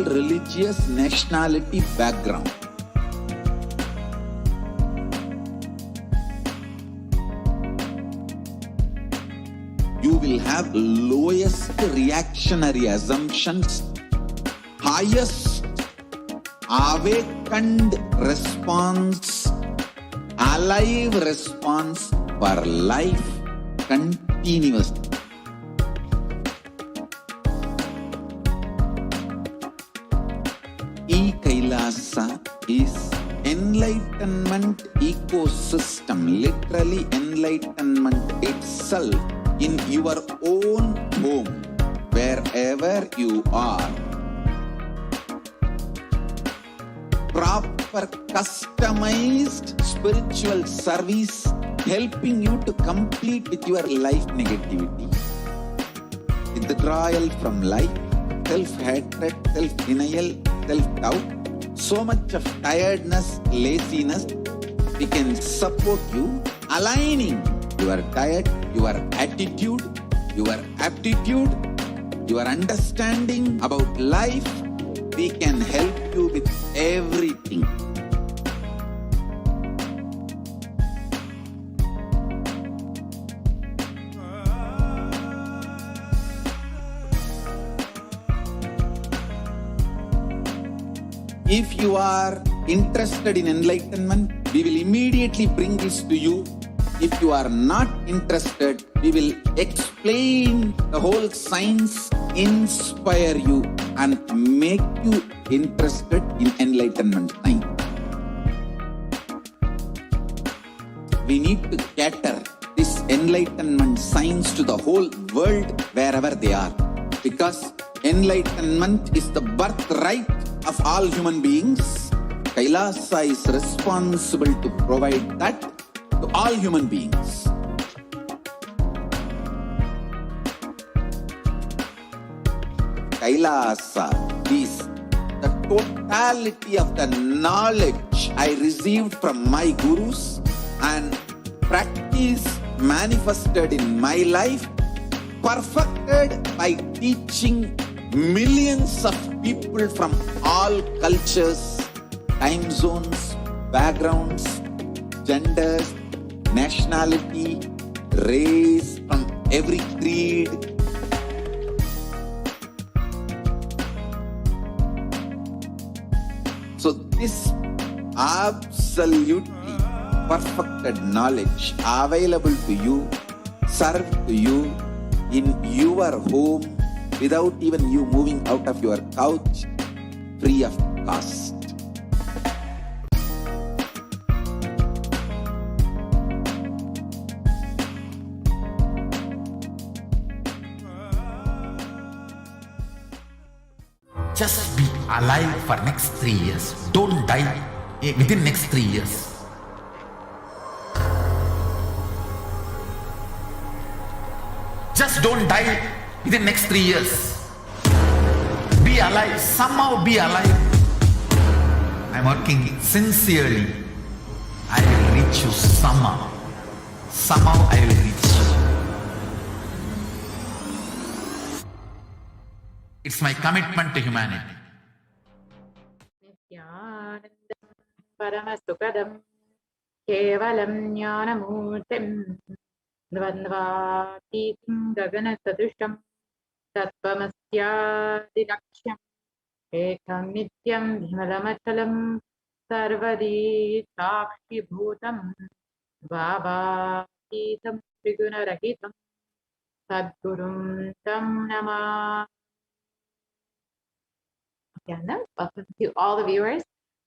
religious, nationality, background. You will have lowest reactionary assumptions, highest awakened response, alive response for life continuously. Kailasa is enlightenment ecosystem, literally enlightenment itself in your own home, wherever you are. Proper customized spiritual service helping you to complete with your life negativity, withdrawal from life, self-hatred, self-denial, self-doubt, so much of tiredness, laziness. We can support you, aligning your diet, your attitude, your aptitude, your understanding about life. We can help you with everything. If you are interested in enlightenment, we will immediately bring this to you. If you are not interested, we will explain the whole science, inspire you, and make you interested in enlightenment science. We need to cater this enlightenment science to the whole world wherever they are, because enlightenment is the birthright of all human beings. Kailasa is responsible to provide that to all human beings. Kailasa is the totality of the knowledge I received from my gurus and practice manifested in my life, perfected by teaching millions of people from all cultures, time zones, backgrounds, genders, nationality, race, from every creed. So this absolutely perfected knowledge available to you, served to you in your home, without even you moving out of your couch, free of cost. Just be alive for next 3 years. Don't die within next 3 years. Just don't die within next 3 years. Be alive. Somehow be alive. I'm working sincerely. I will reach you somehow. Somehow I will reach you. It's my commitment to humanity. Nithyananda Paramasukadam Kevalam Jnanamurtim Dvandvatītam Gaganasadusham Tattvamasyadiraksham Ekam Nityam Bhimalamachalam Sarvadi Sakshi Bhutam Vavatītam Trigunarahitam Sadgurum Tam Namah. Welcome to all the viewers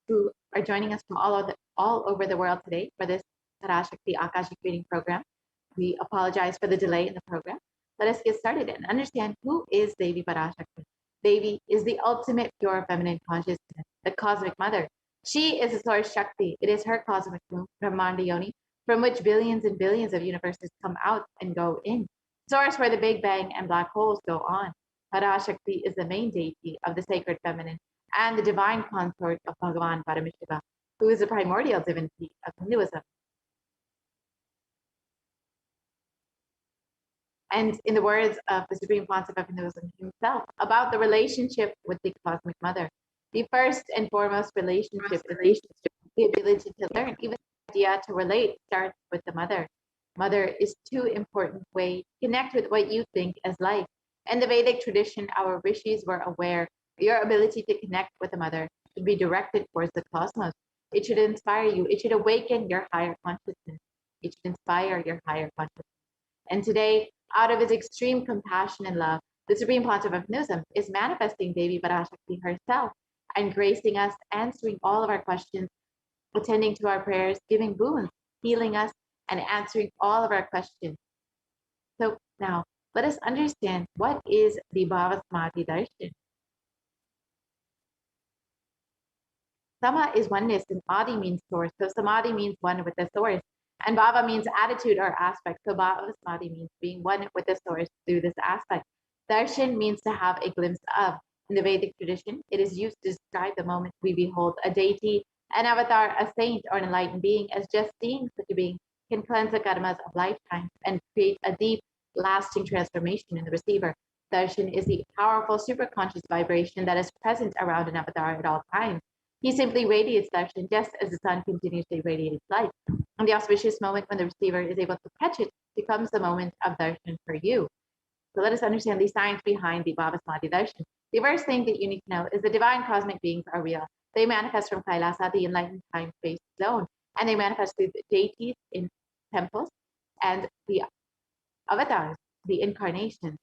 who are joining us from all over the world today for this Parashakti Akashic reading program. We apologize for the delay in the program. Let us get started and understand who is Devi Parashakti. Devi is the ultimate pure feminine consciousness, the cosmic mother. She is the source Shakti. It is her cosmic womb, Brahmanda Yoni, from which billions and billions of universes come out and go in. Source where the Big Bang and black holes go on. Parashakti is the main deity of the sacred feminine and the divine consort of Bhagavan Paramashivam, who is the primordial divinity of Hinduism. And in the words of the Supreme Pontiff of Hinduism himself, about the relationship with the Cosmic Mother, the first and foremost relationship is the ability to learn. Even the idea to relate starts with the mother. Mother is too important way to connect with what you think as life. In the Vedic tradition, our rishis were aware your ability to connect with the mother should be directed towards the cosmos. It should inspire you. It should awaken your higher consciousness. It should inspire your higher consciousness. And today, out of his extreme compassion and love, the Supreme Pontiff of Hinduism is manifesting Devi Parashakti herself and gracing us, answering all of our questions, attending to our prayers, giving boons, healing us, and answering all of our questions. So now, let us understand what is the Bhava Samadhi Darshan. Sama is oneness, and Adi means source. So Samadhi means one with the source. And Bhava means attitude or aspect. So Bhava Samadhi means being one with the source through this aspect. Darshan means to have a glimpse of. In the Vedic tradition, it is used to describe the moment we behold a deity, an avatar, a saint, or an enlightened being, as just seeing such a being can cleanse the karmas of lifetimes and create a deep, lasting transformation in the receiver. Darshan is the powerful superconscious vibration that is present around an avatar at all times. He simply radiates darshan just as the sun continues to radiate its light. And the auspicious moment when the receiver is able to catch it becomes the moment of darshan for you. So let us understand the science behind the Bhava Samadhi Darshan. The first thing that you need to know is the divine cosmic beings are real. They manifest from Kailasa, the enlightened time-space zone, and they manifest through the deities in temples and the avatars, the incarnations,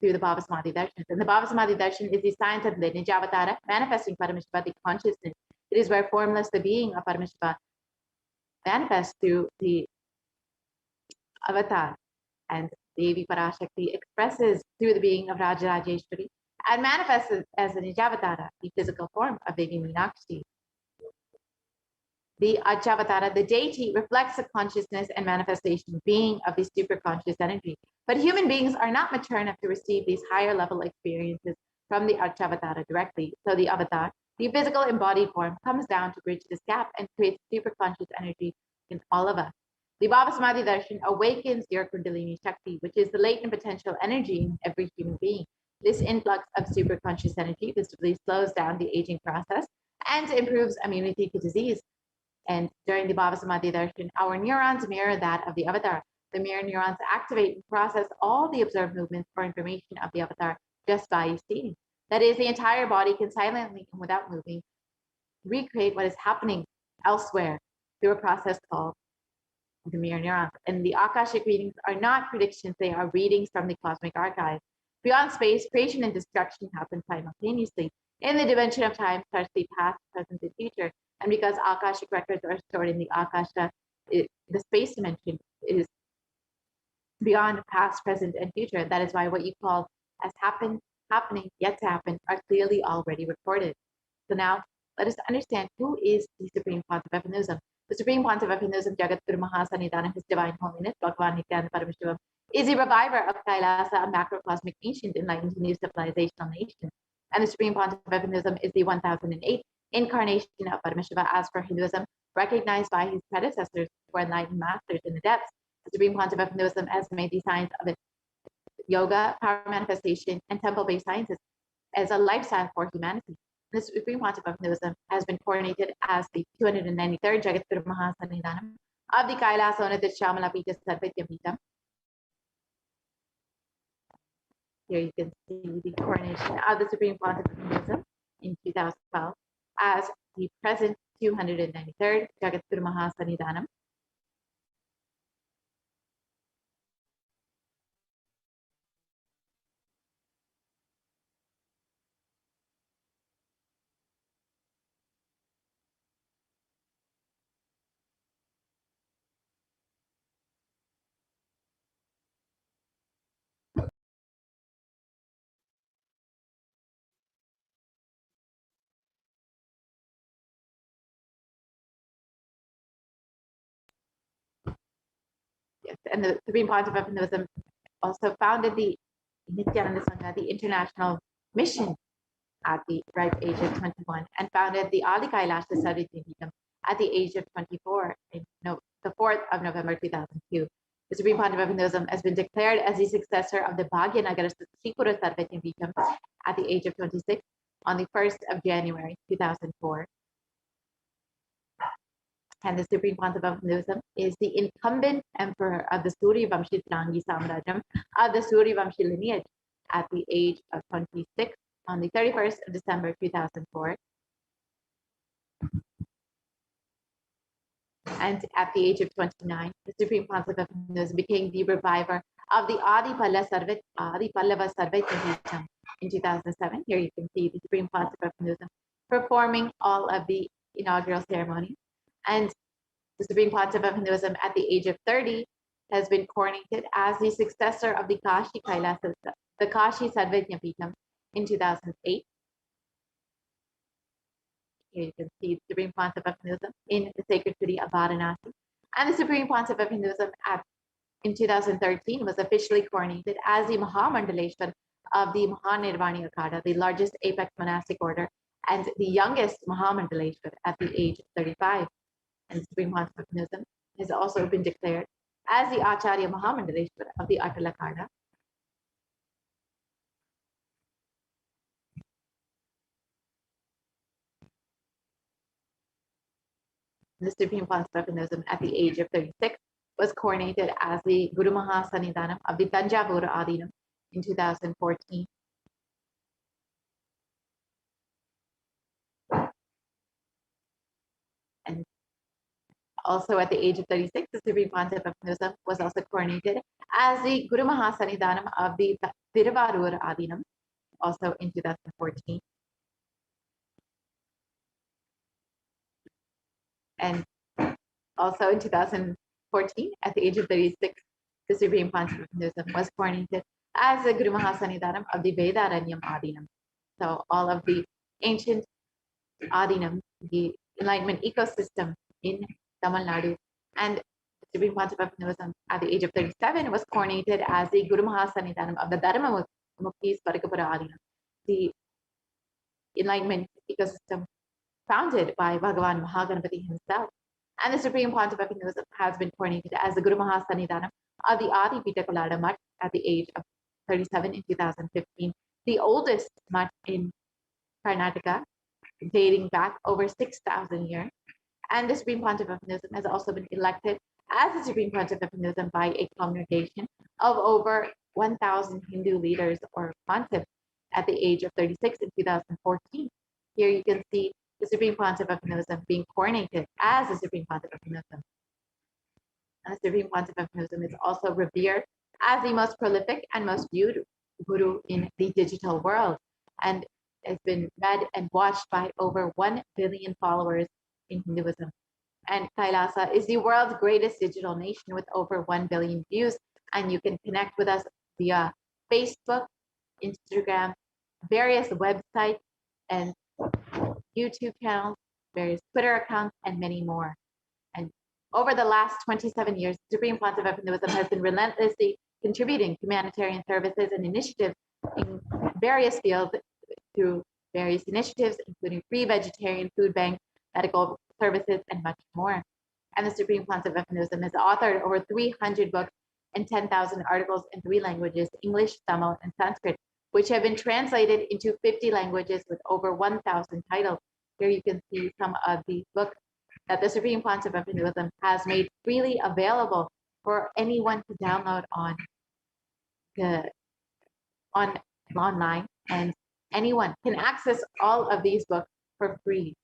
through the Bhava Samadhi Darshan. And the Bhava Samadhi Darshan is the science of the Nijavatara, manifesting Paramashiva, the consciousness. It is where formless, the being of Paramashiva, manifests through the avatar. And Devi Parashakti expresses through the being of Rajarajeshwari and manifests as the Nijavatara, the physical form of Devi Meenakshi. The Achavatara, the deity, reflects the consciousness and manifestation being of the superconscious energy. But human beings are not mature enough to receive these higher level experiences from the Achavatara directly. So the avatar, the physical embodied form, comes down to bridge this gap and creates superconscious energy in all of us. The Bhava Samadhi Darshan awakens your Kundalini Shakti, which is the latent potential energy in every human being. This influx of superconscious energy visibly slows down the aging process and improves immunity to disease. And during the Bhava Samadhi Darshan, our neurons mirror that of the avatar. The mirror neurons activate and process all the observed movements or information of the avatar just by seeing. That is, the entire body can silently and without moving recreate what is happening elsewhere through a process called the mirror neurons. And the Akashic readings are not predictions, they are readings from the cosmic archive. Beyond space, creation and destruction happen simultaneously. In the dimension of time starts the past, present, and future. And because Akashic records are stored in the Akasha, the space dimension is beyond past, present, and future. That is why what you call as happened, happening, yet to happen are clearly already recorded. So now let us understand who is the Supreme Pontiff of Hinduism. The Supreme Pontiff of Hinduism, Jagadguru Mahasannidhanam, His Divine Holiness, Bhagavan Nithyananda Paramashivam, is a reviver of Kailasa, a macrocosmic ancient enlightened new civilizational nation. And the Supreme Pontiff of Hinduism is the 1008th incarnation of Paramashiva as for Hinduism, recognized by his predecessors who are enlightened masters in the depths. The Supreme Pontiff of Hinduism has made the science of yoga, power manifestation, and temple-based sciences as a lifestyle for humanity. The Supreme Pontiff of Hinduism has been coronated as the 293rd Jagadguru Mahasannidhanam of the Kailasa Unnata Shamala Pita Sarvatyam Pitam. Here you can see the coronation of the Supreme Pontiff of Hinduism in 2012 as the present 293rd Jagadguru Mahasannidhanam. Yes, and the Supreme Pontiff of Hinduism also founded the Nithyananda Satsang, the international mission, at the ripe age of 21, and founded the Adi Kailasa Sarvatyam Pitam at the age of 24, the 4th of November 2002. The Supreme Pontiff of Hinduism has been declared as the successor of the Bhagyanagara Tripura Sarvajna Peetham at the age of 26 on the 1st of January 2004. And the Supreme Pontiff of Hinduism is the incumbent emperor of the Suryavamshi Trangi Samrajam of the Suryavamshi lineage at the age of 26 on the 31st of December 2004. And at the age of 29, the Supreme Pontiff of Hinduism became the reviver of the Adi Pallava Sarvajna Peetham in 2007. Here you can see the Supreme Pontiff of Hinduism performing all of the inaugural ceremonies. And the Supreme Pontiff of Hinduism at the age of 30 has been coronated as the successor of the Kashi Kailasa, the Kashi Sarvajna Peetham in 2008. Here you can see the Supreme Pontiff of Hinduism in the sacred city of Varanasi. And the Supreme Pontiff of Hinduism in 2013 was officially coronated as the Mahamandaleshwar of the Mahanirvani Akada, the largest apex monastic order, and the youngest Mahamandaleshwar at the age of 35. And the Supreme Pontiff of Hinduism has also been declared as the Acharya Mahamandaleshwar of the Atal Akada. The Supreme Pontiff of Hinduism at the age of 36 was coronated as the Guru Mahasannidhanam of the Tanjavur Adinam in 2014. And also at the age of 36, the Supreme Pontiff of Hinduism was also coronated as the Guru Mahasannidhanam of the Thiruvarur Adinam, also in 2014. And also in 2014, at the age of 36, the Supreme Pontiff of Hinduism was coronated as the Guru Mahasannidhanam of the Vedaranyam Adinam. So all of the ancient Adinam, the enlightenment ecosystem in Tamil Nadu, and the Supreme Pontiff of Hinduism at the age of 37 was coronated as the Guru Mahasannidhanam of the Dharma Mukti Svargapura Adinam, the enlightenment ecosystem founded by Bhagavan Mahaganapati himself. And the Supreme Pontiff of Hinduism has been coronated as the Guru Mahasannidhanam of the Adi Pitakolada Mutt at the age of 37 in 2015, the oldest mutt in Karnataka, dating back over 6,000 years. And the Supreme Pontiff of Hinduism has also been elected as the Supreme Pontiff of Hinduism by a congregation of over 1,000 Hindu leaders or pontiffs at the age of 36 in 2014. Here you can see the Supreme Pontiff of Hinduism being coronated as the Supreme Pontiff of Hinduism. And the Supreme Pontiff of Hinduism is also revered as the most prolific and most viewed guru in the digital world, and has been read and watched by over 1 billion followers in Hinduism. And Kailasa is the world's greatest digital nation with over 1 billion views, and you can connect with us via Facebook, Instagram, various websites, and YouTube channels, various Twitter accounts, and many more. And over the last 27 years, the Supreme Pontiff of Hinduism has been relentlessly contributing humanitarian services and initiatives in various fields through various initiatives, including free vegetarian food banks, medical services, and much more. And the Supreme Pontiff of Hinduism has authored over 300 books and 10,000 articles in 3 languages, English, Tamil, and Sanskrit, which have been translated into 50 languages with over 1,000 titles. Here you can see some of the books that the Supreme Pontiff of Hinduism has made freely available for anyone to download online, and anyone can access all of these books for free.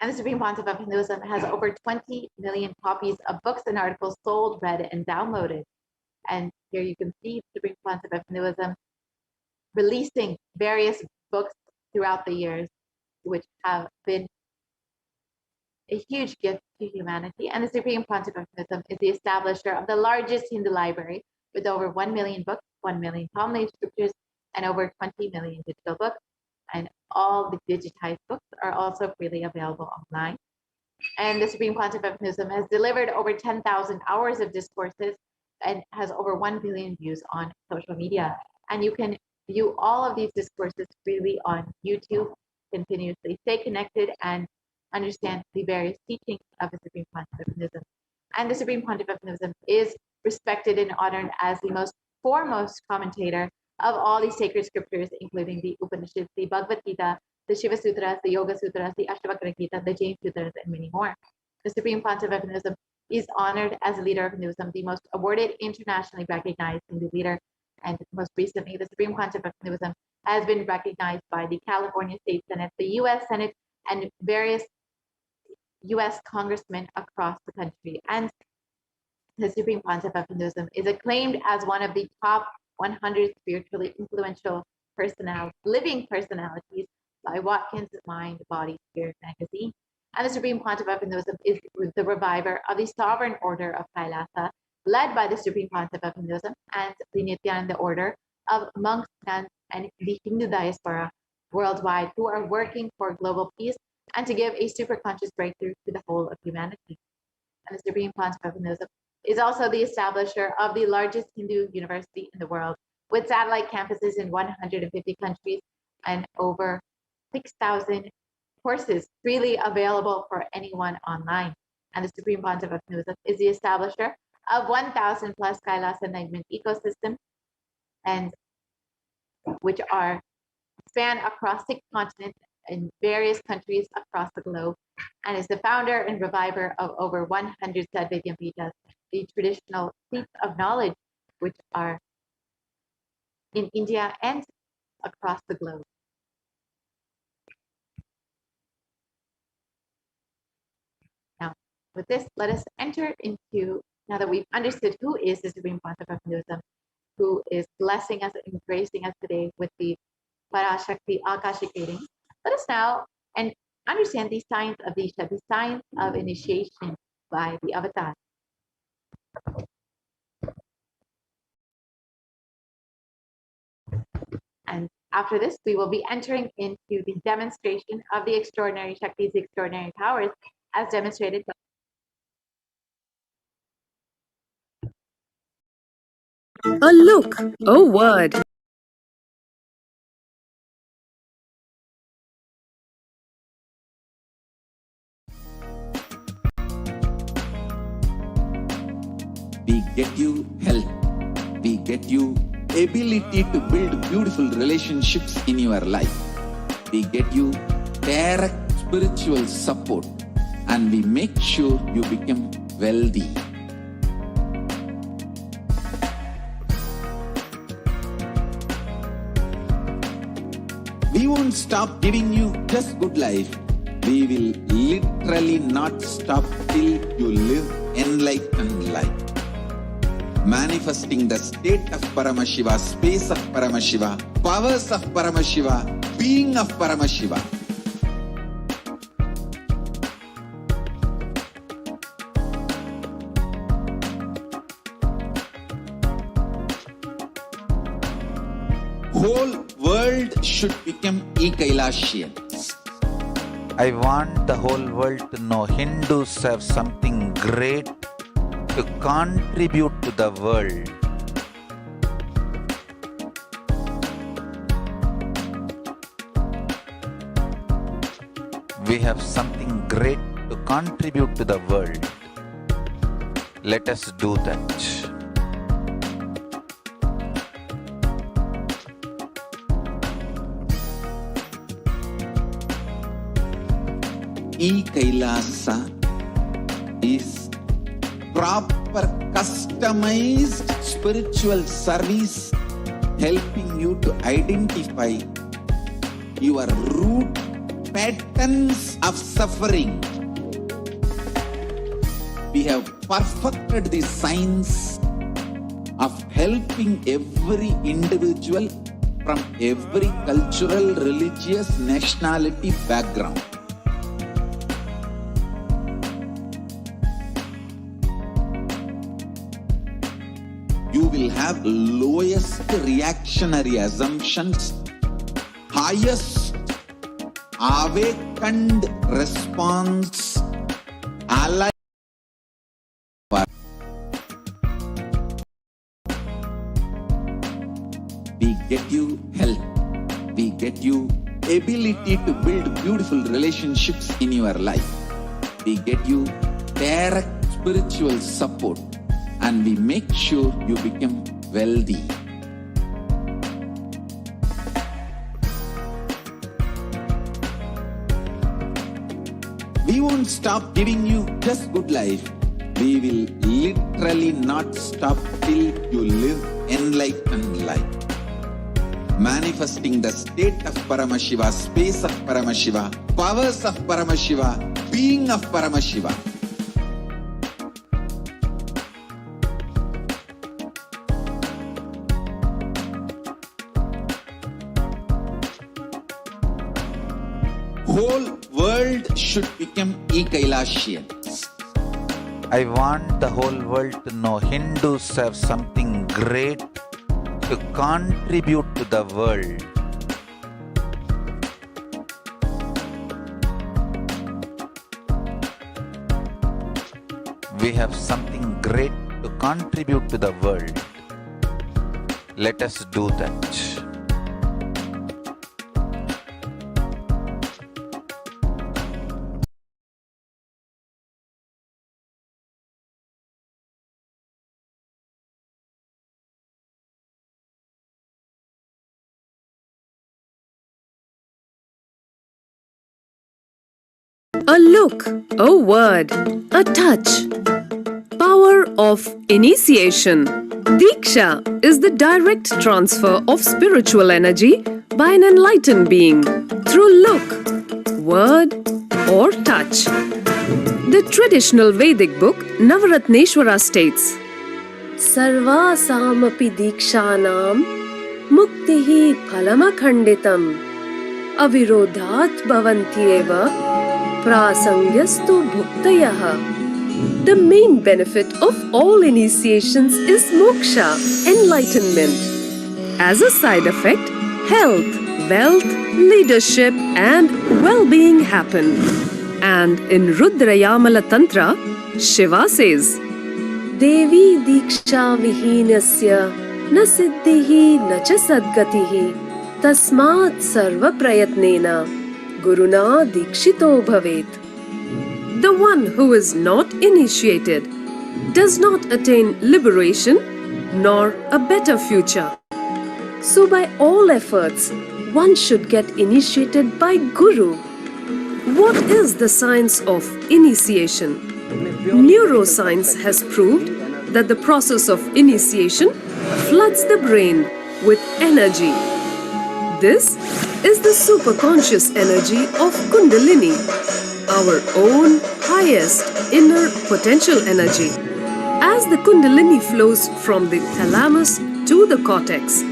And the Supreme Pontiff of Hinduism has over 20 million copies of books and articles sold, read, and downloaded. And here you can see the Supreme Pontiff of Hinduism releasing various books throughout the years, which have been a huge gift to humanity. And the Supreme Pontiff of Hinduism is the establisher of the largest Hindu library with over 1 million books, 1 million Talmud scriptures, and over 20 million digital books. And all the digitized books are also freely available online. And the Supreme Pontiff of Hinduism has delivered over 10,000 hours of discourses and has over 1 billion views on social media. And you can view all of these discourses freely on YouTube, continuously stay connected and understand the various teachings of the Supreme Pontiff of Hinduism. And the Supreme Pontiff of Hinduism is respected and honored as the most foremost commentator of all these sacred scriptures, including the Upanishads, the Bhagavad Gita, the Shiva Sutras, the Yoga Sutras, the Ashtavakra Gita, the Jain Sutras, and many more. The Supreme Pontiff of Hinduism is honored as a leader of Hinduism, the most awarded, internationally recognized Hindu leader. And most recently, the Supreme Pontiff of Hinduism has been recognized by the California State Senate, the U.S. Senate, and various U.S. congressmen across the country. And the Supreme Pontiff of Hinduism is acclaimed as one of the top 100 spiritually influential living personalities by Watkins Mind, Body, Spirit magazine. And the Supreme Pontiff of Hinduism is the reviver of the Sovereign Order of Kailasa, led by the Supreme Pontiff of Hinduism and the Nithyananda Order of monks, nuns, and the Hindu diaspora worldwide, who are working for global peace and to give a superconscious breakthrough to the whole of humanity. And the Supreme Pontiff of Hinduism is also the establisher of the largest Hindu university in the world, with satellite campuses in 150 countries and over 6,000 courses freely available for anyone online. And the Supreme Pontiff of Hinduism is the establisher of 1,000 plus Kailasa enlightenment ecosystem, and which are span across 6 continents in various countries across the globe, and is the founder and reviver of over 100 Sadvidyapitas, the traditional seats of knowledge, which are in India and across the globe. Now, with this, let us enter into, now that we've understood who is the Supreme Pontiff of Hinduism, who is blessing us and gracing us today with the Parashakti Akashic readings, let us now understand the signs of Disha, the signs of initiation by the avatar. And after this, we will be entering into the demonstration of the extraordinary Shaktis, the extraordinary powers, as demonstrated by a look, a word. We get you health. We get you ability to build beautiful relationships in your life. We get you direct spiritual support, and we make sure you become wealthy. We won't stop giving you just good life. We will literally not stop till you live enlightened life. Manifesting the state of Paramashiva, space of Paramashiva, powers of Paramashiva, being of Paramashiva. Whole world should become Kailasians. I want the whole world to know Hindus have something great to contribute to the world. We have something great to contribute to the world. Let us do that. Kailasa is proper customized spiritual service, helping you to identify your root patterns of suffering. We have perfected the science of helping every individual from every cultural, religious, nationality background. You will have lowest reactionary assumptions, highest awakened response, alive. We get you health. We get you ability to build beautiful relationships in your life. We get you direct spiritual support, and we make sure you become wealthy. We won't stop giving you just good life. We will literally not stop till you live enlightened life. Manifesting the state of Paramashiva, space of Paramashiva, powers of Paramashiva, being of Paramashiva. Whole world should become e-Kailasians. I want the whole world to know Hindus have something great to contribute to the world. We have something great to contribute to the world. Let us do that. A look, a word, a touch. Power of initiation. Diksha is the direct transfer of spiritual energy by an enlightened being through look, word, or touch. The traditional Vedic book Navaratneshwara states, Sarvasamapi dikshanam muktihi phalamakhanditam avirodhat bhavantyeva prasangyastu bhuktayaha. The main benefit of all initiations is moksha, enlightenment. As a side effect, health, wealth, leadership and well-being happen. And in Rudrayamala Tantra, Shiva says, Devi diksha vihinasya na siddhihi na cha sadgatihi tasmat sarva prayatnena guruna dikshito bhavet. The one who is not initiated does not attain liberation nor a better future. So by all efforts, one should get initiated by Guru. What is the science of initiation? Neuroscience has proved that the process of initiation floods the brain with energy. This is the superconscious energy of Kundalini, our own highest inner potential energy. As the Kundalini flows from the thalamus to the cortex,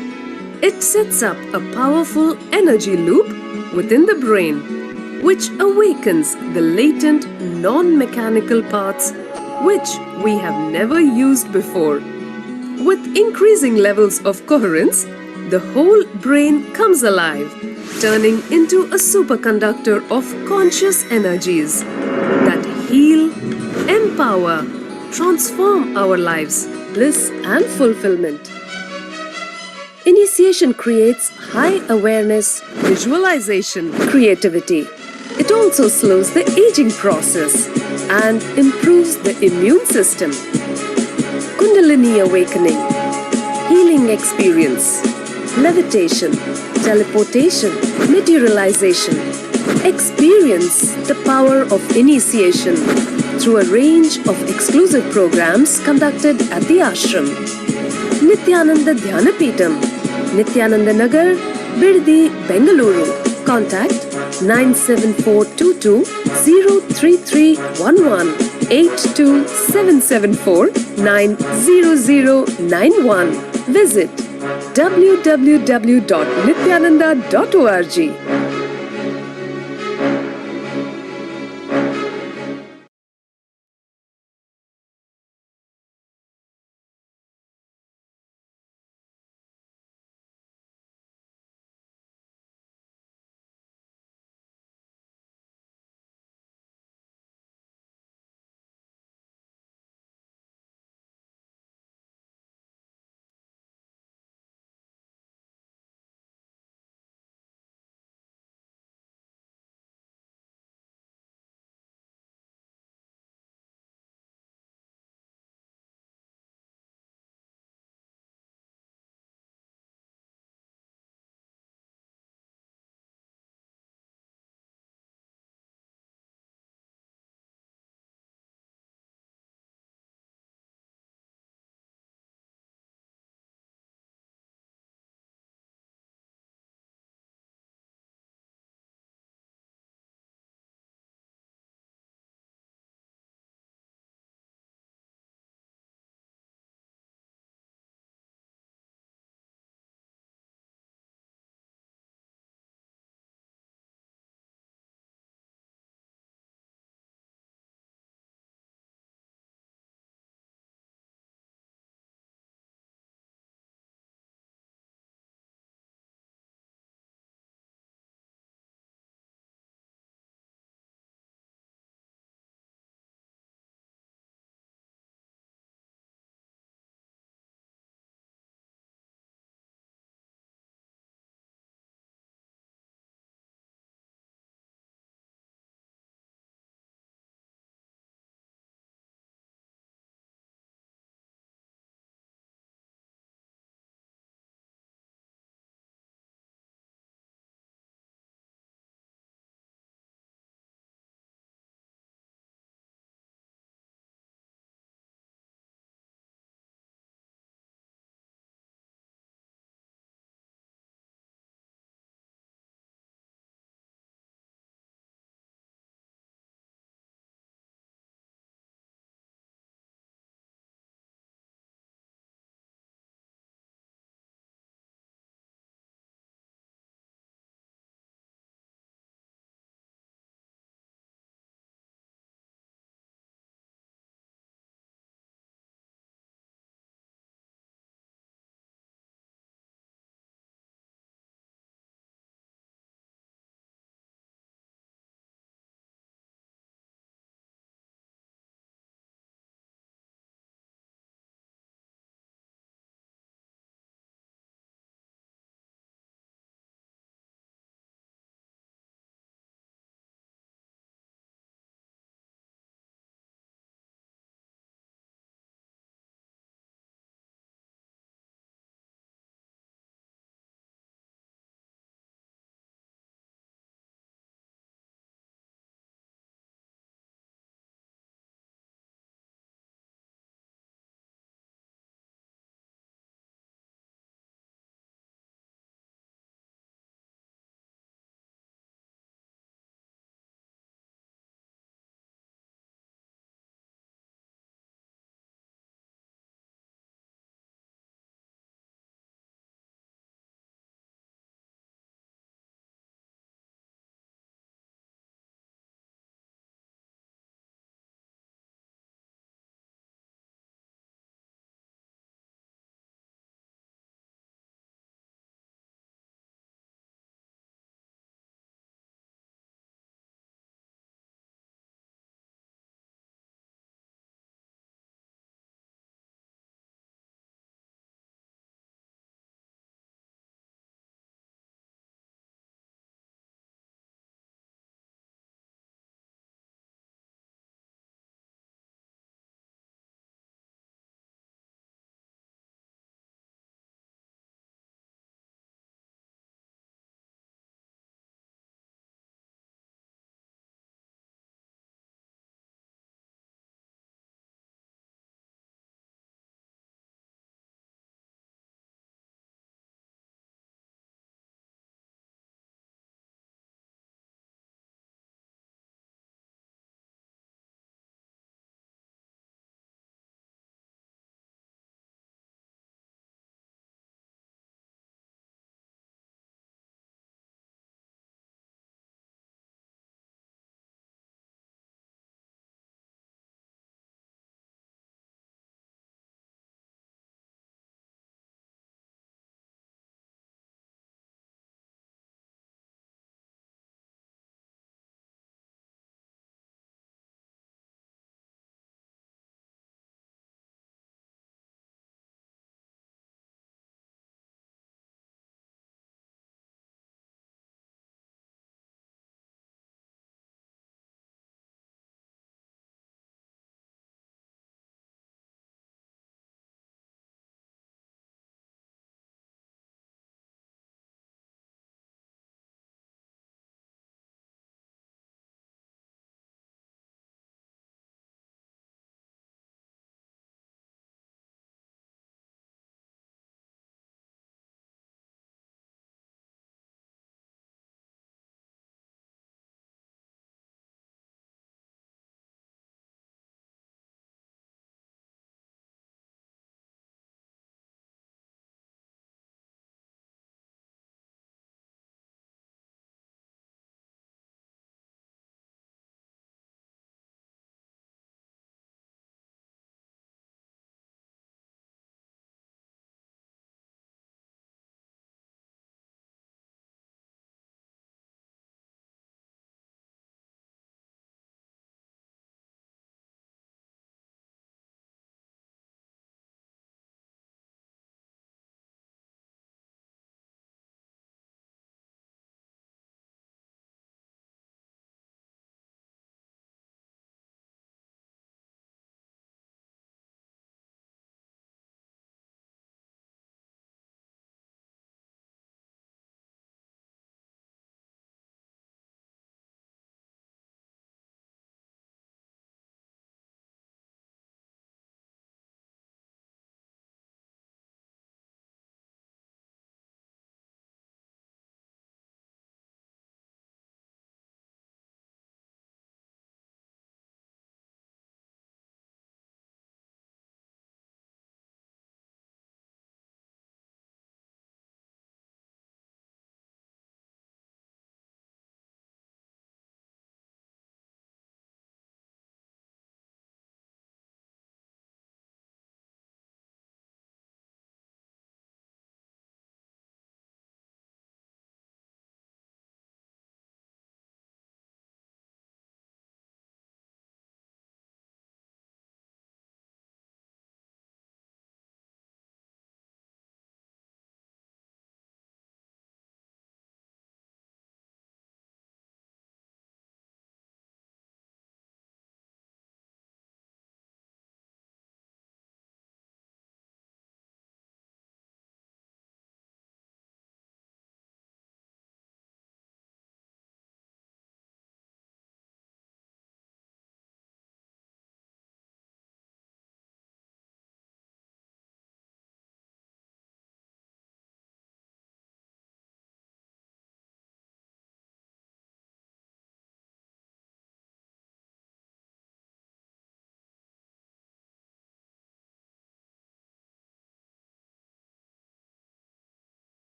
it sets up a powerful energy loop within the brain, which awakens the latent non-mechanical parts which we have never used before. With increasing levels of coherence, the whole brain comes alive, turning into a superconductor of conscious energies that heal, empower, transform our lives, bliss and fulfillment. Initiation creates high awareness, visualization, creativity. It also slows the aging process and improves the immune system. Kundalini awakening, healing experience, levitation, teleportation, materialization. Experience the power of initiation through a range of exclusive programs conducted at the ashram. Nithyananda Dhyanapitham, Nithyananda Nagar, Birdi, Bengaluru. Contact 97422 03311 82774 90091. Visit www.nithyananda.org.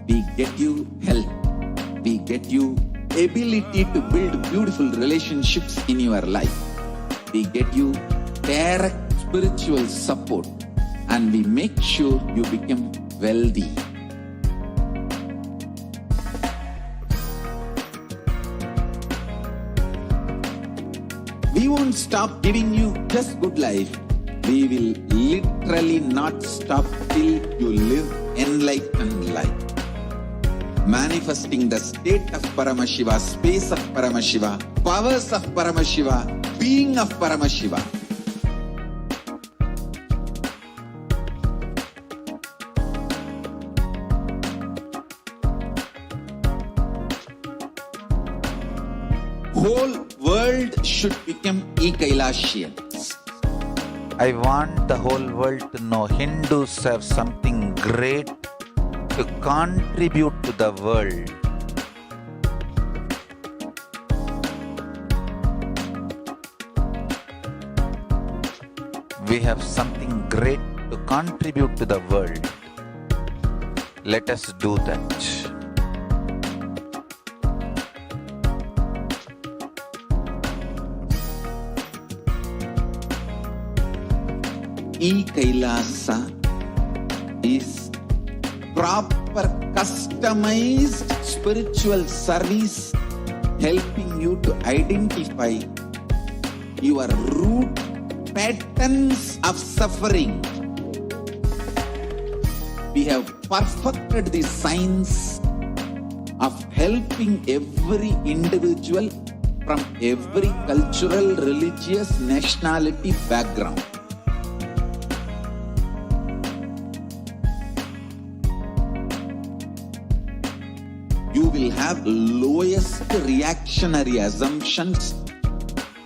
we get you health, we get you ability to build beautiful relationships in your life, we get you direct spiritual support, and we make sure you become wealthy. We won't stop giving you just good life. We will literally not stop till you live enlightened life. Manifesting the state of Paramashiva, space of Paramashiva, powers of Paramashiva, being of Paramashiva. Whole world should become Kailasians. I want the whole world to know Hindus have something great to contribute to the world. We have something great to contribute to the world. Let us do that. Kailasa is proper customized spiritual service helping you to identify your root patterns of suffering. We have perfected the science of helping every individual from every cultural, religious, nationality background. You will have lowest reactionary assumptions,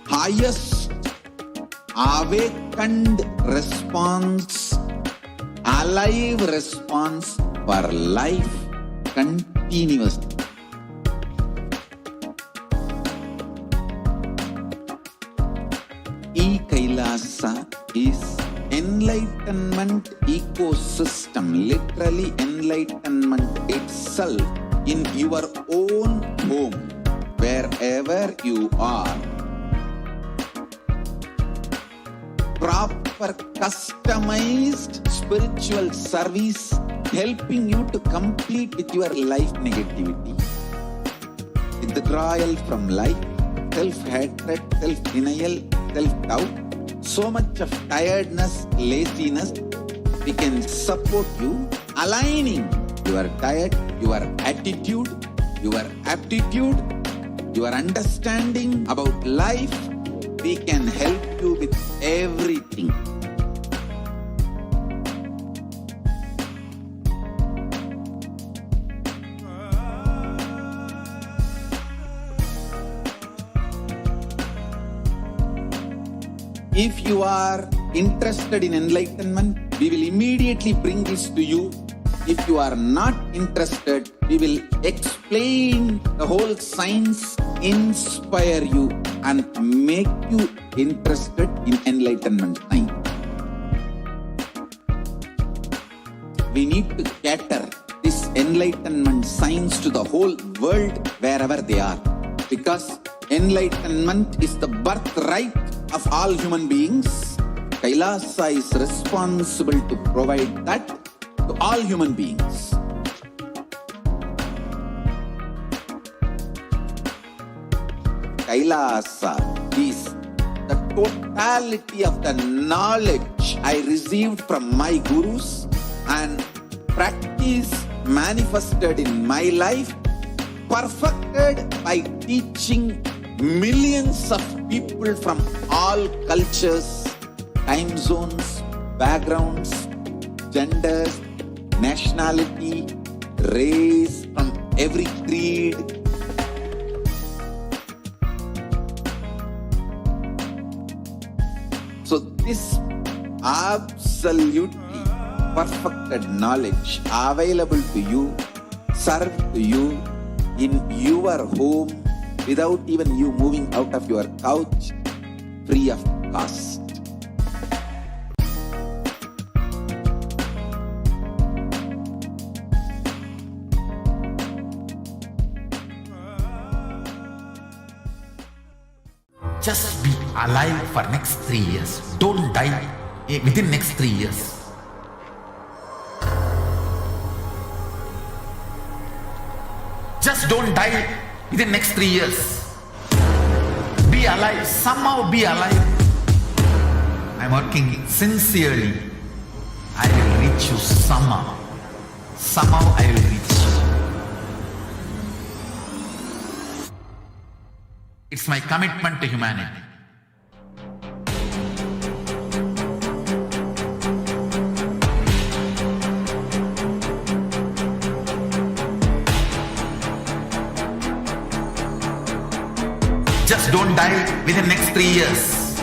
highest awakened response, alive response for life continuously. Kailasa is enlightenment ecosystem, literally enlightenment itself in your own home, wherever you are. Proper customized spiritual service helping you to complete with your life negativity. Withdrawal from life, self-hatred, self-denial, self-doubt, so much of tiredness, laziness. We can support you aligning your diet, your attitude, your aptitude, your understanding about life. We can help you with everything. If you are interested in enlightenment, we will immediately bring this to you. If you are not interested, we will explain the whole science, inspire you, and make you interested in enlightenment time. We need to cater this enlightenment science to the whole world wherever they are, because enlightenment is the birthright of all human beings. Kailasa is responsible to provide that to all human beings. Kailasa is the totality of the knowledge I received from my gurus and practice manifested in my life, perfected by teaching millions of people from all cultures, time zones, backgrounds, genders, nationality, race, from every creed. So this absolutely perfected knowledge available to you, served to you in your home without even you moving out of your couch, free of cost. Just be alive for next 3 years. Don't die within next 3 years. Just don't die within next 3 years. Be alive. Somehow be alive. I'm working sincerely. I will reach you somehow. Somehow I will reach you. It's my commitment to humanity. Just don't die within next 3 years.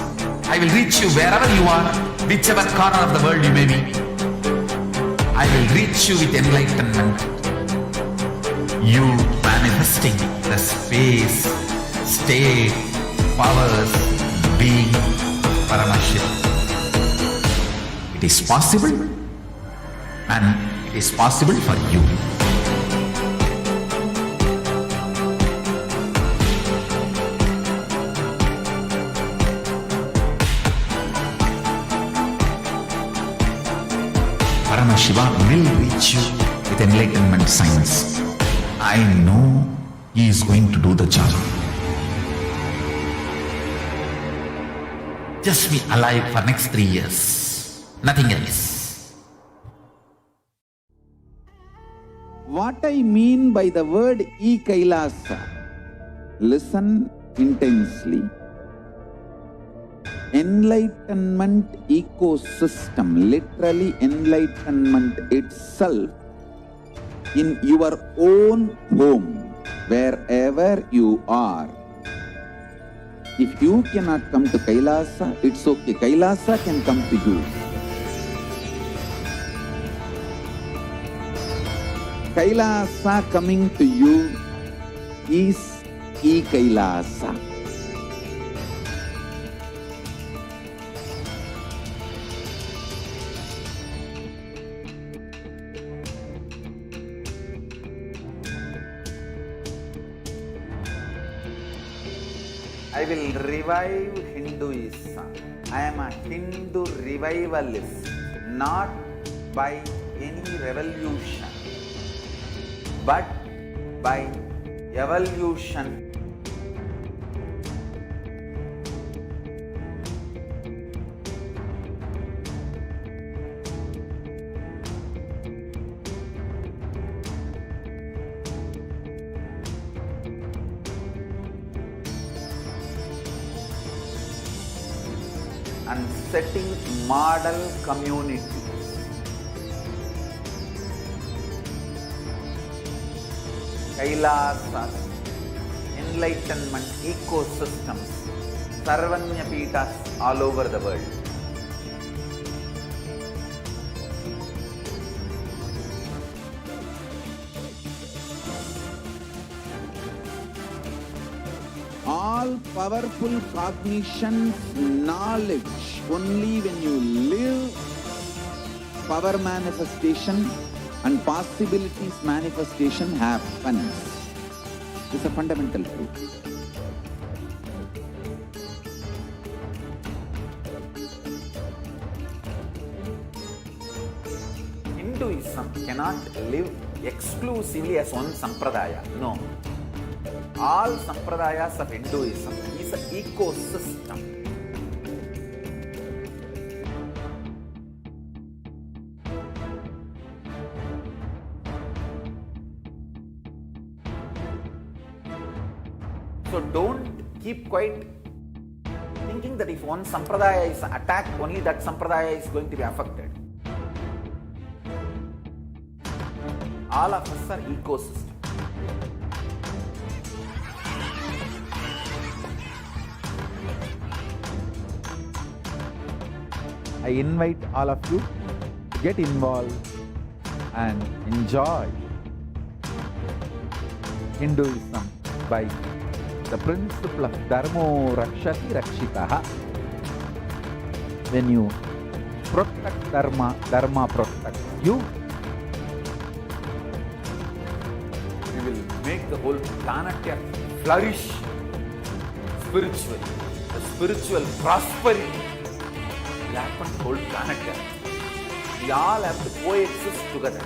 I will reach you wherever you are, whichever corner of the world you may be. I will reach you with enlightenment. You manifesting the space, state, powers, being Paramashivam. It is possible, and it is possible for you. Paramashivam will reach you with enlightenment science. I know he is going to do the job. Just be alive for next 3 years. Nothing else. What I mean by the word Kailasa, listen intensely. Enlightenment ecosystem, literally enlightenment itself, in your own home, wherever you are. If you cannot come to Kailasa, it's okay. Kailasa can come to you. Kailasa coming to you is Kailasa. I will revive Hinduism. I am a Hindu revivalist, not by any revolution, but by evolution. And setting model communities. Kailasas, enlightenment ecosystems, Sarvanyapitas all over the world. All powerful cognition, knowledge, only when you live, power manifestation and possibilities manifestation happens. It's a fundamental truth. Hinduism cannot live exclusively as one sampradaya. No. All sampradayas of Hinduism is an ecosystem. So don't keep quiet thinking that if one sampradaya is attacked, only that sampradaya is going to be affected. All of us are ecosystems. I invite all of you to get involved and enjoy Hinduism by the principle of Dharmo Rakshati Rakshitaha. When you protect Dharma, Dharma protects you. We will make the whole planet flourish spiritually. the spiritual prosperity will happen to the whole planet. We all have to coexist together.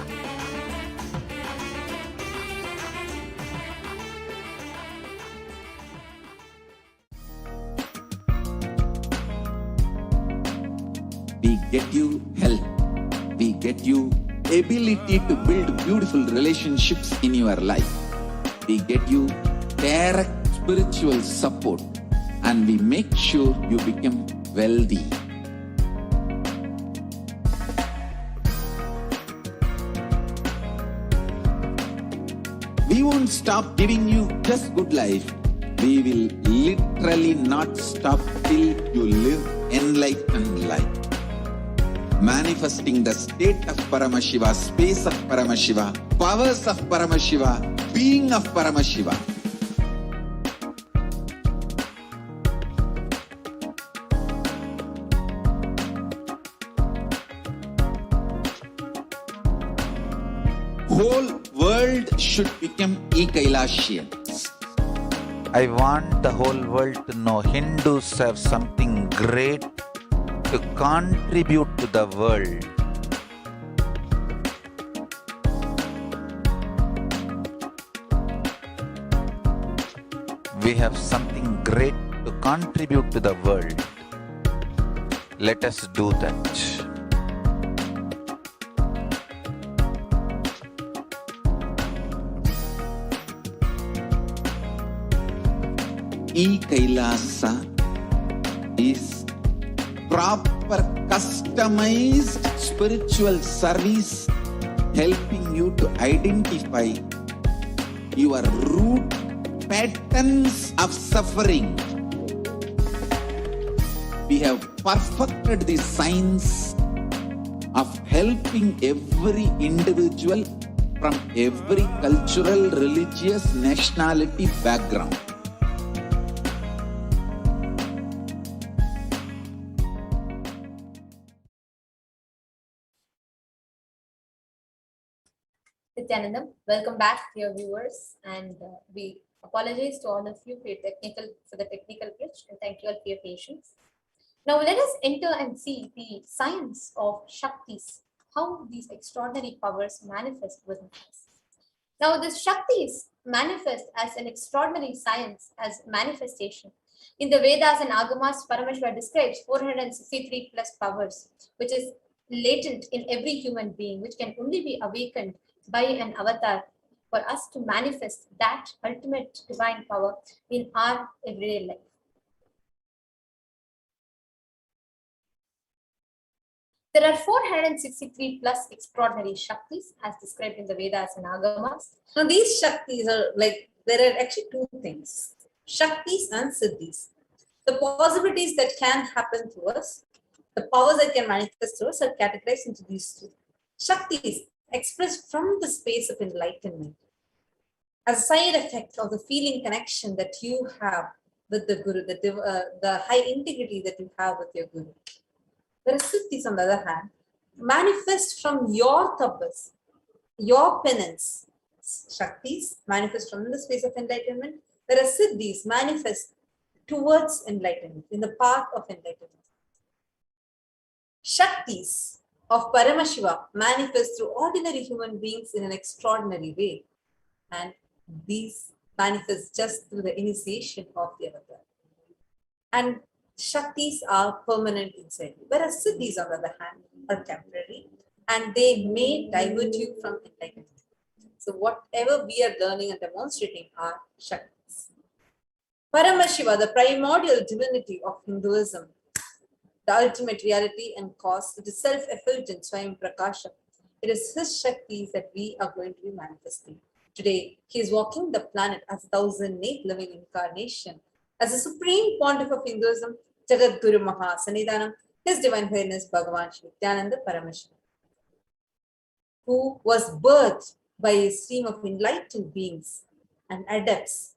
We get you health. We get you ability to build beautiful relationships in your life. We get you direct spiritual support, and we make sure you become wealthy. We won't stop giving you just good life. We will literally not stop till you live enlightened life. Manifesting the state of Paramashiva, space of Paramashiva, powers of Paramashiva, being of Paramashiva. Whole world should become Kailasians. I want the whole world to know Hindus have something great to contribute to the world. We have something great to contribute to the world. Let us do that. Kailasa is proper customized spiritual service helping you to identify your root patterns of suffering. We have perfected the science of helping every individual from every cultural, religious, nationality background. Nithyananda, welcome back, dear viewers, and we apologize to all of you for the technical glitch, and thank you all for your patience. Now let us enter and see the science of Shaktis, how these extraordinary powers manifest within us. Now this Shaktis manifest as an extraordinary science, as manifestation. In the Vedas and Agamas, Paramashiva describes 463 plus powers, which is latent in every human being, which can only be awakened by an avatar for us to manifest that ultimate divine power in our everyday life. There are 463 plus extraordinary Shaktis as described in the Vedas and Agamas. Now these Shaktis are there are actually two things, Shaktis and Siddhis. The possibilities that can happen to us, the powers that can manifest to us are categorized into these two. Shaktis expressed from the space of enlightenment as a side effect of the feeling connection that you have with the Guru, the high integrity that you have with your Guru. Whereas Siddhis, on the other hand, manifest from your tapas, your penance. Shaktis manifest from the space of enlightenment, whereas Siddhis manifest towards enlightenment, in the path of enlightenment. Shaktis of Paramashiva manifest through ordinary human beings in an extraordinary way, and these manifest just through the initiation of the avatar. And Shaktis are permanent inside you, whereas Siddhis, on the other hand, are temporary and they may divert you from enlightenment. So whatever we are learning and demonstrating are Shaktis. Paramashiva, the primordial divinity of Hinduism, the ultimate reality and cause, it is self-effulgent Swayam Prakasha. It is his Shaktis that we are going to be manifesting. Today, he is walking the planet as 1008th living incarnation, as the Supreme Pontiff of Hinduism, Jagat Guru Maha Sanidhanam, His Divine Holiness Bhagavan Nithyananda Paramashivam, who was birthed by a stream of enlightened beings and adepts,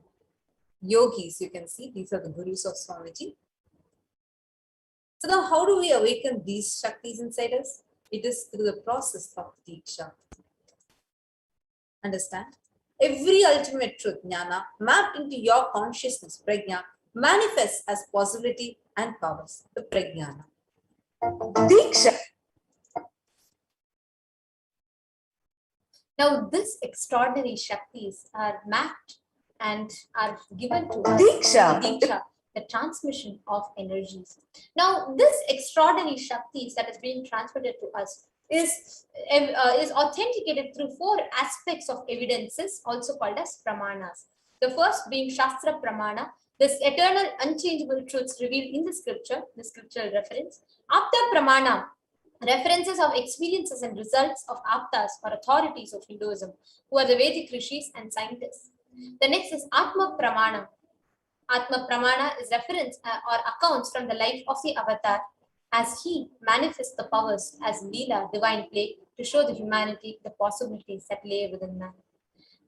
yogis. You can see these are the Gurus of Swamiji. So now how do we awaken these Shaktis inside us? It is through the process of Diksha. Understand? Every ultimate truth, Jnana, mapped into your consciousness, Prajna, manifests as possibility and powers, the prajnana. Diksha. Now, these extraordinary Shaktis are mapped and are given to us Diksha. in the Diksha, the transmission of energies. Now, this extraordinary Shaktis that is being transmitted to us is authenticated through 4 aspects of evidences, also called as pramanas. The first being Shastra Pramana, this eternal unchangeable truths revealed in the scripture, the scriptural reference. Apta Pramana, references of experiences and results of aptas or authorities of Hinduism, who are the Vedic rishis and scientists. The next is Atma Pramana. Atma Pramana is reference or accounts from the life of the avatar as he manifests the powers as Leela, divine play, to show the humanity the possibilities that lay within man.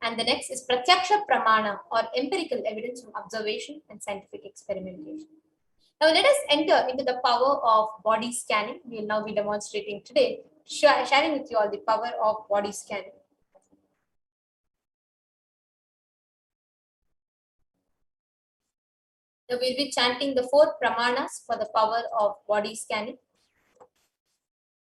And the next is Pratyaksha Pramana, or empirical evidence from observation and scientific experimentation. Now let us enter into the power of body scanning. We will now be demonstrating today, sharing with you all the power of body scanning. Now we'll be chanting the 4 pramanas for the power of body scanning.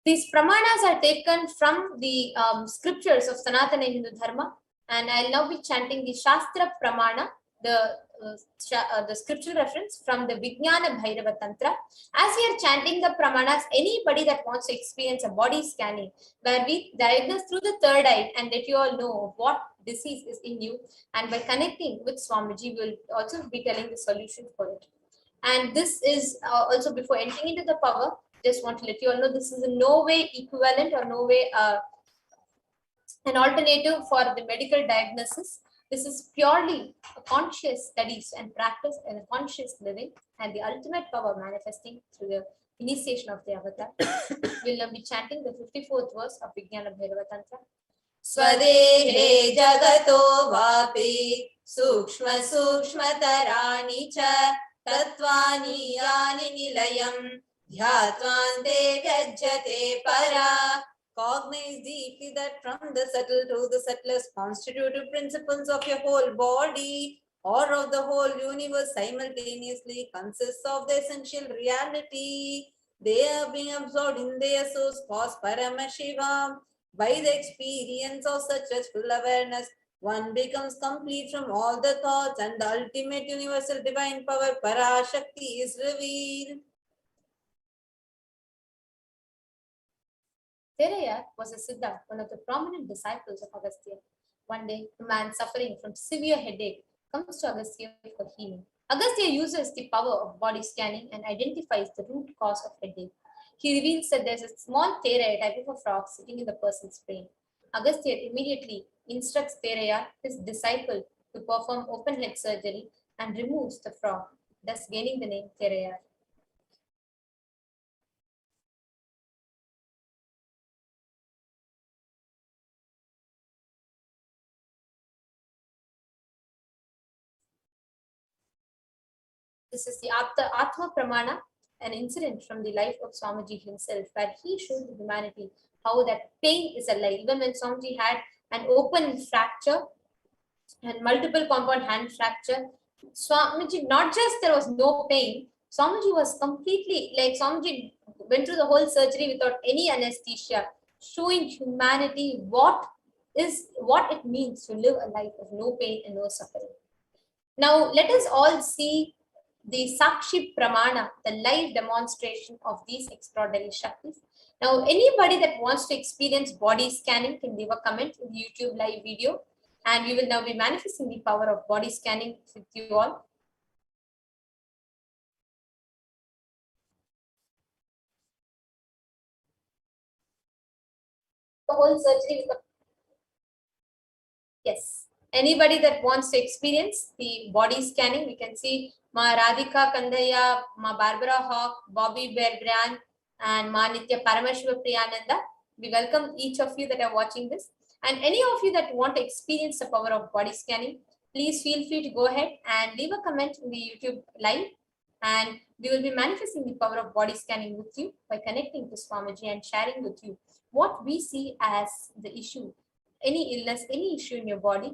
These pramanas are taken from the scriptures of Sanatana Hindu Dharma, and I'll now be chanting the Shastra Pramana, the scriptural reference from the Vijnana Bhairava Tantra. As we are chanting the pramanas, anybody that wants to experience a body scanning, where we diagnose through the third eye and let you all know what disease is in you, and by connecting with Swamiji, we will also be telling the solution for it. And this is also, before entering into the power, just want to let you all know this is in no way equivalent or no way an alternative for the medical diagnosis. This is purely a conscious studies and practice and a conscious living, and the ultimate power manifesting through the initiation of the avatar. We'll now be chanting the 54th verse of Vijnana Bhairava Tantra. Swadehe jagato vapi sukshma sukshmatarani cha tattvani yani nilayam dhyatvante vyajyate para. Cognize deeply that from the subtle to the subtlest constitutive principles of your whole body or of the whole universe simultaneously consists of the essential reality. They are being absorbed in their source cause Paramashivam. By the experience of such as full awareness, one becomes complete from all the thoughts, and the ultimate universal divine power Parashakti is revealed. Teraya was a Siddha, one of the prominent disciples of Agastya. One day, a man suffering from severe headache comes to Agastya for healing. Agastya uses the power of body scanning and identifies the root cause of headache. He reveals that there's a small Teraya type of a frog sitting in the person's brain. Agastya immediately instructs Teraya, his disciple, to perform open head surgery and removes the frog, thus gaining the name Teraya. This is the Atma Pramana, an incident from the life of Swamiji himself, where he showed humanity how that pain is a lie. Even when Swamiji had an open fracture and multiple compound hand fracture, Swamiji, not just there was no pain, Swamiji was completely, like Swamiji went through the whole surgery without any anesthesia, showing humanity what it means to live a life of no pain and no suffering. Now, let us all see the Sakshi Pramana, the live demonstration of these extraordinary Shaktis. Now, anybody that wants to experience body scanning can leave a comment in the YouTube live video, and we will now be manifesting the power of body scanning with you all. The whole surgery with the... Yes. Anybody that wants to experience the body scanning, we can see Ma Radhika Kandaya, Ma Barbara Hawk, Bobby Bear Brand, and Ma Nithya Paramashiva Priyananda. We welcome each of you that are watching this. And any of you that want to experience the power of body scanning, please feel free to go ahead and leave a comment in the YouTube live. And we will be manifesting the power of body scanning with you by connecting to Swamiji and sharing with you what we see as the issue, any illness, any issue in your body.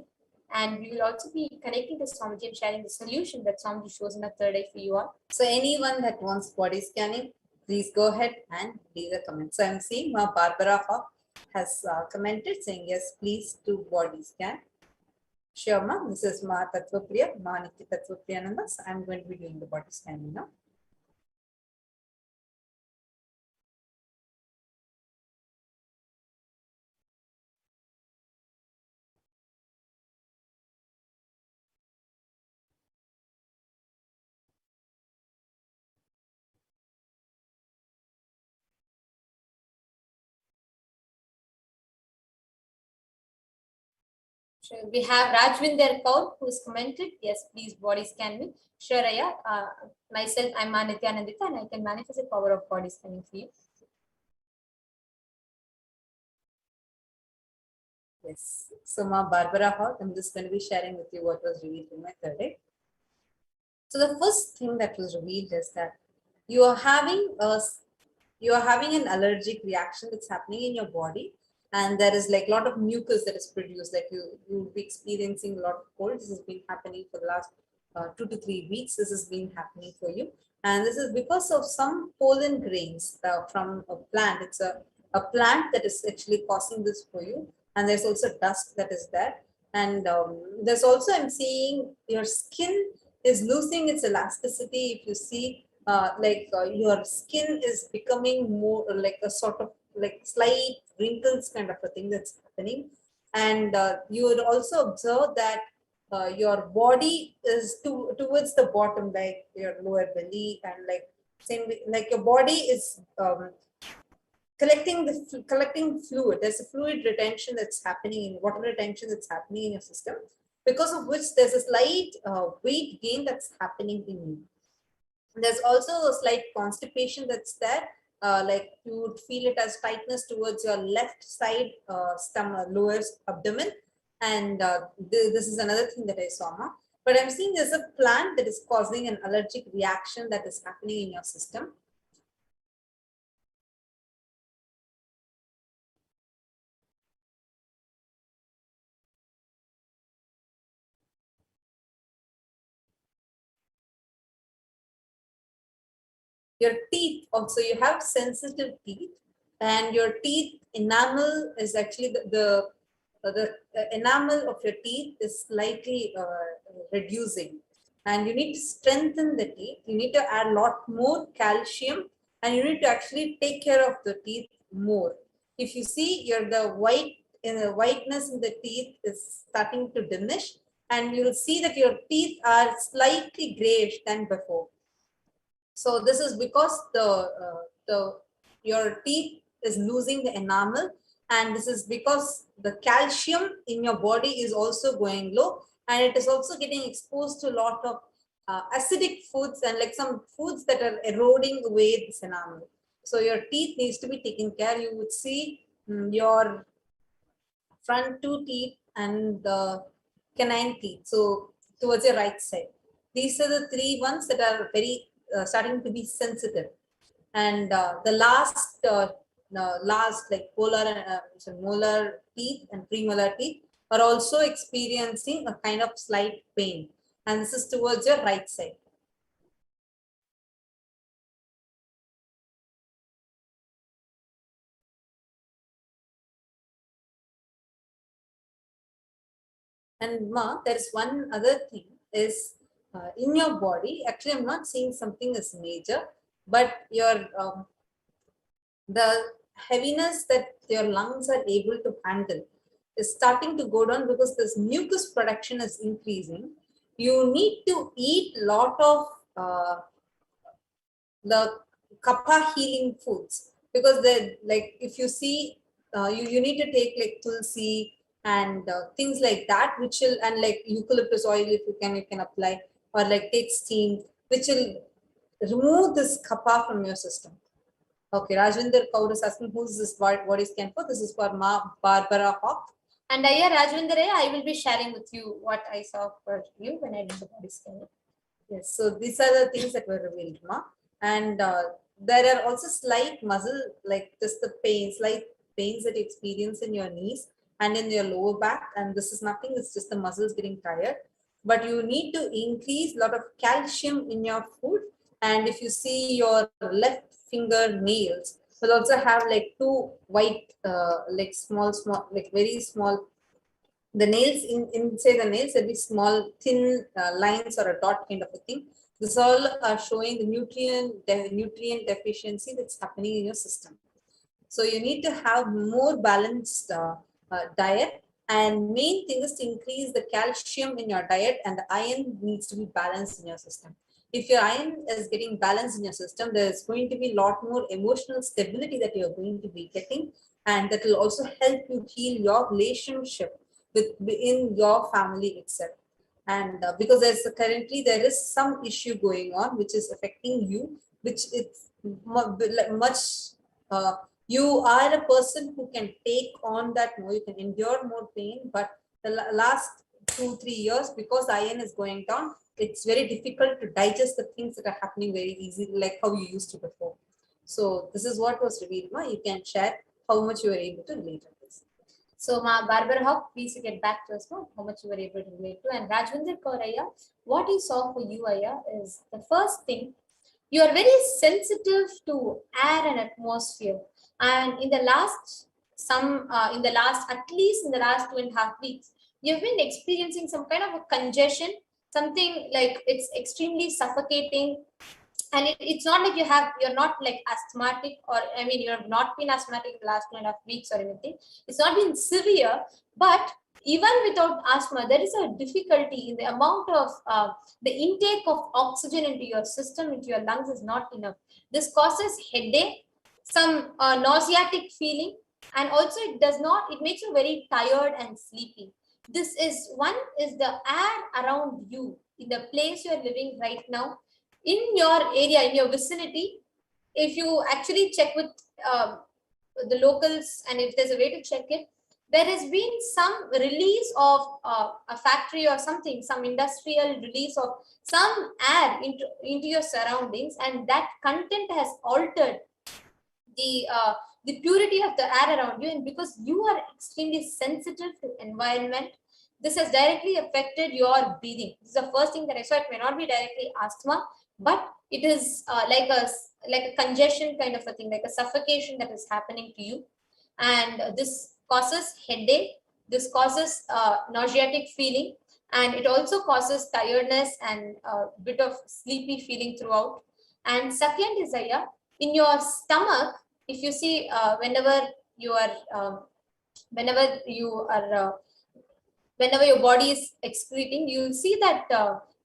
And we will also be connecting to Swamiji and sharing the solution that Swamiji shows in the third eye for you all. So anyone that wants body scanning, please go ahead and leave a comment. So I'm seeing Ma Barbara Hawk has commented saying, yes, please do body scan. Sure, ma. This is Ma Tattvapriya, Ma Nithyananda. So I'm going to be doing the body scanning now. Sure. We have Rajvinder Kaur who has commented, yes, please body scan me. Sure, Aya. Myself, I'm Ma Nithyananda and I can manifest the power of body scanning for you. Yes. So Ma Barbara Hawk, I'm just going to be sharing with you what was revealed in my third eye. So the first thing that was revealed is that you are having an allergic reaction that's happening in your body, and there is like a lot of mucus that is produced. Like you'll be experiencing a lot of cold. This has been happening for the last 2 to 3 weeks. This has been happening for you, and this is because of some pollen grains from a plant. It's a plant that is actually causing this for you, and there's also dust that is there, and there's also, I'm seeing your skin is losing its elasticity. If you see your skin is becoming more like a sort of like slight wrinkles kind of a thing that's happening, and you would also observe that your body is towards the bottom, like your lower belly, and like your body is collecting fluid. There's a fluid retention that's happening, in water retention that's happening in your system, because of which there's a slight weight gain that's happening in you. There's also a slight constipation that's there, like you would feel it as tightness towards your left side stomach, lower abdomen, and this is another thing that I saw. But I'm seeing there's a plant that is causing an allergic reaction that is happening in your system. Your teeth also, you have sensitive teeth, and your teeth enamel is actually the enamel of your teeth is slightly reducing, and you need to strengthen the teeth. You need to add a lot more calcium, and you need to actually take care of the teeth more. If you see, the whiteness in the teeth is starting to diminish, and you will see that your teeth are slightly grayish than before. So this is because your teeth is losing the enamel, and this is because the calcium in your body is also going low, and it is also getting exposed to a lot of acidic foods and like some foods that are eroding away this enamel. So your teeth needs to be taken care. You would see your front 2 teeth and the canine teeth, so towards your right side. These are the 3 ones that are very starting to be sensitive, and the last like molar teeth and premolar teeth are also experiencing a kind of slight pain, and this is towards your right side. And Ma, there is one other thing is in your body. Actually, I'm not saying something is major, but your the heaviness that your lungs are able to handle is starting to go down because this mucus production is increasing. You need to eat a lot of the kapha healing foods, because they, like, if you see, you need to take like tulsi and things like that, which will, and like eucalyptus oil, if you can apply, or like take steam, which will remove this kapha from your system. Okay, Rajvinder Kaur is asking, who's this body scan for? This is for Ma Barbara Hawk. And Rajvinder, I will be sharing with you what I saw for you when I did the body scan. Yes, so these are the things that were revealed, Ma. And there are also slight muscle, like just the pain, slight pains that you experience in your knees. and in your lower back. And this is nothing, it's just the muscles getting tired. But you need to increase a lot of calcium in your food. And if you see your left finger nails, will also have like two white, like small, like very small. The nails inside the nails, there'll be small, thin lines or a dot kind of a thing. This all are showing the nutrient deficiency that's happening in your system. So you need to have more balanced diet, and main thing is to increase the calcium in your diet, and the iron needs to be balanced in your system. If your iron is getting balanced in your system, there's going to be a lot more emotional stability that you're going to be getting, and that will also help you heal your relationship within your family itself. And because currently there is some issue going on which is affecting you, which it's much you are a person who can take on that more, you can endure more pain, but the last 2-3 years, because iron is going down, it's very difficult to digest the things that are happening very easily, like how you used to before. So this is what was revealed. You can share how much you were able to relate to this. So, Barbara Hawk, please get back to us now, how much you were able to relate to. And Rajwinder Kaur Ayya, what he saw for you, Ayya, is the first thing, you are very sensitive to air and atmosphere. And in the last, at least in the last 2.5 weeks, you've been experiencing some kind of a congestion, something like it's extremely suffocating. And it's not like you're not like asthmatic, or I mean, you have not been asthmatic in the last 2.5 weeks or anything. It's not been severe, but even without asthma, there is a difficulty in the amount of the intake of oxygen into your system, into your lungs is not enough. This causes headache, some nauseatic feeling, and also it makes you very tired and sleepy. This is the air around you, in the place you're living right now, in your area, in your vicinity. If you actually check with the locals, and if there's a way to check it, there has been some release of a factory or something, some industrial release of some air into your surroundings, and that content has altered the purity of the air around you. And because you are extremely sensitive to environment, this has directly affected your breathing. This is the first thing that I saw. It may not be directly asthma, but it is like a congestion kind of a thing, like a suffocation that is happening to you. And this causes headache, this causes nauseatic feeling, and it also causes tiredness and a bit of sleepy feeling throughout. And second is, Ayya, in your stomach, if you see whenever your body is excreting, you'll see that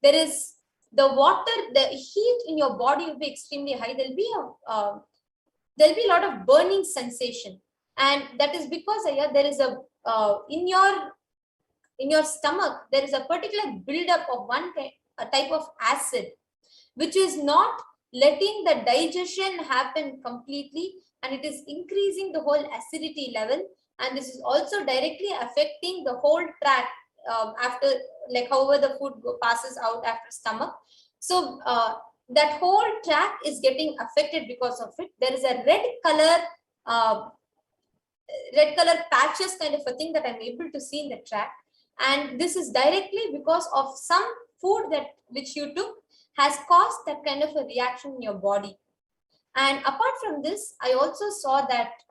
there is the heat in your body will be extremely high. There'll be a lot of burning sensation, and that is because there is in your stomach there is a particular buildup of a type of acid, which is not letting the digestion happen completely, and it is increasing the whole acidity level. And this is also directly affecting the whole tract after, like, however the food passes out after stomach. So that whole tract is getting affected because of it. There is a red color patches kind of a thing that I'm able to see in the tract. And this is directly because of some food which you took has caused that kind of a reaction in your body. And apart from this, I also saw that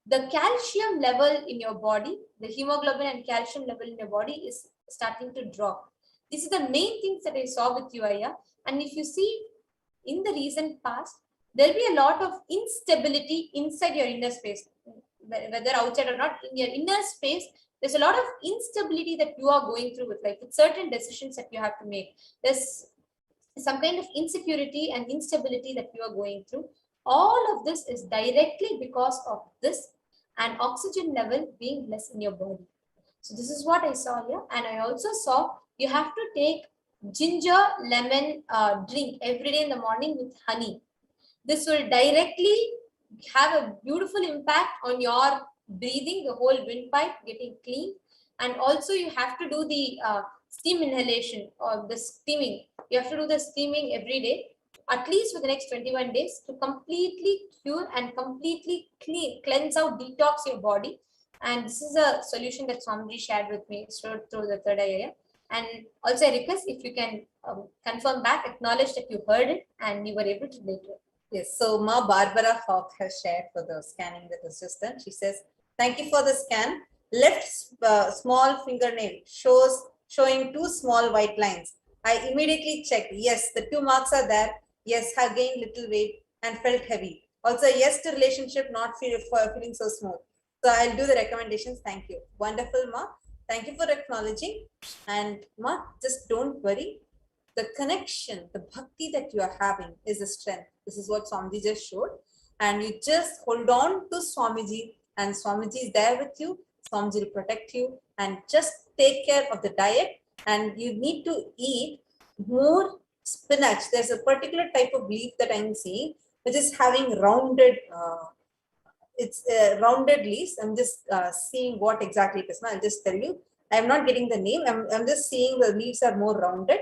the calcium level in your body, the hemoglobin and calcium level in your body is starting to drop. This is the main things that I saw with you, Ayya. And if you see in the recent past, there'll be a lot of instability inside your inner space, whether outside or not. In your inner space, there's a lot of instability that you are going through with certain decisions that you have to make. There's some kind of insecurity and instability that you are going through. All of this is directly because of this and oxygen level being less in your body. So this is what I saw here. And I also saw you have to take ginger lemon drink every day in the morning with honey. This will directly have a beautiful impact on your breathing, the whole windpipe getting clean. And also you have to do the steam inhalation or the steaming. You have to do the steaming every day, at least for the next 21 days, to completely cure and completely cleanse out, detox your body. And this is a solution that Swamiji shared with me through the third eye. And also I request if you can confirm back, acknowledge that you heard it and you were able to relate to it. Yes, so Ma Barbara Hawk has shared for the scanning that was just done. She says, thank you for the scan. Left small fingernail showing 2 small white lines. I immediately checked. Yes, the 2 marks are there. Yes, have gained little weight and felt heavy. Also, yes to relationship, not feeling so smooth. So I'll do the recommendations. Thank you. Wonderful, Ma. Thank you for acknowledging. And Ma, just don't worry. The connection, the bhakti that you are having is a strength. This is what Swamiji just showed. And you just hold on to Swamiji, and Swamiji is there with you. Swamiji will protect you, and just take care of the diet. And you need to eat more spinach. There's a particular type of leaf that I'm seeing, which is having rounded, rounded leaves. I'm just seeing what exactly it is. Now I'll just tell you. I'm not getting the name. I'm just seeing the leaves are more rounded.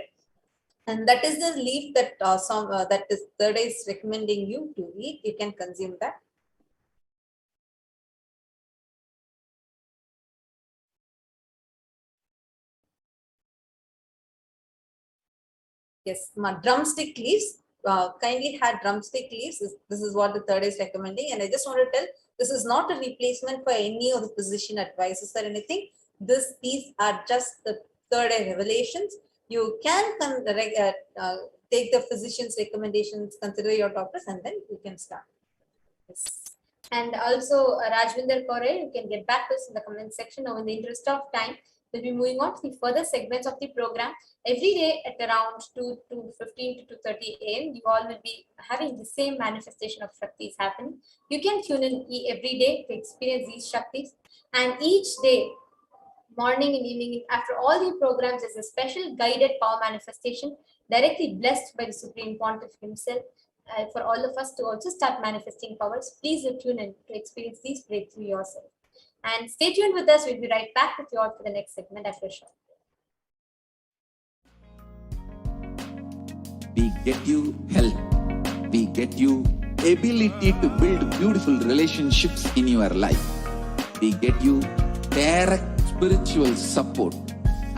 And that is the leaf that that is third eye is recommending you to eat. You can consume that. Yes, my drumstick leaves. Kindly had drumstick leaves. This is what the third eye is recommending. And I just want to tell, this is not a replacement for any of the physician advices or anything. These are just the third eye revelations. You can take the physician's recommendations, consider your doctors, and then you can start. Yes. And also Rajvinder Kore, you can get back to us in the comment section. Now, in the interest of time, we'll be moving on to the further segments of the program. Every day at around 2:15 to 2:30 a.m., you all will be having the same manifestation of Shaktis happening. You can tune in every day to experience these Shaktis. And each day, morning and evening, after all the programs, is a special guided power manifestation directly blessed by the Supreme Pontiff himself for all of us to also start manifesting powers. Please tune in to experience these breakthrough yourself. And stay tuned with us. We'll be right back with you all for the next segment after a short. We get you health. We get you ability to build beautiful relationships in your life. We get you direct spiritual support,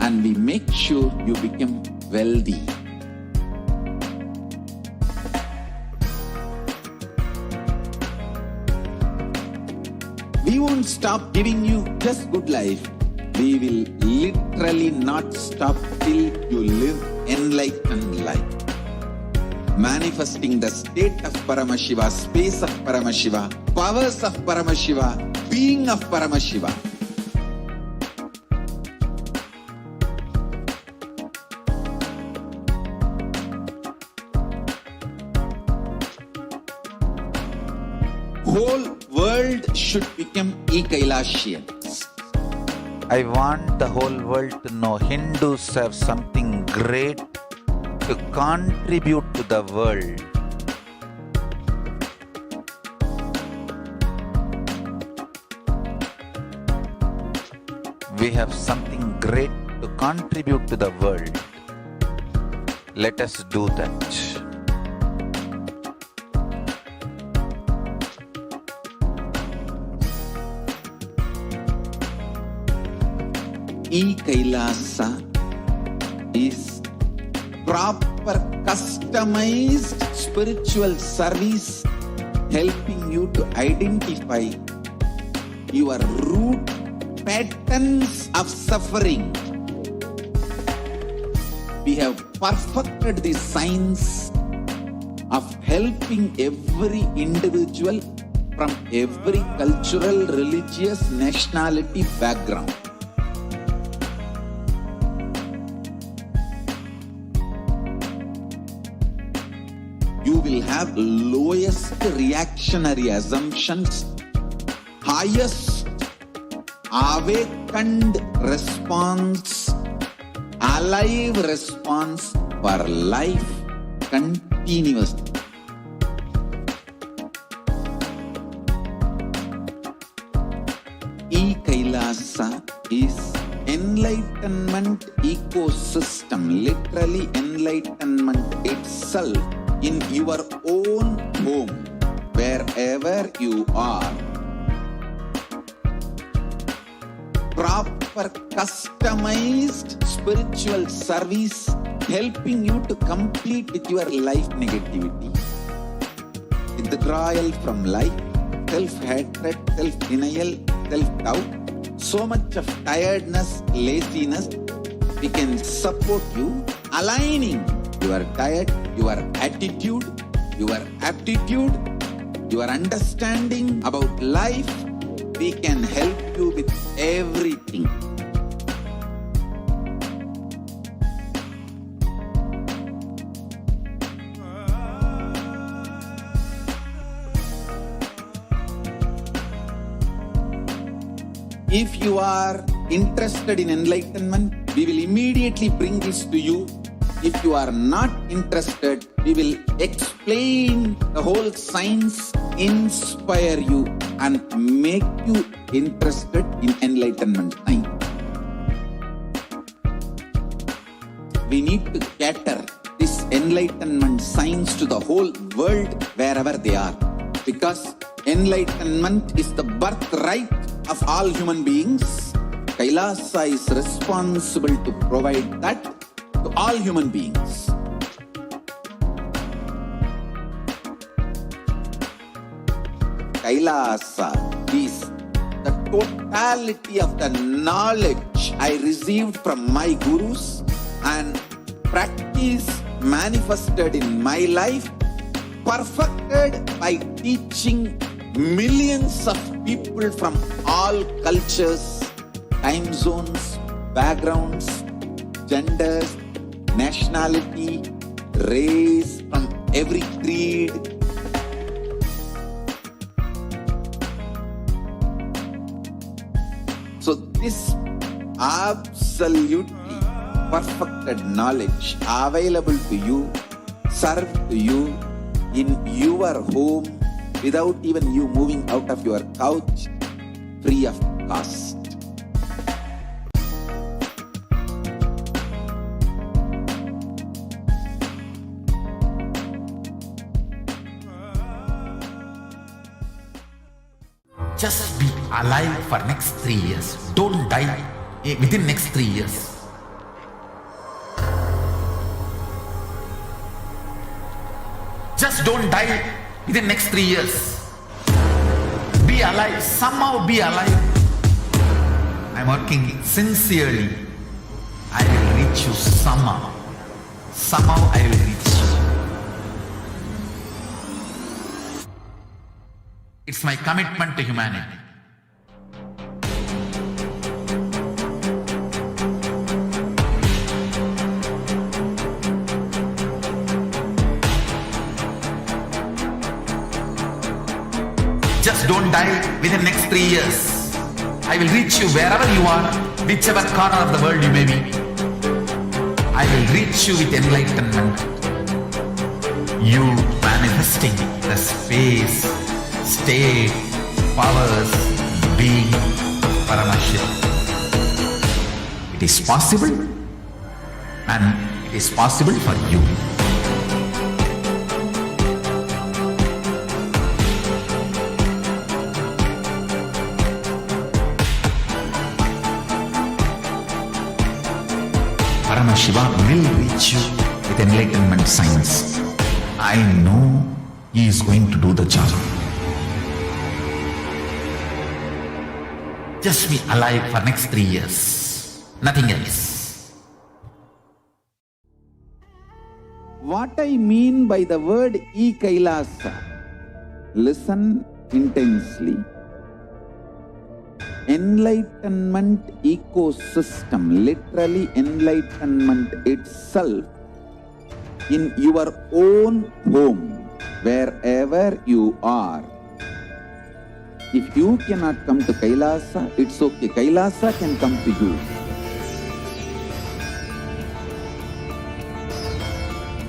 and we make sure you become wealthy. We won't stop giving you just good life. We will literally not stop till you live enlightened life. Manifesting the state of Paramashiva, space of Paramashiva, powers of Paramashiva, being of Paramashiva. Whole world should become Kailasians. I want the whole world to know Hindus have something great to contribute to the world. We have something great to contribute to the world. Let us do that. Kailasa is proper customized spiritual service helping you to identify your root patterns of suffering. We have perfected the science of helping every individual from every cultural, religious, nationality background. You will have lowest reactionary assumptions, highest awakened response, alive response for life continuously. Kailasa is enlightenment ecosystem, literally enlightenment itself in your own home, wherever you are. proper customized spiritual service helping you to complete with your life negativity. Withdrawal from life, self-hatred, self-denial, self-doubt, so much of tiredness, laziness, we can support you aligning your diet, your attitude, your aptitude, your understanding about life. We can help you with everything. If you are interested in enlightenment, we will immediately bring this to you. If you are not interested, we will explain the whole science, inspire you and make you interested in enlightenment science. We need to cater this enlightenment science to the whole world wherever they are, because enlightenment is the birthright of all human beings. Kailasa is responsible to provide that to all human beings. Kailasa is the totality of the knowledge I received from my gurus and practice manifested in my life, perfected by teaching millions of people from all cultures, time zones, backgrounds, genders, nationality, race, from every creed. So this absolutely perfected knowledge available to you, served to you in your home without even you moving out of your couch, free of cost. Just be alive for next 3 years. Don't die within next 3 years. Just don't die within next 3 years. Be alive. Somehow be alive. I'm working sincerely. I will reach you somehow. Somehow I will reach you. It's my commitment to humanity. Just don't die within next 3 years. I will reach you wherever you are, whichever corner of the world you may be. I will reach you with enlightenment. You manifesting the space, state, powers, being Paramashivam. It is possible, and it is possible for you. Paramashivam will reach you with enlightenment science. I know he is going to do the job. Just be alive for next 3 years. Nothing else. What I mean by the word Kailasa, listen intensely. Enlightenment ecosystem, literally enlightenment itself, in your own home, wherever you are. If you cannot come to Kailasa, it's okay. Kailasa can come to you.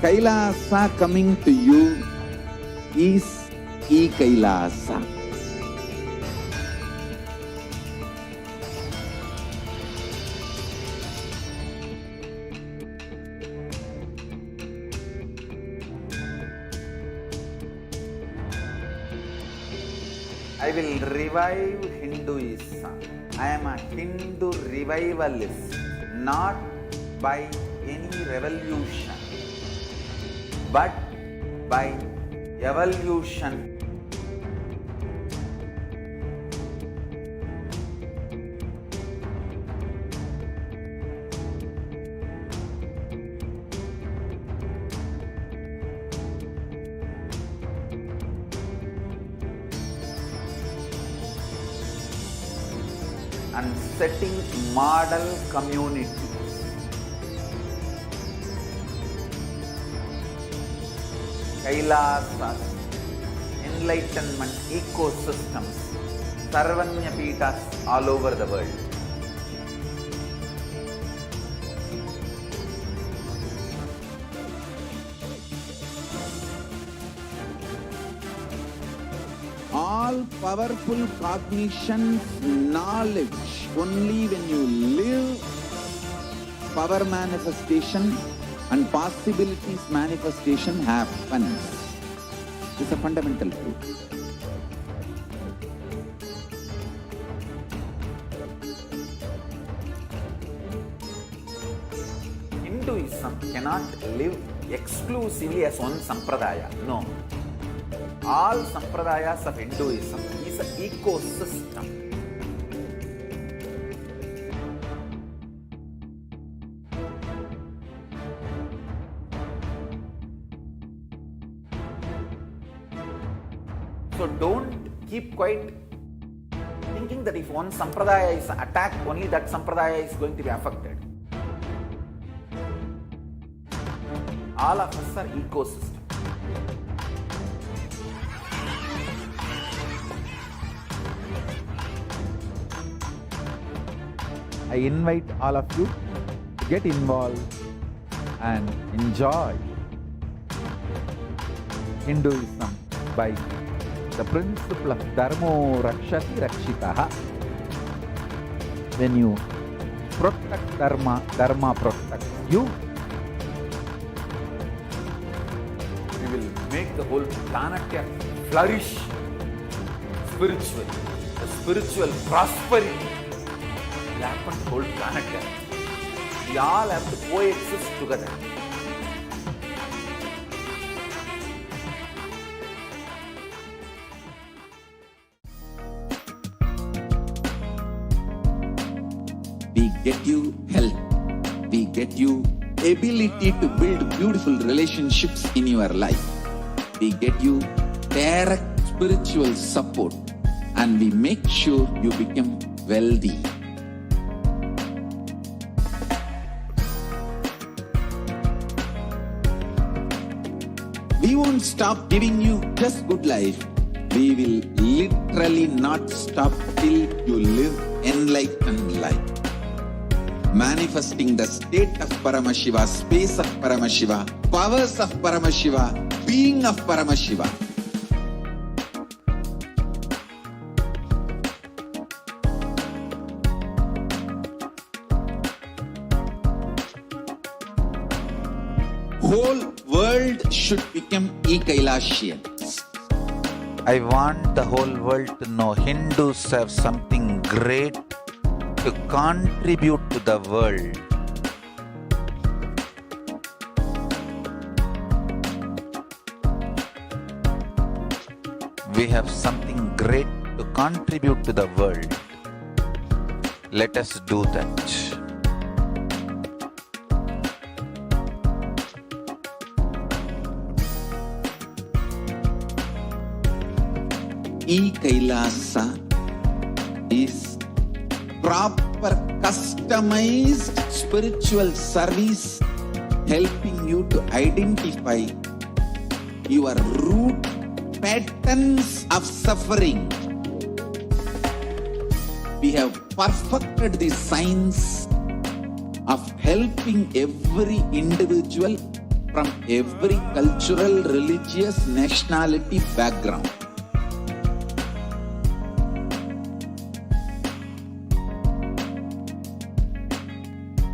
Kailasa coming to you is Kailasa. I will revive Hinduism. I am a Hindu revivalist, not by any revolution, but by evolution. And setting model communities. Kailasas, enlightenment ecosystems, Sarvanya Pitas all over the world. All powerful cognition, knowledge, only when you live, power manifestation and possibilities manifestation happens. It's a fundamental truth. Hinduism cannot live exclusively as one sampradaya. No. All sampradayas of Hinduism is an ecosystem. So don't keep quiet thinking that if one sampradaya is attacked, only that sampradaya is going to be affected. All of us are ecosystem. I invite all of you to get involved and enjoy Hinduism by the principle of Dharmo Rakshati Rakshitaha. When you protect Dharma, Dharma protects you. We will make the whole planet flourish spiritually. The spiritual prosperity will happen to the whole planet. We all have to coexist together. We get you health. We get you ability to build beautiful relationships in your life. We get you direct spiritual support, and we make sure you become wealthy. We won't stop giving you just good life. We will literally not stop till you live enlightened life. Manifesting the state of Paramashiva, space of Paramashiva, powers of Paramashiva, being of Paramashiva. Whole world should become e-Kailasians. I want the whole world to know Hindus have something great to contribute to the world. We have something great to contribute to the world. Let us do that. E-Kailasa is proper customized spiritual service helping you to identify your root patterns of suffering. We have perfected the science of helping every individual from every cultural, religious, nationality background.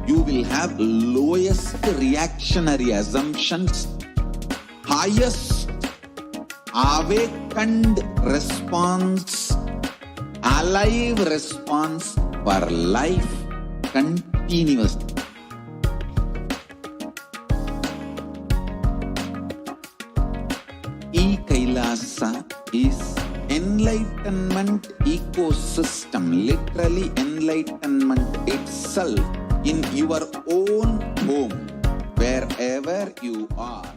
You will have lowest reactionary assumptions, highest awakened response, alive response, for life continuously. E-Kailasa is enlightenment ecosystem, literally enlightenment itself in your own home, wherever you are.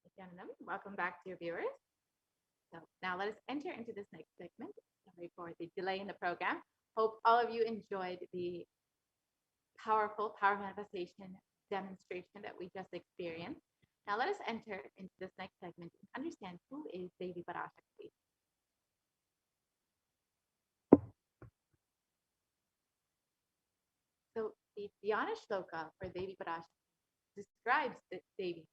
Nithyanandam, welcome back to your viewers. So now let us enter into this next segment. Sorry for the delay in the program. Hope all of you enjoyed the powerful power manifestation demonstration that we just experienced. Now let us enter into this next segment and understand who is Devi Parashakti. So the Dhyana Shloka for Devi Parashakti describes the Devi.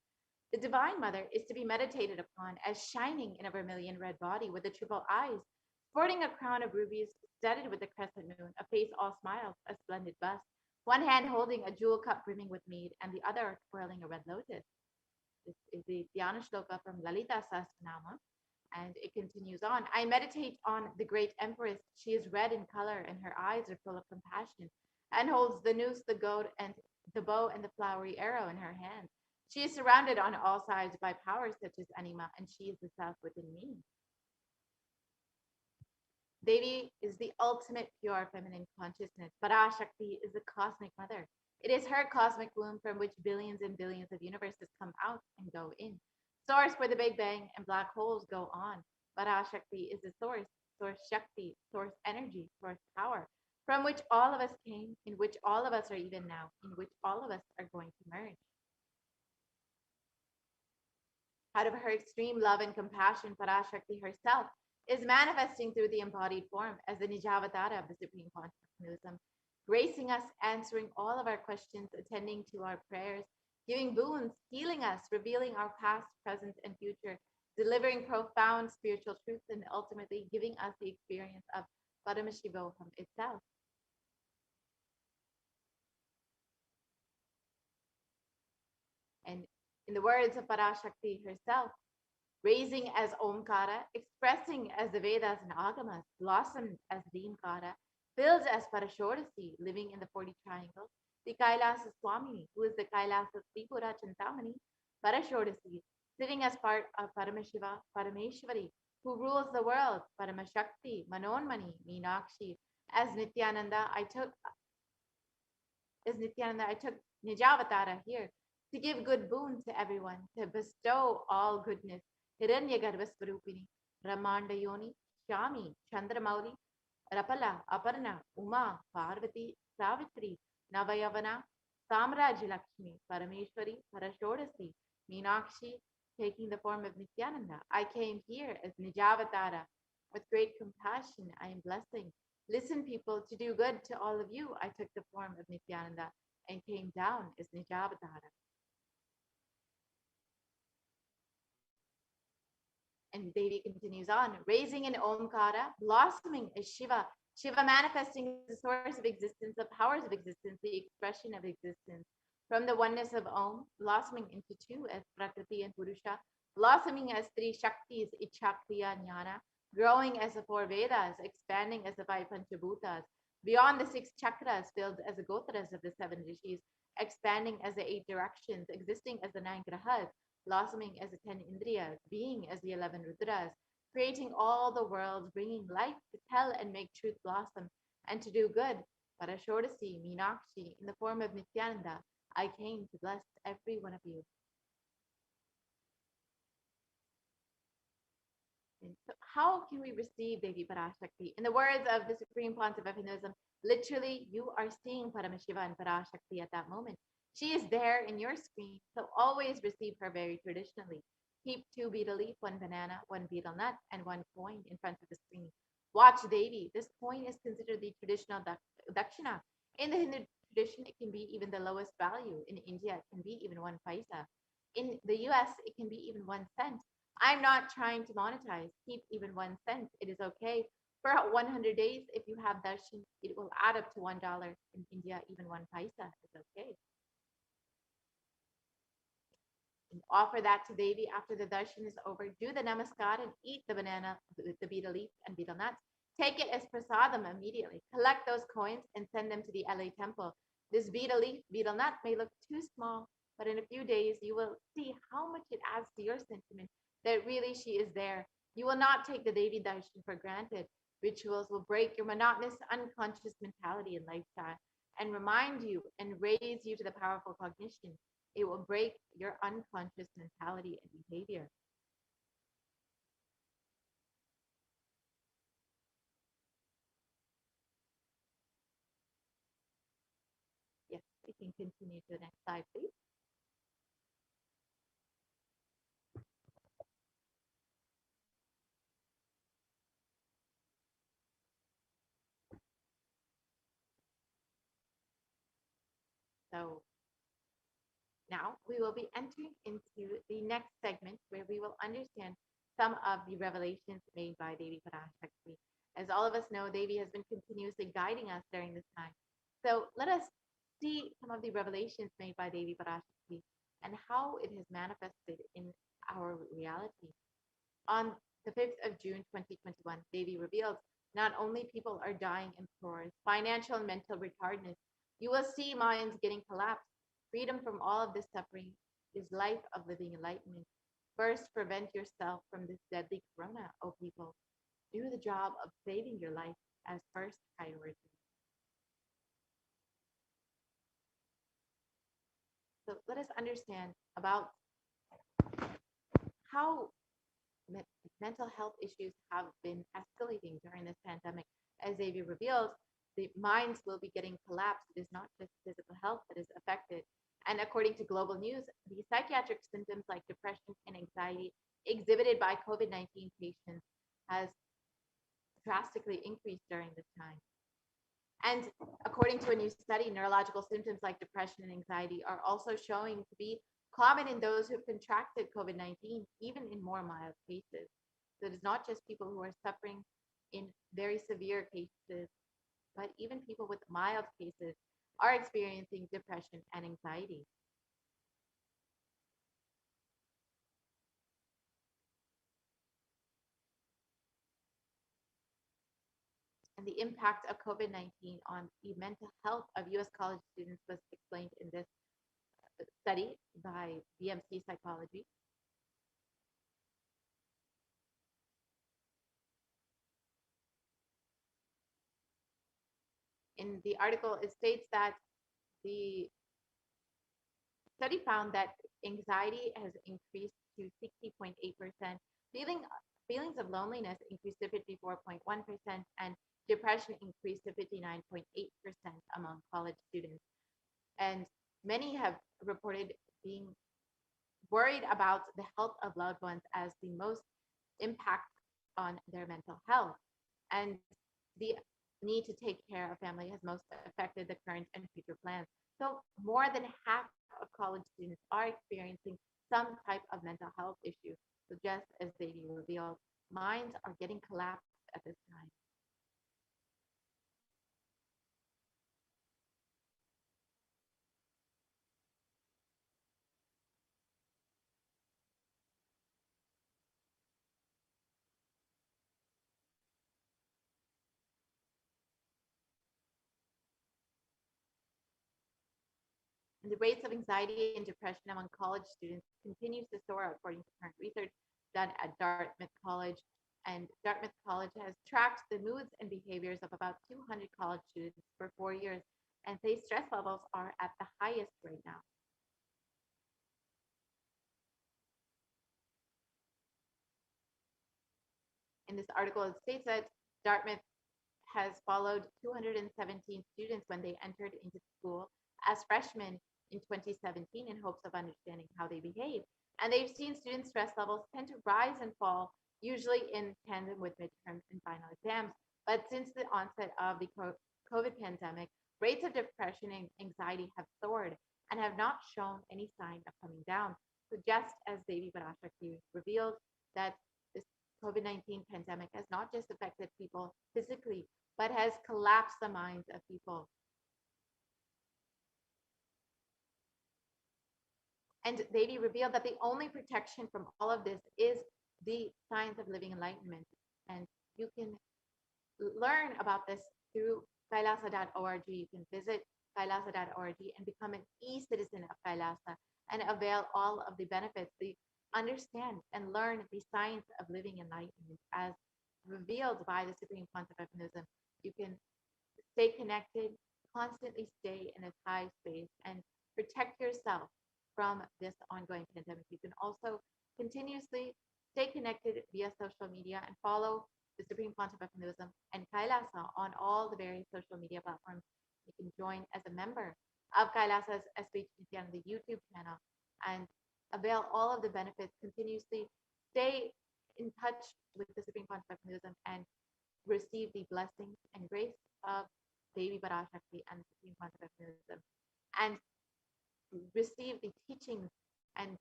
The Divine Mother is to be meditated upon as shining in a vermilion red body with the triple eyes, sporting a crown of rubies studded with the crescent moon, a face all smiles, a splendid bust, one hand holding a jewel cup brimming with mead, and the other twirling a red lotus. This is the Dhyana Shloka from Lalita Sahasranama, and it continues on. I meditate on the great empress. She is red in color, and her eyes are full of compassion, and holds the noose, the goad, and the bow and the flowery arrow in her hand. She is surrounded on all sides by powers such as Anima, and she is the self within me. Devi is the ultimate pure feminine consciousness. Parashakti is the cosmic mother. It is her cosmic womb from which billions and billions of universes come out and go in. Source where the Big Bang and black holes go on. Parashakti is the source, source Shakti, source energy, source power, from which all of us came, in which all of us are even now, in which all of us are going to merge. Out of her extreme love and compassion, Parashakti herself is manifesting through the embodied form as the Nijavatara of the Supreme Pontiff of Hinduism, gracing us, answering all of our questions, attending to our prayers, giving boons, healing us, revealing our past, present, and future, delivering profound spiritual truths, and ultimately giving us the experience of Paramashivam itself. And in the words of Parashakti herself, raising as Omkara, expressing as the Vedas and Agamas, blossomed as Deemkara, filled as Parashorasi, living in the 40 triangles, the Kailasa Swami, who is the Kailasa Tripura Chintamani, Parashorasi, sitting as part of Paramashiva, Parameshwari, who rules the world, Paramashakti, Manonmani, Meenakshi. As Nithyananda, I took Nijavatara here to give good boon to everyone, to bestow all goodness. Hiranyagarbhasvarupini, Ramanda Yoni, Shami, Chandramauli, Rapala, Aparna, Uma, Parvati, Savitri, Navayavana, Samraj Lakshmi, Parameshwari, Parashodasi, Meenakshi, taking the form of Nithyananda. I came here as Nijavatara. With great compassion, I am blessing. Listen, people, to do good to all of you. I took the form of Nithyananda and came down as Nijavatara. And Devi continues on, raising in Omkara, blossoming as Shiva. Shiva manifesting as the source of existence, the powers of existence, the expression of existence. From the oneness of Om, blossoming into two as Prakriti and Purusha, blossoming as three Shaktis, Ichakriya, Jnana, growing as the four Vedas, expanding as the five Panchabhutas, beyond the six chakras, filled as the Gotras of the seven Rishis, expanding as the 8 directions, existing as the 9 grahas, blossoming as the 10 Indriyas, being as the 11 Rudras, creating all the worlds, bringing life to tell and make truth blossom, and to do good. Parashodasi, Meenakshi, in the form of Nithyananda, I came to bless every one of you. And so how can we receive Devi Parashakti? In the words of the Supreme Pontiff of Hinduism, literally, you are seeing Paramashiva and Parashakti at that moment. She is there in your screen, so always receive her very traditionally. Keep 2 betel leaf, 1 banana, 1 betel nut, and 1 coin in front of the screen. Watch Devi. This coin is considered the traditional dakshina. In the Hindu tradition, it can be even the lowest value. In India, it can be even 1 paisa. In the US, it can be even 1 cent. I'm not trying to monetize. Keep even 1 cent. It is okay. For 100 days, if you have darshan, it will add up to $1. In India, even 1 paisa is okay. And offer that to Devi after the darshan is over. Do the namaskar and eat the banana, the betel leaf and betel nuts. Take it as prasadam immediately. Collect those coins and send them to the LA temple. This betel leaf, betel nut may look too small, but in a few days you will see how much it adds to your sentiment that really she is there. You will not take the Devi darshan for granted. Rituals will break your monotonous, unconscious mentality and lifestyle and remind you and raise you to the powerful cognition. It will break your unconscious mentality and behavior. Yes, we can continue to the next slide, please. So now we will be entering into the next segment where we will understand some of the revelations made by Devi Parashakti. As all of us know, Devi has been continuously guiding us during this time. So let us see some of the revelations made by Devi Parashakti and how it has manifested in our reality. On the 5th of June 2021, Devi revealed not only people are dying in crores, financial and mental retardedness, you will see minds getting collapsed. Freedom from all of this suffering is life of living enlightenment. First, prevent yourself from this deadly corona, O people. Do the job of saving your life as first priority. So let us understand about how mental health issues have been escalating during this pandemic. As Xavier revealed, the minds will be getting collapsed. It is not just physical health that is affected. And according to Global News, the psychiatric symptoms like depression and anxiety exhibited by COVID-19 patients has drastically increased during this time. And according to a new study, neurological symptoms like depression and anxiety are also showing to be common in those who've contracted COVID-19, even in more mild cases. So it is not just people who are suffering in very severe cases, but even people with mild cases are experiencing depression and anxiety. And the impact of COVID-19 on the mental health of US college students was explained in this study by BMC Psychology. In the article, it states that the study found that anxiety has increased to 60.8%, feelings of loneliness increased to 54.1%, and depression increased to 59.8% among college students. And many have reported being worried about the health of loved ones as the most impact on their mental health. And the need to take care of family has most affected the current and future plans. So more than half of college students are experiencing some type of mental health issue. So just as they revealed, minds are getting collapsed at this time. And the rates of anxiety and depression among college students continues to soar according to current research done at Dartmouth College. And Dartmouth College has tracked the moods and behaviors of about 200 college students for 4 years, and they stress levels are at the highest right now. In this article, it states that Dartmouth has followed 217 students when they entered into school as freshmen in 2017 in hopes of understanding how they behave. And they've seen student stress levels tend to rise and fall, usually in tandem with midterms and final exams. But since the onset of the COVID pandemic, rates of depression and anxiety have soared and have not shown any sign of coming down. So just as Devi Parashakti revealed that this COVID-19 pandemic has not just affected people physically, but has collapsed the minds of people. And Devi revealed that the only protection from all of this is the science of living enlightenment. And you can learn about this through kailasa.org. You can visit kailasa.org and become an e-citizen of Kailasa and avail all of the benefits, understand and learn the science of living enlightenment as revealed by the Supreme Pontiff of Hinduism. You can stay connected, constantly stay in a high space, and protect yourself from this ongoing pandemic. You can also continuously stay connected via social media and follow the Supreme Pontiff of Hinduism and Kailasa on all the various social media platforms. You can join as a member of Kailasa's SPH and the YouTube channel and avail all of the benefits, continuously stay in touch with the Supreme Pontiff of Hinduism and receive the blessings and grace of Devi Parashakti and the Supreme Pontiff of Hinduism, and receive the teachings and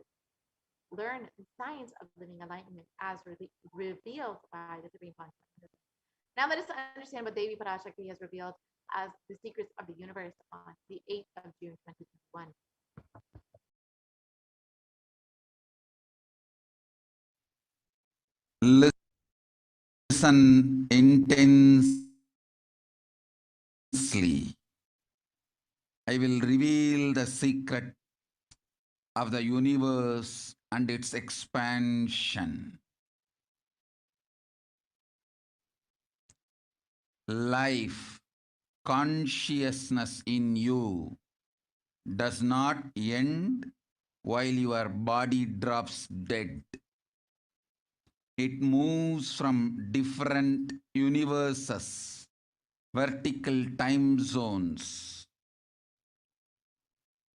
learn the science of living enlightenment as revealed by the Supreme Pontiff of Hinduism. Now let us understand what Devi Parashakti has revealed as the secrets of the universe on the 8th of June 2021. Listen intensely. I will reveal the secret of the universe and its expansion. Life, consciousness in you does not end while your body drops dead. It moves from different universes, vertical time zones,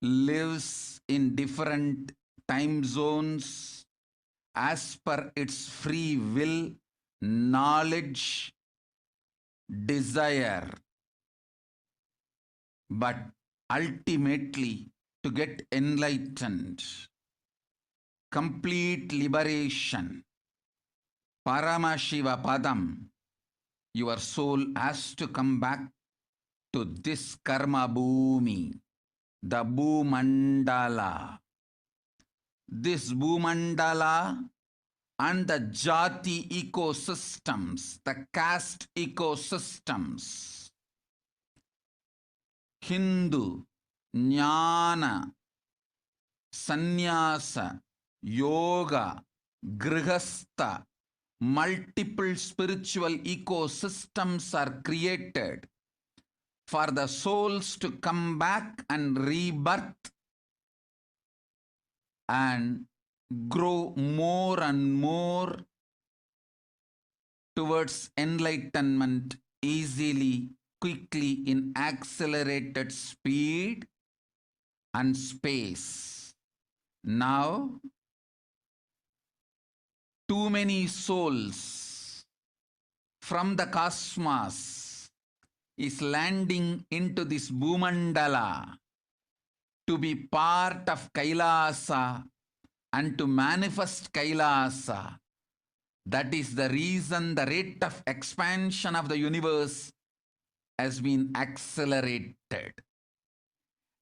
lives in different time zones as per its free will, knowledge, desire, but ultimately to get enlightened, complete liberation, Paramashiva Padam, your soul has to come back to this karma bhumi, the Bhumandala. This Bhumandala and the Jati ecosystems, the caste ecosystems, Hindu, Jnana, Sannyasa, Yoga, Grihastha, multiple spiritual ecosystems are created for the souls to come back and rebirth and grow more and more towards enlightenment easily, quickly, in accelerated speed and space. Now, too many souls from the cosmos is landing into this Bhumandala to be part of Kailasa and to manifest Kailasa. That is the reason the rate of expansion of the universe has been accelerated.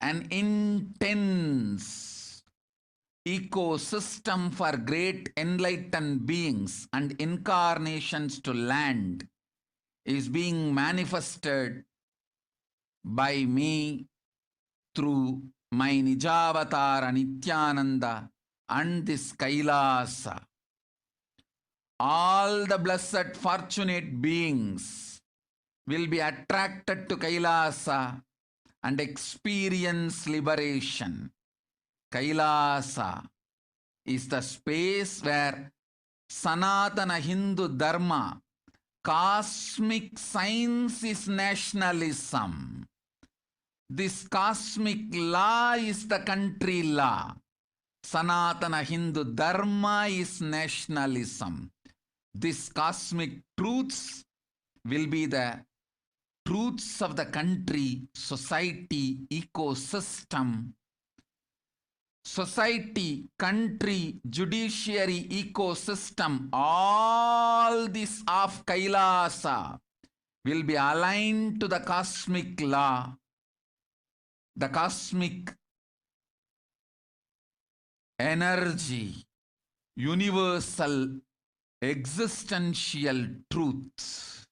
An intense ecosystem for great enlightened beings and incarnations to land is being manifested by me through my Nijavatara Nithyananda and this Kailasa. All the blessed fortunate beings will be attracted to Kailasa and experience liberation. Kailasa is the space where Sanatana Hindu Dharma, cosmic science is nationalism. This cosmic law is the country law. Sanatana Hindu Dharma is nationalism. These cosmic truths will be the truths of the country, society, ecosystem. Society, country, judiciary, ecosystem, all this of Kailasa will be aligned to the cosmic law, the cosmic energy, universal existential truth.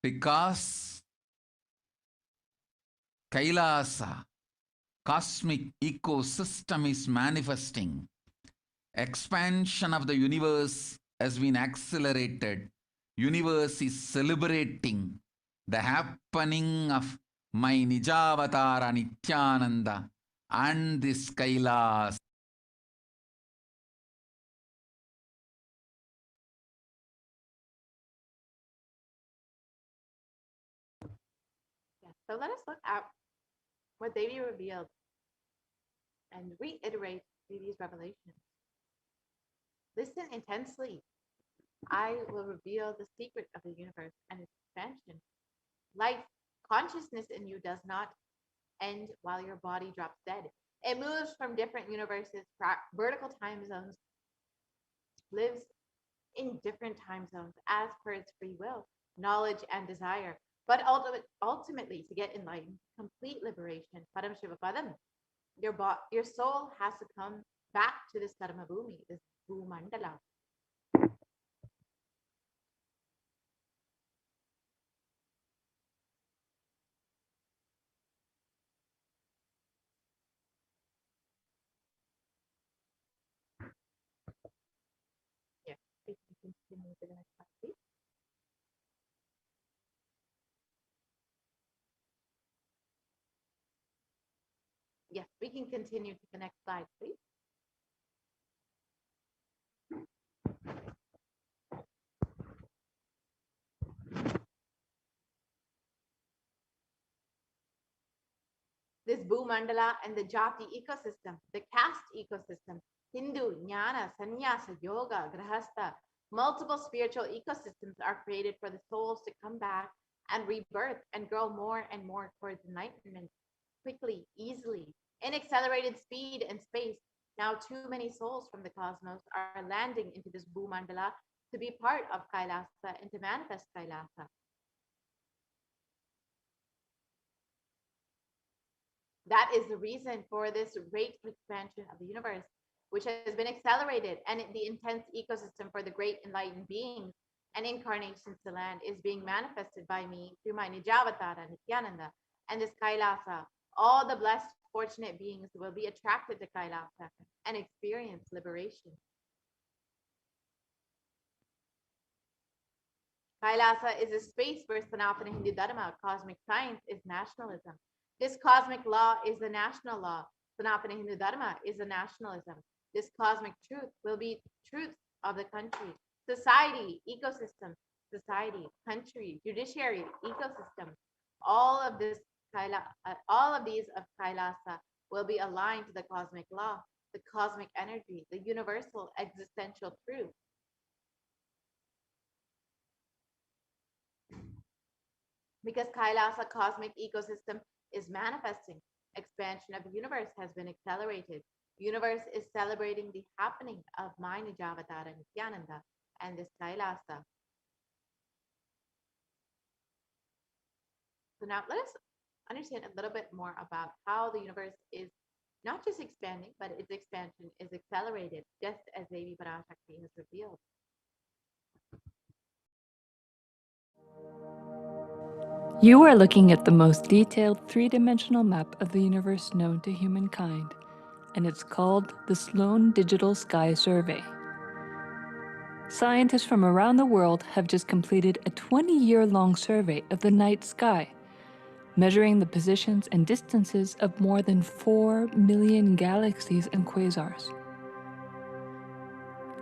Because Kailasa, cosmic ecosystem is manifesting. Expansion of the universe has been accelerated. Universe is celebrating the happening of my Nijavatara Nithyananda and this Kailas. Yeah. So let us look at what Devi revealed and reiterate Devi's revelations. Listen intensely. I will reveal the secret of the universe and its expansion. Life, consciousness in you does not end while your body drops dead. It moves from different universes, vertical time zones, lives in different time zones as per its free will, knowledge, and desire. But ultimately, to get enlightened, complete liberation, Padam Shiva Padam, your soul has to come back to this Karma Bhumi, this Bhumandala. Yeah, we can continue to the next slide, please. Yes, we can continue to the next slide, please. This Bhumandala and the Jati ecosystem, the caste ecosystem, Hindu, Jnana, Sannyasa, Yoga, Grahastha, multiple spiritual ecosystems are created for the souls to come back and rebirth and grow more and more towards enlightenment, quickly, easily, in accelerated speed and space. Now, too many souls from the cosmos are landing into this Bhumandala to be part of Kailasa and to manifest Kailasa. That is the reason for this great expansion of the universe, which has been accelerated, and the intense ecosystem for the great enlightened beings and incarnations to land is being manifested by me through my Nijavatara, Nithyananda, and this Kailasa. All the blessed, fortunate beings will be attracted to Kailasa and experience liberation. Kailasa is a space where Sanatana Hindu Dharma, cosmic science, is nationalism. This cosmic law is the national law. Sanatana Hindu Dharma is a nationalism. This cosmic truth will be truths of the country, society, ecosystem, society, country, judiciary, ecosystem. All of these of Kailasa will be aligned to the cosmic law, the cosmic energy, the universal existential truth. Because Kailasa cosmic ecosystem is manifesting, expansion of the universe has been accelerated. Universe is celebrating the happening of my Nijavatara Nithyananda and this Kailasa. So now let us understand a little bit more about how the universe is not just expanding, but its expansion is accelerated, just as Devi Parashakti has revealed. You are looking at the most detailed three-dimensional map of the universe known to humankind, and it's called the Sloan Digital Sky Survey. Scientists from around the world have just completed a 20-year-long survey of the night sky, measuring the positions and distances of more than 4 million galaxies and quasars.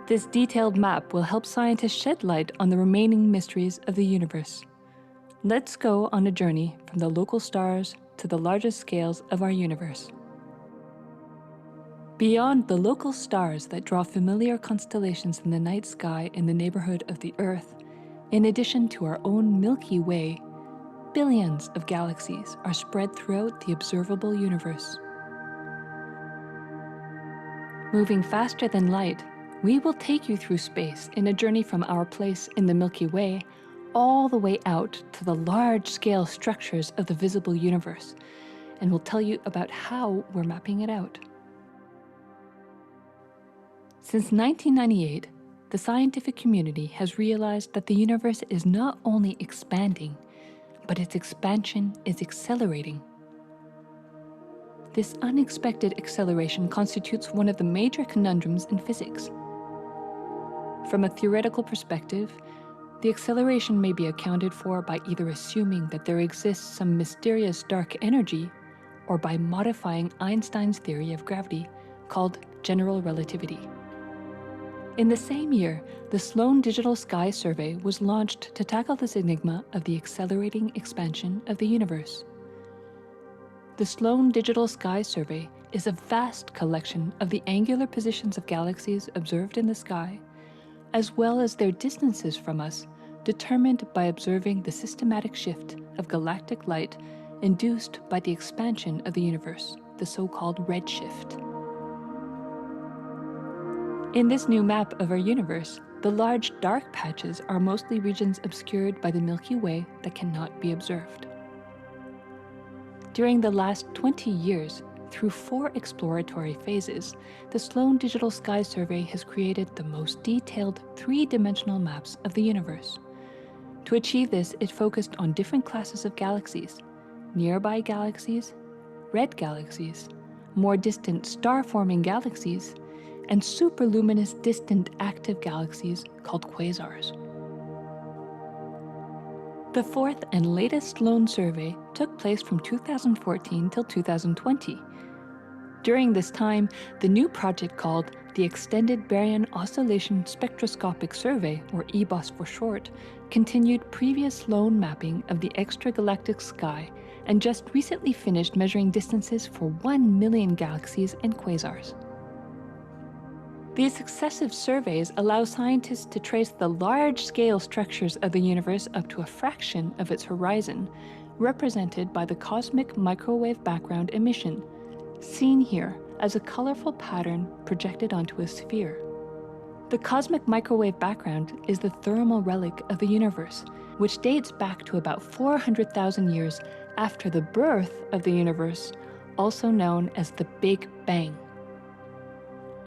This detailed map will help scientists shed light on the remaining mysteries of the universe. Let's go on a journey from the local stars to the largest scales of our universe. Beyond the local stars that draw familiar constellations in the night sky in the neighborhood of the Earth, in addition to our own Milky Way, billions of galaxies are spread throughout the observable universe. Moving faster than light, we will take you through space in a journey from our place in the Milky Way all the way out to the large-scale structures of the visible universe, and we'll tell you about how we're mapping it out. Since 1998, the scientific community has realized that the universe is not only expanding, but its expansion is accelerating. This unexpected acceleration constitutes one of the major conundrums in physics. From a theoretical perspective, the acceleration may be accounted for by either assuming that there exists some mysterious dark energy or by modifying Einstein's theory of gravity, called general relativity. In the same year, the Sloan Digital Sky Survey was launched to tackle this enigma of the accelerating expansion of the universe. The Sloan Digital Sky Survey is a vast collection of the angular positions of galaxies observed in the sky, as well as their distances from us, determined by observing the systematic shift of galactic light induced by the expansion of the universe, the so-called redshift. In this new map of our universe, the large dark patches are mostly regions obscured by the Milky Way that cannot be observed. During the last 20 years, through 4 exploratory phases, the Sloan Digital Sky Survey has created the most detailed 3-dimensional maps of the universe. To achieve this, it focused on different classes of galaxies: nearby galaxies, red galaxies, more distant star-forming galaxies, and superluminous distant active galaxies called quasars. The 4th and latest Sloan survey took place from 2014 till 2020. During this time, the new project called the Extended Baryon Oscillation Spectroscopic Survey, or EBOS for short, continued previous Sloan mapping of the extragalactic sky and just recently finished measuring distances for 1 million galaxies and quasars. These successive surveys allow scientists to trace the large-scale structures of the universe up to a fraction of its horizon, represented by the cosmic microwave background emission, seen here as a colorful pattern projected onto a sphere. The cosmic microwave background is the thermal relic of the universe, which dates back to about 400,000 years after the birth of the universe, also known as the Big Bang.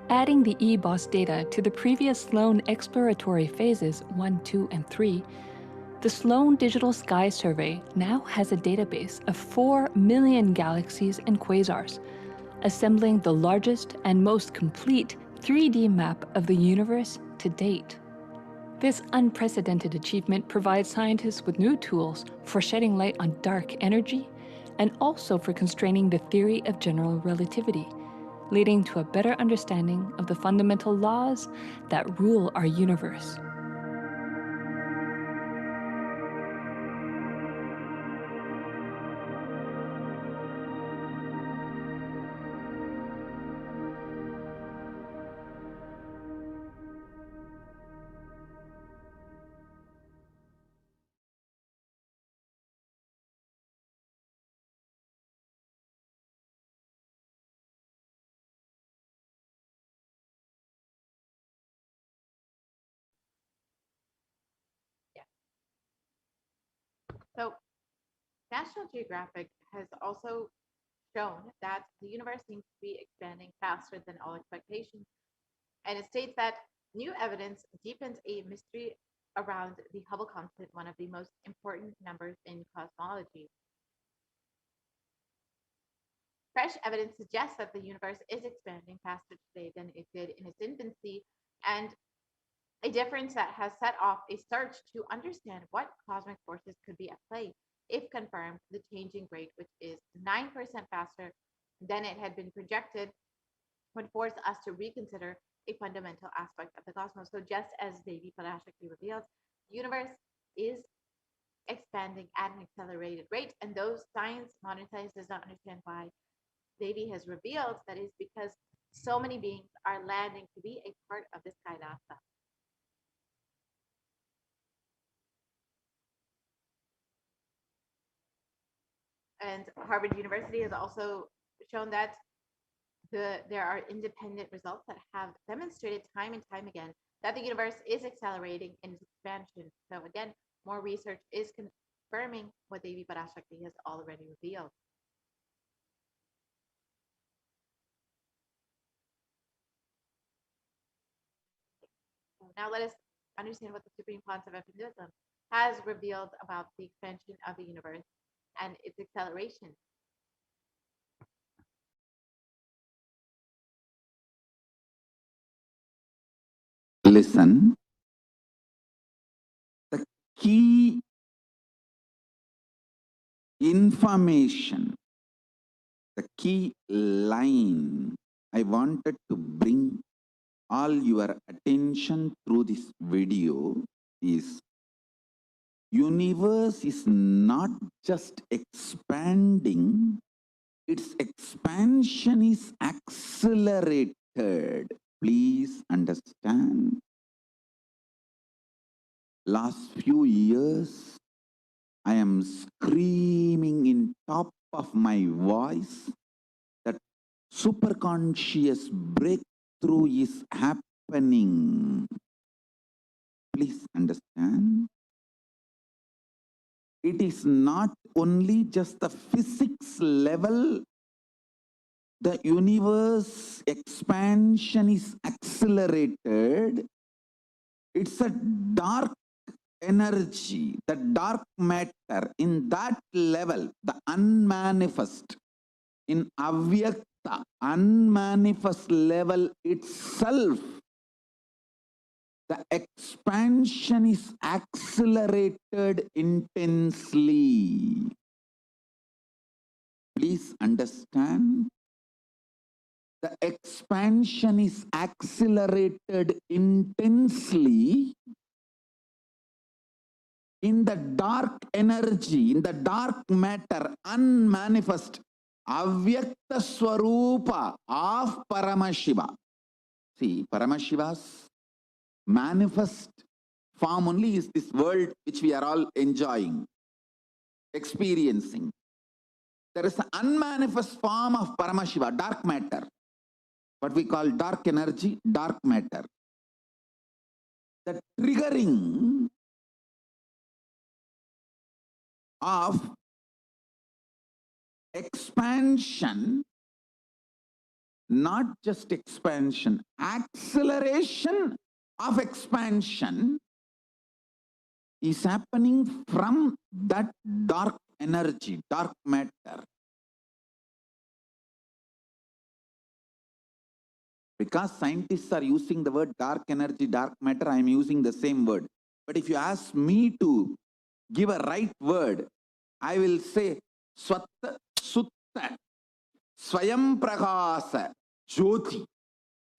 Adding the EBOS data to the previous Sloan exploratory phases 1, 2, and 3, the Sloan Digital Sky Survey now has a database of 4 million galaxies and quasars, assembling the largest and most complete 3D map of the universe to date. This unprecedented achievement provides scientists with new tools for shedding light on dark energy and also for constraining the theory of general relativity, leading to a better understanding of the fundamental laws that rule our universe. So National Geographic has also shown that the universe seems to be expanding faster than all expectations. And it states that new evidence deepens a mystery around the Hubble constant, one of the most important numbers in cosmology. Fresh evidence suggests that the universe is expanding faster today than it did in its infancy, and a difference that has set off a search to understand what cosmic forces could be at play. If confirmed, the changing rate, which is 9% faster than it had been projected, would force us to reconsider a fundamental aspect of the cosmos. So just as Devi Parashakti reveals, the universe is expanding at an accelerated rate, and those modern science does not understand why Devi has revealed that is because so many beings are landing to be a part of this Kailasa. And Harvard University has also shown that there are independent results that have demonstrated time and time again that the universe is accelerating in its expansion. So again, more research is confirming what Devi Parashakti has already revealed. Now let us understand what the Supreme Pontiff of Hinduism has revealed about the expansion of the universe and its acceleration. Listen, the key information, the key line I wanted to bring all your attention through this video is universe is not just expanding, its expansion is accelerated. Please understand. Last few years, I am screaming in top of my voice that superconscious breakthrough is happening. Please understand. It is not only just the physics level, the universe expansion is accelerated. It's a dark energy, the dark matter, in that level, the unmanifest, in avyakta, unmanifest level itself, the expansion is accelerated intensely. Please understand. The expansion is accelerated intensely in the dark energy, in the dark matter, unmanifest, avyakta swarupa of Paramashiva. See, Paramashiva's manifest form only is this world which we are all enjoying, experiencing. There is an unmanifest form of Paramashiva, dark matter, what we call dark energy, dark matter. The triggering of expansion, not just expansion, acceleration of expansion is happening from that dark energy, dark matter. Because scientists are using the word dark energy, dark matter, I am using the same word. But if you ask me to give a right word, I will say Swatta Sutta Swayam Prakasa Jyoti.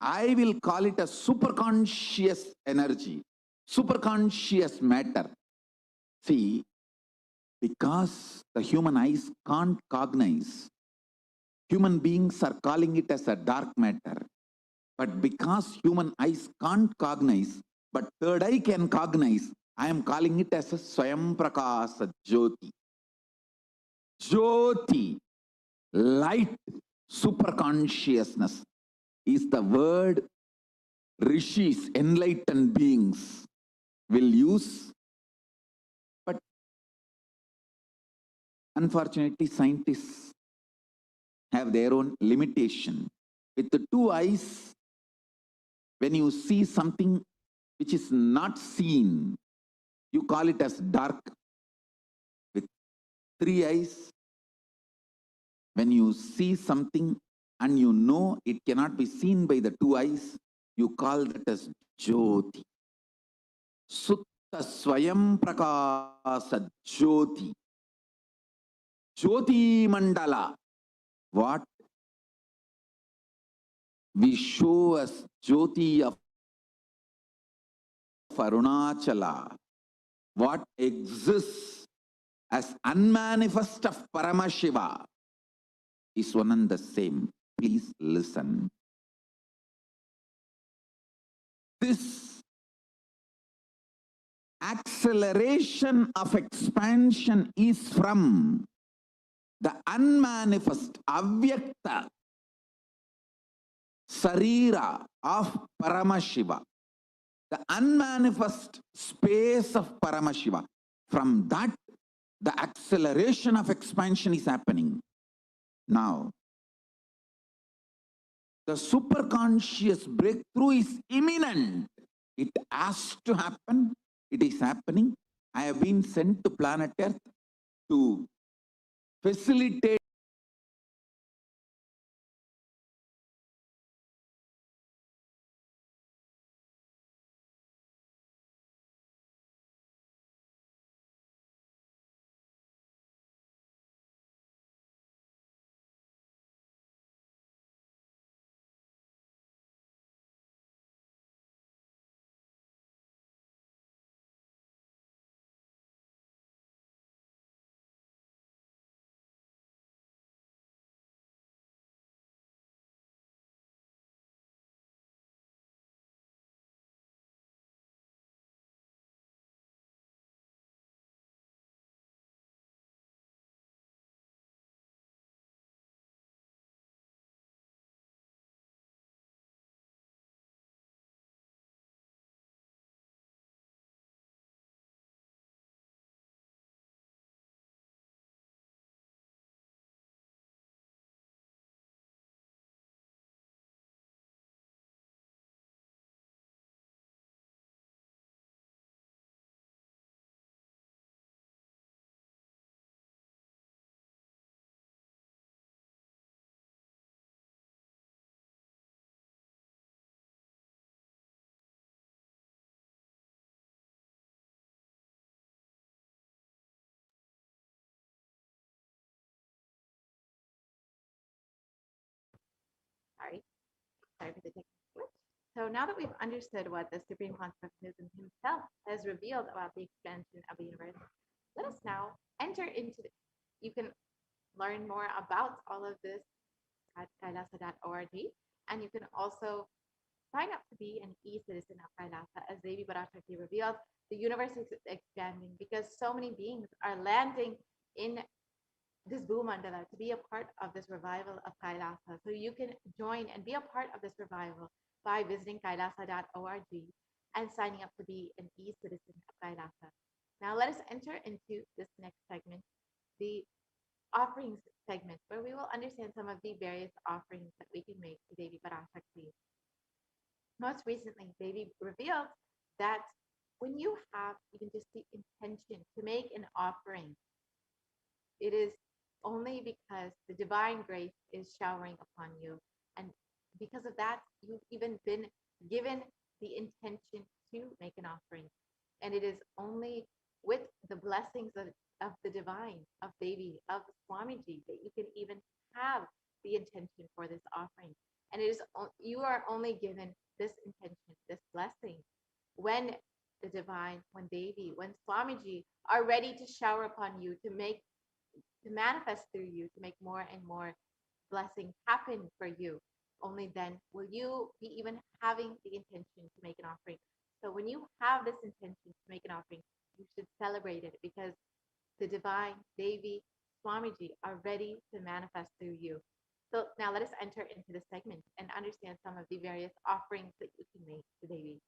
I will call it a superconscious energy, superconscious matter. See, because the human eyes can't cognize, human beings are calling it as a dark matter. But because human eyes can't cognize, but third eye can cognize, I am calling it as a Swayam Prakasa Jyoti. Jyoti, light, superconsciousness is the word rishis, enlightened beings will use. But unfortunately, scientists have their own limitation. With the two eyes, when you see something which is not seen, you call it as dark. With three eyes, when you see something and you know it cannot be seen by the two eyes, you call that as Jyoti. Sutta Swayam Prakasa Jyoti. Jyoti Mandala. What we show as Jyoti of Arunachala, what exists as unmanifest of Paramashiva is one and the same. Please listen. This acceleration of expansion is from the unmanifest, avyakta, sarira of Paramashiva, the unmanifest space of Paramashiva. From that, the acceleration of expansion is happening. Now, the superconscious breakthrough is imminent. It has to happen. It is happening. I have been sent to planet Earth to facilitate Sorry for the technical glitch. So now that we've understood what the Supreme Pontiff of Hinduism himself has revealed about the expansion of the universe, let us now enter into you can learn more about all of this at kailasa.org, and you can also sign up to be an e-citizen of Kailasa. As Devi Parashakti revealed, the universe is expanding because so many beings are landing in this Bhumandala to be a part of this revival of Kailasa. So you can join and be a part of this revival by visiting kailasa.org and signing up to be an e-citizen of Kailasa. Now let us enter into this next segment, the offerings segment, where we will understand some of the various offerings that we can make to Devi Parashakti. Most recently, Devi revealed that when you have even just the intention to make an offering, it is only because the divine grace is showering upon you. And because of that, you've even been given the intention to make an offering. And it is only with the blessings of the divine, of Devi, of Swamiji, that you can even have the intention for this offering. And it is you are only given this intention, this blessing, when the divine, when Devi, when Swamiji are ready to shower upon you to manifest through you, to make more and more blessings happen for you. Only then will you be even having the intention to make an offering. So when you have this intention to make an offering, you should celebrate it because the divine Devi Swamiji are ready to manifest through you. So now let us enter into this segment and understand some of the various offerings that you can make to Devi.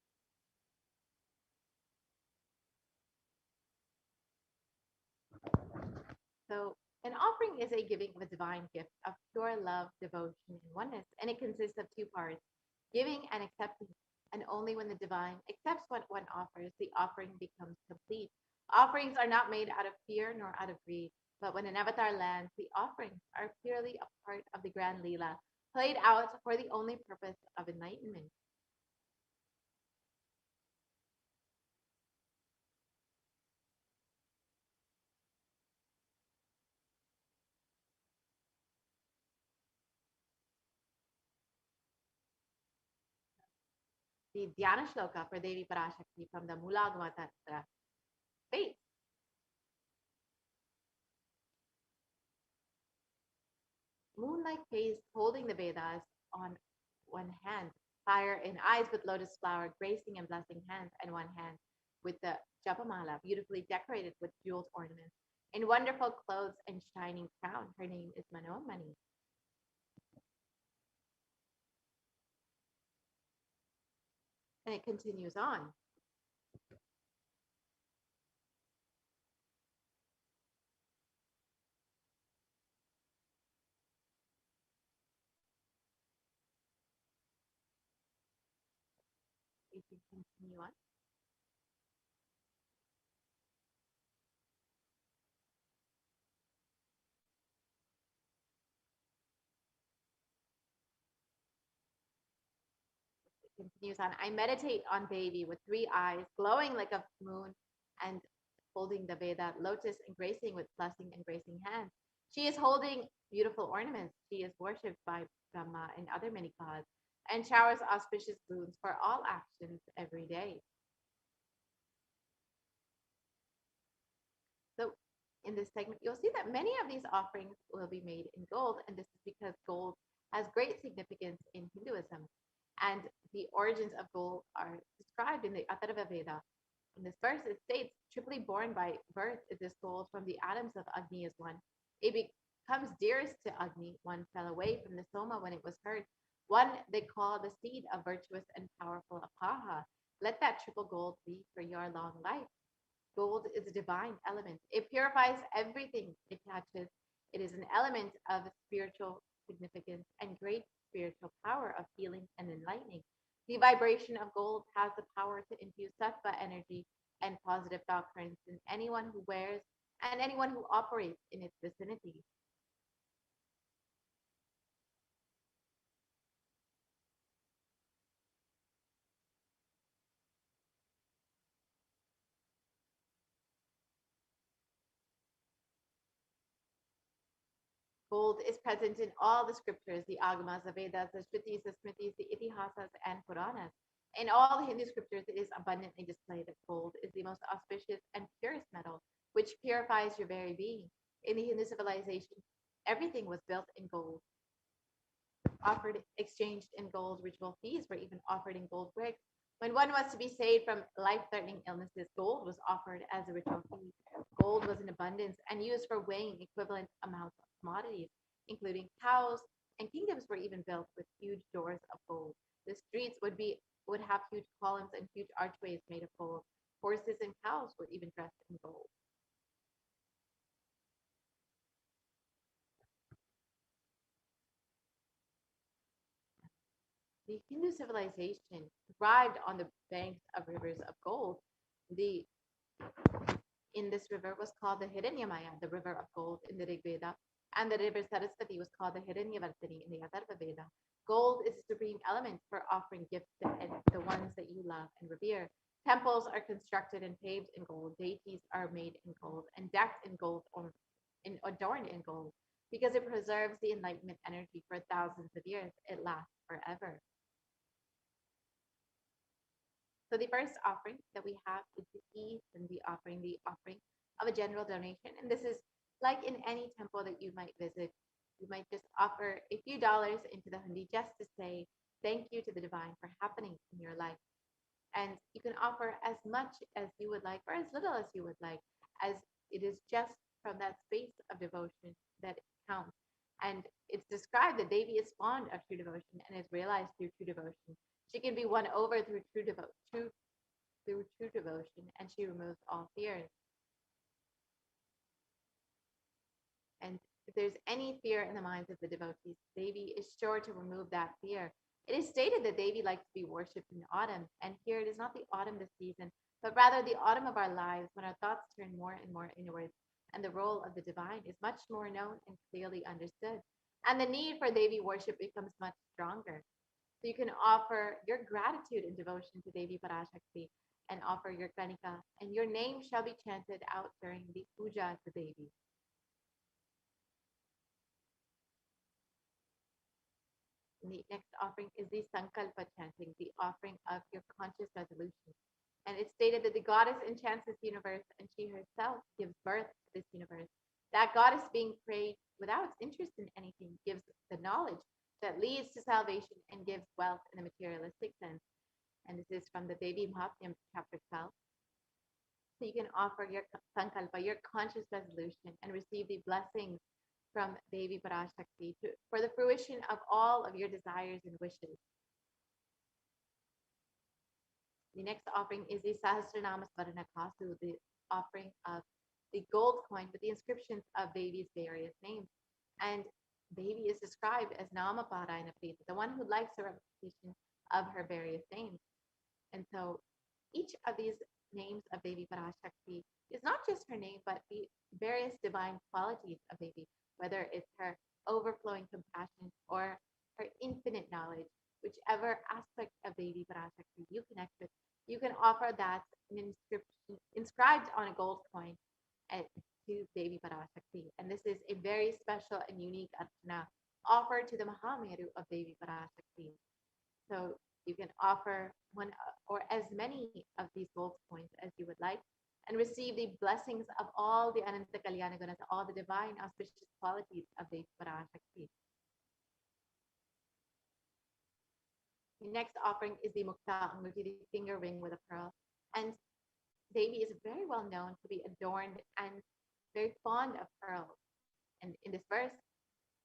So an offering is a giving of a divine gift of pure love, devotion, and oneness, and it consists of two parts, giving and accepting. And only when the divine accepts what one offers, the offering becomes complete. Offerings are not made out of fear nor out of greed, but when an avatar lands, the offerings are purely a part of the grand Leela, played out for the only purpose of enlightenment. The Dhyana Shloka for Devi Parashakti from the Mulagama Tantra states, moon-like face holding the Vedas on one hand, fire in eyes with lotus flower, gracing and blessing hands, and one hand with the Japamala, beautifully decorated with jeweled ornaments. In wonderful clothes and shining crown, her name is Manomani. And it continues on. We can continue on. continues on. I meditate on Devi with 3 eyes, glowing like a moon, and holding the Veda lotus, embracing with blessing, embracing hands. She is holding beautiful ornaments. She is worshipped by Brahma and other many gods, and showers auspicious boons for all actions every day. So in this segment, you'll see that many of these offerings will be made in gold, and this is because gold has great significance in Hinduism. And the origins of gold are described in the Atharva Veda. In this verse, it states, triply born by birth is this gold from the atoms of Agni as one. It becomes dearest to Agni. One fell away from the Soma when it was heard. One they call the seed of virtuous and powerful Apaha. Let that triple gold be for your long life. Gold is a divine element. It purifies everything it touches. It is an element of spiritual significance and great spiritual power of healing and enlightening. The vibration of gold has the power to infuse sattva energy and positive thought currents in anyone who wears and anyone who operates in its vicinity. Gold is present in all the scriptures, the Agamas, the Vedas, the Shrutis, the Smritis, the Itihasas, and Puranas. In all the Hindu scriptures, it is abundantly displayed that gold is the most auspicious and purest metal, which purifies your very being. In the Hindu civilization, everything was built in gold, offered, exchanged in gold. Ritual fees were even offered in gold bricks. When one was to be saved from life-threatening illnesses, gold was offered as a ritual fee. Gold was in abundance and used for weighing equivalent amounts of commodities, including cows, and kingdoms were even built with huge doors of gold. The streets would have huge columns and huge archways made of gold. Horses and cows were even dressed in gold. The Hindu civilization thrived on the banks of rivers of gold. In this river was called the Hiranyamaya, the river of gold in the Rig Veda, and the river Saraswati was called the Hiranyavartini in the Atharva Veda. Gold is the supreme element for offering gifts to the ones that you love and revere. Temples are constructed and paved in gold. Deities are made in gold and decked in gold or adorned in gold because it preserves the enlightenment energy for thousands of years. It lasts forever. So the first offering that we have is the East and the offering of a general donation. And this is like in any temple that you might visit. You might just offer a few dollars into the hundi just to say thank you to the divine for happening in your life. And you can offer as much as you would like or as little as you would like, as it is just from that space of devotion that it counts. And it's described that Devi is fond of true devotion and is realized through true devotion. She can be won over through true devotion, and she removes all fears. And if there's any fear in the minds of the devotees, Devi is sure to remove that fear. It is stated that Devi likes to be worshipped in autumn, and here it is not the autumn this season, but rather the autumn of our lives when our thoughts turn more and more inwards, and the role of the divine is much more known and clearly understood, and the need for Devi worship becomes much stronger. So you can offer your gratitude and devotion to Devi Parashakti and offer your Kanika, and your name shall be chanted out during the puja to Devi. The next offering is the Sankalpa chanting, the offering of your conscious resolution. And it's stated that the goddess enchants this universe and she herself gives birth to this universe. That goddess being prayed without interest in anything gives the knowledge that leads to salvation and gives wealth in the materialistic sense. And this is from the Devi Mahatmyam, chapter 12. So you can offer your Sankalpa, your conscious resolution, and receive the blessings from Devi Parashakti for the fruition of all of your desires and wishes. The next offering is the Sahasranama Svarana Kasu, the offering of the gold coin with the inscriptions of Devi's various names. And Devi is described as Nama Parayana Prita, the one who likes the repetition of her various names. And so each of these names of Devi Parashakti is not just her name, but the various divine qualities of Devi, whether it's her overflowing compassion or her infinite knowledge. whichever aspect of Devi Parashakti you connect with, you can offer that an inscription inscribed on a gold coin to Devi Parashakti. And this is a very special and unique archana offered to the Mahameru of Devi Parashakti. So you can offer one or as many of these gold coins as you would like and receive the blessings of all the Ananta Kalyana Gunas, all the divine auspicious qualities of Devi Parashakti. The next offering is the Mukta Anguti, the finger ring with a pearl. And Devi is very well known to be adorned and very fond of pearls. And in this verse,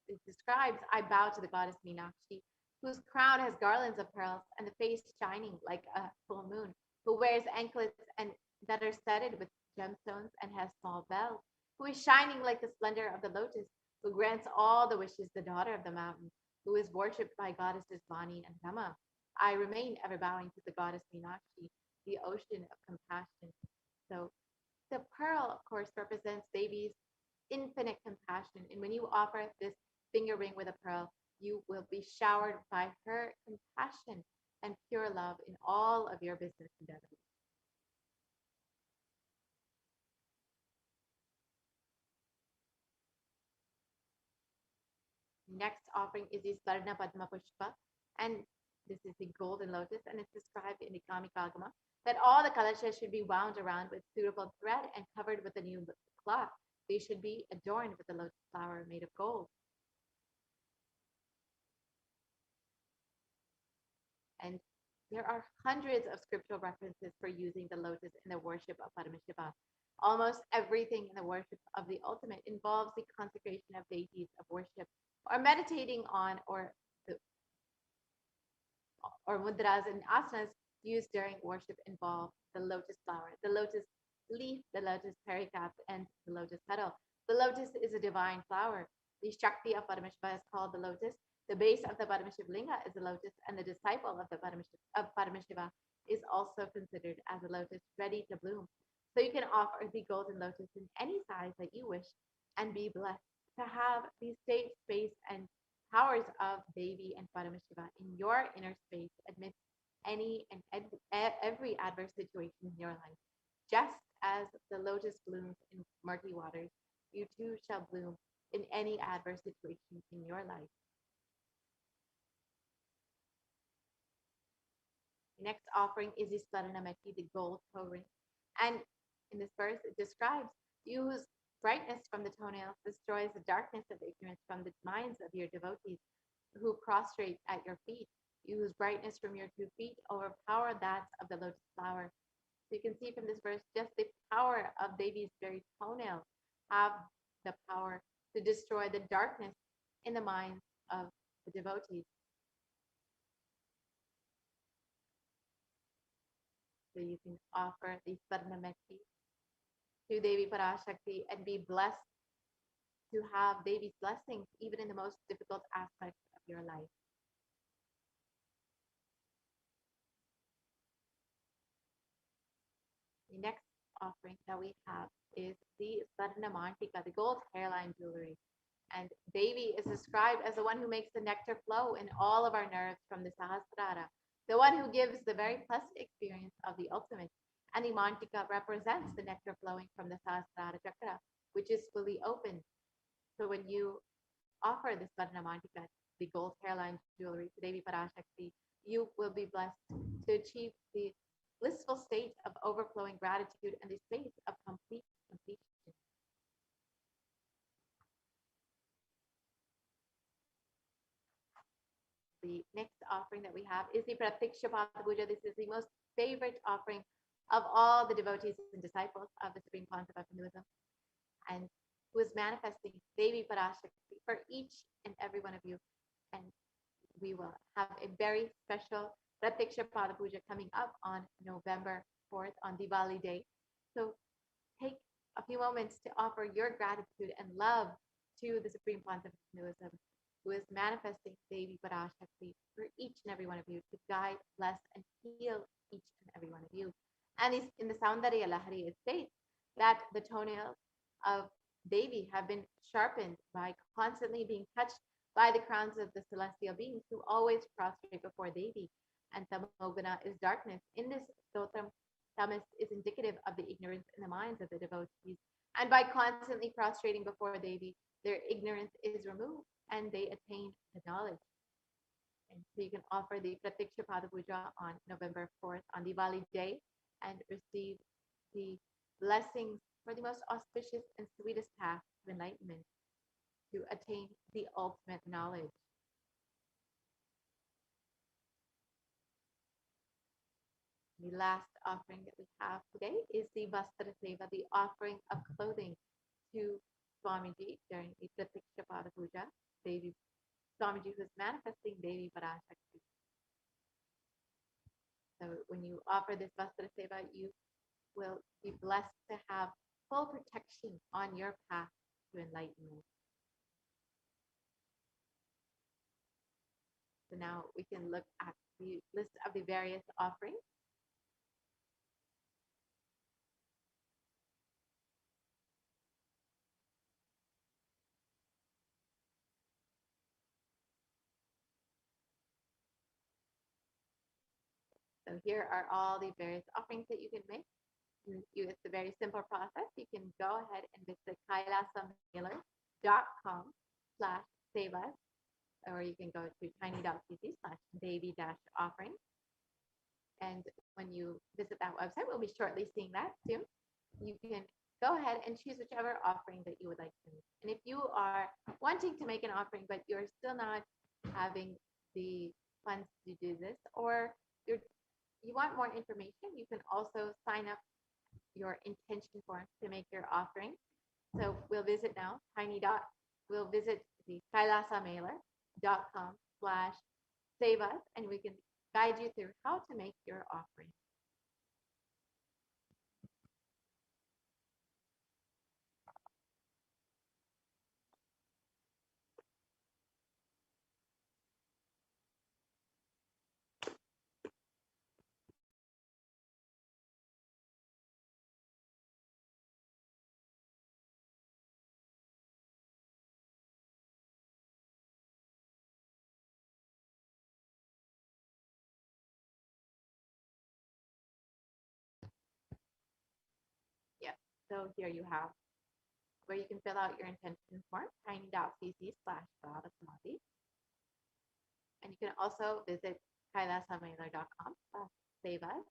it describes, I bow to the goddess Meenakshi, whose crown has garlands of pearls and the face shining like a full moon, who wears anklets and that are studded with gemstones and has small bells, who is shining like the splendor of the lotus, who grants all the wishes, the daughter of the mountain, who is worshipped by goddesses Vani and Rama. I remain ever bowing to the goddess Meenakshi, the ocean of compassion. So the pearl, of course, represents Devi's infinite compassion. And when you offer this finger ring with a pearl, you will be showered by her compassion and pure love in all of your business endeavors. Next offering is the Svarna Padma Pushpa, and this is the golden lotus, and it's described in the Kamikagama that all the kalashas should be wound around with suitable thread and covered with a new cloth. They should be adorned with a lotus flower made of gold. And there are hundreds of scriptural references for using the lotus in the worship of Paramashiva. Almost everything in the worship of the ultimate involves the consecration of deities of worship, or meditating on, or mudras and asanas used during worship involve the lotus flower, the lotus leaf, the lotus pericarp, and the lotus petal. The lotus is a divine flower. The Shakti of Paramashiva is called the lotus. The base of the Paramashiva linga is the lotus, and the disciple of the Paramashiva is also considered as a lotus ready to bloom. So you can offer the golden lotus in any size that you wish and be blessed to have the state, space, and powers of Devi and Paramashiva in your inner space amidst any and every adverse situation in your life. Just as the lotus blooms in murky waters, you too shall bloom in any adverse situation in your life. The next offering is the Swaranamati, the gold toe ring. And in this verse, it describes you whose brightness from the toenails destroys the darkness of ignorance from the minds of your devotees who prostrate at your feet. You whose brightness from your 2 feet overpower that of the lotus flower. So you can see from this verse, just the power of Devi's very toenails have the power to destroy the darkness in the minds of the devotees. So you can offer the Swarnamati to Devi Parashakti and be blessed to have Devi's blessings even in the most difficult aspects of your life. The next offering that we have is the Swarnamantika, the gold hairline jewelry. And Devi is described as the one who makes the nectar flow in all of our nerves from the Sahasrara, the one who gives the very pleasant experience of the ultimate. And the Mantika represents the nectar flowing from the Sahasrara Chakra, which is fully open. So when you offer the Swarnamantika, the gold hairline jewelry to Devi Parashakti, you will be blessed to achieve the blissful state of overflowing gratitude and the state of complete completion. The next offering that we have is the Pratiksha Puja. This is the most favorite offering of all the devotees and disciples of the Supreme Pontiff of Hinduism, and who is manifesting Devi Parashakti for each and every one of you. And we will have a very special Pratiksha Puja coming up on November 4th on Diwali Day. So take a few moments to offer your gratitude and love to the Supreme Pontiff of Hinduism, who is manifesting Devi Parashakti for each and every one of you to guide, bless, and heal each and every one of you. And in the Saundarya Lahari, it states that the toenails of Devi have been sharpened by constantly being touched by the crowns of the celestial beings who always prostrate before Devi. And Tamoguna is darkness. In this stotram, tamas is indicative of the ignorance in the minds of the devotees. And by constantly prostrating before Devi, their ignorance is removed and they attain the knowledge. And so you can offer the Pratiksha Pada Puja on November 4th on Diwali day and receive the blessings for the most auspicious and sweetest path of enlightenment to attain the ultimate knowledge. The last offering that we have today is the Vastra Seva, the offering of clothing to Swamiji during the Pratiksha Pada Puja, Devi Swamiji who is manifesting Devi Parashakti. So when you offer this Vastra Seva, you will be blessed to have full protection on your path to enlightenment. So now we can look at the list of the various offerings. So here are all the various offerings that you can make. It's a very simple process. You can go ahead and visit kailasamailer.com/sevas, or you can go to tiny.cc/baby-offering. And when you visit that website, we'll be shortly seeing that soon. You can go ahead and choose whichever offering that you would like to make. And if you are wanting to make an offering, but you're still not having the funds to do this, or you want more information, you can also sign up your intention form to make your offering. So we'll visit now, we'll visit the kailasamailer.com/sevas, and we can guide you through how to make your offering. Yes, so here you have where you can fill out your intention form, tiny.cc/bhavasamati. And you can also visit kailasamailer.com/sevas,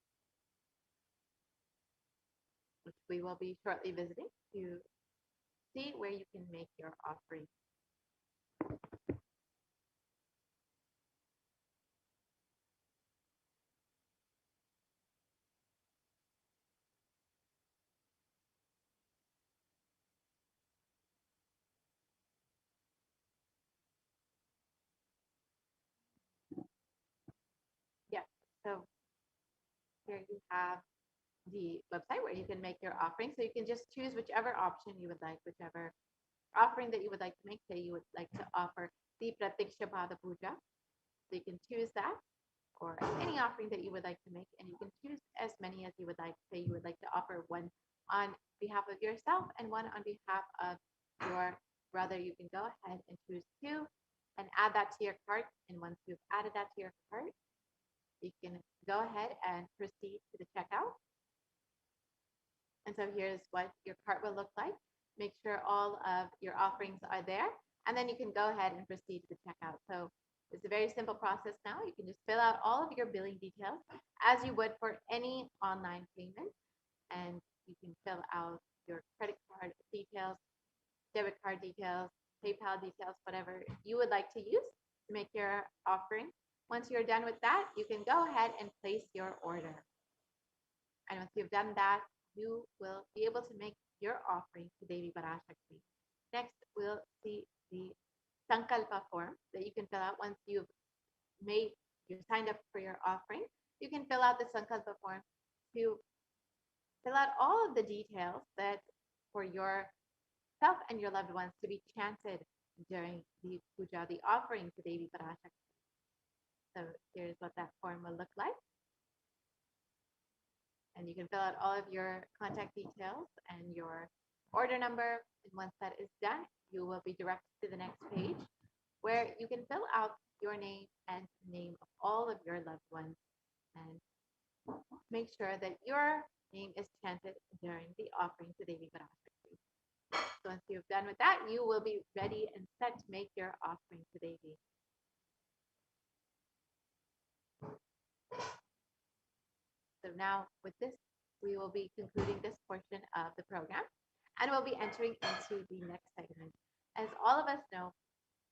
which we will be shortly visiting to see where you can make your offering. Yes, so here you have the website where you can make your offering. So you can just choose whichever option you would like, whichever offering that you would like to make. Say you would like to offer the Pratiksha Pada Puja. So you can choose that, or any offering that you would like to make, and you can choose as many as you would like. Say you would like to offer one on behalf of yourself and one on behalf of your brother. You can go ahead and choose two and add that to your cart. And once you've added that to your cart, you can go ahead and proceed to the checkout. And so here's what your cart will look like. Make sure all of your offerings are there, and then you can go ahead and proceed to the checkout. So it's a very simple process now. You can just fill out all of your billing details as you would for any online payment. And you can fill out your credit card details, debit card details, PayPal details, whatever you would like to use to make your offering. Once you're done with that, you can go ahead and place your order. And once you've done that, you will be able to make your offering to Devi Parashakti. Next, we'll see the Sankalpa form that you can fill out once you've signed up for your offering. You can fill out the Sankalpa form to fill out all of the details that for yourself and your loved ones to be chanted during the puja, the offering to Devi Parashakti. So here's what that form will look like. And you can fill out all of your contact details and your order number. And once that is done, you will be directed to the next page where you can fill out your name and name of all of your loved ones and make sure that your name is chanted during the offering to Devi Parashakti. So once you've done with that, you will be ready and set to make your offering to Devi. So now with this, we will be concluding this portion of the program and we'll be entering into the next segment. As all of us know,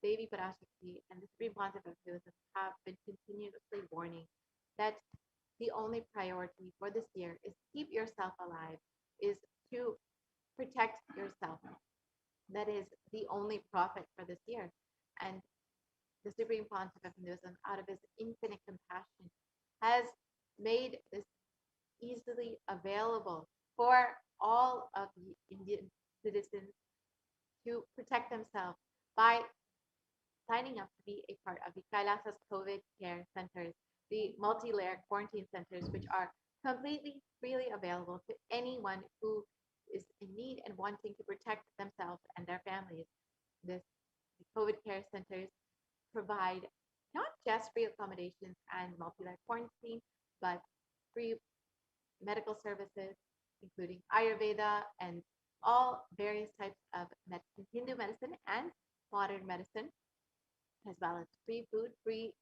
Devi Parashakti and the Supreme Pontiff of Hinduism have been continuously warning that the only priority for this year is to keep yourself alive, is to protect yourself. That is the only profit for this year. And the Supreme Pontiff of Hinduism, out of his infinite compassion, has made this easily available for all of the Indian citizens to protect themselves by signing up to be a part of the Kailasa's COVID care centers, the multi-layer quarantine centers, which are completely freely available to anyone who is in need and wanting to protect themselves and their families. The COVID care centers provide not just free accommodations and multi-layer quarantine, but free medical services, including Ayurveda and all various types of medicine, Hindu medicine and modern medicine, as well as free food, free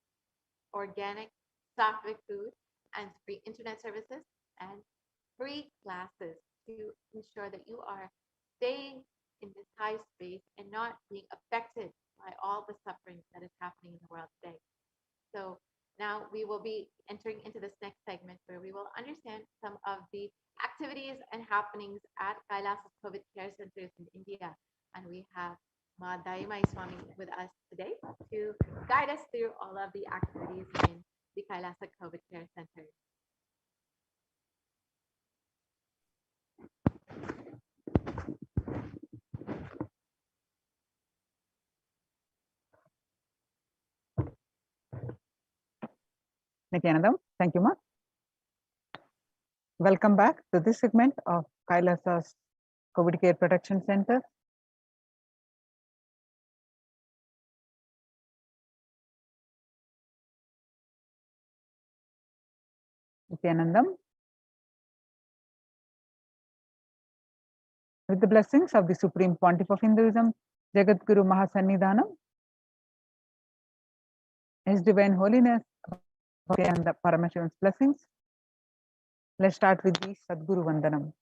organic sattvic food, and free internet services and free classes to ensure that you are staying in this high space and not being affected by all the suffering that is happening in the world today. So now we will be entering into this next segment where we will understand some of the activities and happenings at Kailasa's COVID care centers in India. And we have Ma Daimai Swami with us today to guide us through all of the activities in the Kailasa COVID care centers. Nithyanandam, thank you, Ma. Welcome back to this segment of Kailasa's COVID Care Protection Center. Nithyanandam. With the blessings of the Supreme Pontiff of Hinduism, Jagat Guru Mahasannidhanam, His Divine Holiness, Nithyananda Paramashivan's blessings. Let's start with the Sadguru Vandanam.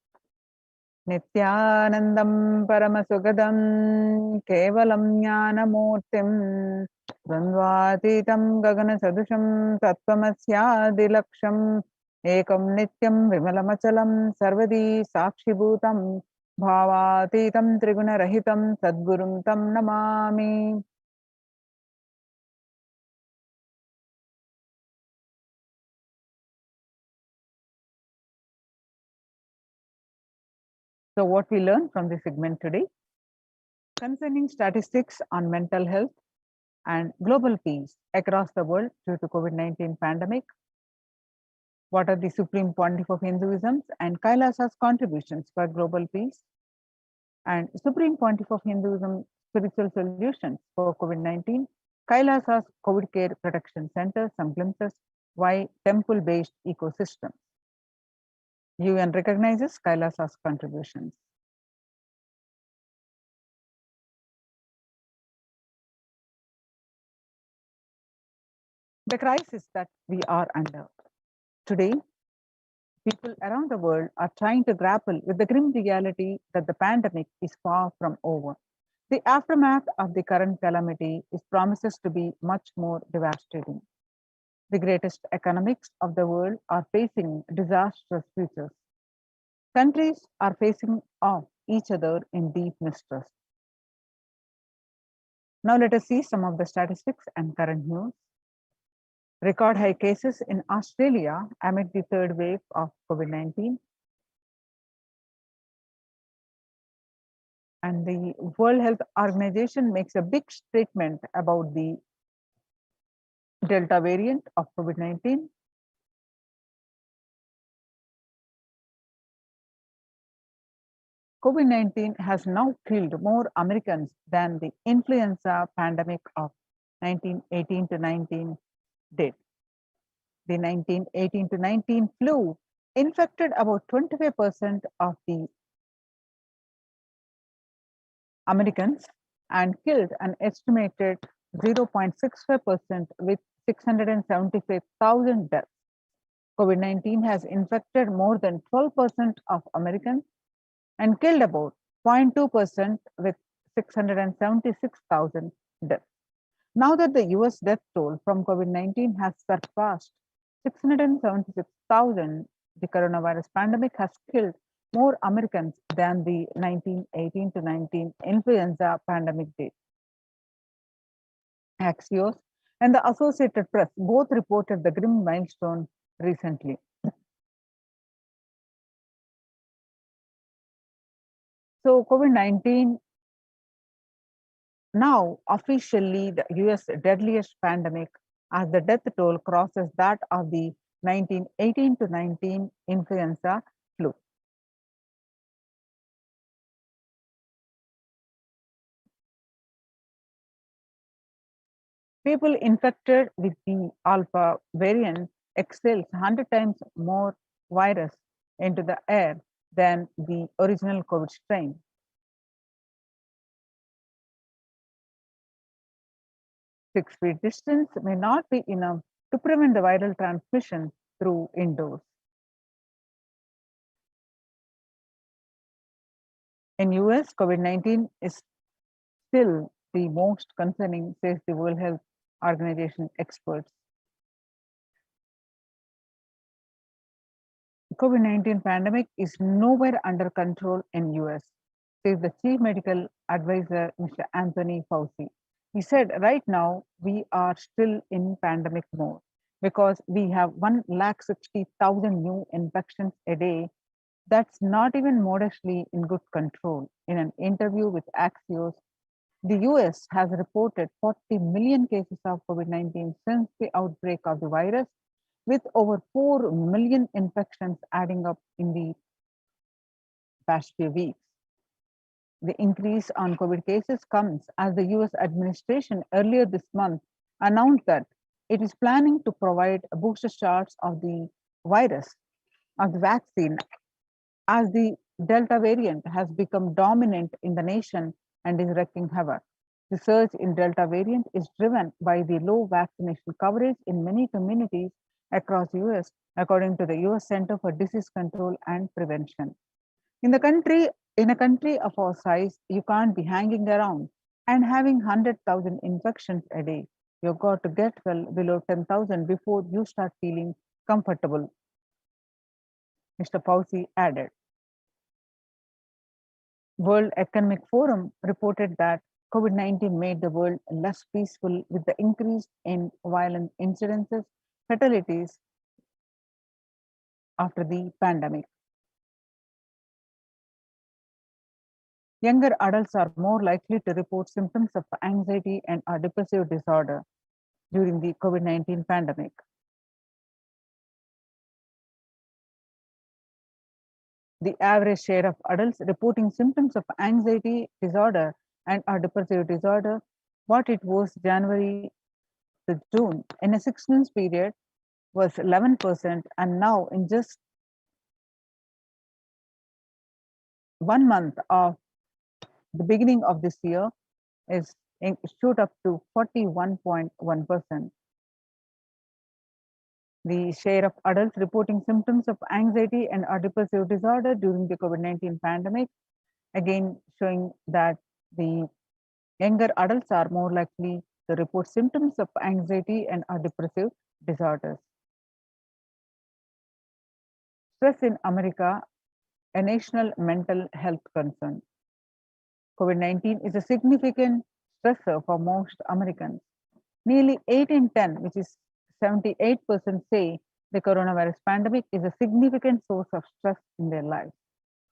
Nithyanandam Paramasogadam Kevalam Jnanamurtim Dvandvatitam Gagana Sadusham Tattvamasya Ekam Nityam Vimalamachalam Sarvadi Sakshibhutam Bhavatitam Triguna Rahitam Sadgurum Tam Namami. So what we learned from this segment today concerning statistics on mental health and global peace across the world due to COVID-19 pandemic. What are the Supreme Pontiff of Hinduism and Kailasa's contributions for global peace? And Supreme Pontiff of Hinduism spiritual solutions for COVID-19, Kailasa's COVID Care Protection Center, some glimpses why temple-based ecosystem. UN recognizes Kailasa's contributions. The crisis that we are under. Today, people around the world are trying to grapple with the grim reality that the pandemic is far from over. The aftermath of the current calamity promises to be much more devastating. The greatest economics of the world are facing disastrous futures. Countries are facing off each other in deep mistrust. Now let us see some of the statistics and current news. Record high cases in Australia amid the third wave of COVID-19. And the World Health Organization makes a big statement about the Delta variant of COVID-19. COVID-19 has now killed more Americans than the influenza pandemic of 1918 to 19 did. The 1918 to 19 flu infected about 25% of the Americans and killed an estimated 0.65% with 675,000 deaths. COVID-19 has infected more than 12% of Americans and killed about 0.2% with 676,000 deaths. Now that the US death toll from COVID-19 has surpassed 676,000, the coronavirus pandemic has killed more Americans than the 1918 to 19 influenza pandemic did. Axios and the Associated Press both reported the grim milestone recently. So COVID-19 now officially the US deadliest pandemic as the death toll crosses that of the 1918 to 19 influenza flu. People infected with the alpha variant exhales 100 times more virus into the air than the original COVID strain. Six-feet distance may not be enough to prevent the viral transmission through indoors. In US, COVID-19 is still the most concerning, says the World Health Organization experts. COVID-19 pandemic is nowhere under control in US, says the Chief Medical Advisor, Mr. Anthony Fauci. He said, right now, we are still in pandemic mode because we have 160,000 new infections a day. That's not even modestly in good control. In an interview with Axios, the US has reported 40 million cases of COVID-19 since the outbreak of the virus, with over 4 million infections adding up in the past few weeks. The increase on COVID cases comes as the US administration earlier this month announced that it is planning to provide booster shots of the virus, of the vaccine, as the Delta variant has become dominant in the nation and is wreaking havoc. The surge in Delta variant is driven by the low vaccination coverage in many communities across US, according to the US Center for Disease Control and Prevention. In a country of our size, you can't be hanging around and having 100,000 infections a day. You've got to get well below 10,000 before you start feeling comfortable, Mr. Fauci added. World Economic Forum reported that COVID-19 made the world less peaceful with the increase in violent incidences, fatalities after the pandemic. Younger adults are more likely to report symptoms of anxiety and or depressive disorder during the COVID-19 pandemic. The average share of adults reporting symptoms of anxiety disorder and or depressive disorder, what it was January to June in a 6 months period was 11%, and now in just 1 month of the beginning of this year is shoot up to 41.1%. The share of adults reporting symptoms of anxiety and or depressive disorder during the COVID-19 pandemic, again showing that the younger adults are more likely to report symptoms of anxiety and or depressive disorders. Stress in America, a national mental health concern. COVID-19 is a significant stressor for most Americans. Nearly 8 in 10, which is 78%, say the coronavirus pandemic is a significant source of stress in their lives.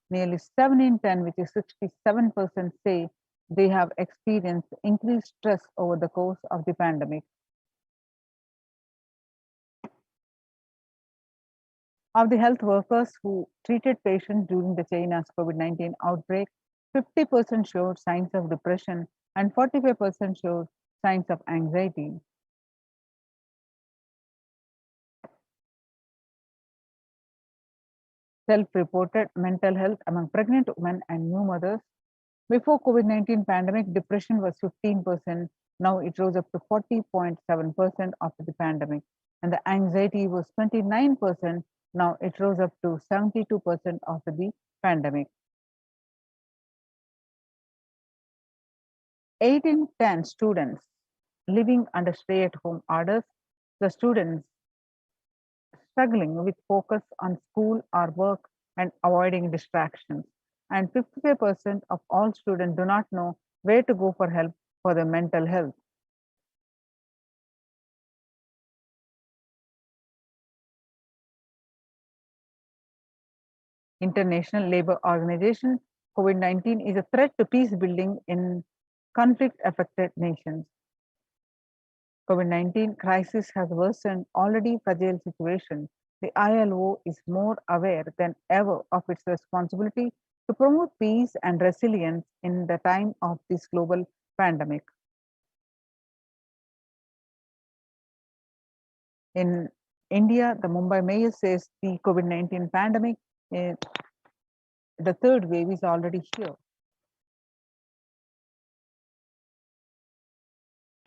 Nearly 7 in 10, which is 67%, say they have experienced increased stress over the course of the pandemic. Of the health workers who treated patients during the China's COVID-19 outbreak, 50% showed signs of depression and 45% showed signs of anxiety. Self-reported mental health among pregnant women and new mothers. Before COVID-19 pandemic, depression was 15%. Now it rose up to 40.7% after the pandemic. And the anxiety was 29%. Now it rose up to 72% after the pandemic. 8 in 10 students living under stay-at-home orders, the students struggling with focus on school or work and avoiding distractions. And 55% of all students do not know where to go for help for their mental health. International Labour Organization, COVID-19 is a threat to peace building in conflict-affected nations. COVID-19 crisis has worsened already fragile situation. The ILO is more aware than ever of its responsibility to promote peace and resilience in the time of this global pandemic. In India, the Mumbai mayor says the COVID-19 pandemic, the third wave is already here.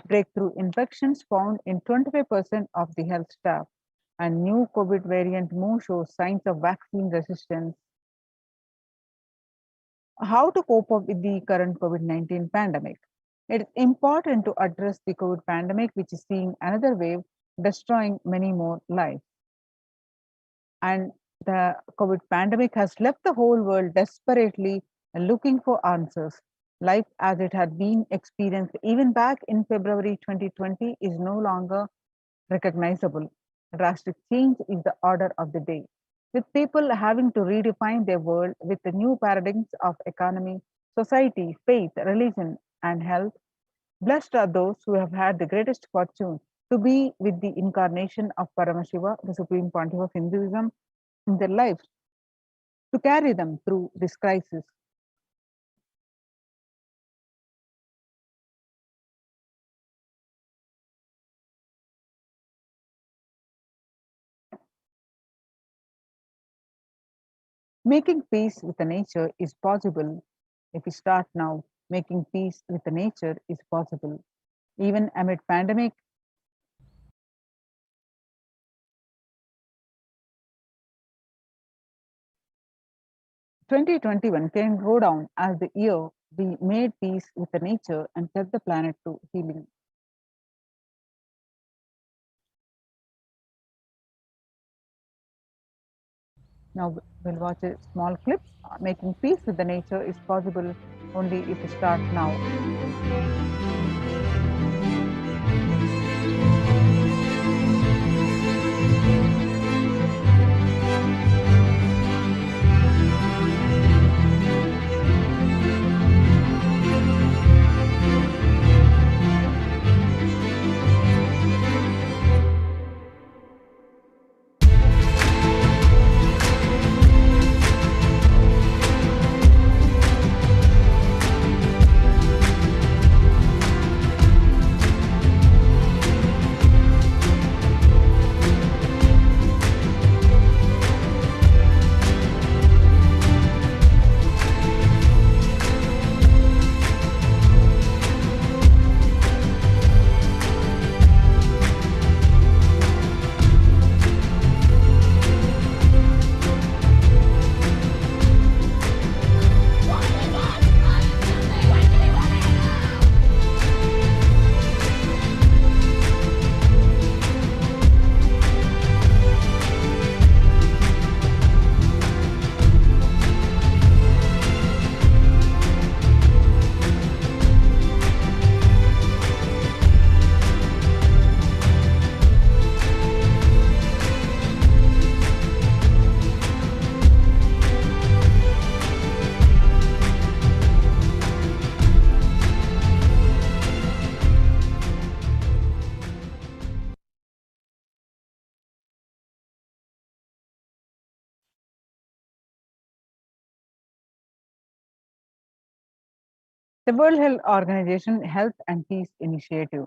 Breakthrough infections found in 25% of the health staff, and new COVID variant more shows signs of vaccine resistance. How to cope up with the current COVID-19 pandemic? It is important to address the COVID pandemic, which is seeing another wave, destroying many more lives. And the COVID pandemic has left the whole world desperately looking for answers. Life as it had been experienced even back in February 2020 is no longer recognizable. Drastic change is the order of the day, with people having to redefine their world with the new paradigms of economy, society, faith, religion, and health. Blessed are those who have had the greatest fortune to be with the incarnation of Paramashiva, the Supreme Pontiff of Hinduism, in their lives, to carry them through this crisis. Making peace with the nature is possible. If we start now, making peace with the nature is possible. Even amid pandemic, "2021 can go down as the year we made peace with the nature and kept the planet to healing." Now we'll watch a small clip. Making peace with the nature is possible only if we start now. The World Health Organization Health and Peace Initiative.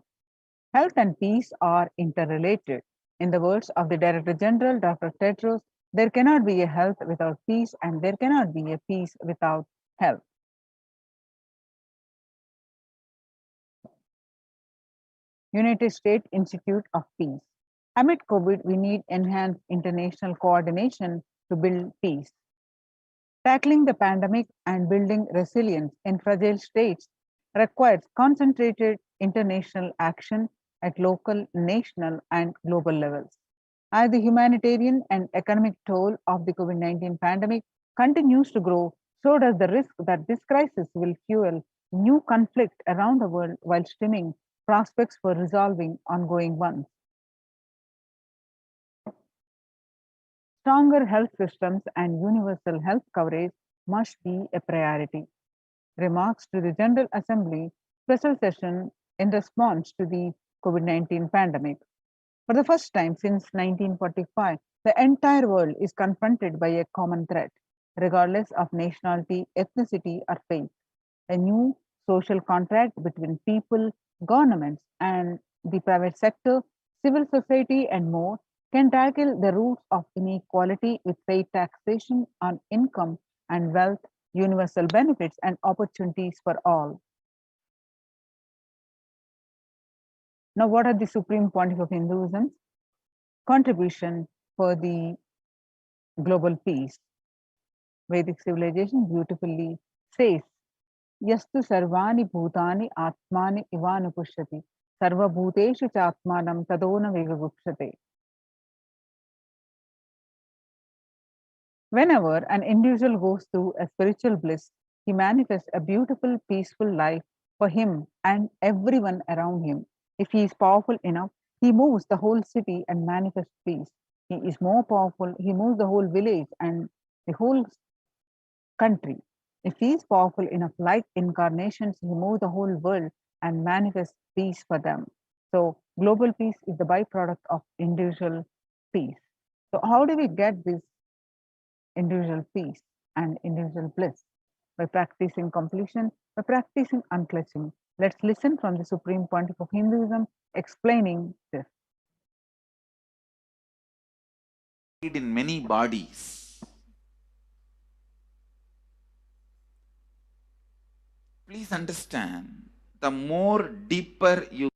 Health and peace are interrelated. In the words of the Director General, Dr. Tedros, there cannot be a health without peace, and there cannot be a peace without health. United States Institute of Peace. Amid COVID, we need enhanced international coordination to build peace. Tackling the pandemic and building resilience in fragile states requires concentrated international action at local, national, and global levels. As the humanitarian and economic toll of the COVID-19 pandemic continues to grow, so does the risk that this crisis will fuel new conflict around the world while stemming prospects for resolving ongoing ones. Stronger health systems and universal health coverage must be a priority. Remarks to the General Assembly special session in response to the COVID-19 pandemic. For the first time since 1945, the entire world is confronted by a common threat, regardless of nationality, ethnicity, or faith. A new social contract between people, governments, and the private sector, civil society, and more can tackle the roots of inequality with fair taxation on income and wealth, universal benefits, and opportunities for all. Now, what are the Supreme Pontiff of Hinduism's contribution for the global peace? Vedic civilization beautifully says, Yastu sarvani bhutani atmani ivanupushyati sarva bhuteshu chatmanam tadona vivagupshate. Whenever an individual goes through a spiritual bliss, he manifests a beautiful, peaceful life for him and everyone around him. If he is powerful enough, he moves the whole city and manifests peace. He is more powerful, he moves the whole village and the whole country. If he is powerful enough, like incarnations, he moves the whole world and manifests peace for them. So global peace is the byproduct of individual peace. So how do we get this individual peace and individual bliss? By practicing completion, by practicing unclutching. Let's listen from the Supreme Pontiff of Hinduism explaining this. In many bodies. Please understand, the more deeper you,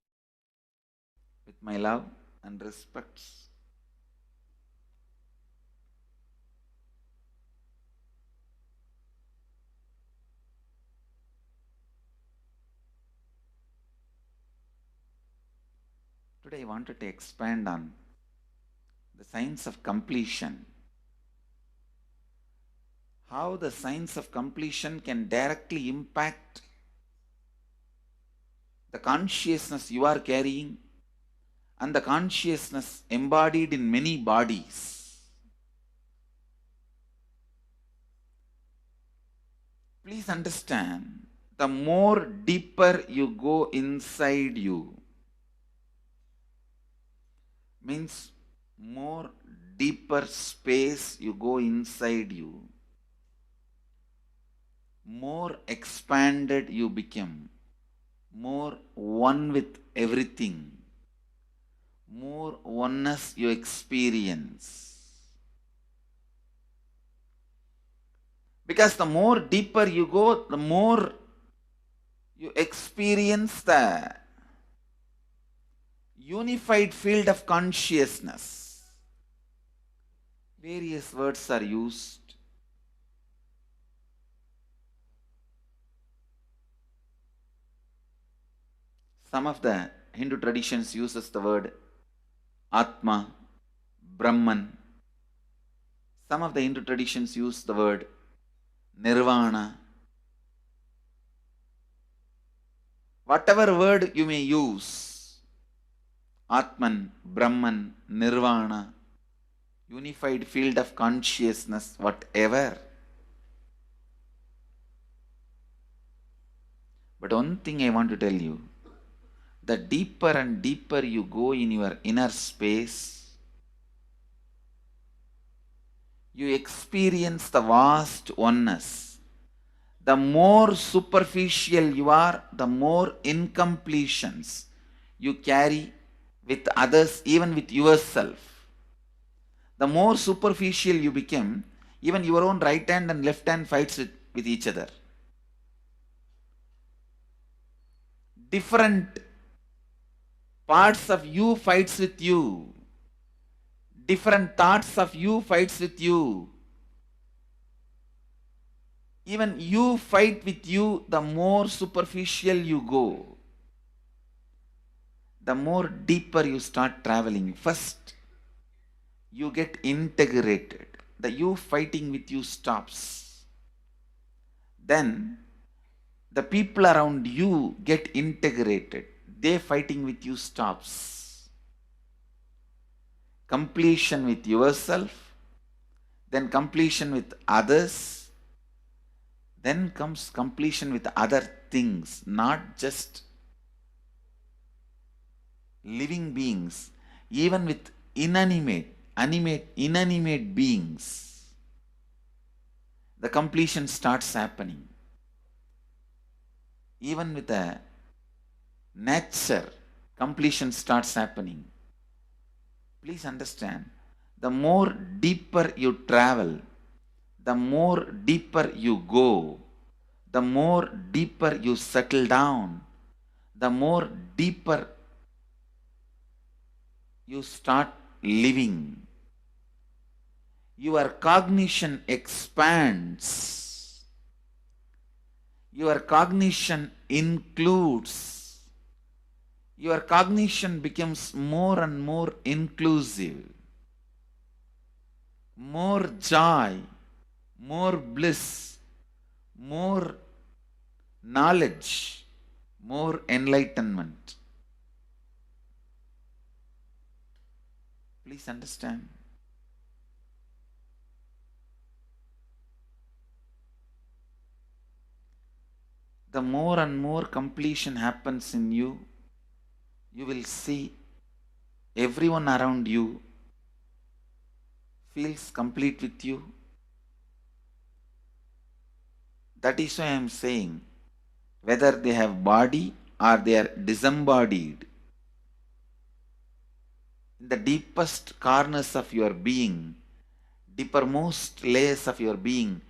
with my love and respects, today I wanted to expand on the science of completion. How the science of completion can directly impact the consciousness you are carrying and the consciousness embodied in many bodies. Please understand, the more deeper you go inside you, means more deeper space you go inside you, more expanded you become, more one with everything, more oneness you experience. Because the more deeper you go, the more you experience the unified field of consciousness. Various words are used. Some of the Hindu traditions uses the word Atma, Brahman. Some of the Hindu traditions use the word Nirvana. Whatever word you may use, Atman, Brahman, Nirvana, unified field of consciousness, whatever. But one thing I want to tell you, the deeper and deeper you go in your inner space, you experience the vast oneness, The more superficial you are, the more incompletions you carry with others, even with yourself. The more superficial you become, even your own right hand and left hand fights with each other. Different parts of you fights with you. Different thoughts of you fights with you. Even you fight with you, the more superficial you go, the more deeper you start traveling. First, you get integrated. The you fighting with you stops. Then, the people around you get integrated. They fighting with you stops. Completion with yourself, then completion with others, then comes completion with other things, not just living beings, even with inanimate beings. The completion starts happening. Even with the nature, completion starts happening. Please understand, the more deeper you travel, the more deeper you go, the more deeper you settle down, the more deeper you start living. Your cognition expands. Your cognition includes. Your cognition becomes more and more inclusive. More joy, more bliss, more knowledge, more enlightenment. Please understand. The more and more completion happens in you, you will see everyone around you feels complete with you. That is why I am saying, whether they have body or they are disembodied, in the deepest corners of your being, deepermost layers of your being,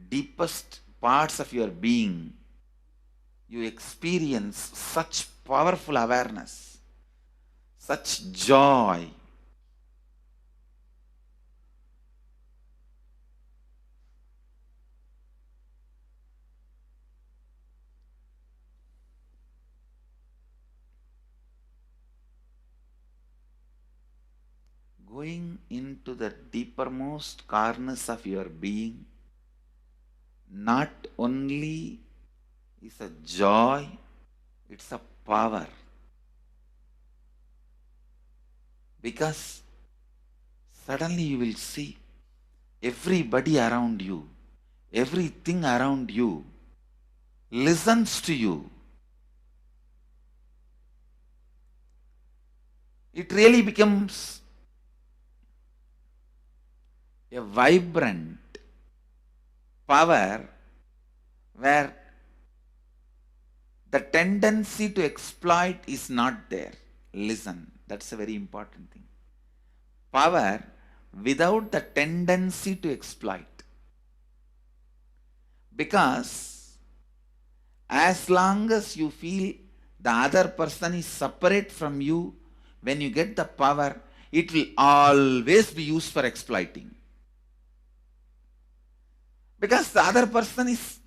deepest parts of your being, you experience such powerful awareness, such joy. Going into the deepermost corners of your being not only is a joy, it's a power. Because suddenly you will see everybody around you, everything around you listens to you. It really becomes a vibrant power where the tendency to exploit is not there. Listen, that's a very important thing. Power without the tendency to exploit. Because as long as you feel the other person is separate from you, when you get the power, it will always be used for exploiting. Because the other person is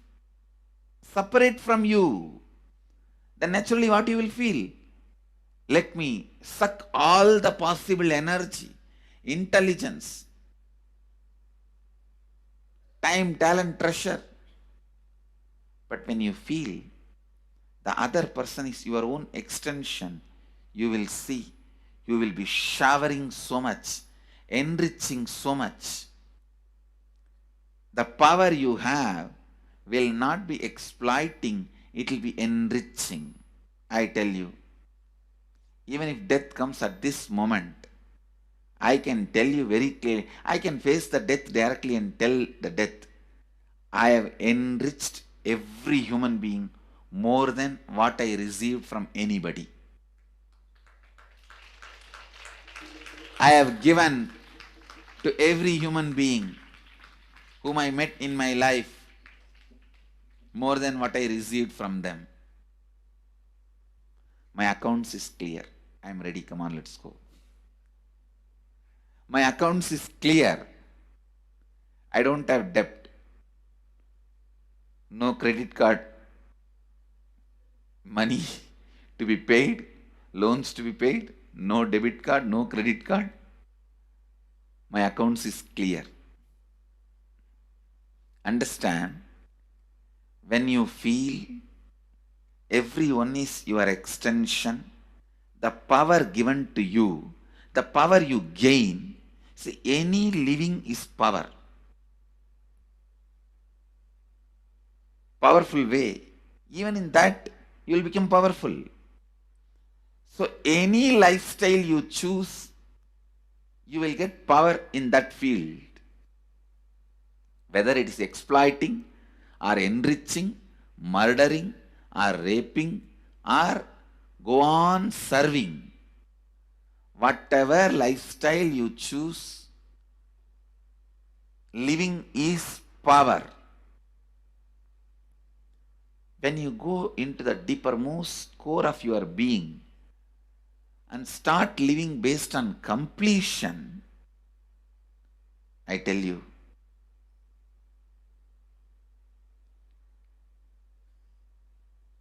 separate from you, then naturally what you will feel? Let me suck all the possible energy, intelligence, time, talent, treasure. But when you feel the other person is your own extension, you will see, you will be showering so much, enriching so much. The power you have will not be exploiting, it will be enriching. I tell you, even if death comes at this moment, I can tell you very clearly, I can face the death directly and tell the death, I have enriched every human being more than what I received from anybody. I have given to every human being whom I met in my life more than what I received from them. My accounts is clear. I am ready. Come on, let's go. My accounts is clear. I don't have debt. No credit card money to be paid, loans to be paid, no debit card, no credit card. My accounts is clear. Understand, when you feel everyone is your extension, the power given to you, the power you gain, see, any living is power. Powerful way. Even in that, you will become powerful. So any lifestyle you choose, you will get power in that field. Whether it is exploiting or enriching, murdering or raping or go on serving. Whatever lifestyle you choose, living is power. When you go into the deepermost core of your being and start living based on completion, I tell you,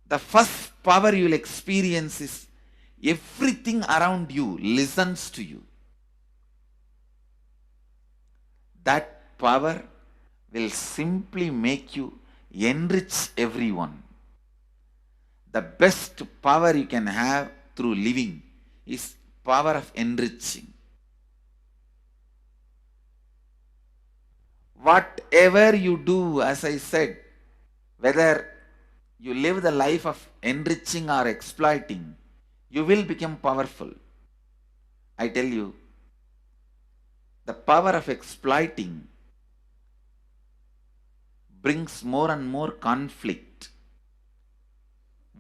the first power you will experience is everything around you listens to you. That power will simply make you enrich everyone. The best power you can have through living is power of enriching. Whatever you do, as I said, whether you live the life of enriching or exploiting, you will become powerful. I tell you, the power of exploiting brings more and more conflict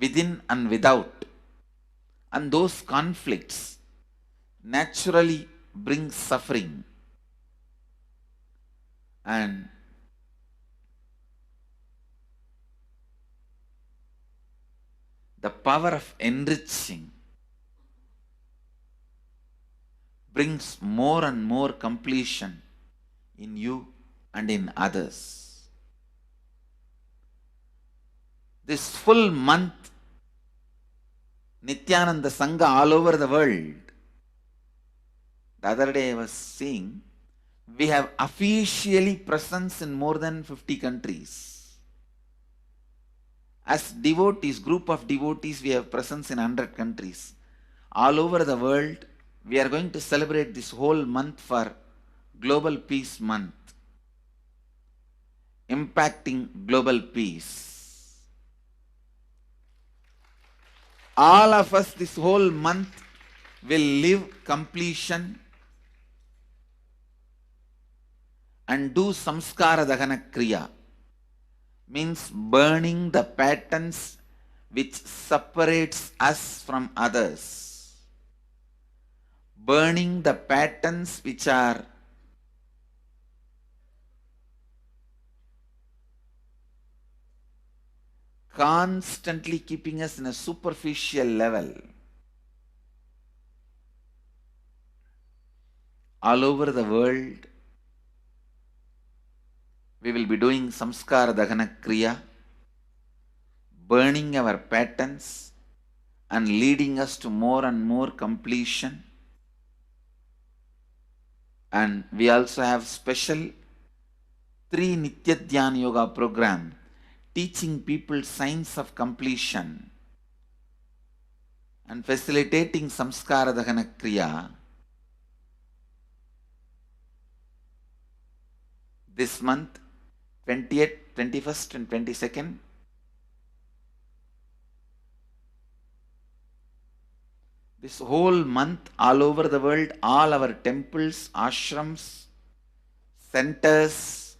within and without. And those conflicts naturally bring suffering. And the power of enriching brings more and more completion in you and in others. This full month, Nithyananda Sangha all over the world. The other day I was seeing, we have officially presence in more than 50 countries. As devotees, group of devotees, we have presence in 100 countries. All over the world, we are going to celebrate this whole month for Global Peace Month, impacting global peace. All of us this whole month will live completion and do samskara dahana kriya, means burning the patterns which separates us from others, burning the patterns which are constantly keeping us in a superficial level. All over the world, we will be doing samskara dahana kriya, burning our patterns and leading us to more and more completion. And we also have special 3 Nitya Dhyana Yoga program teaching people science of completion and facilitating samskara dahana kriya. This month, 20th, 21st and 22nd, this whole month all over the world, all our temples, ashrams, centers,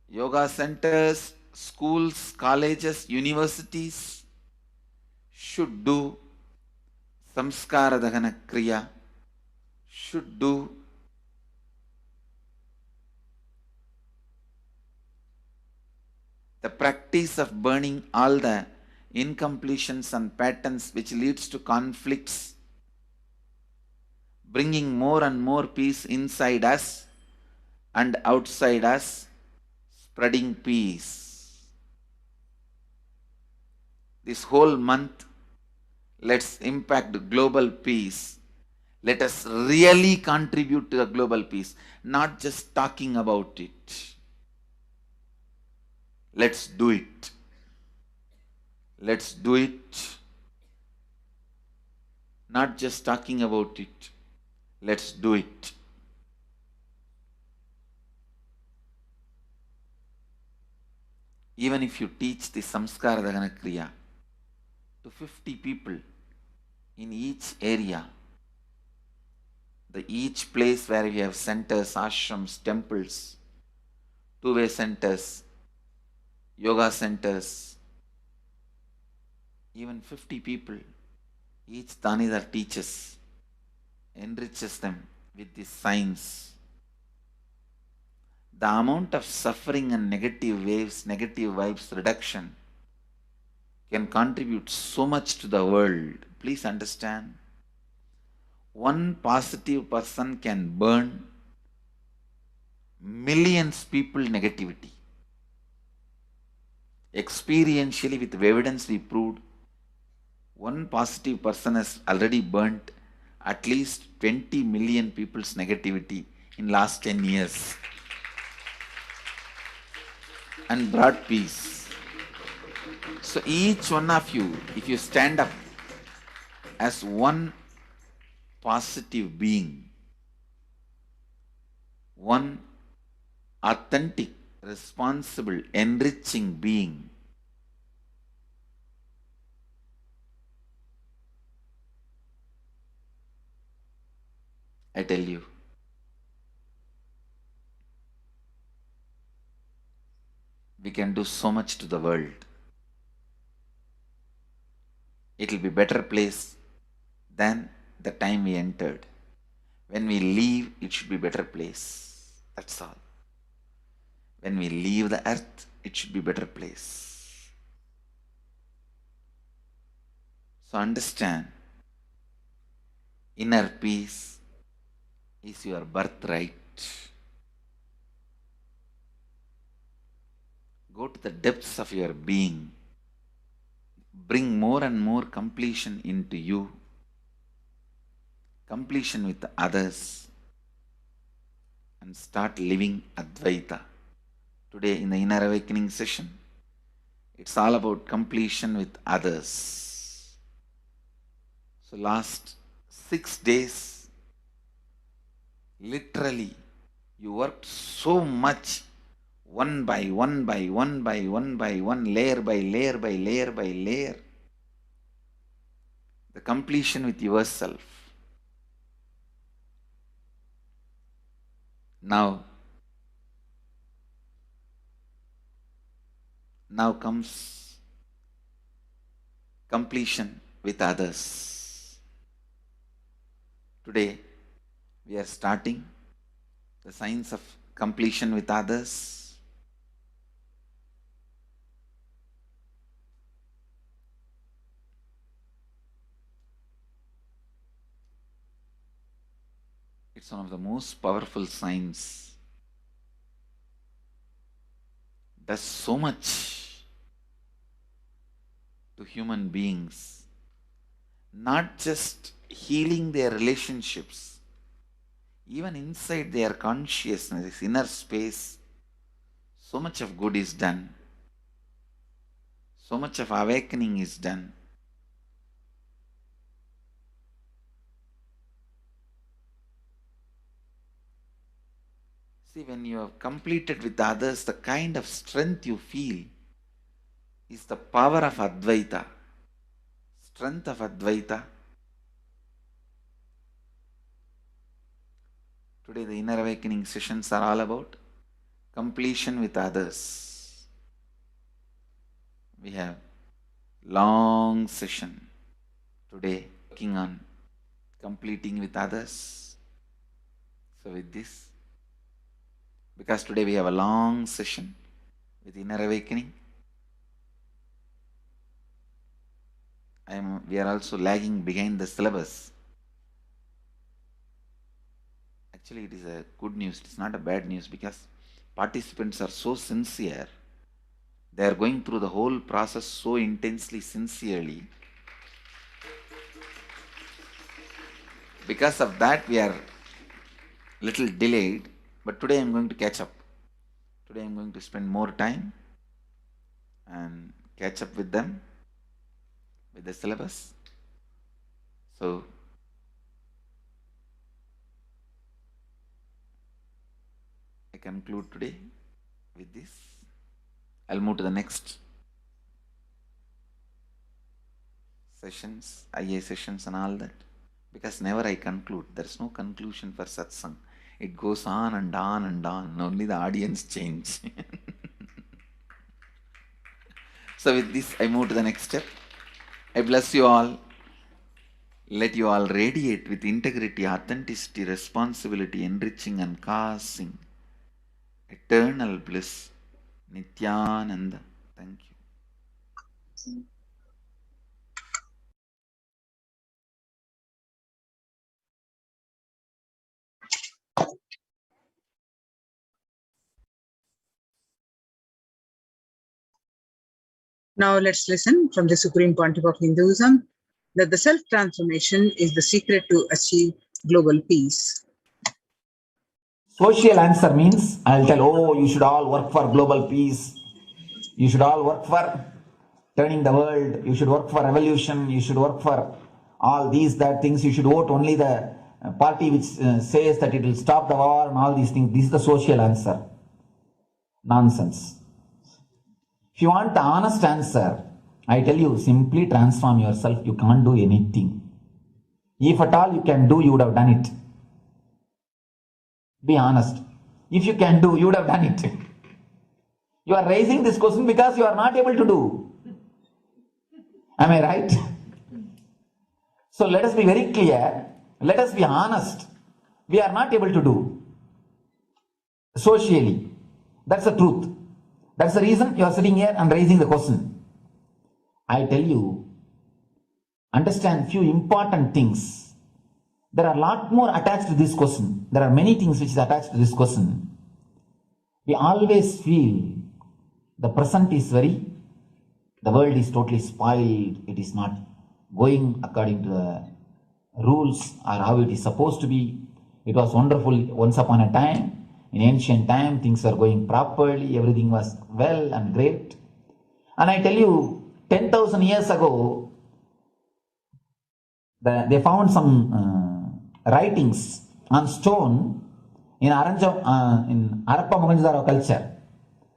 yoga centers, schools, colleges, universities should do samskara dahana kriya, should do the practice of burning all the incompletions and patterns which leads to conflicts, bringing more and more peace inside us and outside us, spreading peace. This whole month, let's impact global peace. Let us really contribute to the global peace, not just talking about it. Let's do it. Let's do it. Not just talking about it. Let's do it. Even if you teach the Samskara Dahana Kriya to 50 people in each area, each place where we have centers, ashrams, temples, two-way centers, yoga centers, even 50 people, each Danidhar teaches, enriches them with this science. The amount of suffering and negative waves, negative vibes reduction can contribute so much to the world. Please understand. One positive person can burn millions people negativity. Experientially, with evidence we proved, one positive person has already burnt at least 20 million people's negativity in last 10 years and brought peace. So each one of you, if you stand up as one positive being, one authentic, responsible, enriching being, I tell you, we can do so much to the world. It will be a better place than the time we entered. When we leave, it should be a better place. That's all. When we leave the earth, it should be a better place. So understand, inner peace is your birthright. Go to the depths of your being. Bring more and more completion into you. Completion with others. And start living Advaita. Today in the Inner Awakening session, it's all about completion with others. So last 6 days, literally, you worked so much, one by one by one by one by one, layer by layer by layer by layer. The completion with yourself. Now comes completion with others. Today, we are starting the science of completion with others. It's one of the most powerful science. Does so much to human beings, not just healing their relationships, even inside their consciousness, this inner space, so much of good is done. So much of awakening is done. See, when you have completed with others, the kind of strength you feel is the power of Advaita. Strength of Advaita. Today the Inner Awakening sessions are all about completion with others. We have long session today working on completing with others. So with this, because today we have a long session with inner awakening, we are also lagging behind the syllabus. Actually, it is a good news. It's not a bad news because participants are so sincere. They are going through the whole process so intensely, sincerely. Because of that, we are little delayed. But today I am going to catch up. Today I am going to spend more time and catch up with them, with the syllabus. So, I conclude today with this. I'll move to the next sessions, IA sessions and all that. Because never I conclude. There's no conclusion for satsang. It goes on and on and on. Only the audience change. So with this, I move to the next step. I bless you all. Let you all radiate with integrity, authenticity, responsibility, enriching and causing eternal bliss. Nithyananda. Thank you. Now let's listen from the Supreme Pontiff of Hinduism that the self-transformation is the secret to achieve global peace. Social answer means I'll tell, oh, you should all work for global peace. You should all work for turning the world. You should work for revolution. You should work for all these, that things. You should vote only the party which says that it will stop the war and all these things. This is the social answer. Nonsense. If you want the honest answer, I tell you, simply transform yourself. You can't do anything. If at all you can do, you would have done it. Be honest. If you can do, you would have done it. You are raising this question because you are not able to do. Am I right? So let us be very clear. Let us be honest. We are not able to do. Socially. That's the truth. That's the reason you are sitting here and raising the question. I tell you, understand few important things. There are a lot more attached to this question. There are many things which is attached to this question. We always feel the present is the world is totally spoiled. It is not going according to the rules or how it is supposed to be. It was wonderful once upon a time. In ancient time, things were going properly. Everything was well and great. And I tell you, 10,000 years ago, they found some writings on stone in Harappa Mohenjo-daro culture.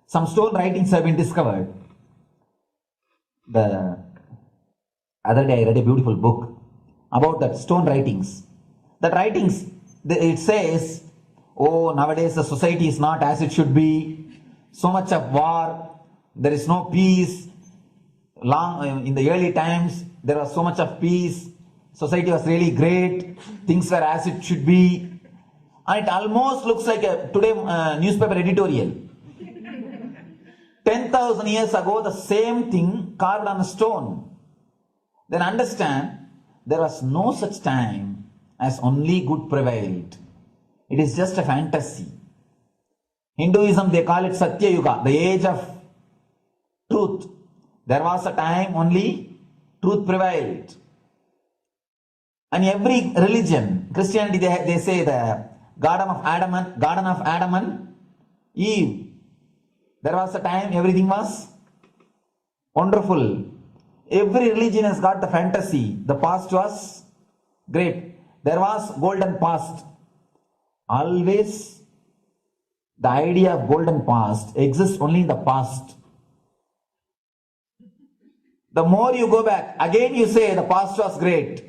Some stone writings have been discovered. The other day I read a beautiful book about that stone writings. That writings, it says, oh, nowadays the society is not as it should be. So much of war. There is no peace. In the early times, there was so much of peace. Society was really great. Things were as it should be. And it almost looks like a today newspaper editorial. 10,000 years ago, the same thing carved on a stone. Then understand, there was no such time as only good prevailed. It is just a fantasy. Hinduism, they call it Satya Yuga, the age of truth. There was a time only truth prevailed. And every religion, Christianity, they say the Garden of Adam and Eve. There was a time everything was wonderful. Every religion has got the fantasy. The past was great. There was golden past. Always the idea of golden past exists only in the past. The more you go back, again you say the past was great.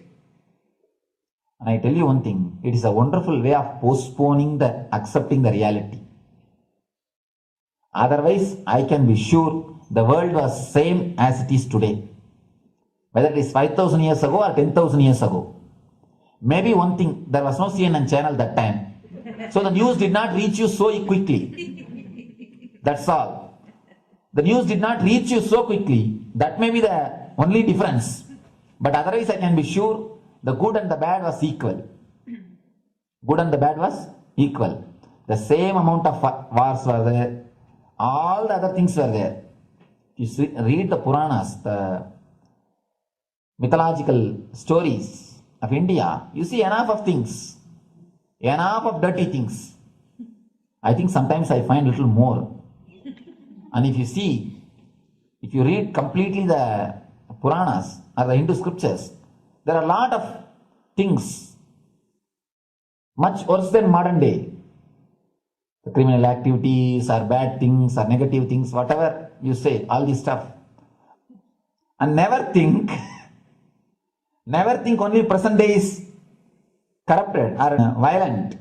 And I tell you one thing, it is a wonderful way of postponing accepting the reality. Otherwise, I can be sure the world was same as it is today. Whether it is 5,000 years ago or 10,000 years ago. Maybe one thing, there was no CNN channel that time. So the news did not reach you so quickly. That's all. The news did not reach you so quickly. That may be the only difference. But otherwise I can be sure the good and the bad was equal. Good and the bad was equal. The same amount of wars were there. All the other things were there. You read the Puranas, the mythological stories of India, you see enough of things. Enough of dirty things. I think sometimes I find a little more. And if you read completely the Puranas or the Hindu scriptures, there are a lot of things much worse than modern day. The criminal activities or bad things or negative things, whatever you say, all this stuff. And never think only present day is corrupted or violent.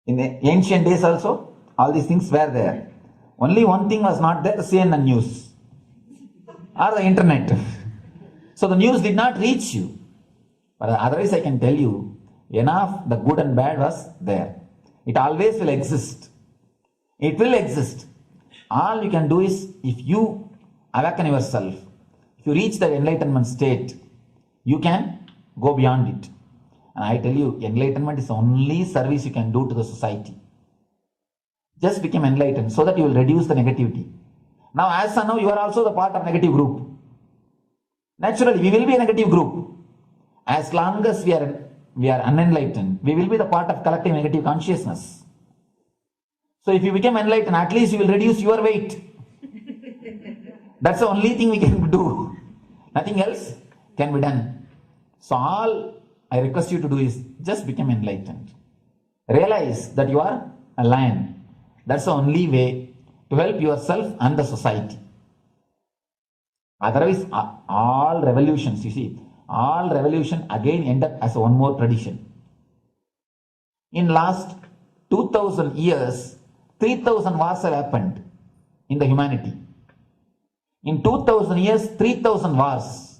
In the ancient days also, all these things were there. Only one thing was not there, the CNN news or the internet. So the news did not reach you. But otherwise I can tell you, enough the good and bad was there. It always will exist. It will exist. All you can do is, if you awaken yourself, if you reach the enlightenment state, you can go beyond it. And I tell you, enlightenment is the only service you can do to the society. Just become enlightened so that you will reduce the negativity. Now, as of now, you are also the part of negative group. Naturally, we will be a negative group. As long as we are unenlightened, we will be the part of collective negative consciousness. So if you become enlightened, at least you will reduce your weight. That's the only thing we can do. Nothing else can be done. So all I request you to do is just become enlightened. Realize that you are a lion. That's the only way to help yourself and the society. Otherwise, all revolutions, you see, all revolution again end up as one more tradition. In last 2000 years, 3000 wars have happened in the humanity. In 2000 years, 3000 wars.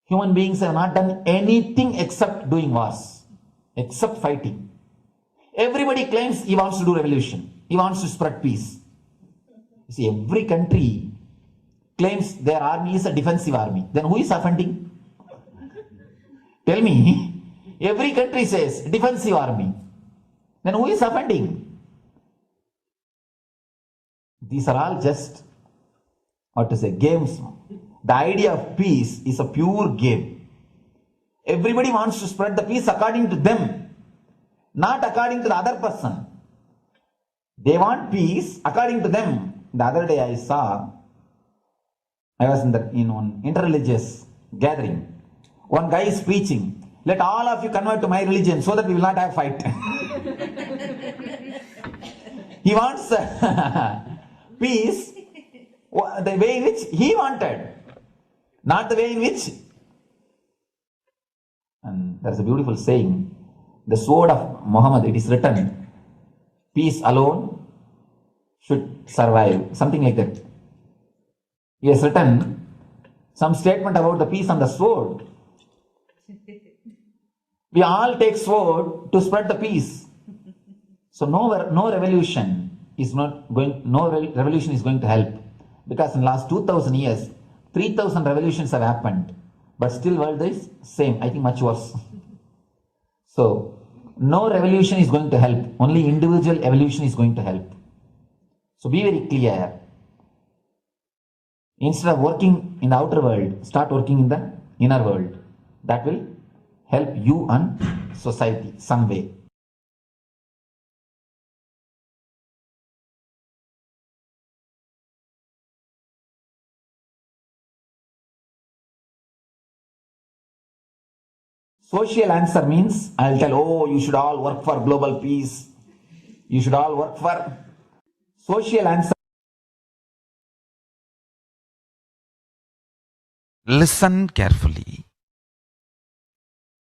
Human beings have not done anything except doing wars, except fighting. Everybody claims he wants to do revolution. He wants to spread peace. You see, every country claims their army is a defensive army. Then who is offending? Tell me. Every country says defensive army. Then who is offending? These are all just, games. The idea of peace is a pure game. Everybody wants to spread the peace according to them, not according to the other person. They want peace according to them. The other day I was in one interreligious gathering. One guy is preaching, let all of you convert to my religion so that we will not have fight. He wants peace the way in which he wanted, not the way in which. And there is a beautiful saying, the sword of Muhammad, it is written, peace alone should survive, something like that. He has written some statement about the peace on the sword. We all take sword to spread the peace. So no revolution is going to help, because in the last 2000 years, 3000 revolutions have happened, but still world is same, I think much worse. So no revolution is going to help, only individual evolution is going to help. So be very clear. Instead of working in the outer world, start working in the inner world. That will help you and society some way. Social answer means, I'll tell, oh, you should all work for global peace. You should all work for social answer. Listen carefully.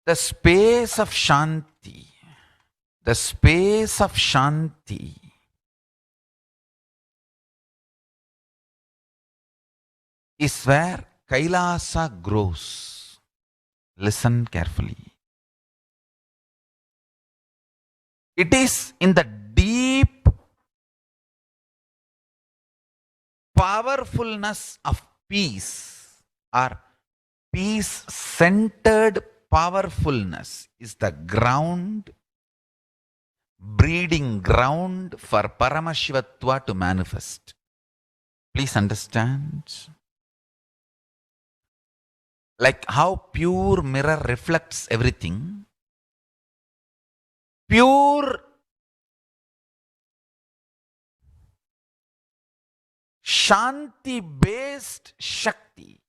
The space of Shanti, is where Kailasa grows. Listen carefully. It is in the deep powerfulness of peace, or peace-centered powerfulness is the ground, breeding ground for Paramashivatva to manifest. Please understand. Like how pure mirror reflects everything, pure Shanti-based Shakti,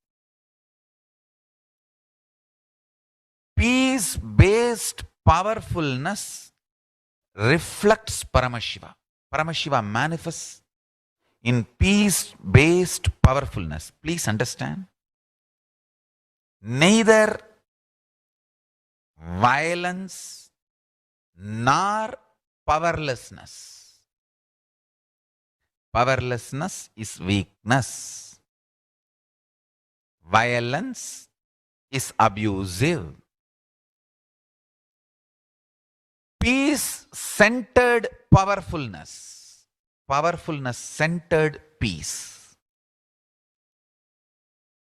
peace-based powerfulness reflects Paramashiva. Paramashiva manifests in peace-based powerfulness. Please understand. Neither violence nor powerlessness. Powerlessness is weakness. Violence is abusive. Peace-centered powerfulness. Powerfulness-centered peace.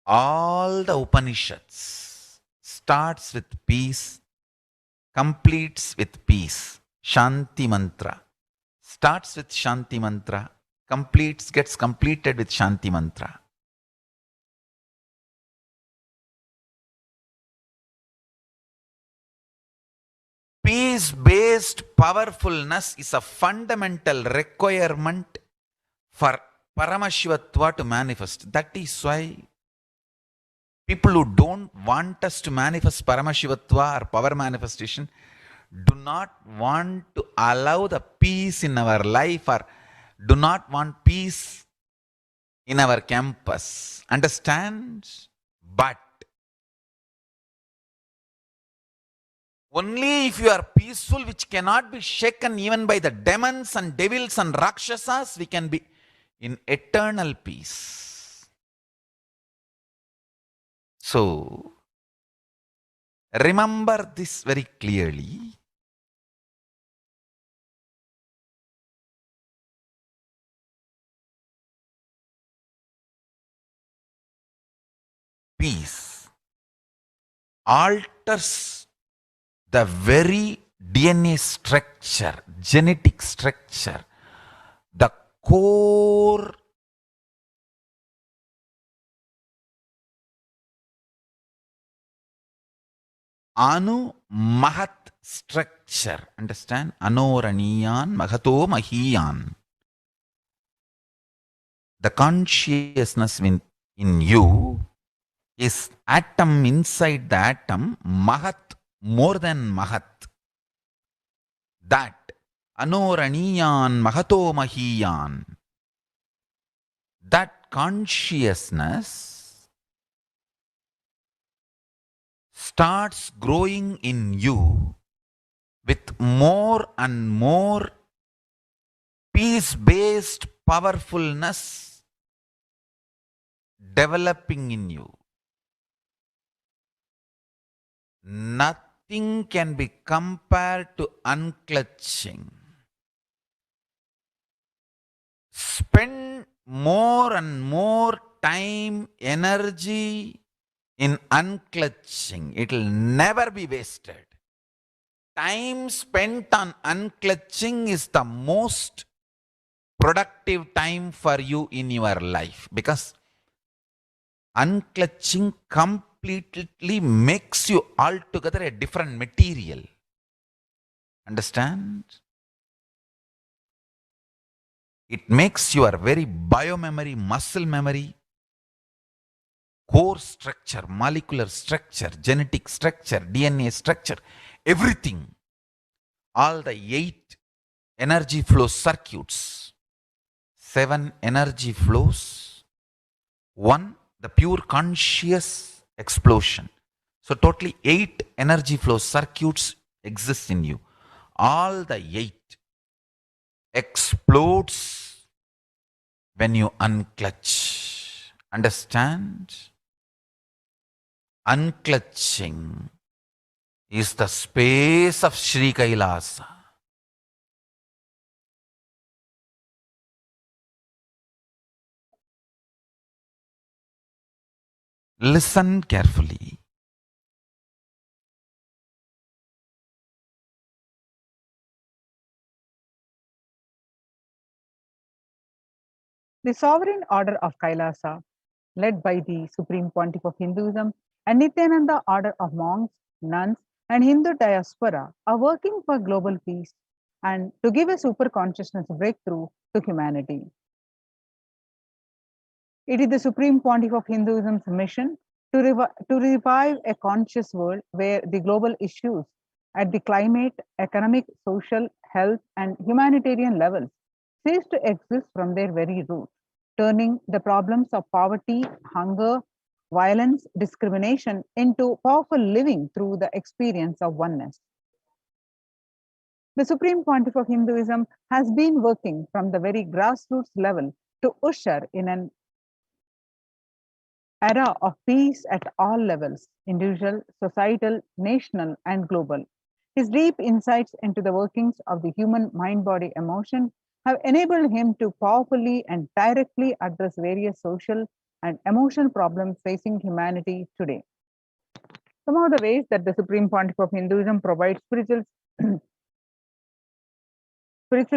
All the Upanishads starts with peace, completes with peace. Shanti mantra. Starts with Shanti mantra, gets completed with Shanti mantra. Peace-based powerfulness is a fundamental requirement for Paramashivatva to manifest. That is why people who don't want us to manifest Paramashivatva or power manifestation do not want to allow the peace in our life, or do not want peace in our campus. Understand? But only if you are peaceful, which cannot be shaken even by the demons and devils and rakshasas, we can be in eternal peace. So, remember this very clearly. Peace alters the very DNA structure, genetic structure, the core Anu Mahat structure. Understand? Anoraniyan Mahato Mahiyan. The consciousness in you is atom inside the atom, Mahat, more than Mahat. That Anoraniyan Mahato Mahiyan. That consciousness starts growing in you with more and more peace-based powerfulness developing in you. Nothing can be compared to unclutching. Spend more and more time, energy in unclutching. It will never be wasted. Time spent on unclutching is the most productive time for you in your life, because unclutching completely makes you altogether a different material. Understand? It makes your very biomemory, muscle memory, core structure, molecular structure, genetic structure, DNA structure, everything, all the 8 energy flow circuits, 7 energy flows, 1 the pure conscious explosion. So totally 8 energy flow circuits exist in you. All the 8 explodes when you unclutch. Understand? Unclutching is the space of Sri Kailasa. Listen carefully. The Sovereign Order of Kailasa, led by the Supreme Pontiff of Hinduism and Nithyananda Order of monks, nuns, and Hindu diaspora, are working for global peace and to give a superconsciousness breakthrough to humanity. It is the Supreme Pontiff of Hinduism's mission to revive a conscious world where the global issues at the climate, economic, social, health, and humanitarian levels cease to exist from their very root, turning the problems of poverty, hunger, violence, discrimination into powerful living through the experience of oneness. The Supreme Pontiff of Hinduism has been working from the very grassroots level to usher in an era of peace at all levels, individual, societal, national, and global. His deep insights into the workings of the human mind, body, emotion have enabled him to powerfully and directly address various social and emotional problems facing humanity today. Some of the ways that the Supreme Pontiff of Hinduism provides spiritual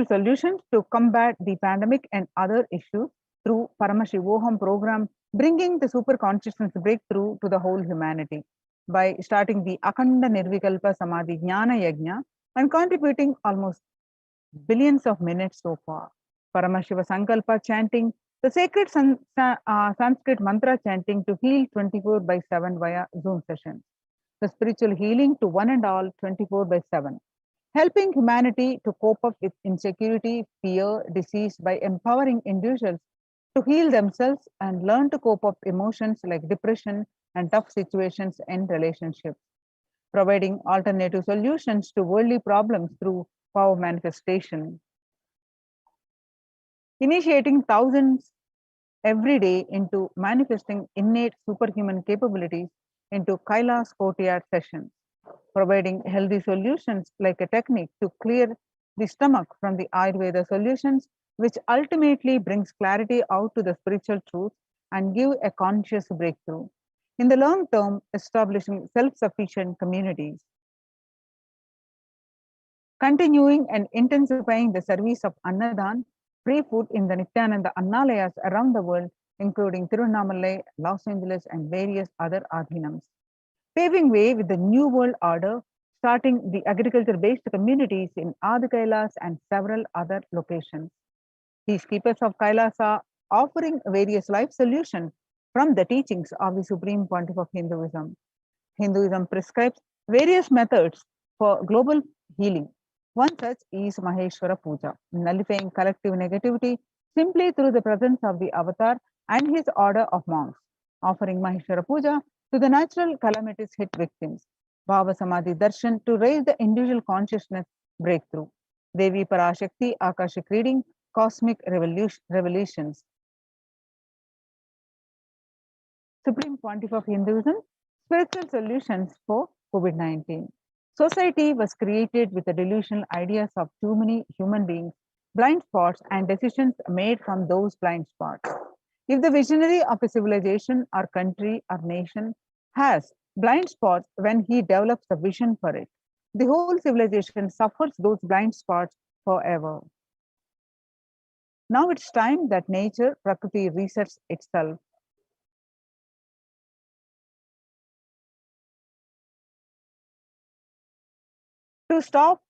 solutions to combat the pandemic and other issues through Paramashivam program, bringing the super consciousness breakthrough to the whole humanity by starting the Akhanda Nirvikalpa Samadhi Jnana Yajna and contributing almost billions of minutes so far. Paramashiva Sankalpa chanting, the sacred Sanskrit mantra chanting to heal 24/7 via Zoom sessions. The spiritual healing to one and all 24/7. Helping humanity to cope up with insecurity, fear, disease by empowering individuals to heal themselves and learn to cope up emotions like depression and tough situations in relationships. Providing alternative solutions to worldly problems through power manifestation. Initiating thousands every day into manifesting innate superhuman capabilities into Kailas courtyard sessions. Providing healthy solutions like a technique to clear the stomach from the Ayurveda solutions, which ultimately brings clarity out to the spiritual truth and give a conscious breakthrough. In the long term, establishing self-sufficient communities. Continuing and intensifying the service of Annadan, free food in the Nithyananda Annalayas around the world, including Tiruvannamalai, Los Angeles, and various other adhinams. Paving way with the New World Order, starting the agriculture-based communities in Adi Kailas and several other locations. Peacekeepers of Kailasa offering various life solutions from the teachings of the Supreme Pontiff of Hinduism. Hinduism prescribes various methods for global healing. One such is Maheshwara Puja, nullifying collective negativity simply through the presence of the avatar and his order of monks, offering Maheshwara Puja to the natural calamities hit victims. Bhava Samadhi Darshan to raise the individual consciousness breakthrough. Devi Parashakti Akashic reading, cosmic revelations. Supreme Pontiff of Hinduism, spiritual solutions for COVID-19. Society was created with the delusional ideas of too many human beings, blind spots, and decisions made from those blind spots. If the visionary of a civilization or country or nation has blind spots when he develops a vision for it, the whole civilization suffers those blind spots forever. Now it's time that nature, Prakriti, resets itself. To stop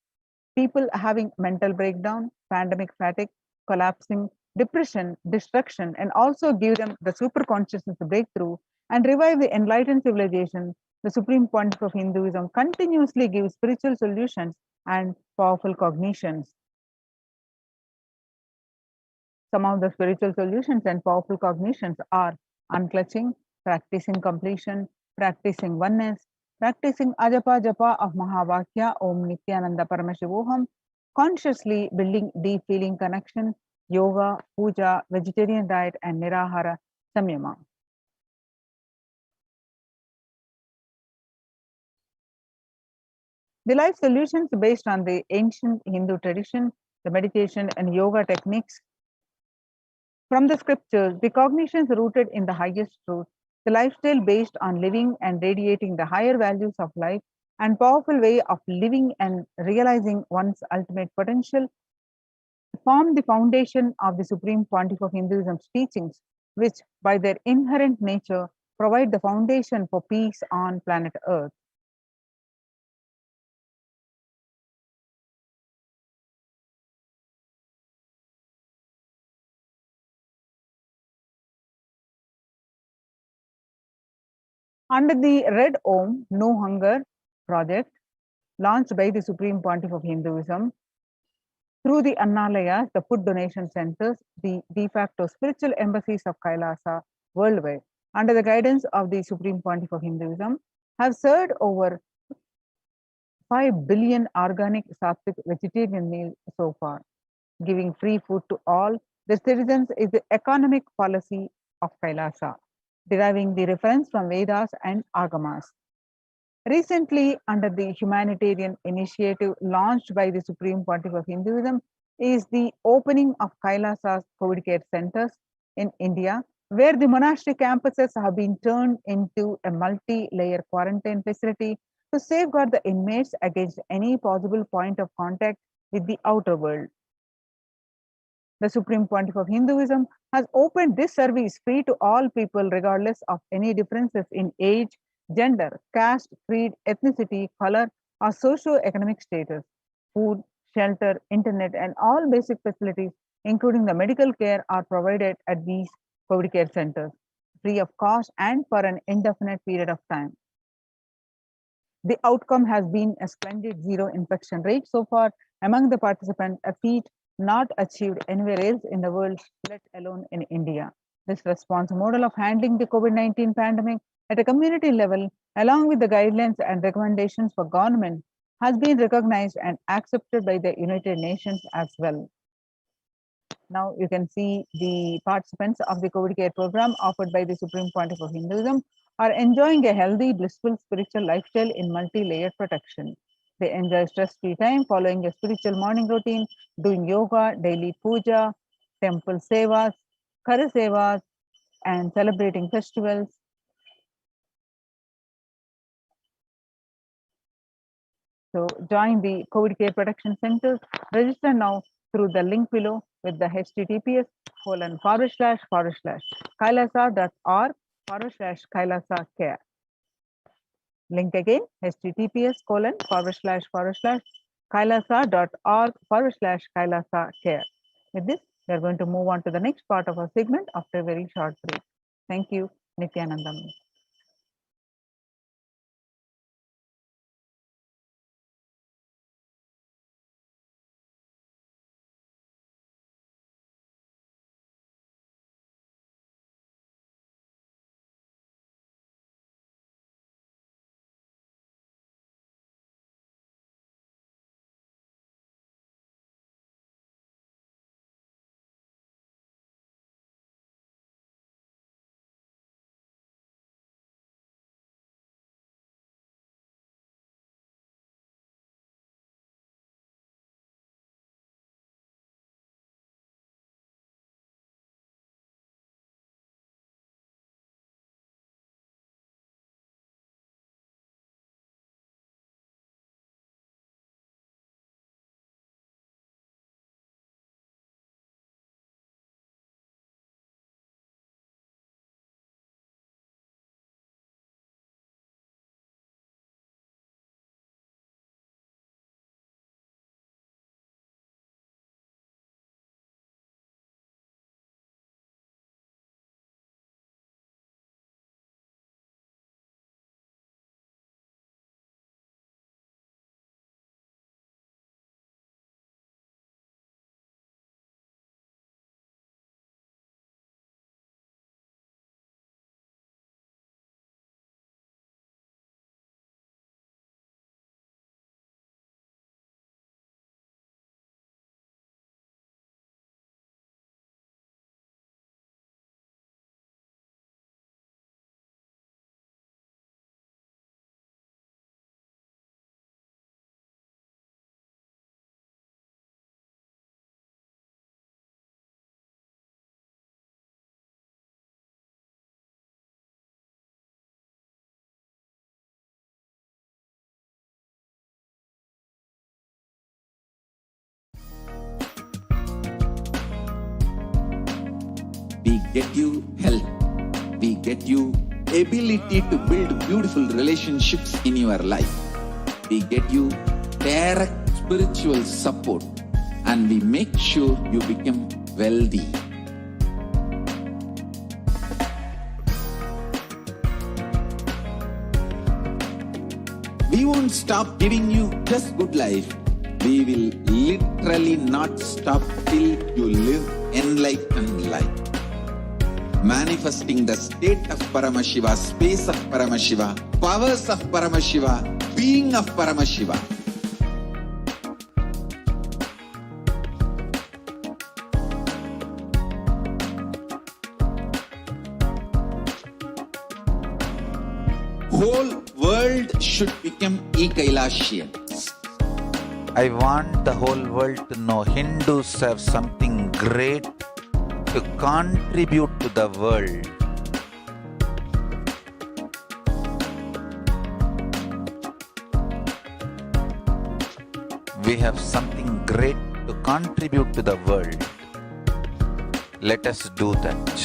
people having mental breakdown, pandemic fatigue, collapsing, depression, destruction, and also give them the super consciousness breakthrough and revive the enlightened civilization, the Supreme Pontiff of Hinduism continuously gives spiritual solutions and powerful cognitions. Some of the spiritual solutions and powerful cognitions are unclutching, practicing completion, practicing oneness, practicing Ajapa Japa of Mahavakya Om Nithyananda Paramashivam, consciously building deep feeling connection, yoga, puja, vegetarian diet, and nirahara samyama. The life solutions based on the ancient Hindu tradition, the meditation and yoga techniques from the scriptures, the cognitions rooted in the highest truth, the lifestyle based on living and radiating the higher values of life, and powerful way of living and realizing one's ultimate potential form the foundation of the Supreme Pontiff of Hinduism's teachings, which by their inherent nature provide the foundation for peace on planet Earth. Under the Red Om No Hunger project, launched by the Supreme Pontiff of Hinduism, through the Annalayas, the food donation centers, the de facto spiritual embassies of Kailasa worldwide, under the guidance of the Supreme Pontiff of Hinduism, have served over 5 billion organic sattvic vegetarian meals so far. Giving free food to all the citizens is the economic policy of Kailasa, deriving the reference from Vedas and Agamas. Recently, under the humanitarian initiative launched by the Supreme Pontiff of Hinduism, is the opening of Kailasa's COVID care centers in India, where the monastery campuses have been turned into a multi-layer quarantine facility to safeguard the inmates against any possible point of contact with the outer world. The Supreme Pontiff of Hinduism has opened this service free to all people regardless of any differences in age, gender, caste, creed, ethnicity, color, or socio-economic status. Food, shelter, internet, and all basic facilities, including the medical care, are provided at these COVID care centers, free of cost and for an indefinite period of time. The outcome has been a splendid zero infection rate so far among the participants, a feat not achieved anywhere else in the world, let alone in India. This response model of handling the COVID-19 pandemic at a community level, along with the guidelines and recommendations for government, has been recognized and accepted by the United Nations as well. Now you can see the participants of the COVID care program offered by the Supreme Pontiff of Hinduism are enjoying a healthy, blissful spiritual lifestyle in multi-layered protection. They enjoy stress-free time following a spiritual morning routine, doing yoga, daily puja, temple sevas, kara sevas, and celebrating festivals. So join the COVID care protection centers. Register now through the link below with the https://kailasa.org/kailasa care. Link again, https://kailasa.org/kailasa care. With this, we are going to move on to the next part of our segment after a very short break. Thank you, Nithyananda. We get you health. We get you ability to build beautiful relationships in your life. We get you direct spiritual support, and we make sure you become wealthy. We won't stop giving you just good life. We will literally not stop till you live enlightened life. Manifesting the state of Paramashiva, space of Paramashiva, powers of Paramashiva, being of Paramashiva. Whole world should become Kailasians. I want the whole world to know Hindus have something great to contribute to the world. We have something great to contribute to the world. Let us do that.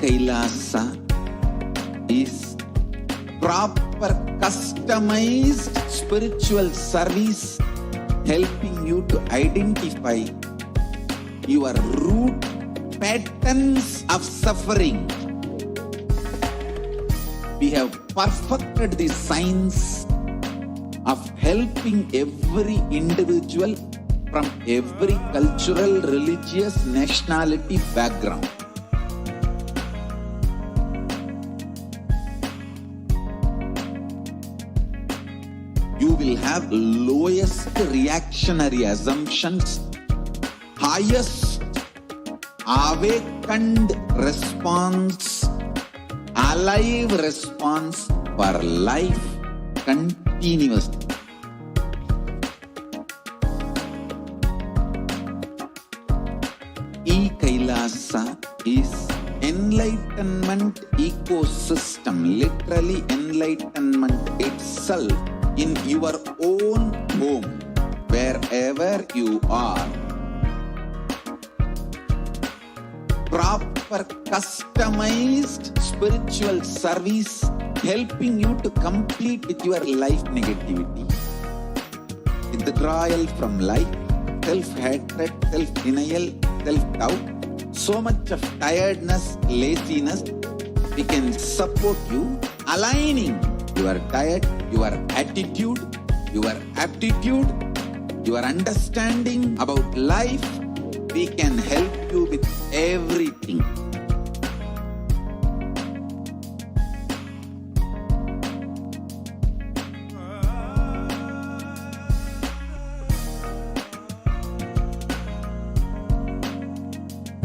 Kailasa is proper customized spiritual service helping you to identify your root patterns of suffering. We have perfected the science of helping every individual from every cultural, religious, nationality background. You will have lowest reactionary assumptions, highest awakened response, alive response for life continuously. Kailasa is enlightenment ecosystem, literally enlightenment itself in your own home, wherever you are. Proper customized spiritual service helping you to complete with your life negativity. Withdrawal from life, self-hatred, self-denial, self-doubt, so much of tiredness, laziness. We can support you aligning your diet, your attitude, your aptitude, your understanding about life. We can help you with everything.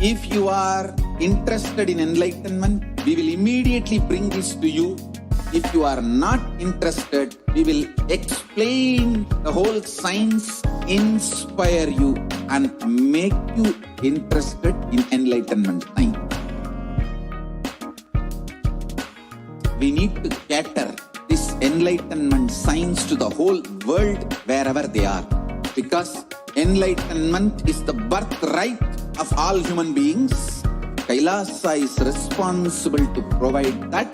If you are interested in enlightenment, we will immediately bring this to you. If you are not interested, we will explain the whole science, inspire you, and make you interested in enlightenment time. We need to cater this enlightenment science to the whole world wherever they are, because enlightenment is the birthright of all human beings. Kailasa is responsible to provide that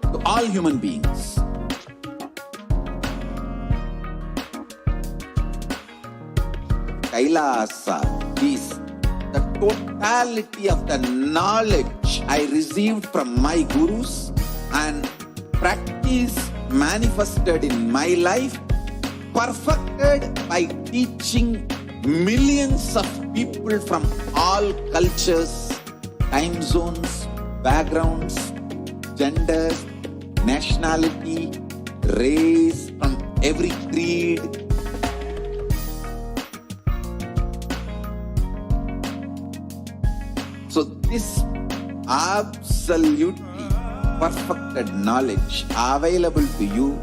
to all human beings. Kailasa is the totality of the knowledge I received from my gurus and practice manifested in my life, perfected by teaching millions of people from all cultures, time zones, backgrounds, genders, nationality, race, from every creed. So this absolutely perfected knowledge available to you,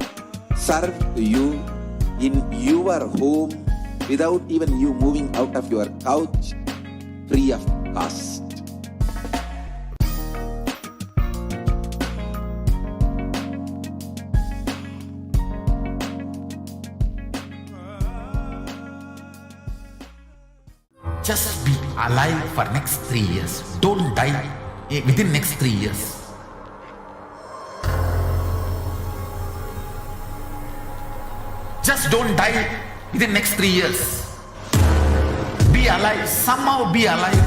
served to you in your home without even you moving out of your couch, free of cost. Just be alive for next 3 years. Don't die within next 3 years. Just don't die within next 3 years. Be alive, somehow be alive.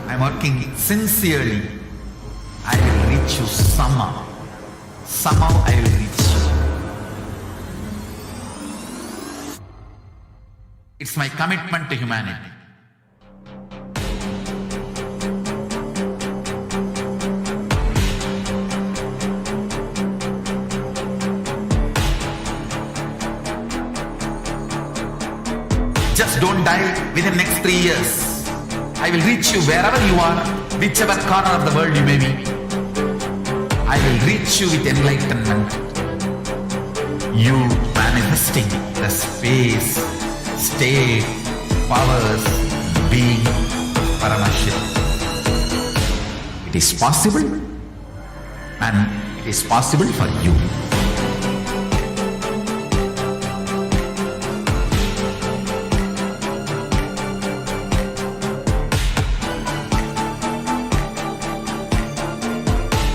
I'm working sincerely. I will reach you somehow. Somehow I will reach you. It's my commitment to humanity. Just don't die within next 3 years. I will reach you wherever you are, whichever corner of the world you may be. I will reach you with enlightenment. You manifesting the space, state, powers, being Paramashivam. It is possible, and it is possible for you.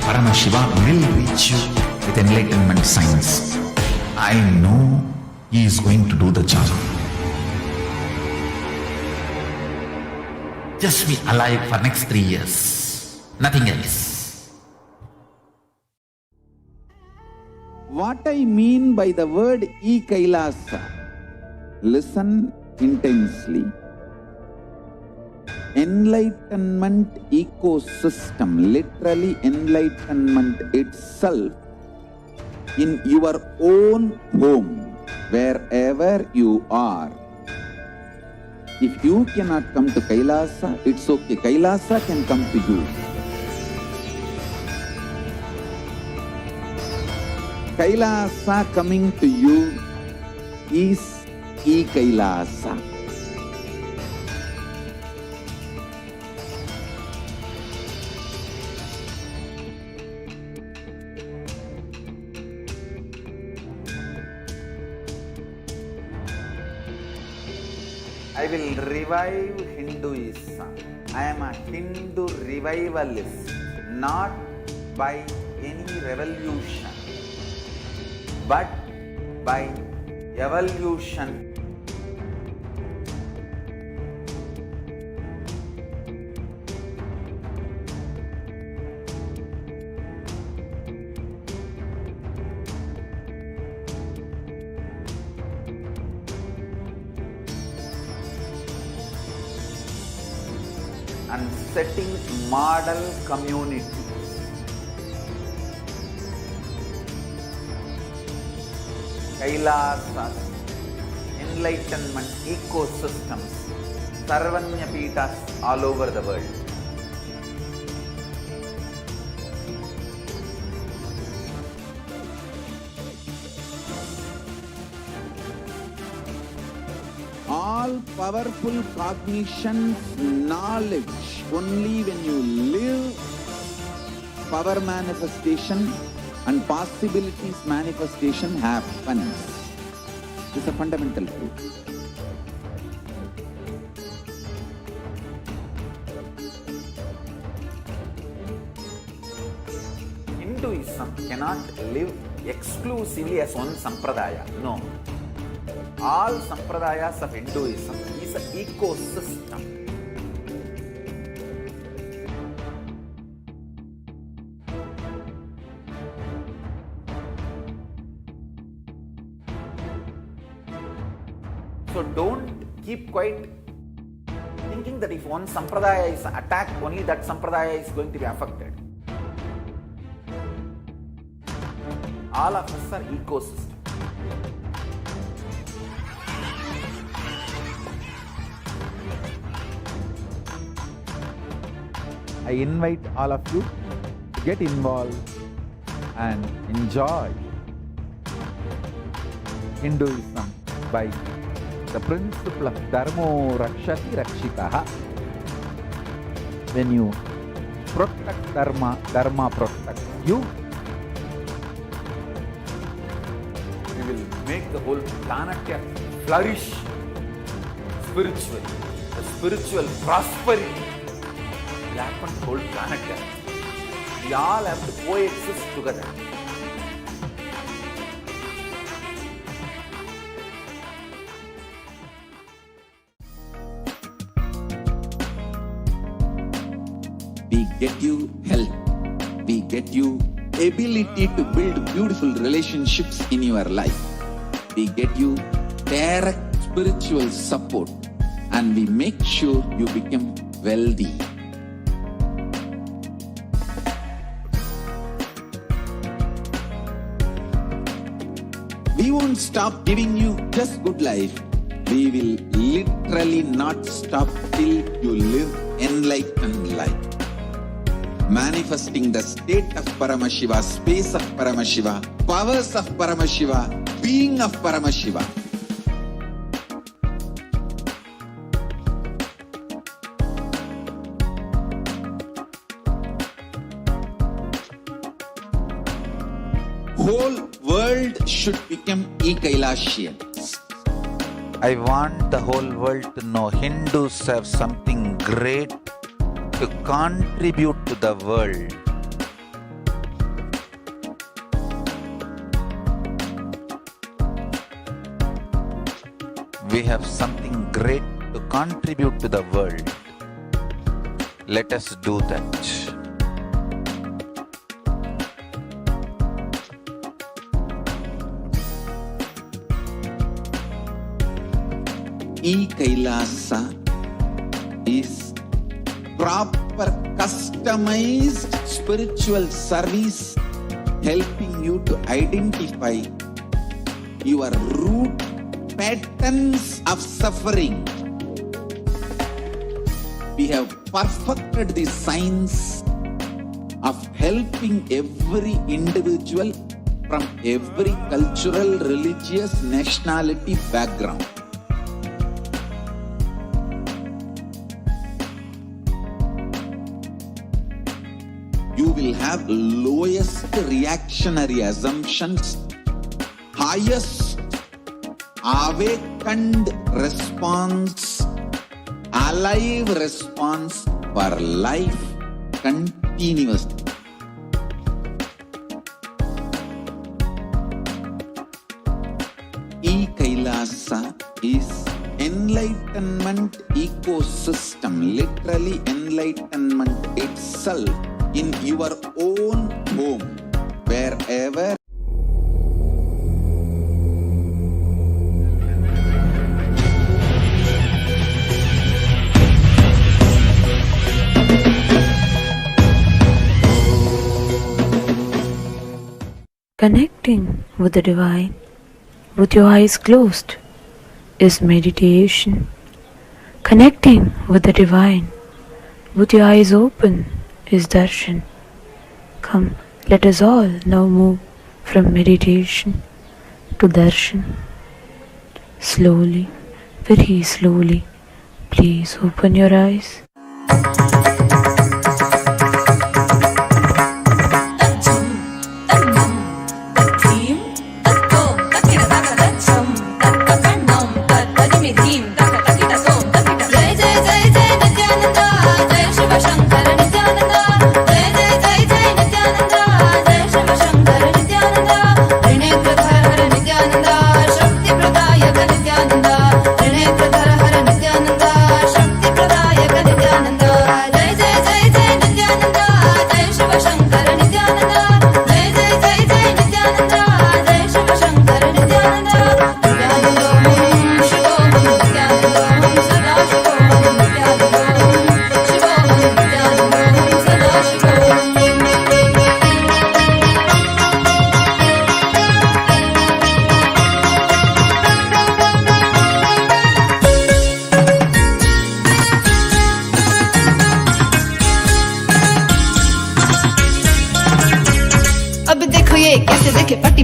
Paramashivam will reach you with enlightenment science. I know he is going to do the job. Just be alive for next 3 years. Nothing else. What I mean by the word Kailasa, listen intensely. Enlightenment ecosystem, literally enlightenment itself, in your own home, wherever you are. If you cannot come to Kailasa, it's okay. Kailasa can come to you. Kailasa coming to you is Kailasa. I will revive Hinduism. I am a Hindu revivalist, not by any revolution, but by evolution. And setting model communities. Kailasas, enlightenment ecosystems, Sarvanya Pitas all over the world. All powerful cognitions, knowledge, only when you live, power manifestation and possibilities manifestation happens. This is a fundamental truth. Hinduism cannot live exclusively as one sampradaya. No. All sampradayas of Hinduism is an ecosystem. So don't keep quiet thinking that if one sampradaya is attacked, only that sampradaya is going to be affected. All of us are ecosystem. I invite all of you to get involved and enjoy Hinduism by the principle of Dharmo Rakshati Rakshitaha. When you protect Dharma, Dharma protects you. We will make the whole planet flourish spiritually. the spiritual prosperity will happen to the whole planet. We all have to coexist together. We get you health. We get you ability to build beautiful relationships in your life. We get you direct spiritual support, and we make sure you become wealthy. We won't stop giving you just good life. We will literally not stop till you live enlightened life. Manifesting the state of Paramashiva, space of Paramashiva, powers of Paramashiva, being of Paramashiva. Whole world should become Kailasians. I want the whole world to know Hindus have something great to contribute to the world. We have something great to contribute to the world. Let us do that. Kailasa is proper customized spiritual service helping you to identify your root patterns of suffering. We have perfected the science of helping every individual from every cultural, religious, nationality background. You will have lowest reactionary assumptions, highest awakened response, alive response for life continuously. Kailasa is enlightenment ecosystem, literally enlightenment itself in your own home, wherever. Connecting with the divine with your eyes closed is meditation. Connecting with the divine with your eyes open is darshan. Come, let us all now move from meditation to darshan. Slowly, very slowly, please open your eyes.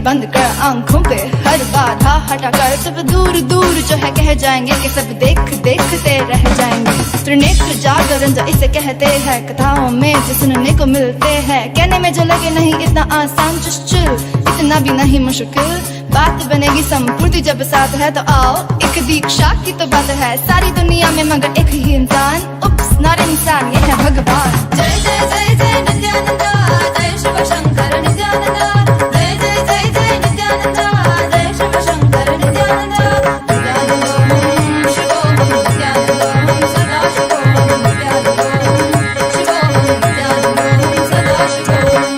बंद कर आंखों पे हर बार हा हटा कर सब दूर दूर जो है कह जाएंगे कि सब देख देखते रह जाएंगे। त्रिनेत्र जागरण जो इसे कहते हैं कथाओं में जो सुनने को मिलते हैं कहने में जो लगे नहीं इतना आसान चुश्चुल इतना भी नहीं मुश्किल बात बनेगी संपूर्ति जब साथ है तो आओ एक दीक्षा की तो बात है सारी दुनिया में मगर एक ही इंसान उप्स नॉट इंसान ये है भगवान जय जय जय जय नित्यानंदा जय शिव शंकर नित्यानंदा जय जय जय जय नित्यानंदा जय शिव शंकर नित्यानंदा नित्यानंदोहं शिवोहं नित्यानंदोहं सदा शिवोहं नित्यानंदोहं शिवोहं नित्यानंदोहं सदा शिवोहं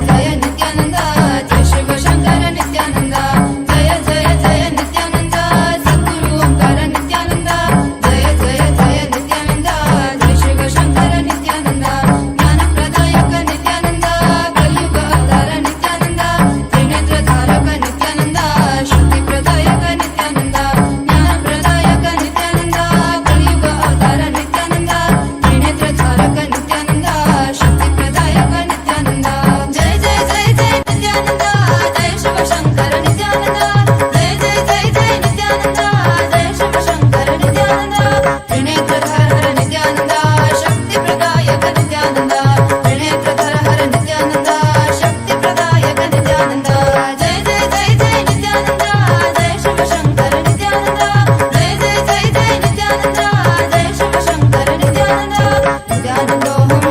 जय नित्यानंदा जय शिव शंकर नित्यानंदा जय जय जय नित्यानंदा सद्गुरु ओंकार नित्यानंदा जय जय जय नित्यानंदा जय शिव शंकर नित्यानंदा ज्ञान प्रदायक नित्यानंदा कलयुग अवतार नित्यानंदा त्रिनेत्र धारक नित्यानंदा शक्ति प्रदायक नित्यानंदा ज्ञान प्रदायक नित्यानंदा कलयुग अवतार नित्यानंदा त्रिनेत्र धारक नित्यानंदा शक्ति प्रदायक नित्यानंदा जय जय जय जय नित्यानंदा जय शिव शंकर नित्यानंदा जय जय जय जय नित्यानंदा जय शिव शंकर नित्यानंदा त्रिनेत्र धर नित्यानंदा शक्ति प्रदायक नित्यानंदा त्रिनेत्र धर नित्यानंदा शक्ति प्रदायक नित्यानंदा जय जय जय जय नित्यानंदा जय शिव शंकर नित्यानंदा जय जय जय जय नित्यानंदा जय शिव शंकर नित्यानंदा नित्यानंदोहं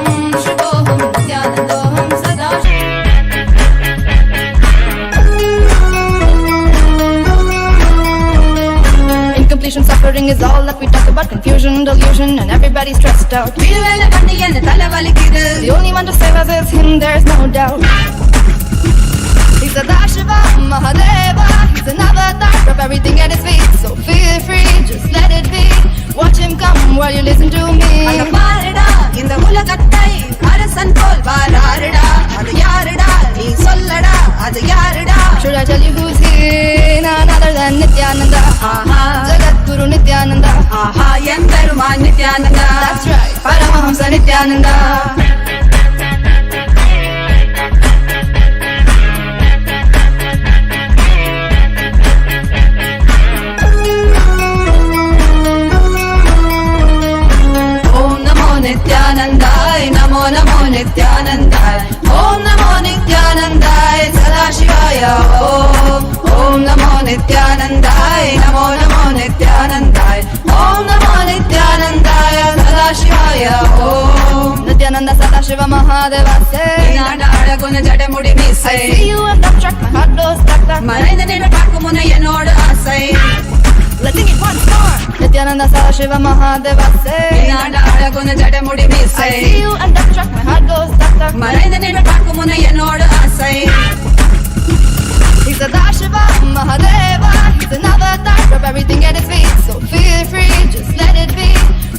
शिवोहं नित्यानंदोहं सदा Incompletion, suffering is all that we talk about. Confusion, delusion, and everybody's stressed out. The only one to save us is him, there's no doubt. He's Sadashiva, Mahadeva, he's an avatar of everything at his feet. So feel free, just let it be. Watch him come while you listen to me. இந்த உலகத்தை அரசன் போல் வாராருடா அது யாருடா நீ சொல்லடா அது யாருடா Should I tell you who's here? None other than Nithyananda. Jagat Guru Nithyananda. என் பெருமான் Nithyananda. That's right, Paramahamsa Nithyananda. नित्यानंदाय Namo Namo नित्यानंदाय ओम नमो नित्यानंदाय सदाशिवाय ओम नमो नित्यानंदाय नमो नमो नित्यानंदाय ओम नमो नित्यानंदाय सदाशिवाय ओम नित्यानंद सदाशिव महादेव से नाडाडगुन जडमुडी मीसै I see you and that track my heart goes stuck stuck மறைந்த நின்ற பார்க்கும் முனை என்னோடு ஆசை Let's sing it once more. Nithyananda Satsang Mahadeva say நாடாடகுன ஜடமுடி மீசை I see you and that track my heart goes stuck stuck மறைந்த நின்ற பார்க்கும் முனை என்னோடு ஆசை He's Sadashiva Mahadeva he's an avatar of everything at his feet so feel free just let it be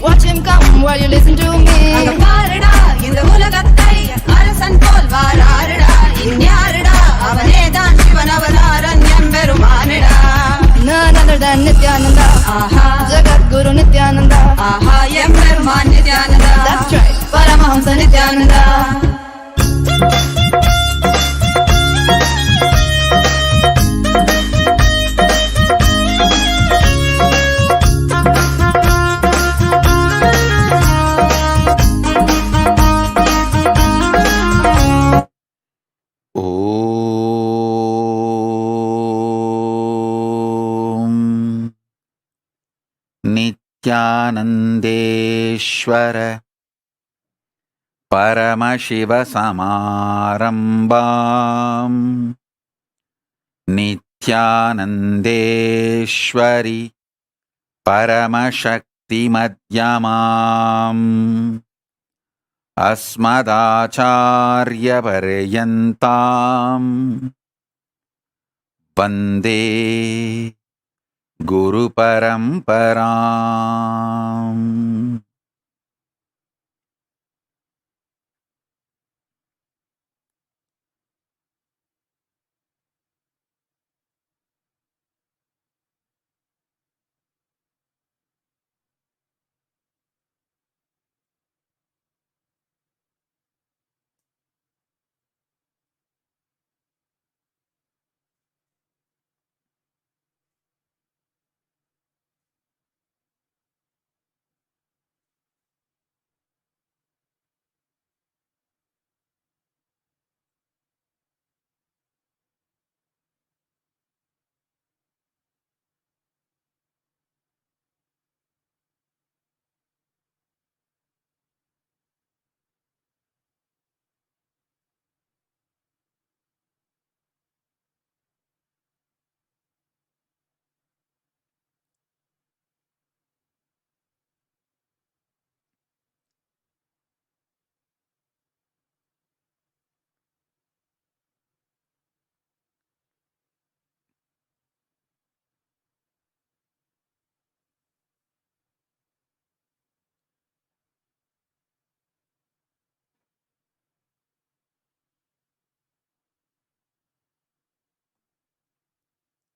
watch him come while you listen to me அங்க பாருடா இந்த உலகத்தை அரசன் போல் வாராருடா இன்யாருடா அவனேதான் Sivan Avataran எம்பெருமானிடா None other than Nithyananda. Jagat Guru Nithyananda. Yem Peruman Nithyananda. That's right, Paramahamsa Nithyananda. नित्यानन्देश्वर परमशिवसमारम्भाम् नित्यानन्देश्वरि परमशक्तिमध्यमाम् अस्मदाचार्यपर्यन्ताम् वन्दे गुरुपरम्पराम्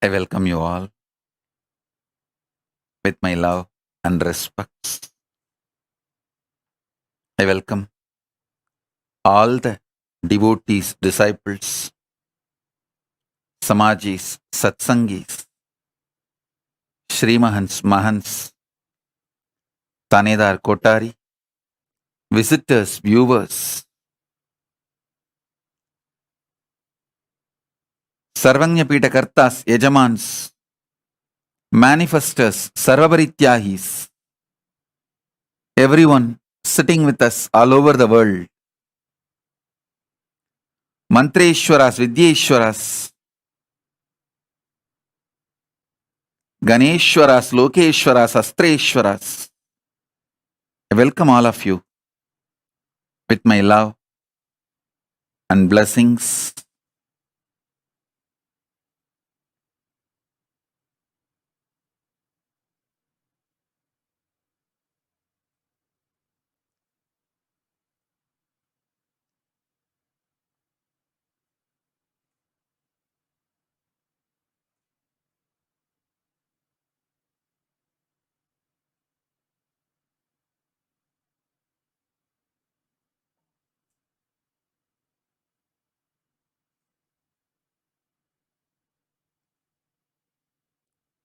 I welcome you all with my love and respect. I welcome all the devotees, disciples, Samajis, Satsangis, Srimahans, Mahants, Tanedar Kotari, visitors, viewers, Sarvanyapita Kartas, Yajamans, manifestors, Sarvabarityahis, everyone sitting with us all over the world, Mantreshwaras, Vidyeshwaras, Ganeshwaras, Lokeshwaras, Astreshwaras. I welcome all of you with my love and blessings.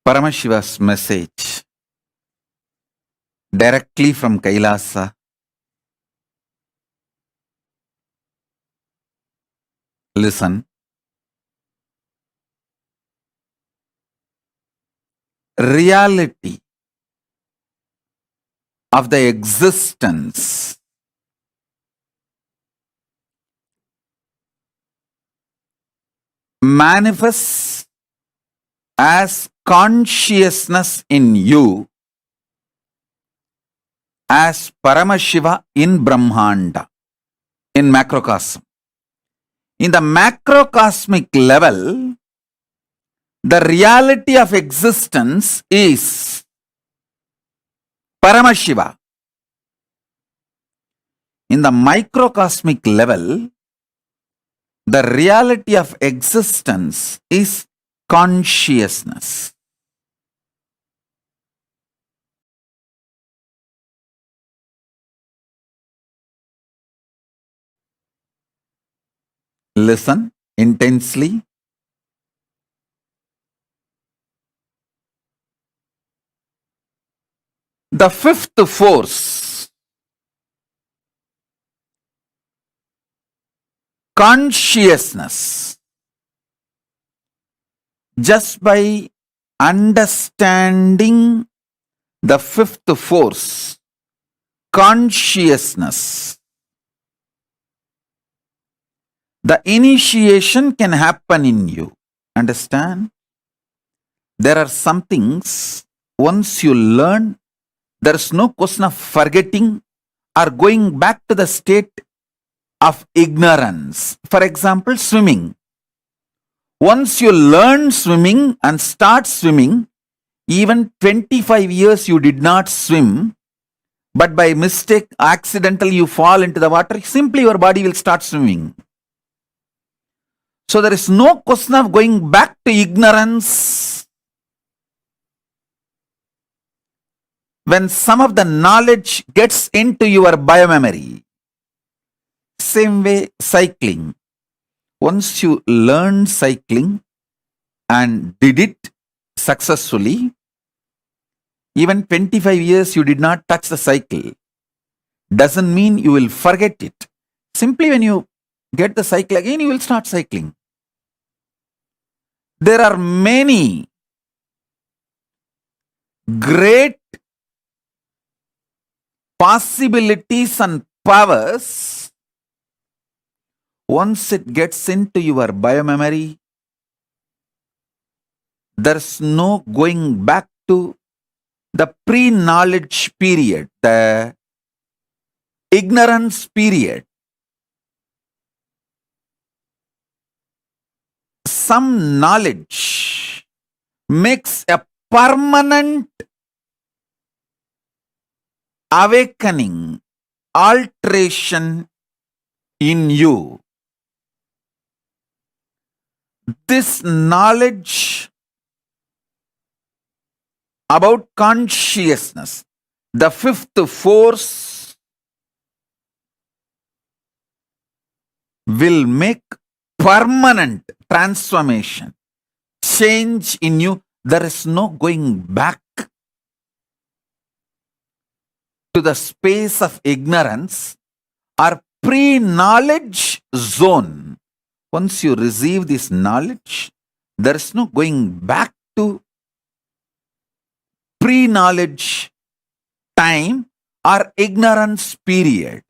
Paramashiva's message directly from Kailasa. Listen. Reality of the existence manifests as consciousness in you as Paramashiva in Brahmanda, in macrocosm. In the macrocosmic level, the reality of existence is Paramashiva. In the microcosmic level, the reality of existence is consciousness. Listen intensely. The fifth force, consciousness, just by understanding the fifth force, consciousness, the initiation can happen in you. Understand? There are some things, once you learn, there is no question of forgetting or going back to the state of ignorance. For example, swimming. Once you learn swimming and start swimming, even 25 years you did not swim, but by mistake, accidentally you fall into the water, simply your body will start swimming. So there is no question of going back to ignorance. When some of the knowledge gets into your biomemory, same way cycling. Once you learn cycling and did it successfully, even 25 years you did not touch the cycle, doesn't mean you will forget it. Simply when you get the cycle again, you will start cycling. There are many great possibilities and powers. Once it gets into your biomemory, there's no going back to the pre-knowledge period, the ignorance period. Some knowledge makes a permanent awakening, alteration in you. This knowledge about consciousness. The fifth force will make permanent transformation, change in you. There is no going back to the space of ignorance or pre-knowledge zone. Once you receive this knowledge, there is no going back to pre-knowledge time or ignorance period.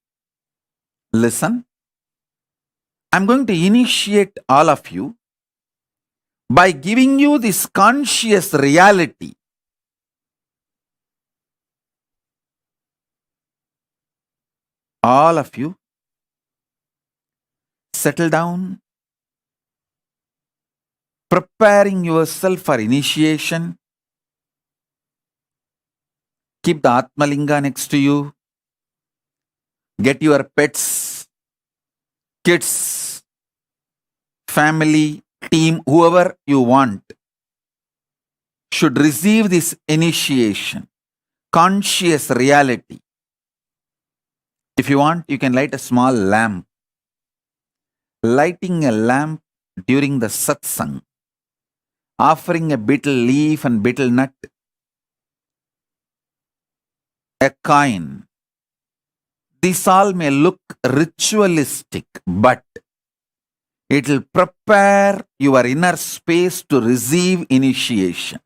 Listen, I'm going to initiate all of you by giving you this conscious reality. All of you, settle down, preparing yourself for initiation. Keep the Atmalinga next to you. Get your pets, kids, family, team, whoever you want should receive this initiation, conscious reality. If you want, you can light a small lamp. Lighting a lamp during the satsang, offering a betel leaf and betel nut, a coin. These all may look ritualistic, but it will prepare your inner space to receive initiation.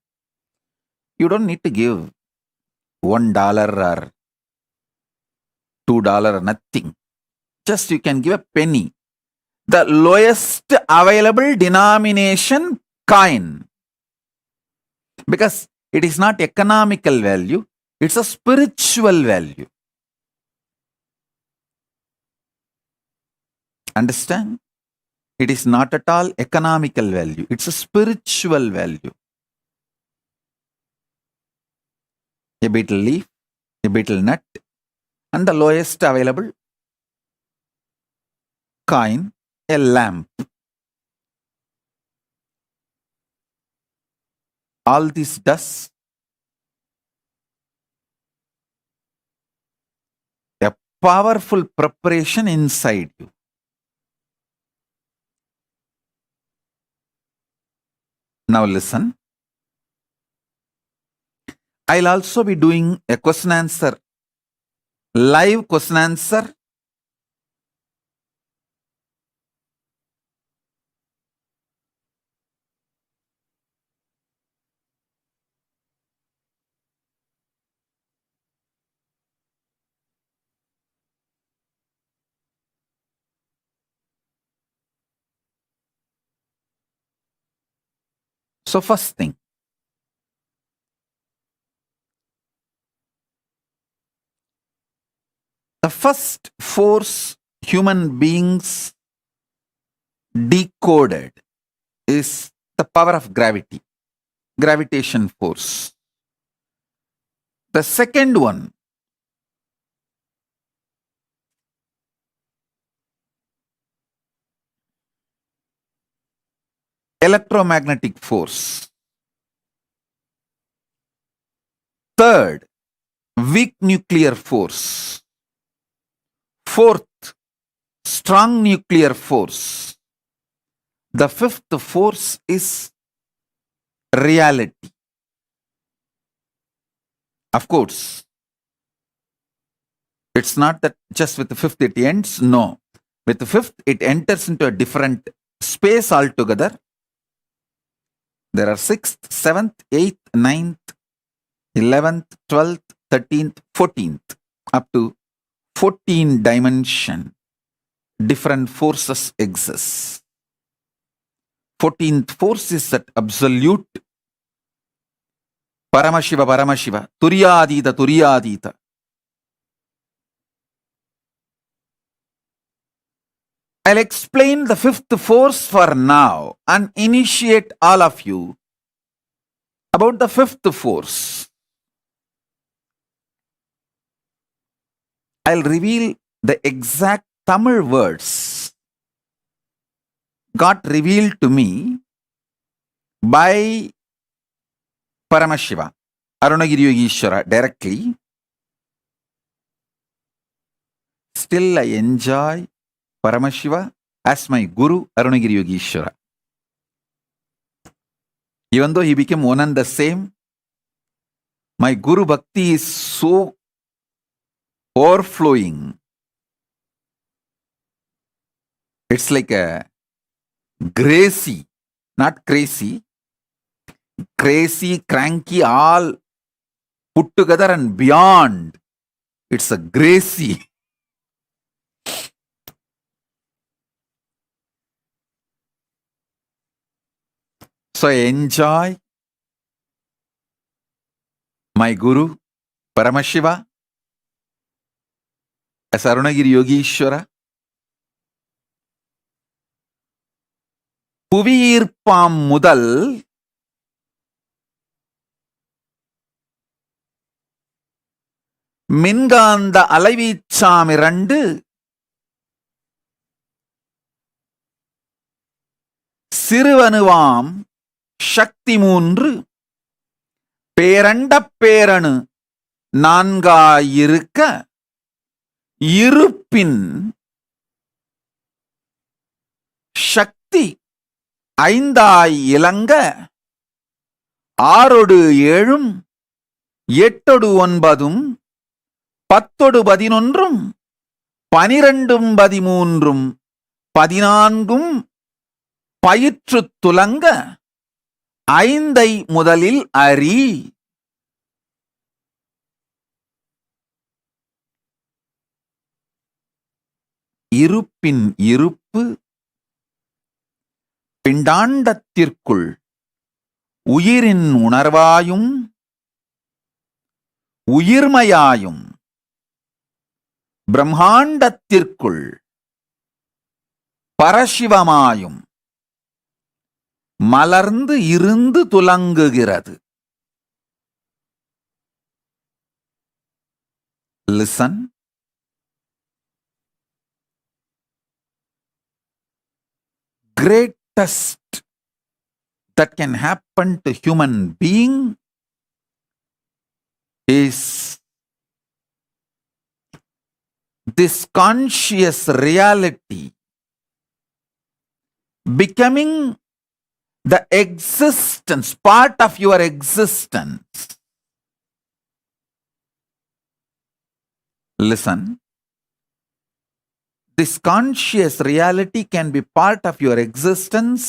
You don't need to give $1 or $2 or nothing. Just you can give a penny. The lowest available denomination coin. Because it is not economical value, it's a spiritual value. Understand? It is not at all economical value, it's a spiritual value. A betel leaf, a betel nut, and the lowest available coin, a lamp. All this does a powerful preparation inside you. Now listen. I'll also be doing a question answer, live question answer. So first thing, the first force human beings decoded is the power of gravity, gravitation force. The second one, electromagnetic force. Third, weak nuclear force. Fourth, strong nuclear force. The fifth force is reality. Of course, it's not that just with the fifth it ends. No. With the fifth, it enters into a different space altogether. There are 6th, 7th, 8th, 9th, 11th, 12th, 13th, 14th, up to 14 dimension. Different forces exist. 14th force is that absolute Paramashiva, Paramashiva, Turyadita, Turyadita. I'll explain the fifth force for now and initiate all of you about the fifth force. I'll reveal the exact Tamil words got revealed to me by Paramashiva. Arunagiri Yogeshwara directly. Still I enjoy Paramashiva as my Guru, Arunagiri Yogeshwara. Even though he became one and the same, my Guru Bhakti is so overflowing. It's like a gracie, not crazy, crazy, cranky, all put together and beyond. It's a gracie. So I enjoy my Guru, Paramashiva, as Arunagiri Yogeshwara. புவியீர்ப்பாம் முதல் மின்காந்த அலைவீச்சாம் 2 சிறுவனுவாம் சக்தி 3 பேரண்டப் பேரணு 4 இருப்பின் சக்தி 5 இலங்க 6 7 8 9 10 11 12 13 14 பயிற்று துலங்க 5 முதலில் அறி. இருப்பின் இருப்பு பிண்டாண்டத்திற்குள் உயிரின் உணர்வாயும் உயிர்மையாயும் பிரம்மாண்டத்திற்குள் பரசிவமாயும் மலர்ந்து இருந்து துலங்குகிறது. Listen. Greatest that can happen to human being is this conscious reality becoming the existence, part of your existence. Listen. This conscious reality can be part of your existence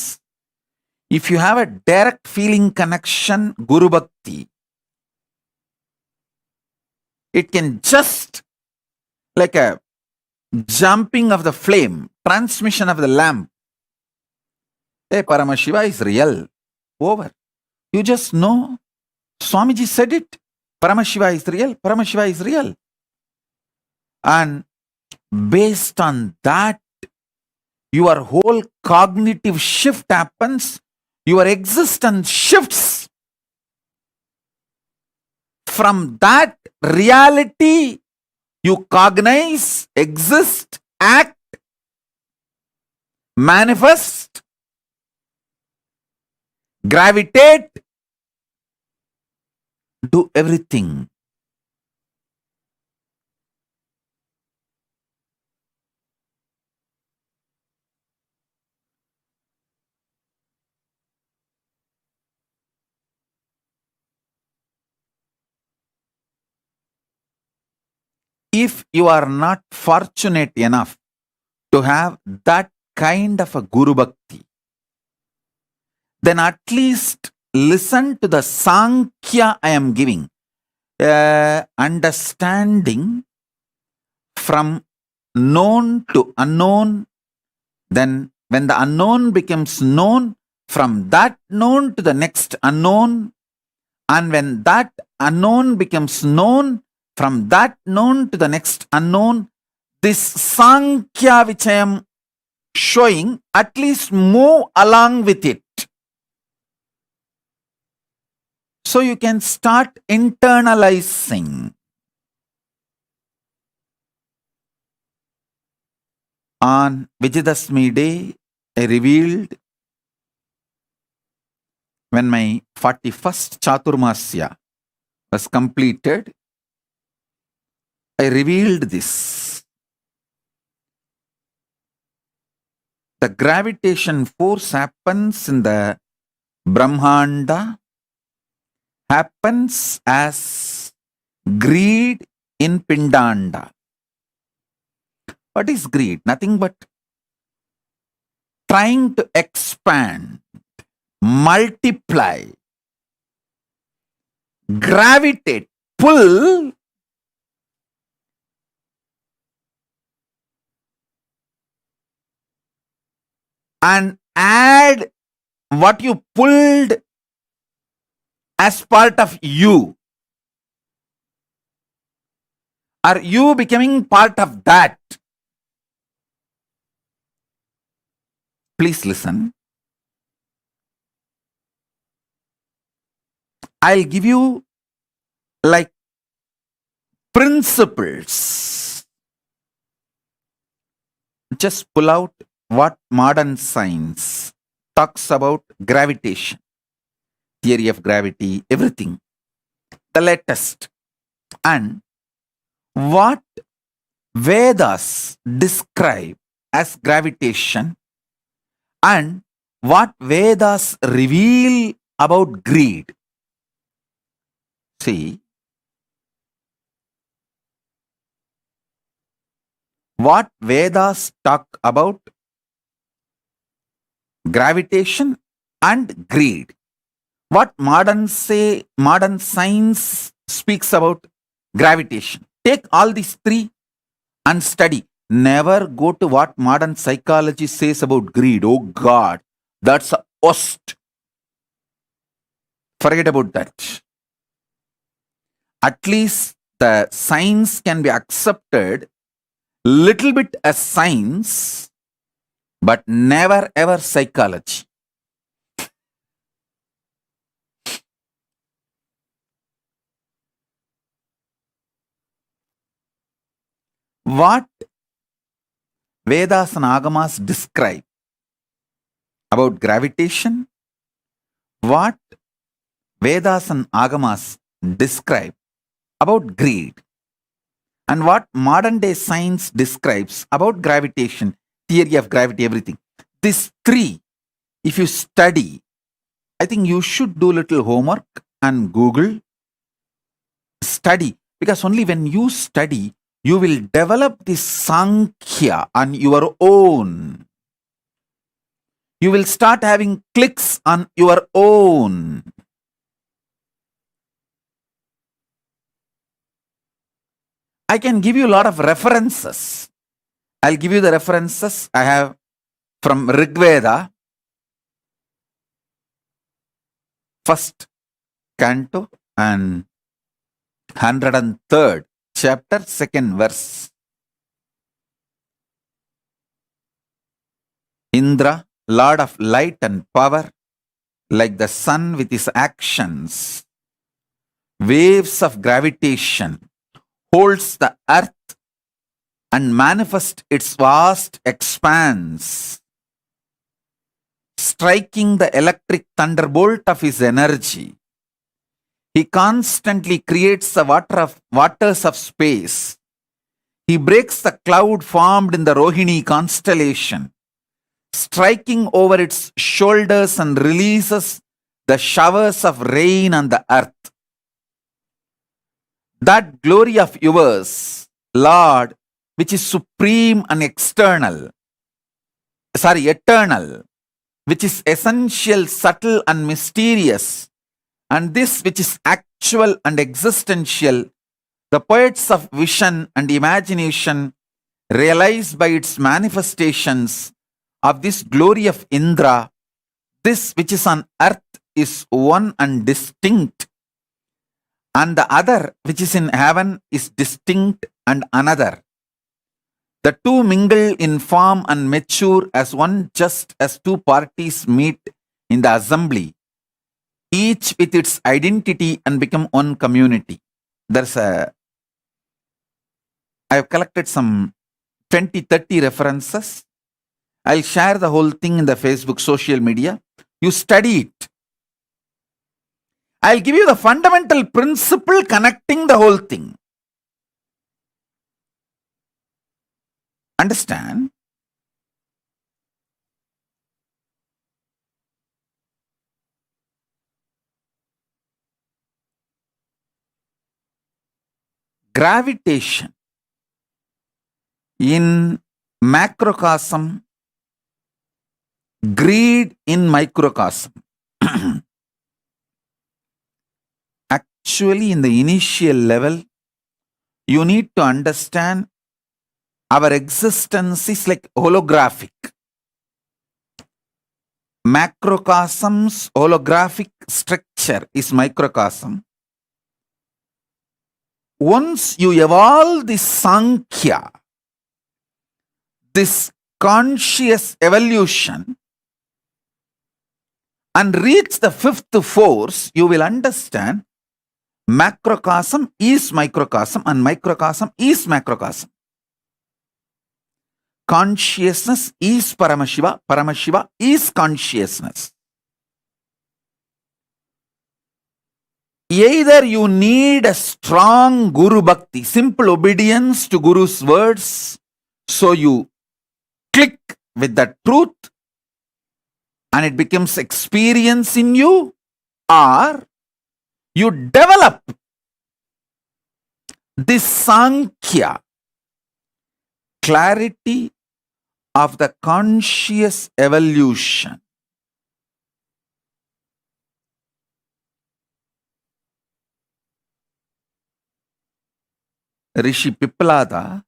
if you have a direct feeling connection, Guru Bhakti. It can just like a jumping of the flame, transmission of the lamp. Hey, Paramashiva is real. Over. You just know. Swamiji said it. Paramashiva is real. Paramashiva is real. And based on that, your whole cognitive shift happens. Your existence shifts. From that reality, you cognize, exist, act, manifest, gravitate, do everything. If you are not fortunate enough to have that kind of a Guru Bhakti, then at least listen to the Sankhya I am giving. Understanding from known to unknown, then when the unknown becomes known, from that known to the next unknown, and when that unknown becomes known, from that known to the next unknown, this Sankhya which I am showing, at least move along with it. So you can start internalizing. On Vijayadashmi day, I revealed when my 41st Chaturmasya was completed, I revealed this. The gravitation force happens in the Brahmanda, happens as greed in Pindanda. What is greed? Nothing but trying to expand, multiply, gravitate, pull and add what you pulled as part of you. Are you becoming part of that? Please listen. I'll give you like principles. Just pull out what modern science talks about gravitation, theory of gravity, everything, the latest, and what Vedas describe as gravitation and what Vedas reveal about greed. See, what Vedas talk about gravitation and greed. What modern science speaks about gravitation. Take all these three and study. Never go to what modern psychology says about greed. Oh God, that's a worst. Forget about that. At least the science can be accepted little bit as science, but never ever psychology. What Vedas and Agamas describe about gravitation, what Vedas and Agamas describe about greed, and what modern day science describes about gravitation, theory of gravity, everything. These three, if you study, I think you should do little homework and Google, study, because only when you study, you will develop this Sankhya on your own. You will start having clicks on your own. I can give you a lot of references. I'll give you the references I have from Rig Veda, first canto and 103rd chapter, 2nd verse. Indra, Lord of light and power, like the sun with his actions, waves of gravitation, holds the earth and manifests its vast expanse, striking the electric thunderbolt of his energy. He constantly creates the waters of space. He breaks the cloud formed in the Rohini constellation, striking over its shoulders and releases the showers of rain on the earth. That glory of yours, Lord, which is supreme and eternal, which is essential, subtle and mysterious, and this which is actual and existential, the poets of vision and imagination realize by its manifestations of this glory of Indra. This which is on earth is one and distinct, and the other which is in heaven is distinct and another. The two mingle in form and mature as one, just as two parties meet in the assembly, each with its identity, and become one community. I have collected some 20-30 references. I'll share the whole thing in the Facebook social media. You study it. I'll give you the fundamental principle connecting the whole thing. Understand? Gravitation in macrocosm, greed in microcosm. Actually, in the initial level, you need to understand our existence is like holographic. Macrocosm's holographic structure is microcosm. Once you evolve this Sankhya, this conscious evolution, and reach the fifth force, you will understand macrocosm is microcosm and microcosm is macrocosm. Consciousness is Paramashiva, Paramashiva is consciousness. Either you need a strong Guru Bhakti, simple obedience to Guru's words, so you click with the truth and it becomes experience in you, or you develop this Sankhya, clarity of the conscious evolution. Rishi Piplada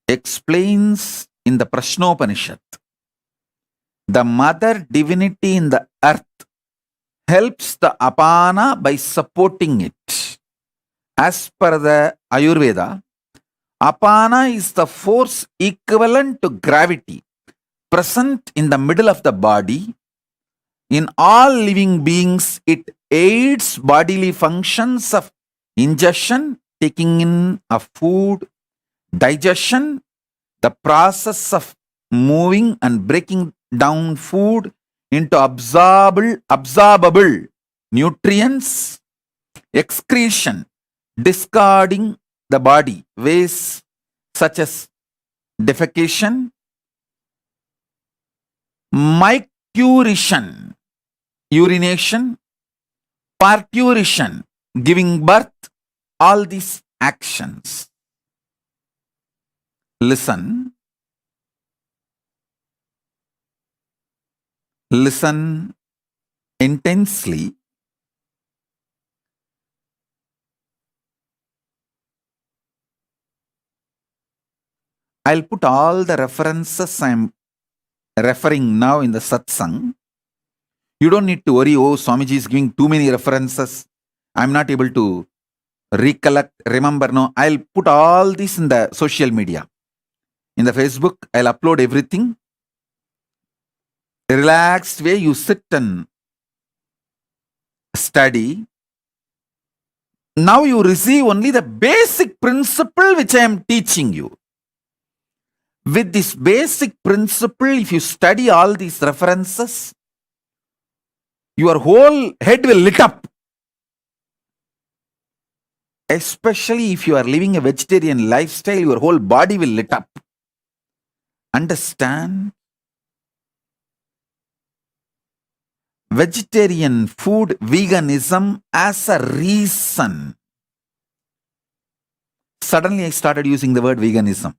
explains in the Prashnopanishad, the mother divinity in the earth helps the apana by supporting it. As per the Ayurveda, apana is the force equivalent to gravity, present in the middle of the body. In all living beings, it aids bodily functions of ingestion, taking in of food, digestion, the process of moving and breaking down food into absorbable nutrients, excretion, discarding the body waste such as defecation, micturition, urination, parturition, giving birth, all these actions. Listen. Listen intensely. I'll put all the references I'm referring now in the satsang. You don't need to worry, oh, Swamiji is giving too many references. I'm not able to recollect, remember. No, I'll put all this in the social media. In the Facebook, I'll upload everything. A relaxed way, you sit and study. Now you receive only the basic principle which I am teaching you. With this basic principle, if you study all these references, your whole head will lit up. Especially if you are living a vegetarian lifestyle, your whole body will lit up. Understand? Vegetarian food, veganism as a reason. Suddenly I started using the word veganism.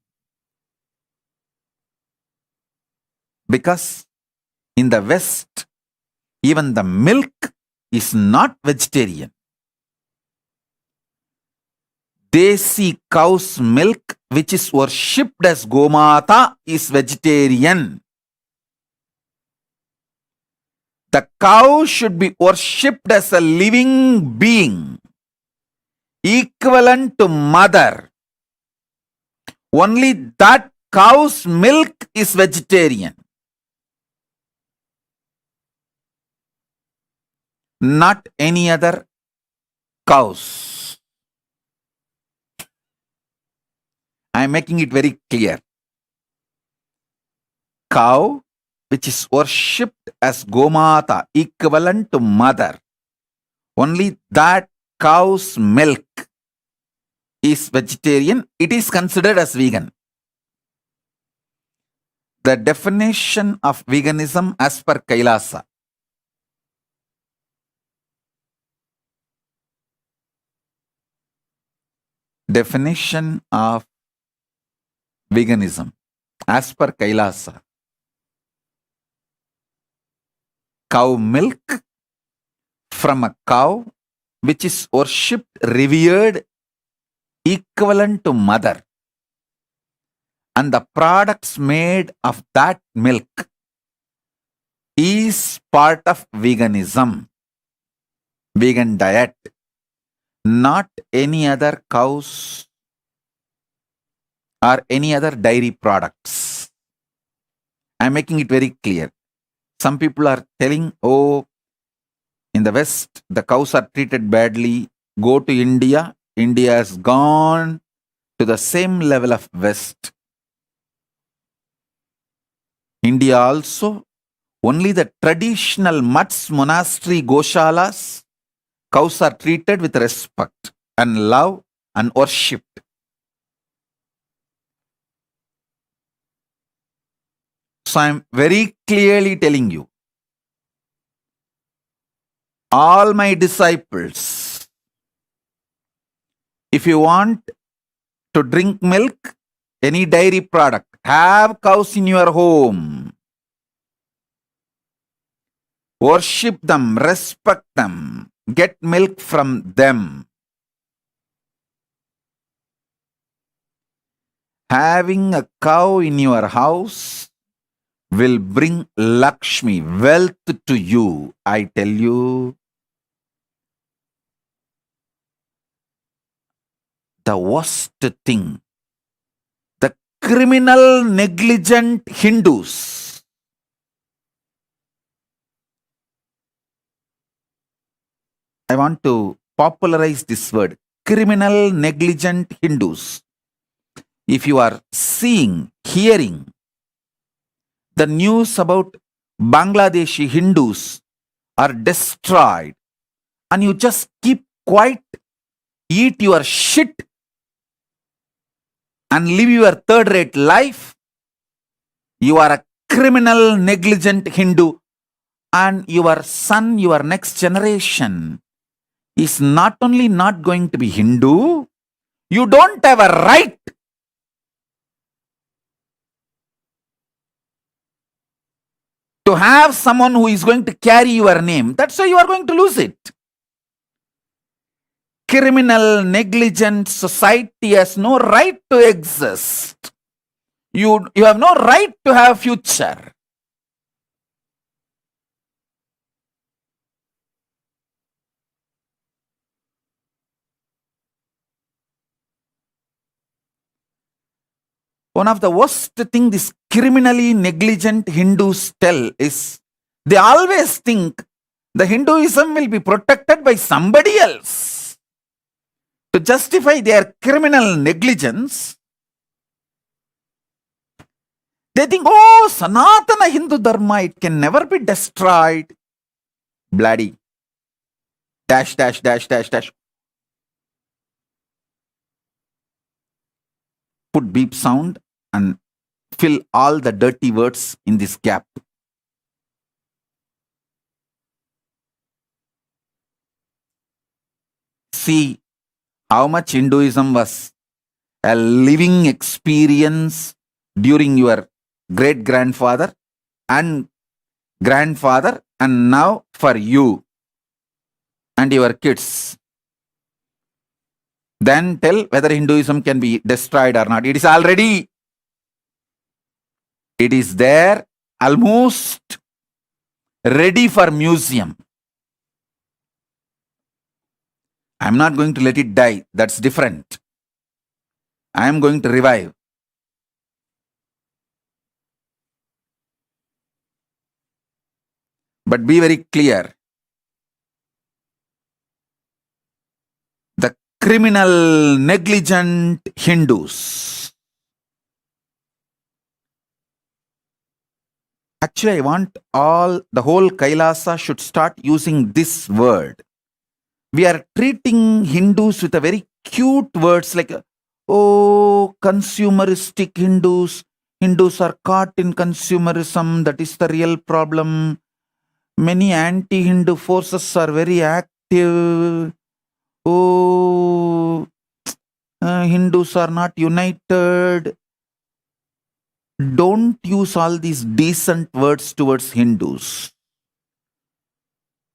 Because in the West, even the milk is not vegetarian. Desi cow's milk, which is worshipped as Gomata, is vegetarian. The cow should be worshipped as a living being, equivalent to mother. Only that cow's milk is vegetarian. Not any other cows. I am making it very clear. Cow, which is worshipped as Gomata, equivalent to mother. only that cow's milk is vegetarian, it is considered as vegan. The definition of veganism as per Kailasa. Definition of veganism as per Kailasa. Cow milk from a cow which is worshipped, revered, equivalent to mother, and the products made of that milk is part of veganism, vegan diet, not any other cows or any other dairy products. I'm making it very clear. Some people are telling, oh, in the West, the cows are treated badly. Go to India. India has gone to the same level of West. India also, only the traditional mutts, monastery, goshalas, cows are treated with respect and love and worshipped. So I'm very clearly telling you, all my disciples, if you want to drink milk, any dairy product, have cows in your home. Worship them, respect them, get milk from them. Having a cow in your house will bring Lakshmi, wealth to you. I tell you, the worst thing, the criminal, negligent Hindus, I want to popularize this word, criminal, negligent Hindus. If you are seeing, hearing the news about Bangladeshi Hindus are destroyed, and you just keep quiet, eat your shit, and live your third-rate life, you are a criminal, negligent Hindu, and your son, your next generation, is not only not going to be Hindu, you don't have a right to have someone who is going to carry your name. That's why you are going to lose it. Criminal, negligent society has no right to exist. You have no right to have future. One of the worst thing these criminally negligent Hindus tell is they always think the Hinduism will be protected by somebody else. To justify their criminal negligence, they think, oh, Sanatana Hindu Dharma, it can never be destroyed. Bloody. Dash, dash, dash, dash, dash. Put beep sound and fill all the dirty words in this gap. See how much Hinduism was a living experience during your great-grandfather and grandfather, and now for you and your kids. Then tell whether Hinduism can be destroyed or not. It is already. It is there, almost ready for museum. I'm not going to let it die. That's different. I am going to revive. But be very clear. The criminal, negligent Hindus. Actually, I want the whole Kailasa should start using this word. we are treating Hindus with a very cute words like, oh, consumeristic Hindus. Hindus are caught in consumerism. That is the real problem. Many anti-Hindu forces are very active. Oh, Hindus are not united. Don't use all these decent words towards Hindus.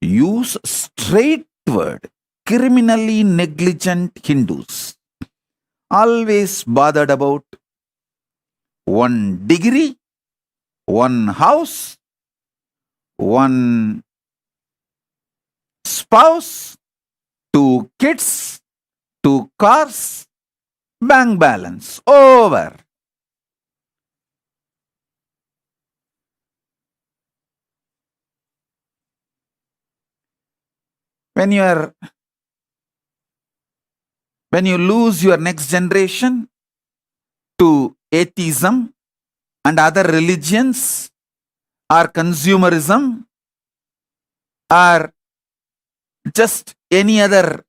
Use straight word. Criminally negligent Hindus. Always bothered about one degree, one house, one spouse, 2 kids, 2 cars, bank balance. Over. When you lose your next generation to atheism and other religions or consumerism or just any other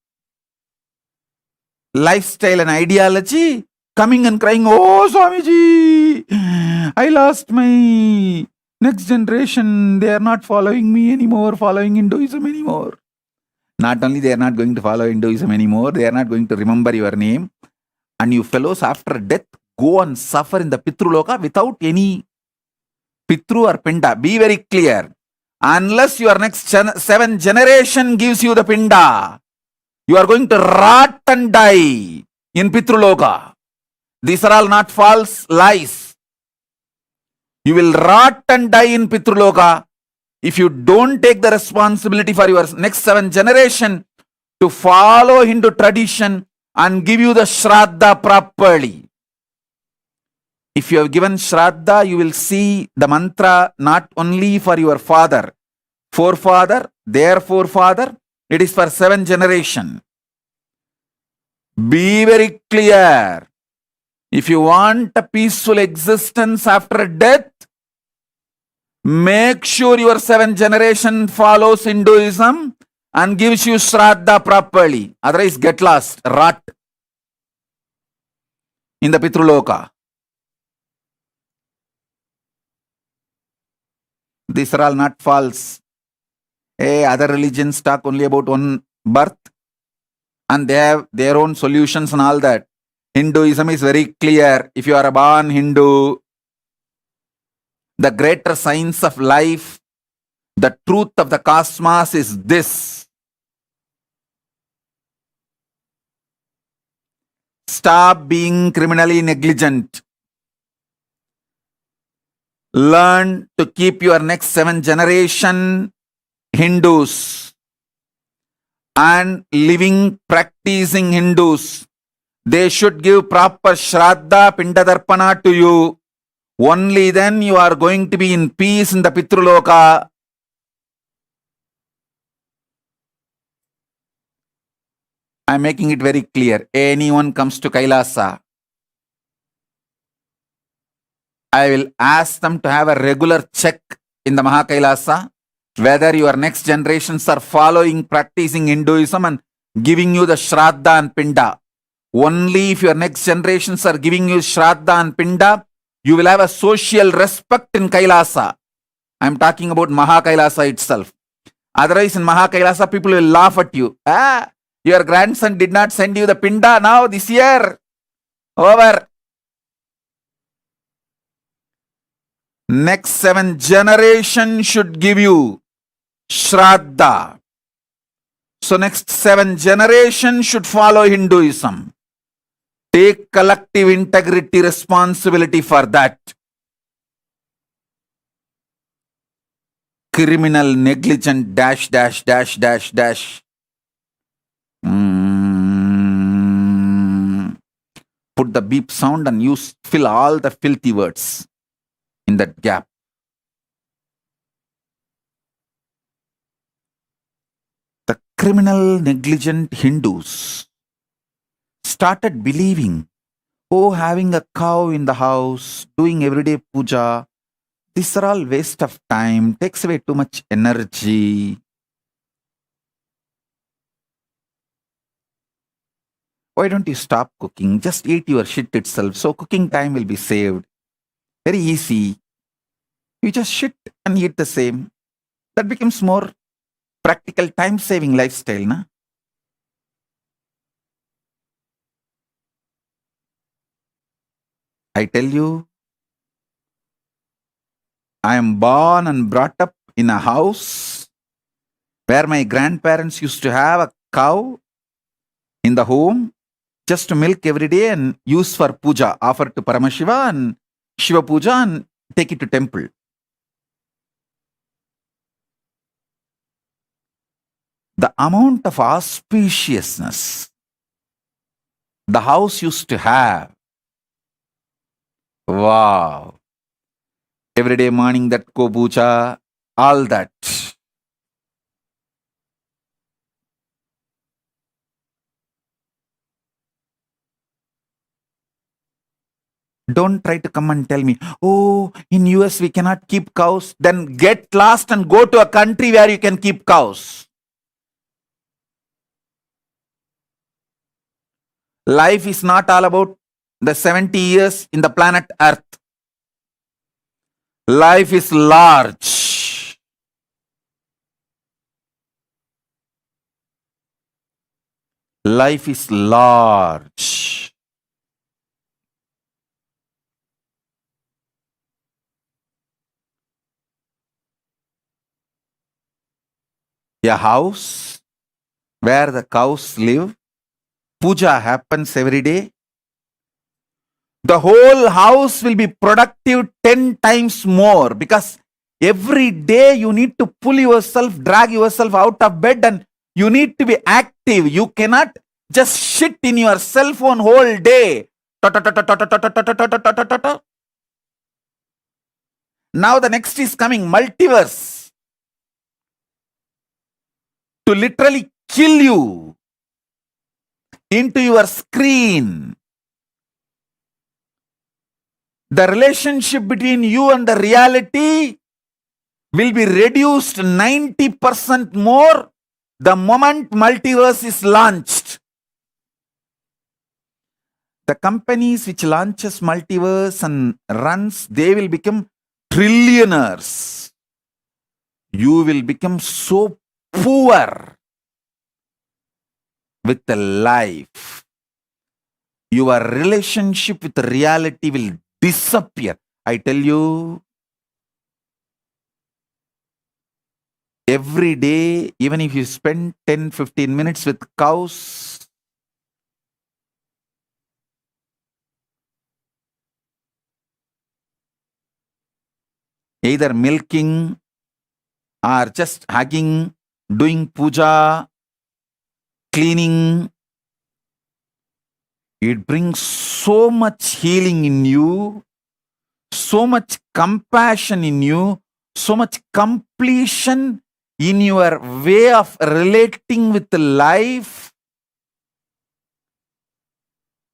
lifestyle and ideology, coming and crying, oh Swamiji, I lost my next generation. They are not following me anymore, following Hinduism anymore. Not only they are not going to follow Hinduism anymore, they are not going to remember your name. And you fellows after death go and suffer in the Pitruloka without any Pitru or Pinda. Be very clear. Unless your next 7th generation gives you the Pinda, you are going to rot and die in Pitruloka. These are all not false lies. You will rot and die in Pitruloka if you don't take the responsibility for your next 7th generation to follow Hindu tradition and give you the Shraddha properly. If you have given Shraddha, you will see the mantra not only for your forefather, their forefather, it is for 7th generation. Be very clear. If you want a peaceful existence after death, make sure your 7th generation follows Hinduism and gives you Shraddha properly. Otherwise, get lost, rot in the Pitruloka. These are all not false. Hey, other religions talk only about one birth and they have their own solutions and all that. Hinduism is very clear. If you are a born Hindu, the greater science of life, the truth of the cosmos is this. Stop being criminally negligent. Learn to keep your next 7th generation Hindus and living, practicing Hindus. They should give proper Shraddha, Pindadarpana to you. Only then you are going to be in peace in the Pitruloka. I am making it very clear. Anyone comes to Kailasa, I will ask them to have a regular check in the Mahakailasa whether your next generations are following, practicing Hinduism and giving you the Shraddha and Pinda. Only if your next generations are giving you Shraddha and Pinda, you will have a social respect in Kailasa. I am talking about Mahakailasa itself. Otherwise, in Mahakailasa, people will laugh at you. Your grandson did not send you the Pinda now this year. Over. Next 7th generation should give you Shraddha. So next 7th generation should follow Hinduism. Take collective integrity responsibility for that. Criminal, negligent, dash. Put the beep sound and fill all the filthy words in that gap. The criminal, negligent Hindus started believing, oh, having a cow in the house, doing everyday puja, these are all waste of time, takes away too much energy. Why don't you stop cooking? Just eat your shit itself. So cooking time will be saved. Very easy. You just shit and eat the same. That becomes more practical, time-saving lifestyle, na? I tell you, I am born and brought up in a house where my grandparents used to have a cow in the home just to milk every day and use for puja, offer to Paramashiva and Shiva puja and take it to temple. The amount of auspiciousness the house used to have. Wow. Every day morning that go puja, all that. Don't try to come and tell me, oh, in US we cannot keep cows. Then get lost and go to a country where you can keep cows. Life is not all about the 70 years in the planet Earth. Life is large. Life is large. A house where the cows live, puja happens every day. The whole house will be productive 10 times more because every day you need to pull yourself, drag yourself out of bed and you need to be active. You cannot just sit in your cell phone whole day. Now the next is coming, multiverse. To literally kill you into your screen. The relationship between you and the reality will be reduced 90% more the moment multiverse is launched. The companies which launches multiverse and runs, they will become trillionaires. You will become so poor with the life. Your relationship with reality will disappear. I tell you, every day, even if you spend 10-15 minutes with cows, either milking or just hugging, doing puja, cleaning, it brings so much healing in you, so much compassion in you, so much completion in your way of relating with life.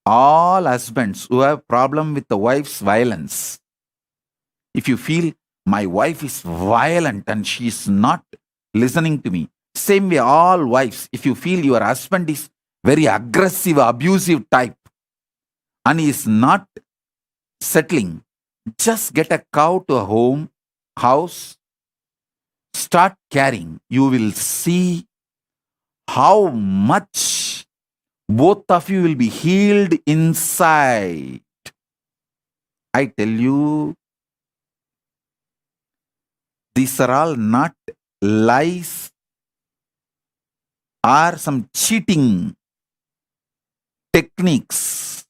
All husbands who have problem with the wife's violence, if you feel my wife is violent and she is not listening to me, same way all wives, if you feel your husband is very aggressive, abusive type and he is not settling, just get a cow to a house, start caring. You will see how much both of you will be healed inside. I tell you, these are all not lies or some cheating techniques.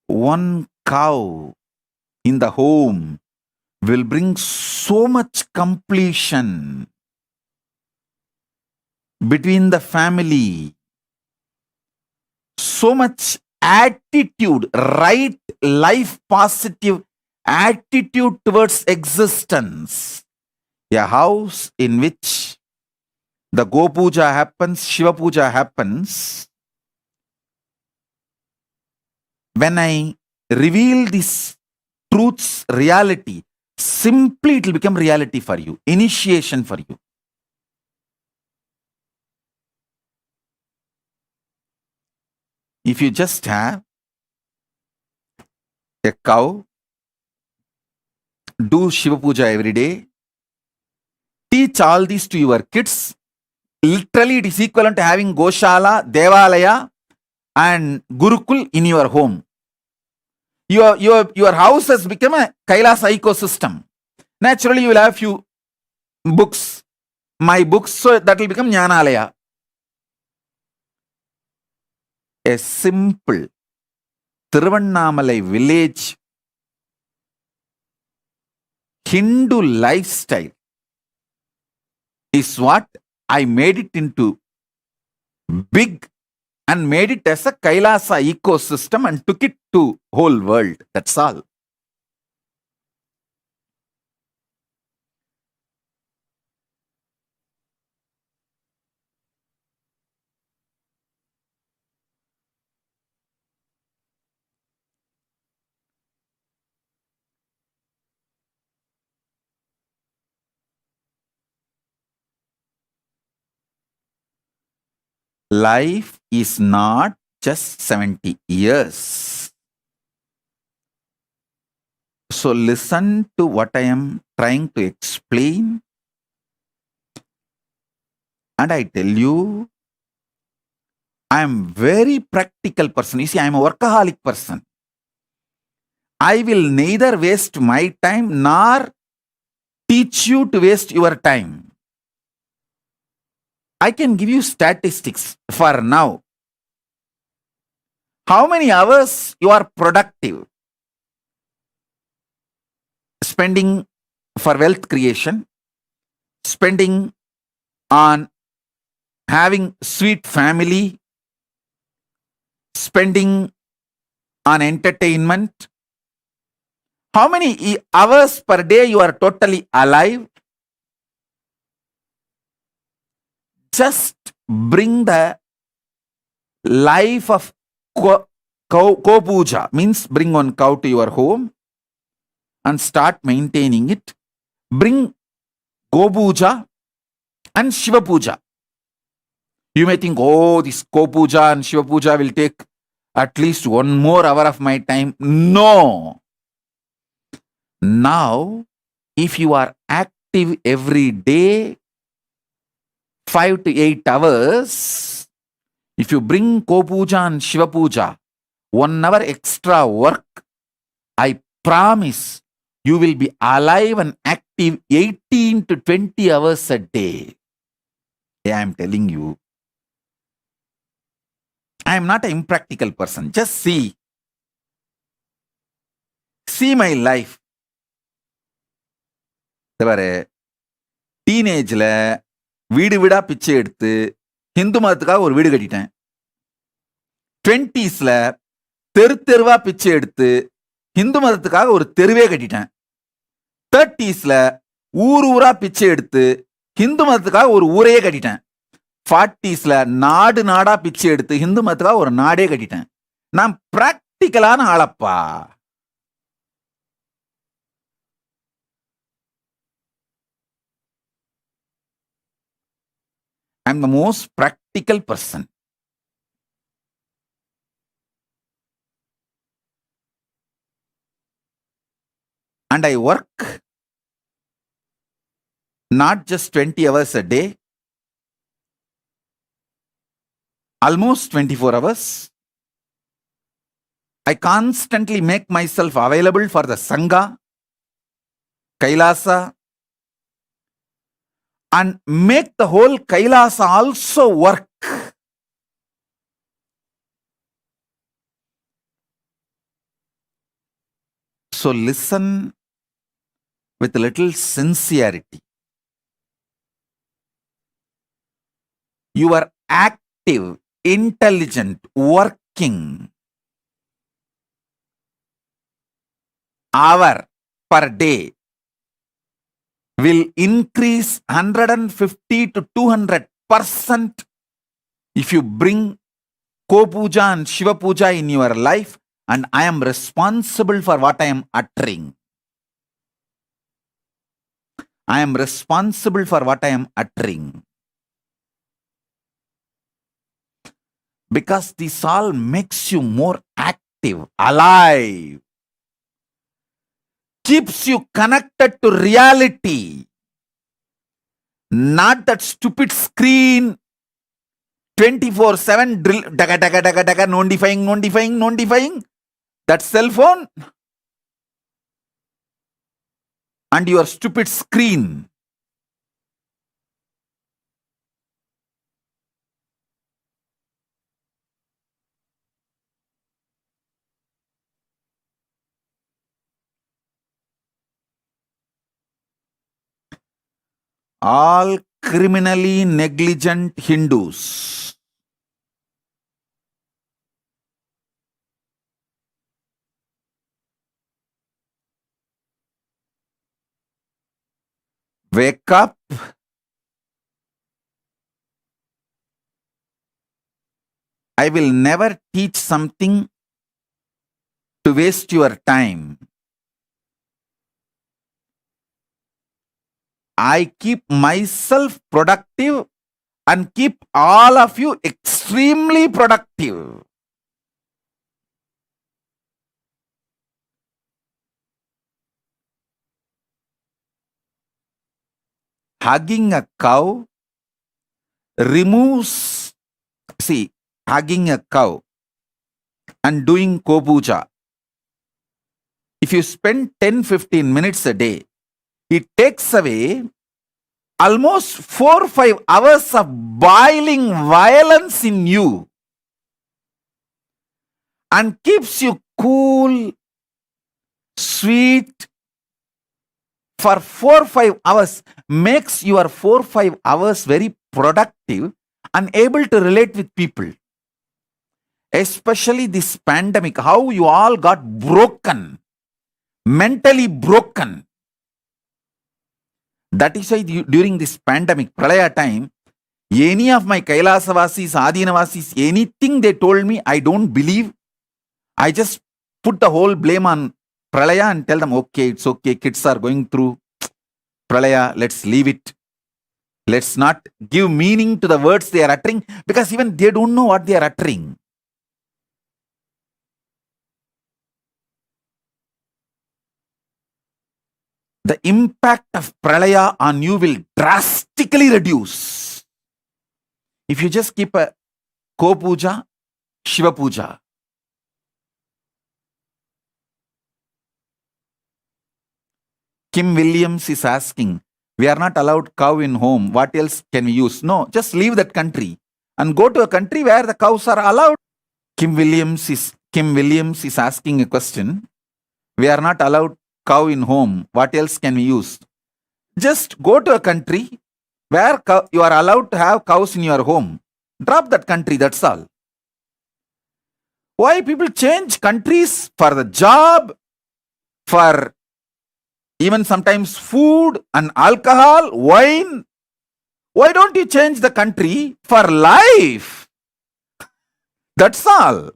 One cow in the home will bring so much completion between the family, so much attitude, right life positive attitude towards existence. A house in which the Go Puja happens, Shiva Puja happens. When I reveal this truth's reality, simply it will become reality for you, initiation for you. If you just have a cow, do Shiva Puja every day, teach all these to your kids. Literally, it is equivalent to having Goshala, Devalaya, and Gurukul in your home. Your house has become a Kailasa ecosystem. Naturally, you will have few books, my books, so that will become Jnanalaya. A simple Tiruvannamalai village Hindu lifestyle is what I made it into big and made it as a Kailasa ecosystem and took it to whole world. That's all. Life is not just 70 years. So listen to what I am trying to explain. And I tell you, I am very practical person. You see, I am a workaholic person. I will neither waste my time nor teach you to waste your time. I can give you statistics for now. How many hours you are productive? Spending for wealth creation, spending on having sweet family, spending on entertainment. How many hours per day you are totally alive? Just bring the life of cow puja, means bring one cow to your home and start maintaining it. Bring go puja and Shiva puja. You may think, oh, this Ko Puja and Shiva Puja will take at least 1 more hour of my time. No. Now, if you are active every day, 5 to 8 hours, if you bring Ko Puja and Shiva Puja, 1 hour extra work, I promise you will be alive and active 18 to 20 hours a day. I am telling you. I am not an impractical person. Just see. See my life. டீனேஜில் வீடு வீடா பிச்சை எடுத்து ஹிந்து மதத்துக்காக ஒரு வீடு கட்டிட்டேன். 20s தெருவா பிச்சை எடுத்து ஹிந்து மதத்துக்காக ஒரு தெருவே கட்டிட்டேன். 30s ஊரா பிச்சை எடுத்து ஹிந்து மதத்துக்காக ஒரு ஊரையே கட்டிட்டேன். 40s நாடா பிச்சை எடுத்து ஹிந்து மதத்துக்காக ஒரு நாடே கட்டிட்டேன். நான் பிராக்டிக்கலான ஆளப்பா. I am the most practical person. And I work not just 20 hours a day, almost 24 hours. I constantly make myself available for the Sangha, Kailasa, and make the whole Kailasa also work. So listen with a little sincerity. You are active, intelligent, working. Hour per day will increase 150 to 200% if you bring Ko Puja and Shiva Puja in your life, and I am responsible for what I am uttering. I am responsible for what I am uttering. Because this all makes you more active, alive, keeps you connected to reality, not that stupid screen 24/7 drill, daga, daga, daga, daga, non-defying, that cell phone and your stupid screen. All criminally negligent Hindus wake up, I will never teach something to waste your time. I keep myself productive and keep all of you extremely productive. Hugging a cow removes, hugging a cow and doing ko-puja. If you spend 10-15 minutes a day, it takes away almost 4 or 5 hours of boiling violence in you and keeps you cool, sweet for 4 or 5 hours, makes your 4 or 5 hours very productive and able to relate with people. Especially this pandemic, how you all got broken, mentally broken. That is why during this pandemic, Pralaya time, any of my Kailasavasis, Adinavasis, anything they told me, I don't believe. I just put the whole blame on Pralaya and tell them, okay, it's okay, kids are going through Pralaya, let's leave it. Let's not give meaning to the words they are uttering, because even they don't know what they are uttering. The impact of Pralaya on you will drastically reduce if you just keep a ko-puja, Shiva puja. Kim Williams is asking, we are not allowed cow in home. What else can we use? No, just leave that country and go to a country where the cows are allowed. Kim Williams is asking a question. We are not allowed cow in home. What else can we use? Just go to a country where you are allowed to have cows in your home. Drop that country, that's all. Why people change countries for the job, for even sometimes food and alcohol, wine? Why don't you change the country for life? That's all.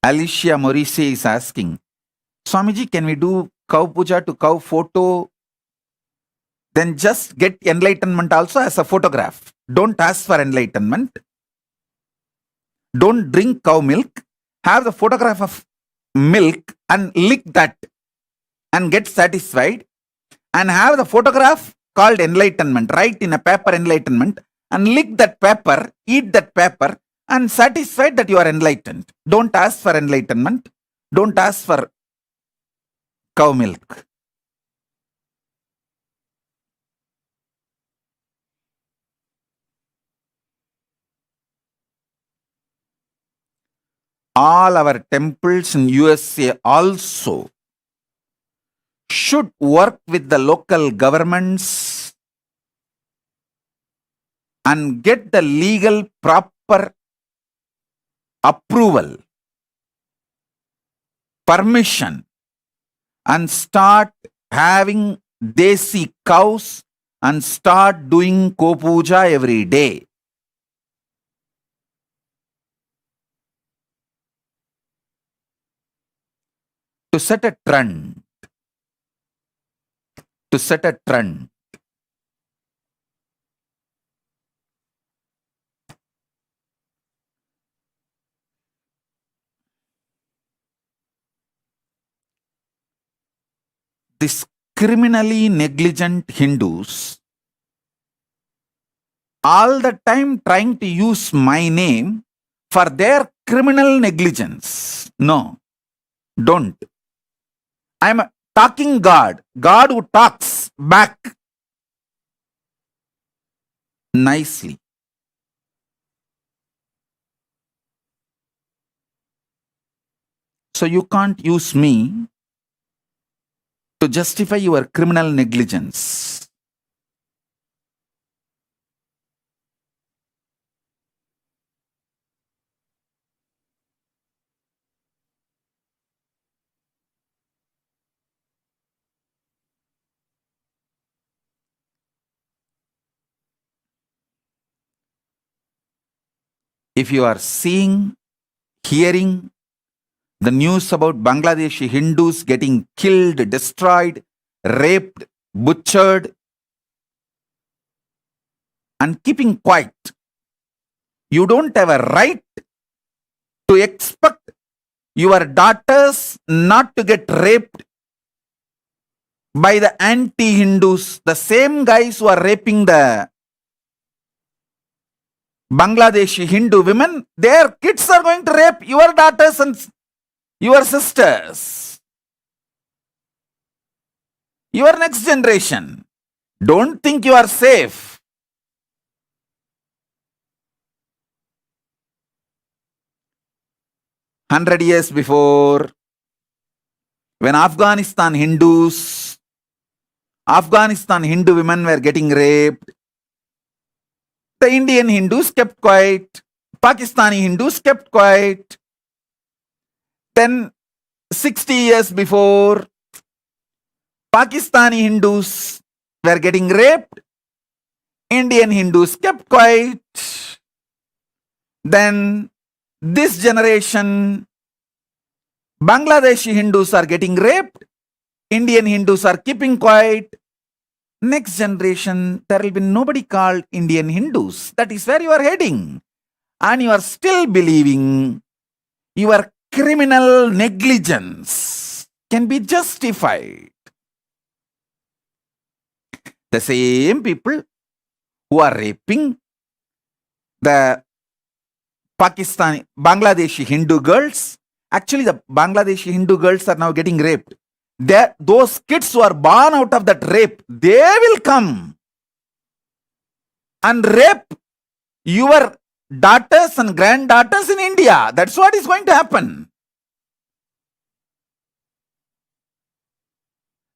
Alicia Maurice is asking, Swamiji, can we do cow puja to cow photo? Then just get enlightenment also as a photograph. Don't ask for enlightenment. Don't drink cow milk. Have the photograph of milk and lick that and get satisfied. And have the photograph called enlightenment. Write in a paper enlightenment and lick that paper, eat that paper, and satisfied that you are enlightened. Don't ask for enlightenment. Don't ask for cow milk. All our temples in USA also should work with the local governments and get the legal proper approval, permission, and start having desi cows and start doing ko-puja every day. To set a trend. To set a trend. These criminally negligent Hindus all the time trying to use my name for their criminal negligence. No, don't. I'm a talking God, God who talks back nicely. So you can't use me to justify your criminal negligence. If you are seeing, hearing the news about Bangladeshi Hindus getting killed, destroyed, raped, butchered, and keeping quiet, you don't have a right to expect your daughters not to get raped by the anti-Hindus, the same guys who are raping the Bangladeshi Hindu women. Their kids are going to rape your daughters and your sisters, your next generation. Don't think you are safe. 100 years before, when Afghanistan Hindu women were getting raped, the Indian Hindus kept quiet, Pakistani Hindus kept quiet. Then 60 years before, Pakistani Hindus were getting raped, Indian Hindus kept quiet. Then this generation, Bangladeshi Hindus are getting raped, Indian Hindus are keeping quiet. Next generation, there will be nobody called Indian Hindus. That is where you are heading. And you are still believing your criminal negligence can be justified. The same people who are raping the Bangladeshi Hindu girls, actually the Bangladeshi Hindu girls are now getting raped. Those kids who are born out of that rape, they will come and rape your daughters and granddaughters in India. That's what is going to happen.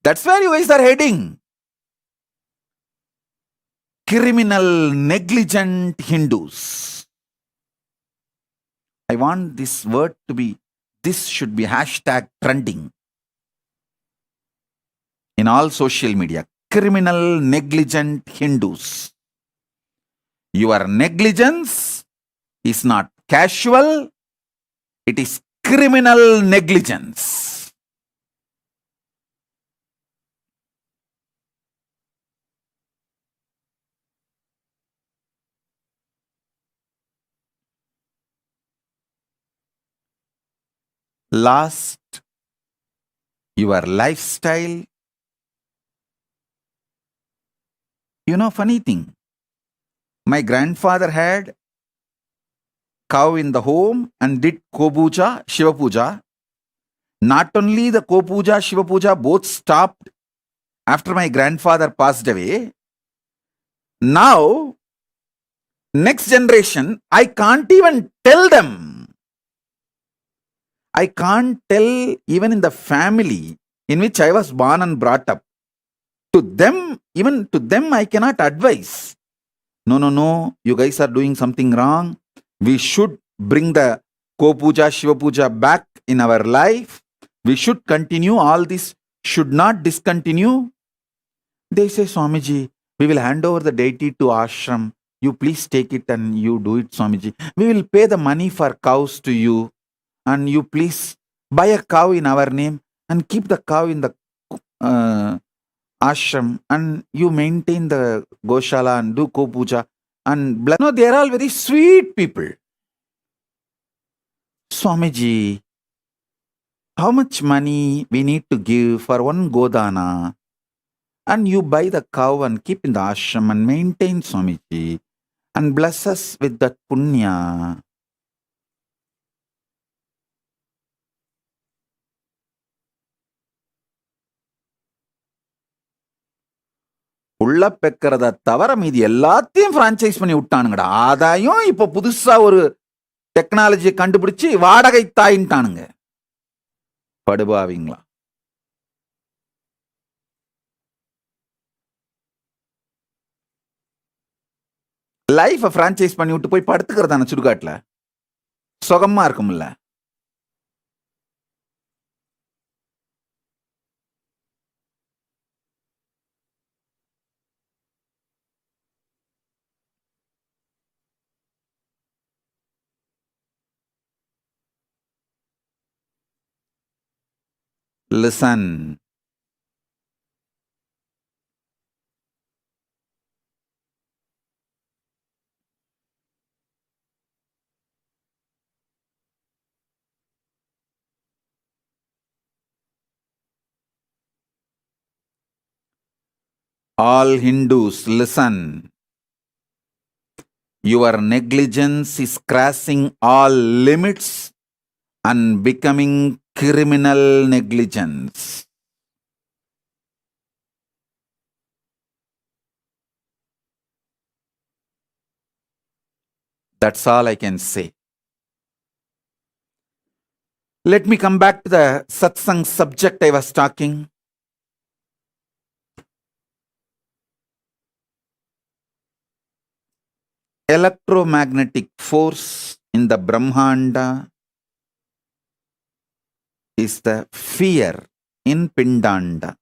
That's where you guys are heading. Criminal, negligent Hindus. I want this word to be, this should be hashtag trending in all social media. Criminal, negligent Hindus. Your negligence is not casual, it is criminal negligence. Last, your lifestyle. Funny thing. My grandfather had cow in the home and did Ko-puja, Shiva Puja. Not only the Ko-puja, Shiva Puja both stopped after my grandfather passed away. Now, next generation, I can't even tell them. I can't tell even in the family in which I was born and brought up. To them, even to them, I cannot advise. No, you guys are doing something wrong. We should bring the Ko-puja, Shiva Puja back in our life. We should continue all this should not discontinue. They say, Swamiji, we will hand over the deity to ashram. You please take it and you do it, Swamiji. We will pay the money for cows to you and you please buy a cow in our name and keep the cow in the ashram and you maintain the goshala and do ko-puja and bless. No, they are all very sweet people. Swamiji, how much money we need to give for one godana? And you buy the cow and keep in the ashram and maintain, Swamiji, and bless us with that punya. உள்ள பெக்கிறத தவிர மீதி எல்லாத்தையும் franchise பண்ணி விட்டானுங்கடா. ஆதாயம் இப்ப புதுசா ஒரு டெக்னாலஜியை கண்டுபிடிச்சு வாடகை தாயின்ட்டானுங்க. படுபாவீங்களா? லைஃப பிரான்ச்சைஸ் பண்ணி விட்டு போய் படுத்துக்கிறதான சுடுகாட்டுல சுகமா இருக்கும்ல. Listen. All Hindus, listen. Your negligence is crossing all limits and becoming criminal negligence. That's all I can say. Let me come back to the satsang subject I was talking. Electromagnetic force in the Brahmanda is the fear in Pindanda.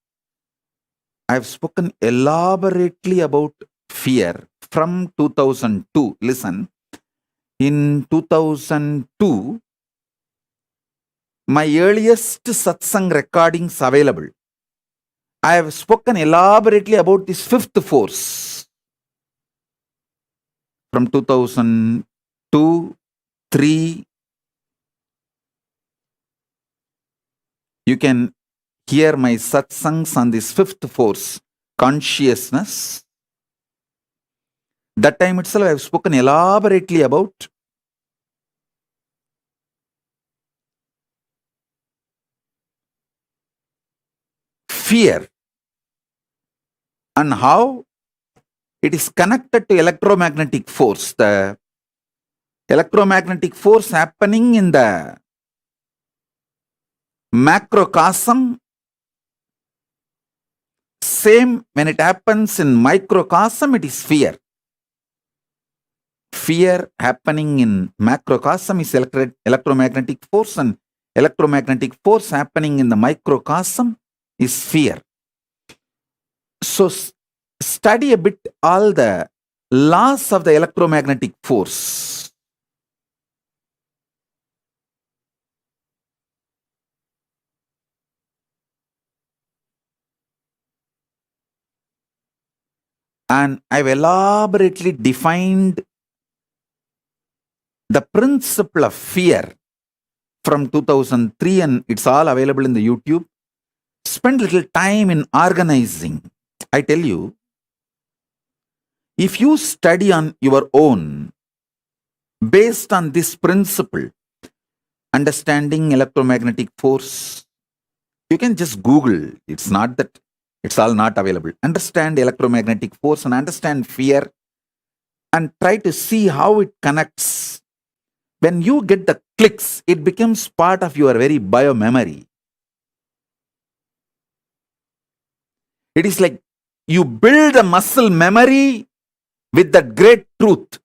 I have spoken elaborately about fear from 2002. Listen, in 2002, my earliest satsang recordings available. I have spoken elaborately about this fifth force. From 2002, 3, you can hear my satsangs on this fifth force, consciousness. That time itself I have spoken elaborately about fear and how it is connected to electromagnetic force. The electromagnetic force happening in the macrocosm, same when it happens in microcosm, it is fear. Fear happening in macrocosm is electromagnetic force, and electromagnetic force happening in the microcosm is fear. So study a bit all the laws of the electromagnetic force. And I've elaborately defined the principle of fear from 2003, and it's all available in the YouTube. Spend little time in organizing. I tell you, if you study on your own, based on this principle, understanding electromagnetic force, you can just Google. It's not that it's all not available. Understand electromagnetic force and understand fear and try to see how it connects. When you get the clicks, it becomes part of your very bio-memory. It is like you build a muscle memory with that great truth.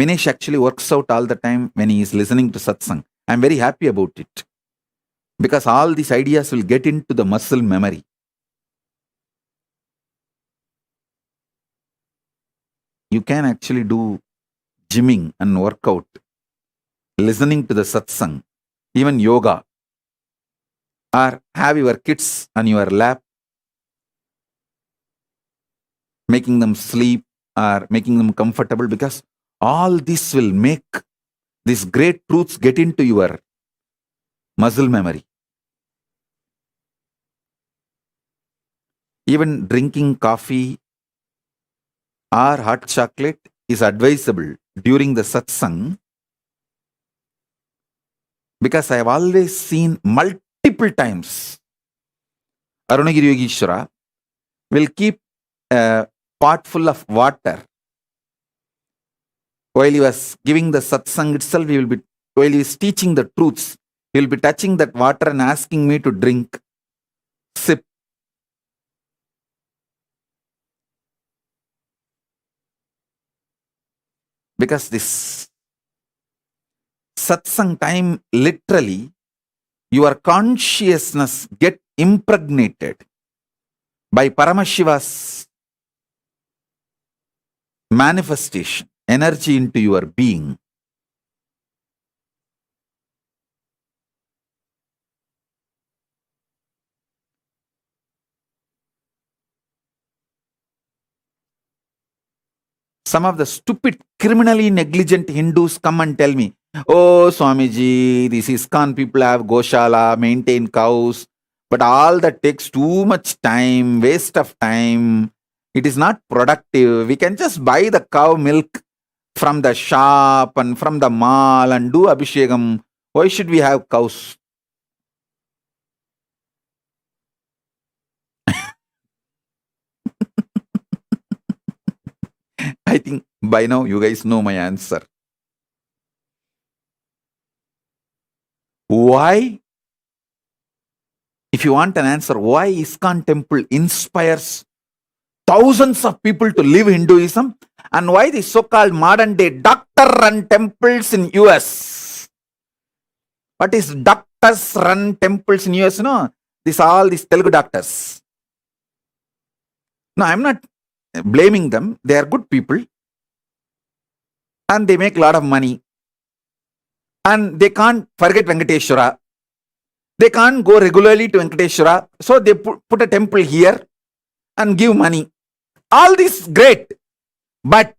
Vinesh actually works out all the time when he is listening to satsang. I'm very happy about it. Because all these ideas will get into the muscle memory. You can actually do gymming and workout, listening to the satsang, even yoga, or have your kids on your lap, making them sleep or making them comfortable, because all this will make these great truths get into your muscle memory. Even drinking coffee or hot chocolate is advisable during the satsang, because I have always seen multiple times Arunagiri Yogeshwara will keep a pot full of water. While he was giving the satsang itself, while he is teaching the truths, he will be touching that water and asking me to drink, sip. Because this satsang time, literally, your consciousness get impregnated by Paramashiva's manifestation, energy into your being. Some of the stupid, criminally negligent Hindus come and tell me, oh, Swamiji, these ISKCON people have Goshala, maintain cows, but all that takes too much time, waste of time. It is not productive. We can just buy the cow milk from the shop and from the mall and do Abhishekam. Why should we have cows? I think by now you guys know my answer. Why? If you want an answer, why ISKCON temple inspires thousands of people to live Hinduism, and why the so-called modern day doctor-run temples in US? What is doctors-run temples in US? No, all these Telugu doctors. No, I'm not blaming them. They are good people and they make a lot of money, and they can't forget Venkateshwara. They can't go regularly to Venkateshwara, so they put a temple here and give money. All this great, but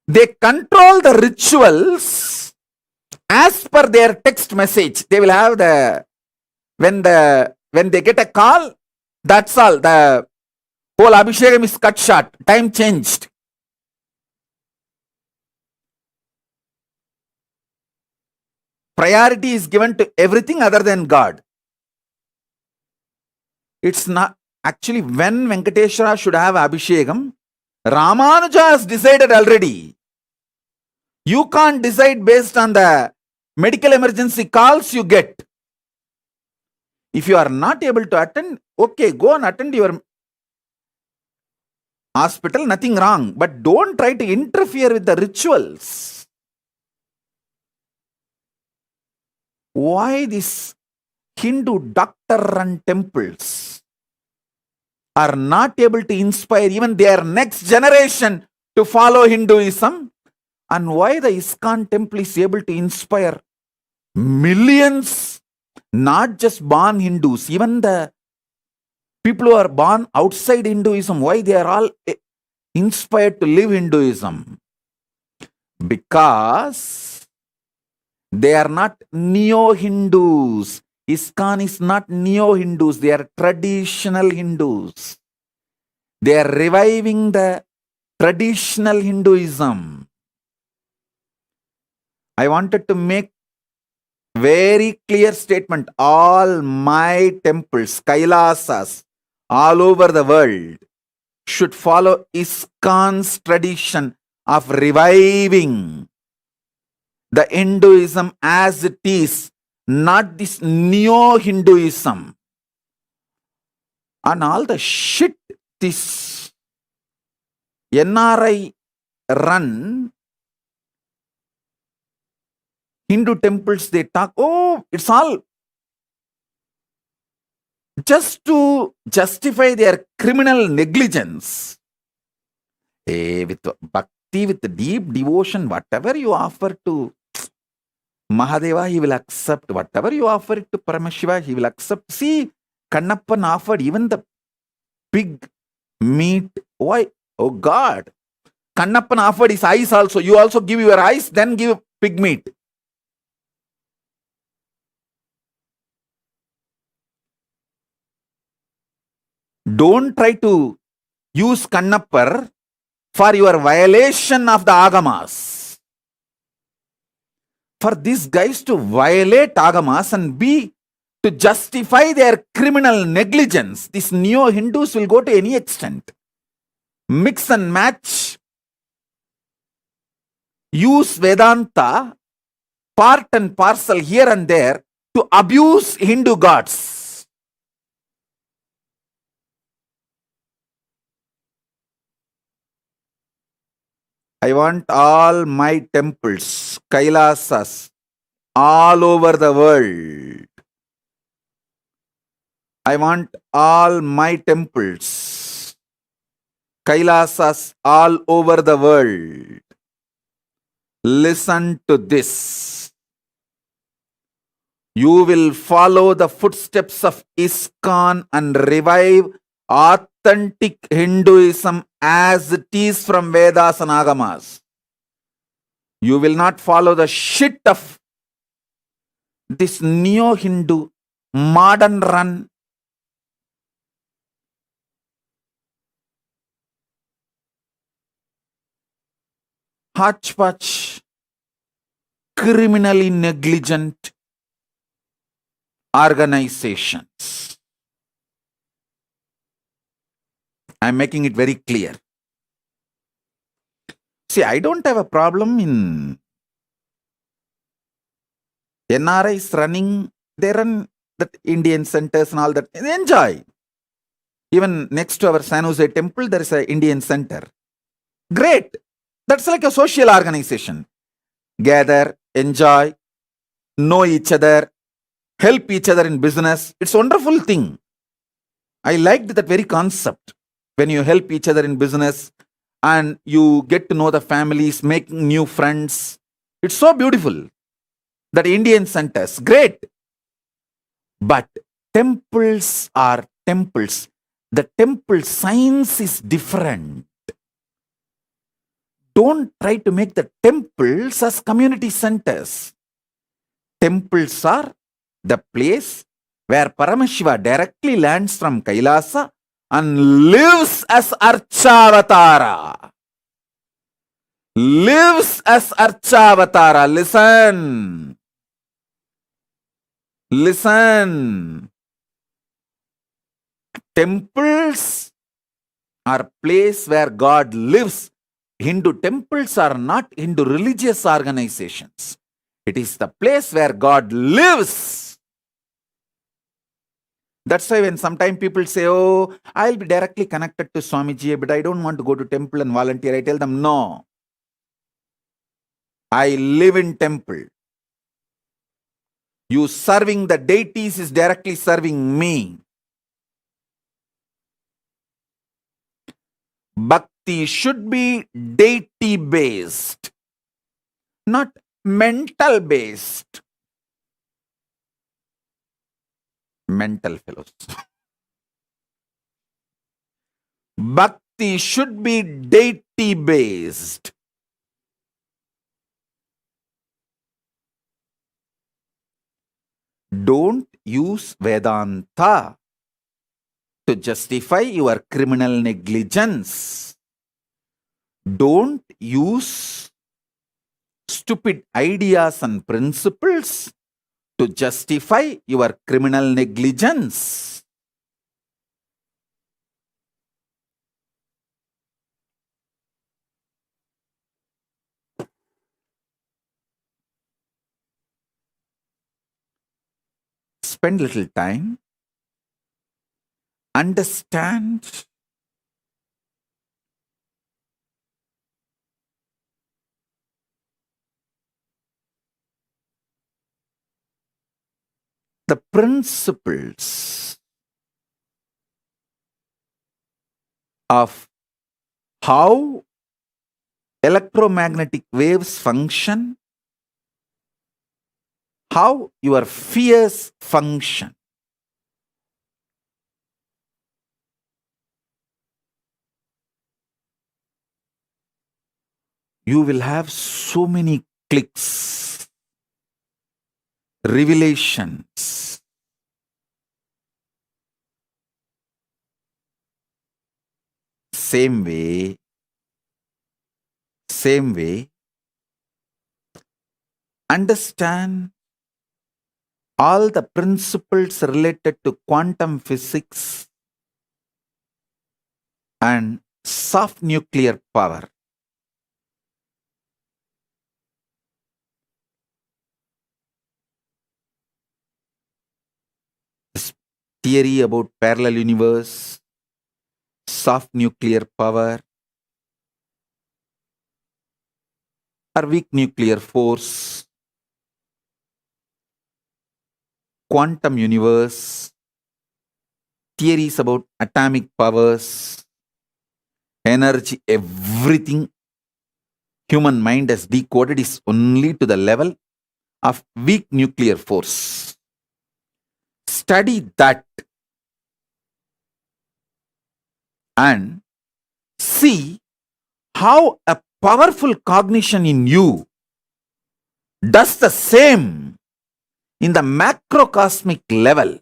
they control the rituals as per their text message. They will have when they get a call, that's all. The whole Abhishekam is cut short. Time changed. Priority is given to everything other than God. It's not actually when Venkateshwara should have Abhishekam. Ramanuja has decided already. You can't decide based on the medical emergency calls you get. If you are not able to attend, okay, go and attend your hospital, nothing wrong. But don't try to interfere with the rituals. Why these Hindu doctor-run temples are not able to inspire even their next generation to follow Hinduism, and why the ISKCON temple is able to inspire millions, not just born Hindus, even the people who are born outside Hinduism, why they are all inspired to live Hinduism? Because they are not neo-Hindus. ISKCON is not neo-Hindus. They are traditional Hindus. They are reviving the traditional Hinduism. I wanted to make very clear statement. All my temples, Kailasas, all over the world should follow ISKCON's tradition of reviving the Hinduism as it is, not this neo-Hinduism. And all the shit this NRI run Hindu temples, they talk, oh, it's all just to justify their criminal negligence. With bhakti, with deep devotion, whatever you offer to Mahadeva, he will accept. Whatever you offer it to Paramashiva, he will accept. See, Kannappan offered even the pig meat. Why? Oh God. Kannappan offered his eyes also. You also give your eyes, then give pig meat. Don't try to use Kannappar for your violation of the Agamas. For these guys to violate Agamas and to justify their criminal negligence, these neo-Hindus will go to any extent. Mix and match. Use Vedanta, part and parcel here and there, to abuse Hindu gods. I want all my temples, Kailasas, all over the world. I want all my temples, Kailasas, all over the world. Listen to this. You will follow the footsteps of ISKCON and revive authentic Hinduism as it is from Vedas and Agamas. You will not follow the shit of this neo-Hindu, modern run, hodgepodge, criminally negligent organizations. I'm making it very clear. See, I don't have a problem in NRIs running, they run that Indian centers and all that. They enjoy. Even next to our San Jose temple, there is an Indian center. Great. That's like a social organization. Gather, enjoy, know each other, help each other in business. It's a wonderful thing. I liked that very concept. When you help each other in business and you get to know the families, making new friends. It's so beautiful. That Indian centers, great. But temples are temples. The temple science is different. Don't try to make the temples as community centers. Temples are the place where Paramashiva directly lands from Kailasa and lives as Archavatara. Lives as Archavatara. Listen. Listen. Temples are place where God lives. Hindu temples are not Hindu religious organizations. It is the place where God lives. That's why when sometimes people say, oh, I'll be directly connected to Swamiji, but I don't want to go to temple and volunteer. I tell them, no. I live in temple. You serving the deities is directly serving me. Bhakti should be deity based, not mental based. Mental fellows. Bhakti should be deity based. Don't use Vedanta to justify your criminal negligence. Don't use stupid ideas and principles to justify your criminal negligence. Spend little time. Understand the principles of how electromagnetic waves function, how your fears function. You will have so many clicks, revelations. Same way, understand all the principles related to quantum physics and soft nuclear power. This theory about parallel universe, soft nuclear power, or weak nuclear force, quantum universe, theories about atomic powers, energy, everything human mind has decoded is only to the level of weak nuclear force. Study that and see how a powerful cognition in you does the same in the macrocosmic level.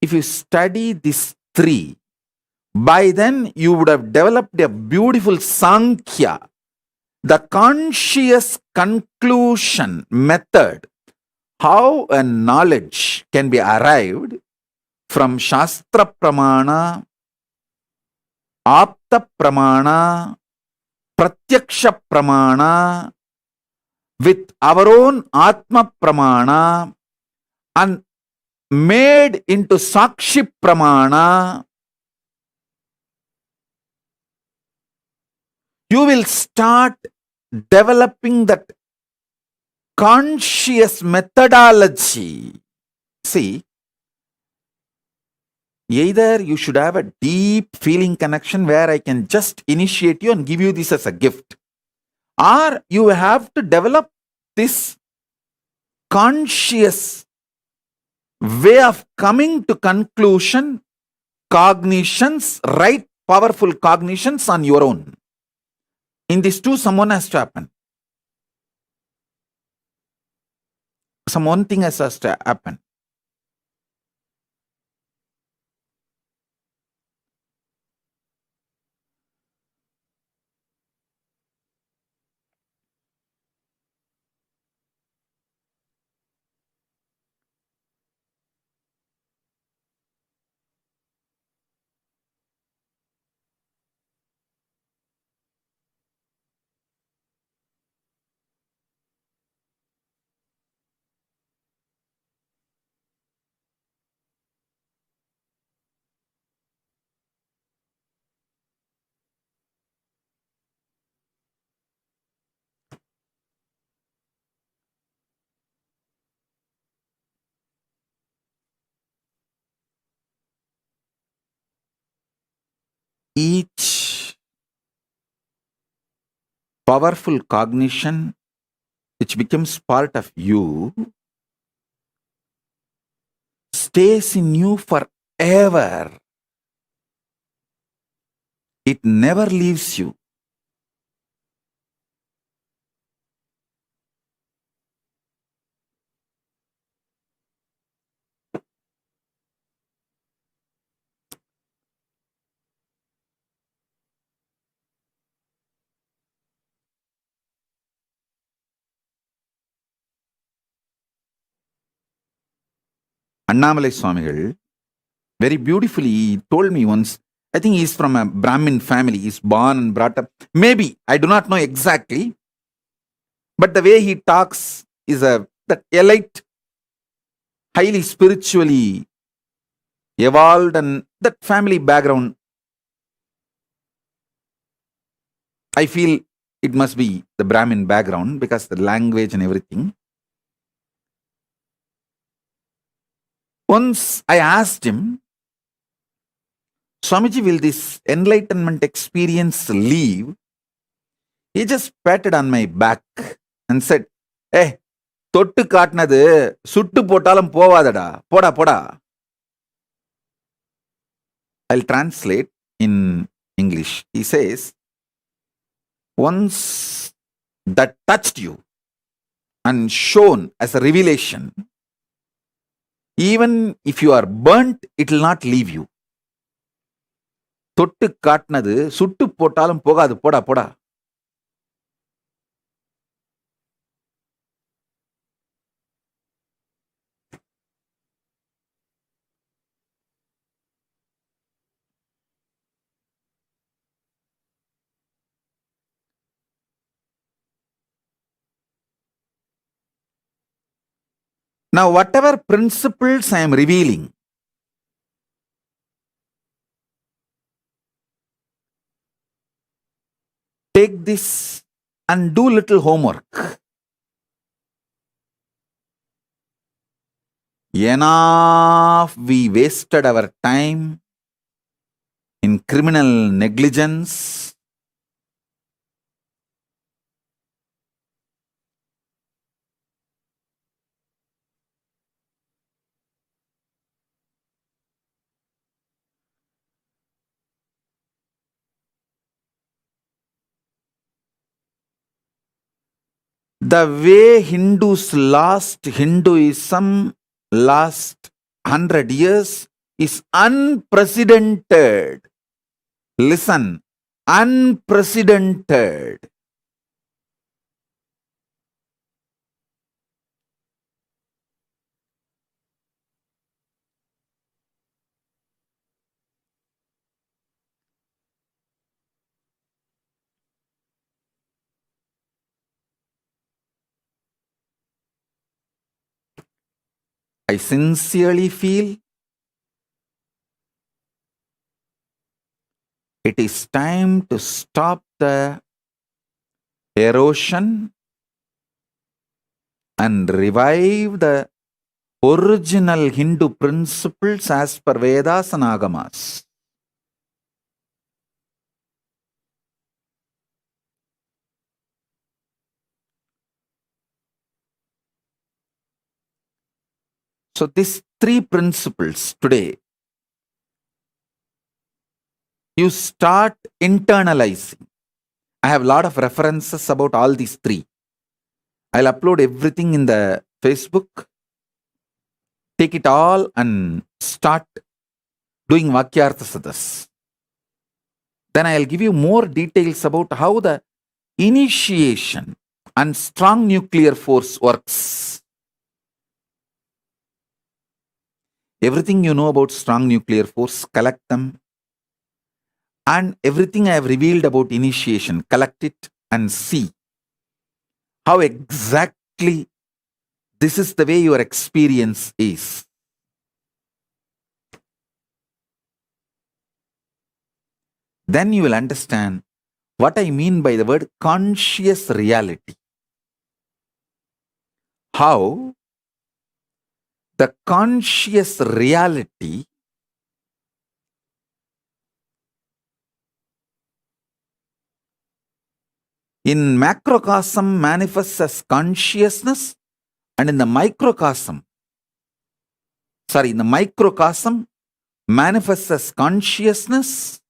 If you study these three, by then you would have developed a beautiful Sankhya, the conscious conclusion method, how a knowledge can be arrived from Shastra Pramana, Apta Pramana, Pratyaksha Pramana, with our own Atma Pramana, and made into Sakshi Pramana. You will start developing that conscious methodology. See, either you should have a deep feeling connection where I can just initiate you and give you this as a gift, or you have to develop this conscious way of coming to conclusion, cognitions, right powerful cognitions on your own. In these two, someone has to happen. One thing has to happen. Each powerful cognition which becomes part of you stays in you forever. It never leaves you. Annamalai Swamigal very beautifully told me once, I think he's from a Brahmin family, he's born and brought up, maybe, I do not know exactly, but the way he talks is that elite, highly spiritually evolved, and that family background, I feel it must be the Brahmin background because the language and everything. Once I asked him, Swamiji, will this enlightenment experience leave? He just patted on my back and said, "Eh, தொட்டு காட்டினது சுட்டு போட்டாலும் போவாதடா, போடா போடா." I'll translate in English. He says, once that touched you and shown as a revelation, even if you are burnt, it will not leave you. தொட்டு காட்டினது சுட்டு போட்டாலும் போகாது, போடா போடா. Now, whatever principles I am revealing, take this and do little homework. Enough we wasted our time in criminal negligence, the way Hindus lost Hinduism last 100 years is unprecedented. Listen, unprecedented. I sincerely feel it is time to stop the erosion and revive the original Hindu principles as per Vedas and Agamas. So these three principles today, you start internalizing. I have a lot of references about all these three. I'll upload everything in the Facebook. Take it all and start doing Vakyartha Sadas. Then I'll give you more details about how the initiation and strong nuclear force works. Everything you know about strong nuclear force, collect them. And everything I have revealed about initiation, collect it and see how exactly this is the way your experience is. Then you will understand what I mean by the word conscious reality. How the conscious reality in macrocosm manifests as consciousness, and in the microcosm manifests as consciousness,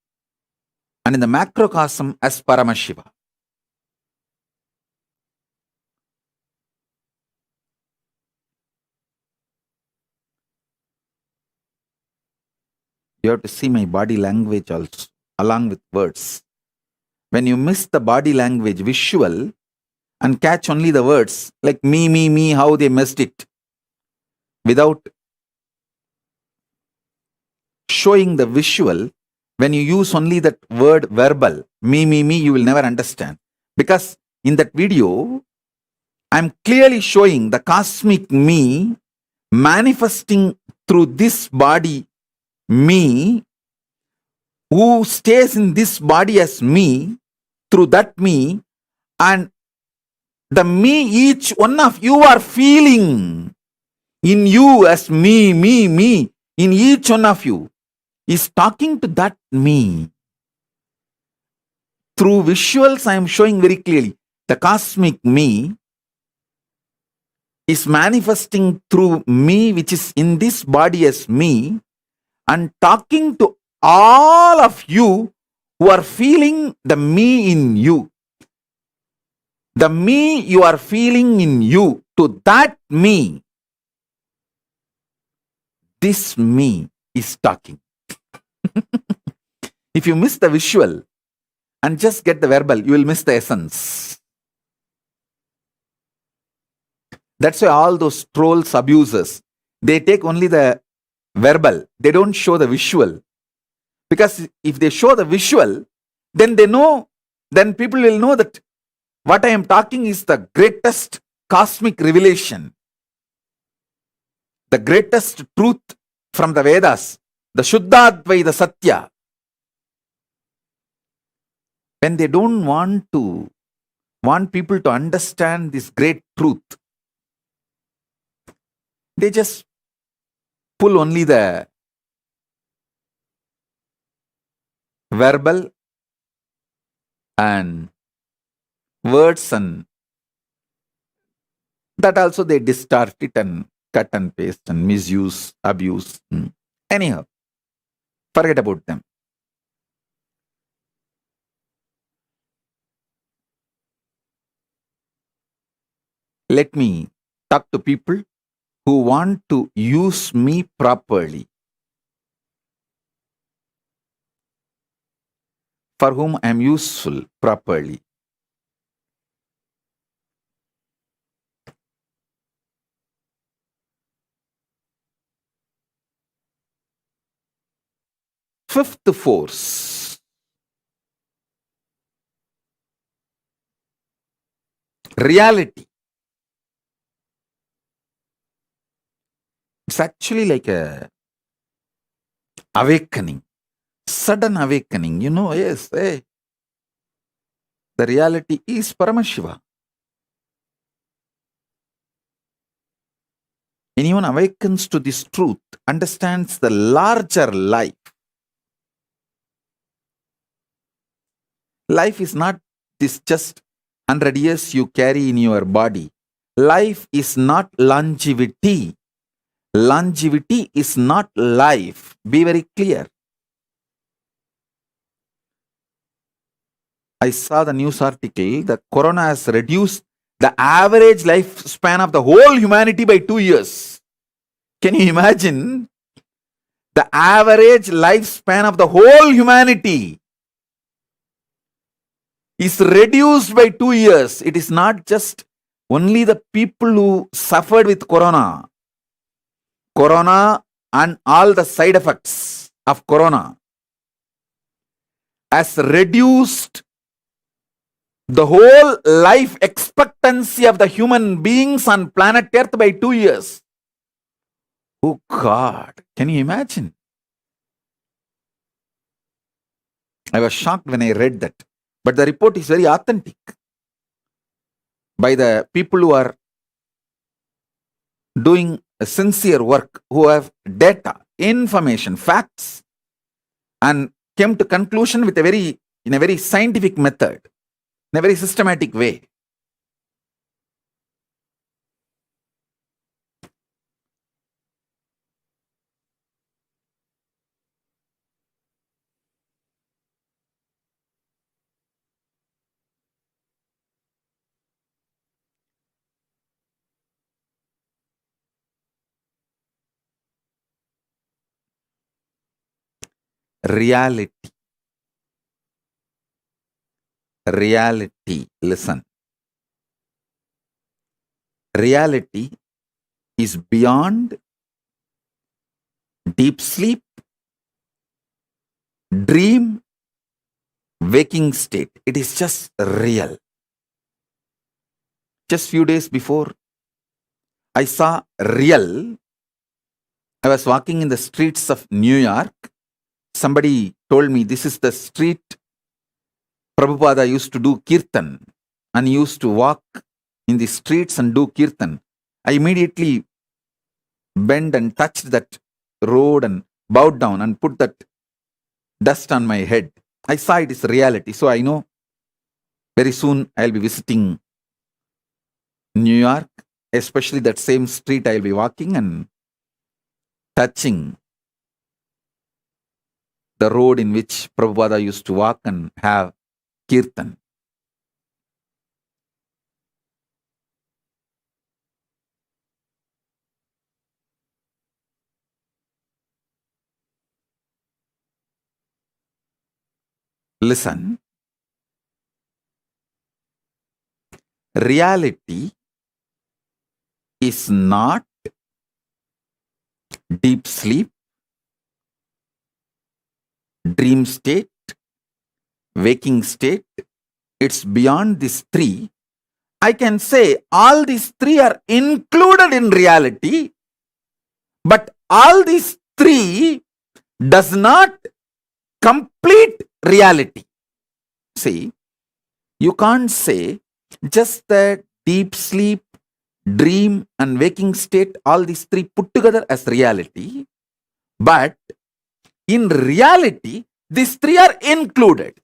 and in the macrocosm as Paramashiva. You have to see my body language also, along with words. When you miss the body language visual and catch only the words, like me, how they missed it, without showing the visual, when you use only that word verbal, me, you will never understand. Because in that video, I'm clearly showing the cosmic me manifesting through this body, me, who stays in this body as me, through that me, and the me each one of you are feeling in you as me, in each one of you. is talking to that me. Through visuals, I am showing very clearly the cosmic me is manifesting through me, which is in this body as me, and talking to all of you who are feeling the me in you. The me you are feeling in you, to that me, this me is talking. If you miss the visual and just get the verbal, you will miss the essence. That's why all those trolls, abusers, they take only the verbal. They don't show the visual. Because if they show the visual, then they know, then people will know that what I am talking is the greatest cosmic revelation. The greatest truth from the Vedas. The Shuddhadvaita Satya. When they don't want people to understand this great truth, they just pull only the verbal and words, and that also they distort it and cut and paste and misuse, abuse. Anyhow, forget about them. Let me talk to people who want to use me properly, for whom I am useful properly. Fifth force, reality. It's actually like a awakening, sudden awakening. Yes, the reality is Paramashiva. Anyone awakens to this truth, understands the larger life. Life is not this just 100 years you carry in your body. Life is not longevity. Longevity is not life. Be very clear. I saw the news article that Corona has reduced the average lifespan of the whole humanity by 2 years. Can you imagine? The average lifespan of the whole humanity is reduced by 2 years. It is not just only the people who suffered with Corona. Corona and all the side effects of Corona has reduced the whole life expectancy of the human beings on planet Earth by 2 years. Oh God, can you imagine? I was shocked when I read that. But the report is very authentic by the people who are doing sincere work, who have data, information, facts, and came to conclusion with in a very scientific method, in a very systematic way. Reality. Reality. Listen. Reality is beyond deep sleep, dream, waking state. It is just real. Just few days before, I saw real. I was walking in the streets of New York. Somebody told me this is the street Prabhupada used to do kirtan, and he used to walk in the streets and do kirtan. I immediately bent and touched that road and bowed down and put that dust on my head. I saw it is reality. So I know very soon I'll be visiting New York, especially that same street I'll be walking and touching the road in which Prabhupada used to walk and have kirtan. Listen, reality is not deep sleep, dream state, waking state. It's beyond these three. I can say all these three are included in reality, but all these three does not complete reality. See, you can't say just that deep sleep, dream and waking state, all these three put together as reality, but in reality, these three are included.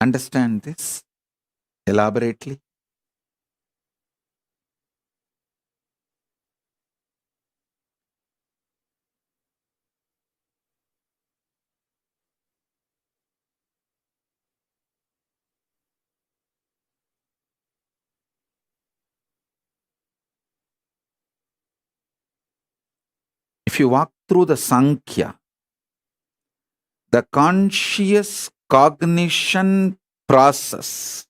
Understand this elaborately. If you walk through the Sankhya, the conscious cognition process,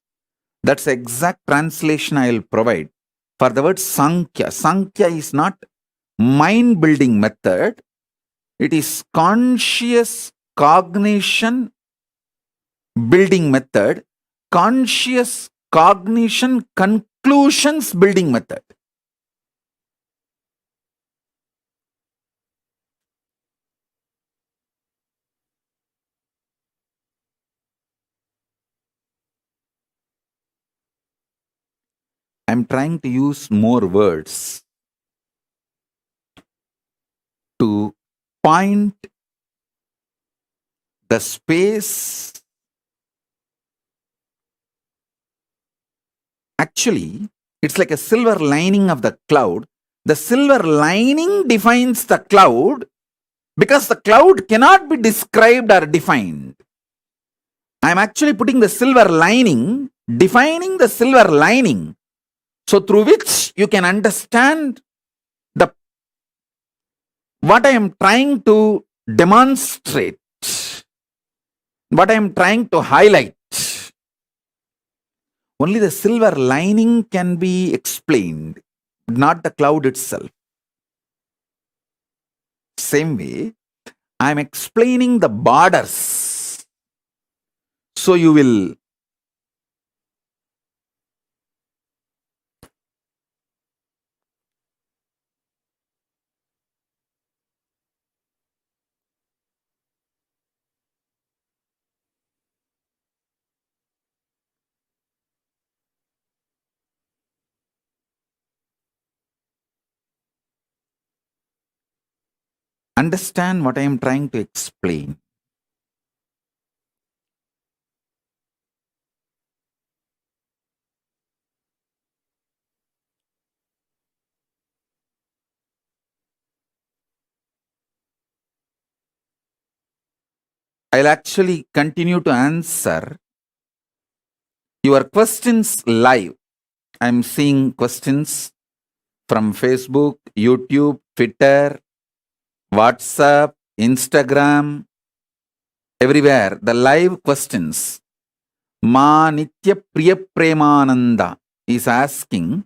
that's the exact translation I will provide for the word Sankhya. Sankhya is not mind building method, it is conscious cognition building method, conscious cognition conclusions building method. I'm trying to use more words to point the space. Actually, it's like a silver lining of the cloud. The silver lining defines the cloud because the cloud cannot be described or defined. I'm actually putting the silver lining, defining the silver lining, so through which you can understand the what I am trying to demonstrate, what I am trying to highlight. Only the silver lining can be explained, not the cloud itself. Same way, I am explaining the borders. So you will Understand what I am trying to explain. I'll actually continue to answer your questions live. I'm seeing questions from Facebook, YouTube, Twitter, WhatsApp, Instagram, everywhere. The live questions. Ma Nitya Priya Premananda is asking,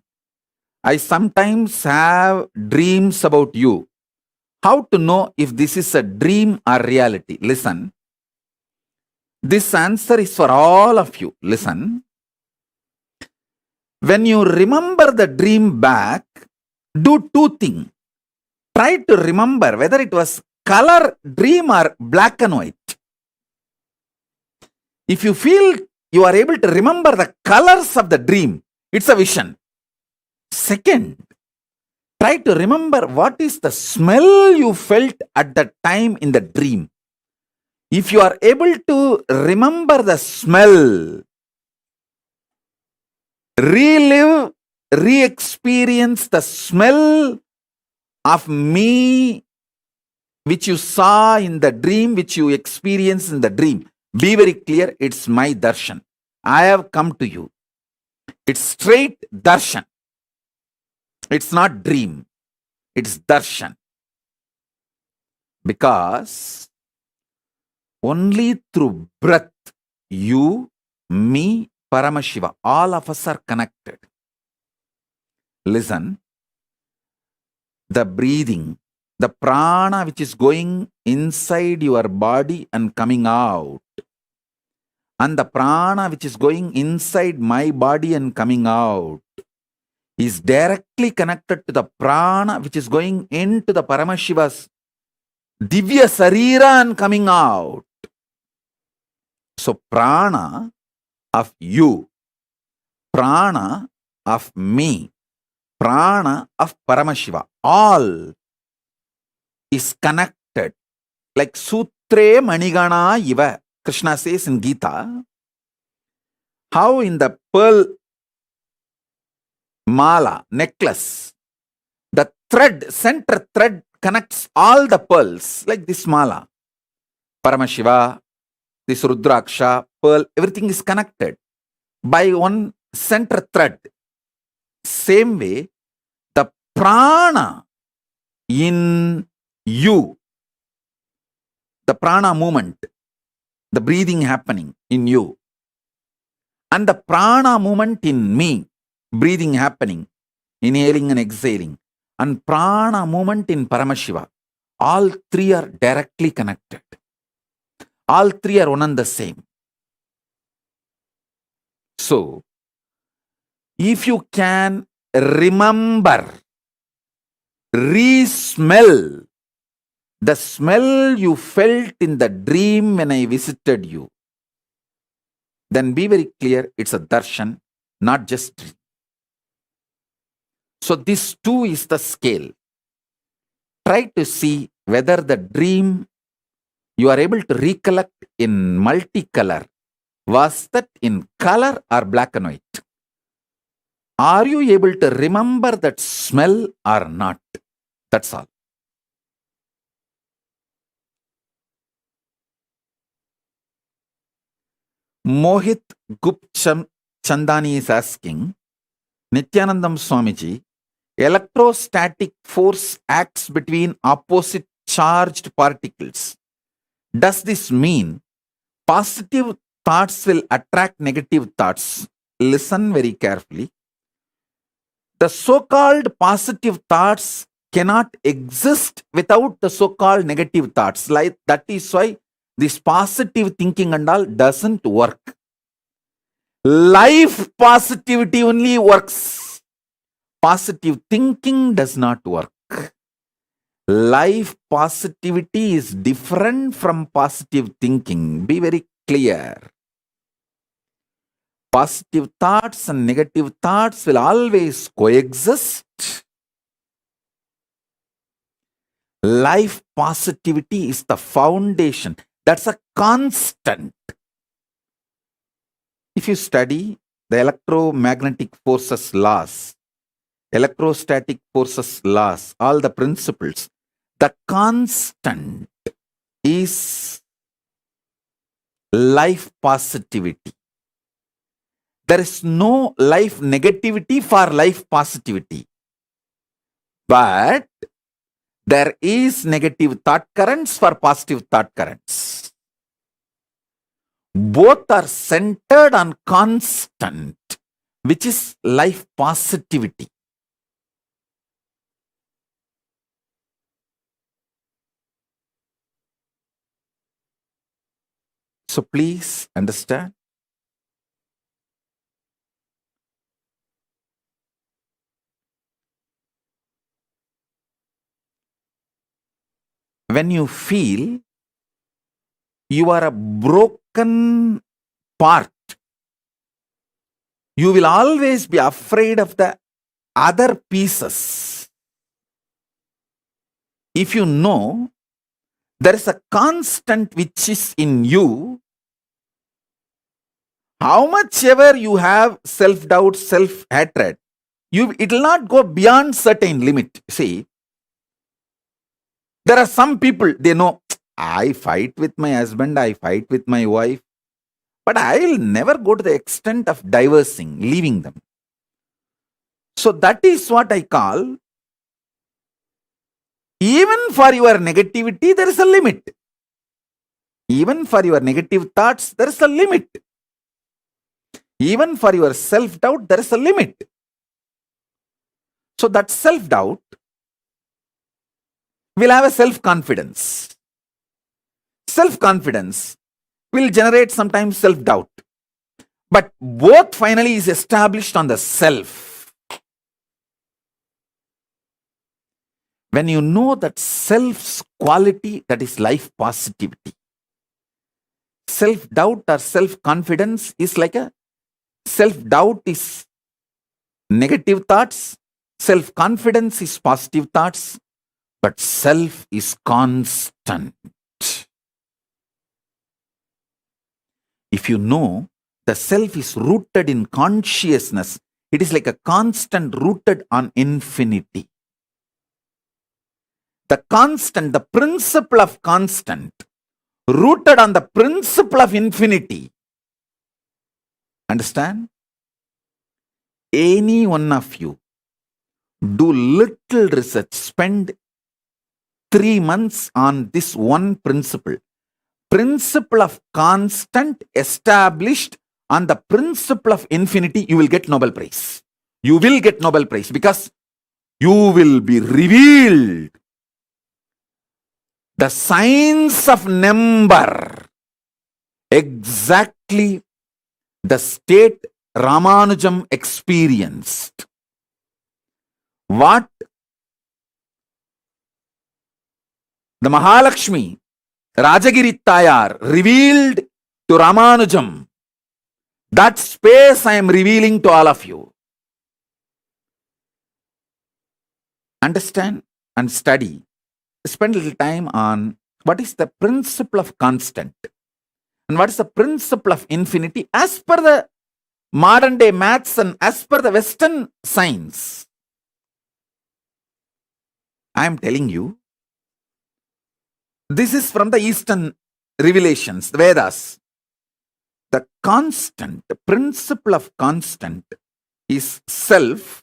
I sometimes have dreams about you. How to know if this is a dream or reality? Listen. This answer is for all of you. Listen. When you remember the dream back, do two things. Try to remember whether it was color dream or black and white. If you feel you are able to remember the colors of the dream, it's a vision. Second, try to remember what is the smell you felt at the time in the dream. If you are able to remember the smell, relive, re-experience the smell of me which you saw in the dream, which you experienced in the dream. Be very clear, it's my darshan. I have come to you. It's straight darshan. It's not dream. It's darshan. Because only through breath, you, me, Paramashiva, all of us are connected. Listen, the breathing, the prana which is going inside your body and coming out, and the prana which is going inside my body and coming out, is directly connected to the prana which is going into the Paramashiva's Divya Sarira and coming out. So prana of you, prana of me, prana of Paramashiva, all is connected. Like Sutre Manigana Iva, Krishna says in Gita, how in the pearl mala, necklace, the thread, center thread connects all the pearls, like this mala. Paramashiva, this Rudraksha, pearl, everything is connected by one center thread. Same way, the prana in you, the prana movement, the breathing happening in you, and the prana movement in me, breathing happening, inhaling and exhaling, and prana movement in Paramashiva, all three are directly connected. All three are one and the same. So, if you can remember, re-smell the smell you felt in the dream when I visited you, then be very clear, it's a darshan, not just dream. So this too is the scale. Try to see whether the dream you are able to recollect in multicolor, was that in color or black and white? Are you able to remember that smell or not? That's all. Mohit Gupcham Chandani is asking, Nithyanandam Swamiji, electrostatic force acts between opposite charged particles. Does this mean positive thoughts will attract negative thoughts? Listen very carefully. The so-called positive thoughts cannot exist without the so-called negative thoughts. Like that is why this positive thinking and all doesn't work. Life positivity only works. Positive thinking does not work. Life positivity is different from positive thinking. Be very clear. Positive thoughts and negative thoughts will always coexist. Life positivity is the foundation. That's a constant. If you study the electromagnetic forces laws, electrostatic forces laws, all the principles, the constant is life positivity. There is no life negativity for life positivity. But there is negative thought currents for positive thought currents. Both are centered on constant, which is life positivity. So please understand. When you feel you are a broken part, you will always be afraid of the other pieces. If you know there is a constant which is in you, how much ever you have self-doubt, self-hatred, it will not go beyond certain limit. See, there are some people, they know, I fight with my husband, I fight with my wife, but I will never go to the extent of divorcing, leaving them. So that is what I call, even for your negativity, there is a limit. Even for your negative thoughts, there is a limit. Even for your self-doubt, there is a limit. So that self-doubt will have a self-confidence. Self-confidence will generate sometimes self-doubt. But both finally is established on the self. When you know that self's quality, that is life positivity. Self-doubt or self-confidence is like a self-doubt is negative thoughts, self-confidence is positive thoughts, but self is constant. If you know the self is rooted in consciousness, it is like a constant rooted on infinity. The constant, the principle of constant, rooted on the principle of infinity. Understand? Any one of you do little research, spend 3 months on this one principle. Principle of constant established on the principle of infinity, you will get Nobel Prize. You will get Nobel Prize because you will be revealed the science of number, exactly the state Ramanujam experienced. What the Mahalakshmi, Rajagiri Tayar revealed to Ramanujam, that space I am revealing to all of you. Understand and study. Spend a little time on what is the principle of constant and what is the principle of infinity as per the modern day maths and as per the Western science. I am telling you, this is from the Eastern revelations, the Vedas. The constant, the principle of constant is self.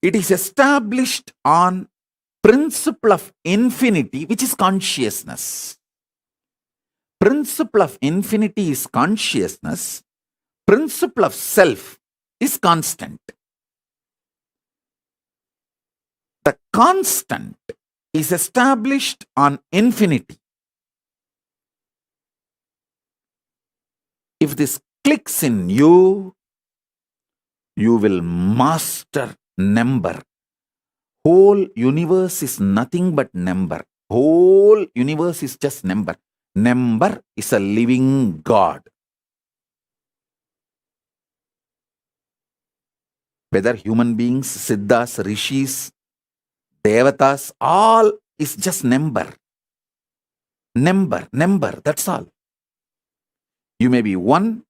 It is established on principle of infinity, which is consciousness. Principle of infinity is consciousness. Principle of self is constant. The constant is established on infinity. If this clicks in you, you will master number. Whole universe is nothing but number. Whole universe is just number. Number is a living God. Whether human beings, siddhas, rishis, Devatas, all is just number. Number, that's all. You may be one,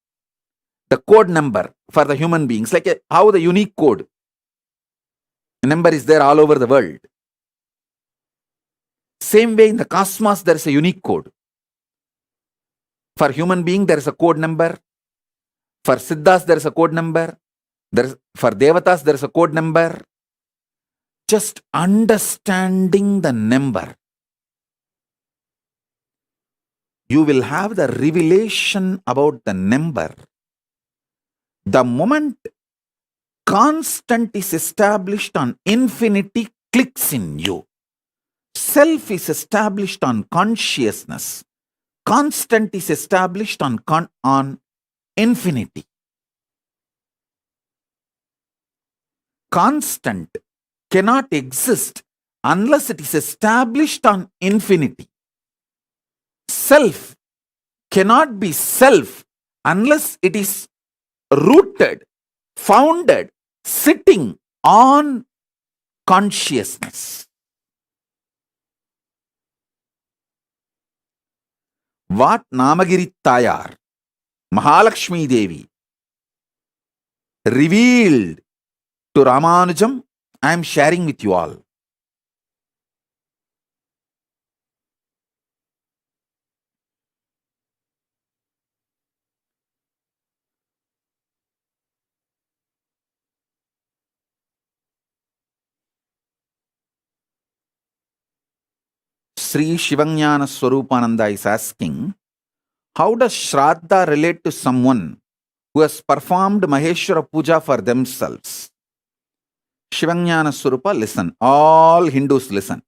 the code number for the human beings, like how the unique code. Number is there all over the world. Same way in the cosmos, there is a unique code. For human being, there is a code number. For Siddhas, there is a code number. For Devatas, there is a code number. Just understanding the number, you will have the revelation about the number. The moment constant is established on infinity clicks in you. Self is established on consciousness. Constant is established on infinity. Constant cannot exist unless it is established on infinity. Self cannot be self unless it is rooted, founded, sitting on consciousness. What Namagiri Tayar, Mahalakshmi Devi, revealed to Ramanujam, I am sharing with you all. Sri Shivanyana Swarupananda is asking, how does Shraddha relate to someone who has performed Maheshwara Puja for themselves? Shivanyana Swarupa, listen. All Hindus listen.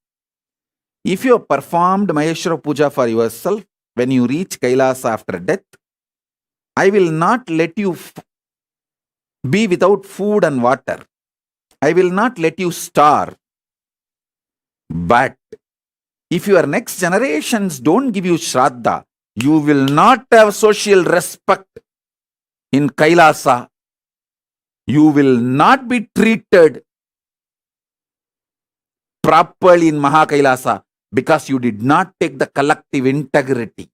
If you have performed Maheshwara Puja for yourself, when you reach Kailasa after death, I will not let you be without food and water. I will not let you starve. But if your next generations don't give you Shraddha, you will not have social respect in Kailasa. You will not be treated properly in Mahakailasa because you did not take the collective integrity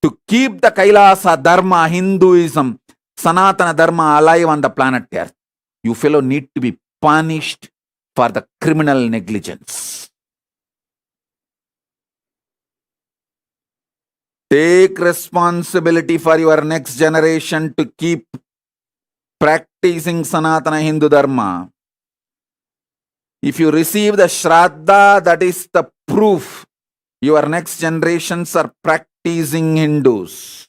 to keep the Kailasa Dharma, Hinduism, Sanatana Dharma alive on the planet Earth. You fellow need to be punished for the criminal negligence. Take responsibility for your next generation to keep practicing Sanatana Hindu Dharma. If you receive the Shraddha, that is the proof your next generations are practicing Hindus.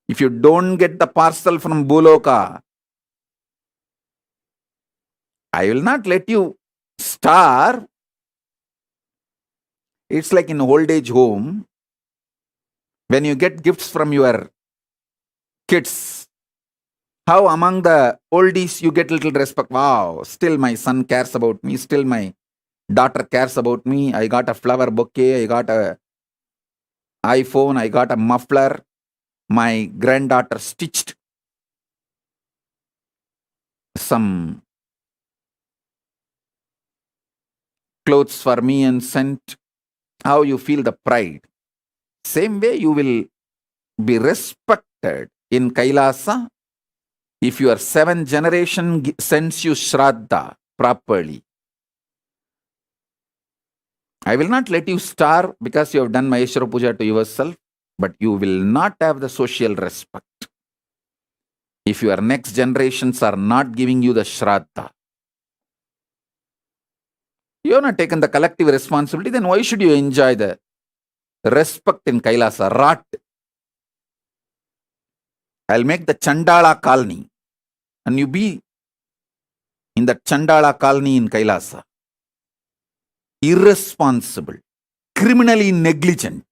If you don't get the parcel from Buloka, I will not let you starve. It's like in old age home, when you get gifts from your kids, how among the oldies you get little respect. Wow, still my son cares about me, still my daughter cares about me. I got a flower bouquet, I got a iPhone, I got a muffler. My granddaughter stitched some clothes for me and sent. How you feel the pride. Same way you will be respected in Kailasa if your 7th generation sends you Shraddha properly. I will not let you starve because you have done Maheshwara Puja to yourself, but you will not have the social respect if your next generations are not giving you the Shraddha. You have not taken the collective responsibility, then why should you enjoy the respect in Kailasa? Rot. I'll make the Chandala colony and you be in the Chandala colony in Kailasa. Irresponsible, criminally negligent.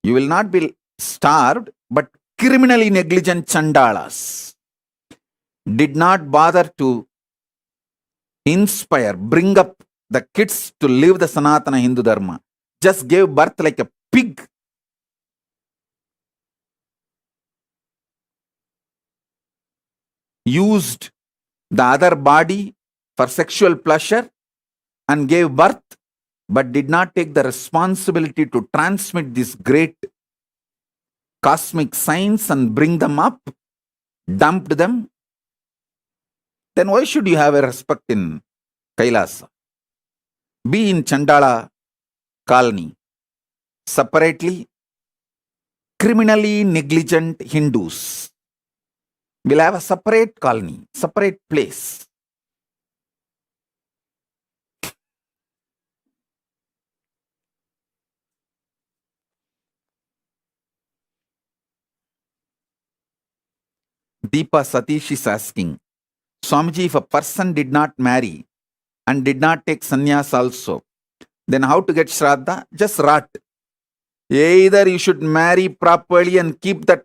You will not be starved, but criminally negligent Chandalas did not bother to inspire, bring up the kids to live the Sanatana Hindu Dharma. Just gave birth like a pig. Used the other body for sexual pleasure and gave birth, but did not take the responsibility to transmit this great cosmic science and bring them up, dumped them, then why should you have a respect in Kailasa? Be in Chandala colony. Separately, criminally negligent Hindus will have a separate colony, separate place. Deepa Satish is asking, Swamiji, if a person did not marry and did not take sannyas also, then how to get Shraddha? Just rot. Either you should marry properly and keep that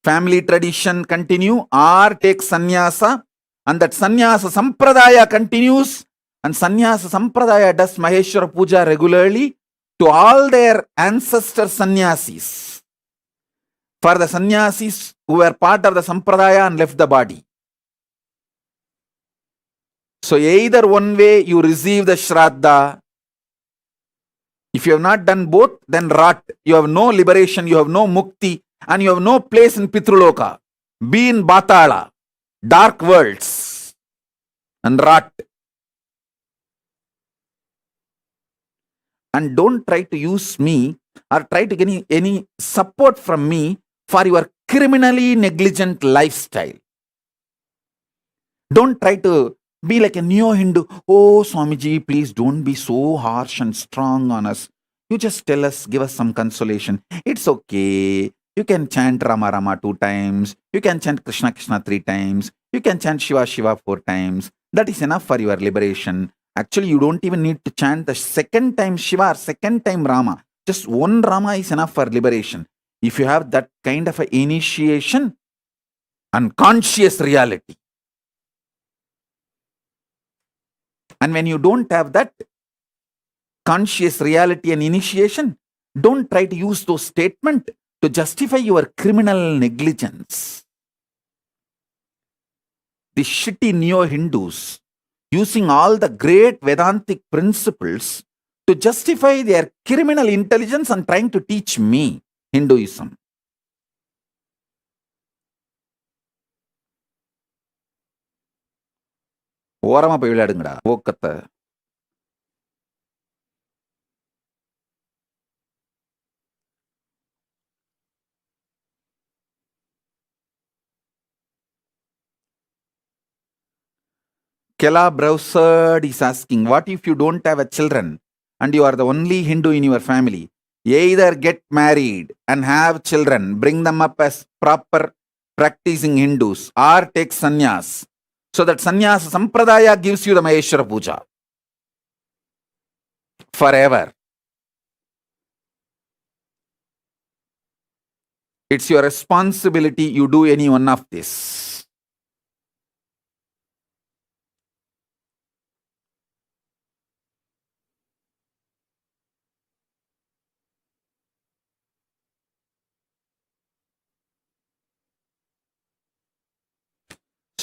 family tradition continue, or take sannyasa, and that sannyasa sampradaya continues, and sannyasa sampradaya does Maheshwara Puja regularly to all their ancestor sannyasis. For the sannyasis who were part of the sampradaya and left the body. So either one way you receive the Shraddha. If you have not done both, then rot. You have no liberation, you have no mukti, and you have no place in Pitruloka. Be in Batala, dark worlds, and rot. And don't try to use me or try to get any support from me for your criminally negligent lifestyle. Don't try to be like a neo-Hindu. Oh, Swamiji, please don't be so harsh and strong on us. You just tell us, give us some consolation. It's okay. You can chant Rama Rama 2 times. You can chant Krishna Krishna 3 times. You can chant Shiva Shiva 4 times. That is enough for your liberation. Actually, you don't even need to chant the second time Shiva or second time Rama. Just one Rama is enough for liberation. If you have that kind of an initiation and conscious reality. And when you don't have that conscious reality and initiation, don't try to use those statements to justify your criminal negligence. The shitty neo-Hindus using all the great Vedantic principles to justify their criminal intelligence and trying to teach me Hinduism. ஓரமா போய் விளையாடுங்கடா ஓக்கத்தை. Kela Browserd is asking, what if you don't have a children and you are the only Hindu in your family? Either get married and have children, bring them up as proper practicing Hindus, or take sannyas. So that sannyasa sampradaya gives you the Maheshwara Puja forever. It's your responsibility you do any one of this.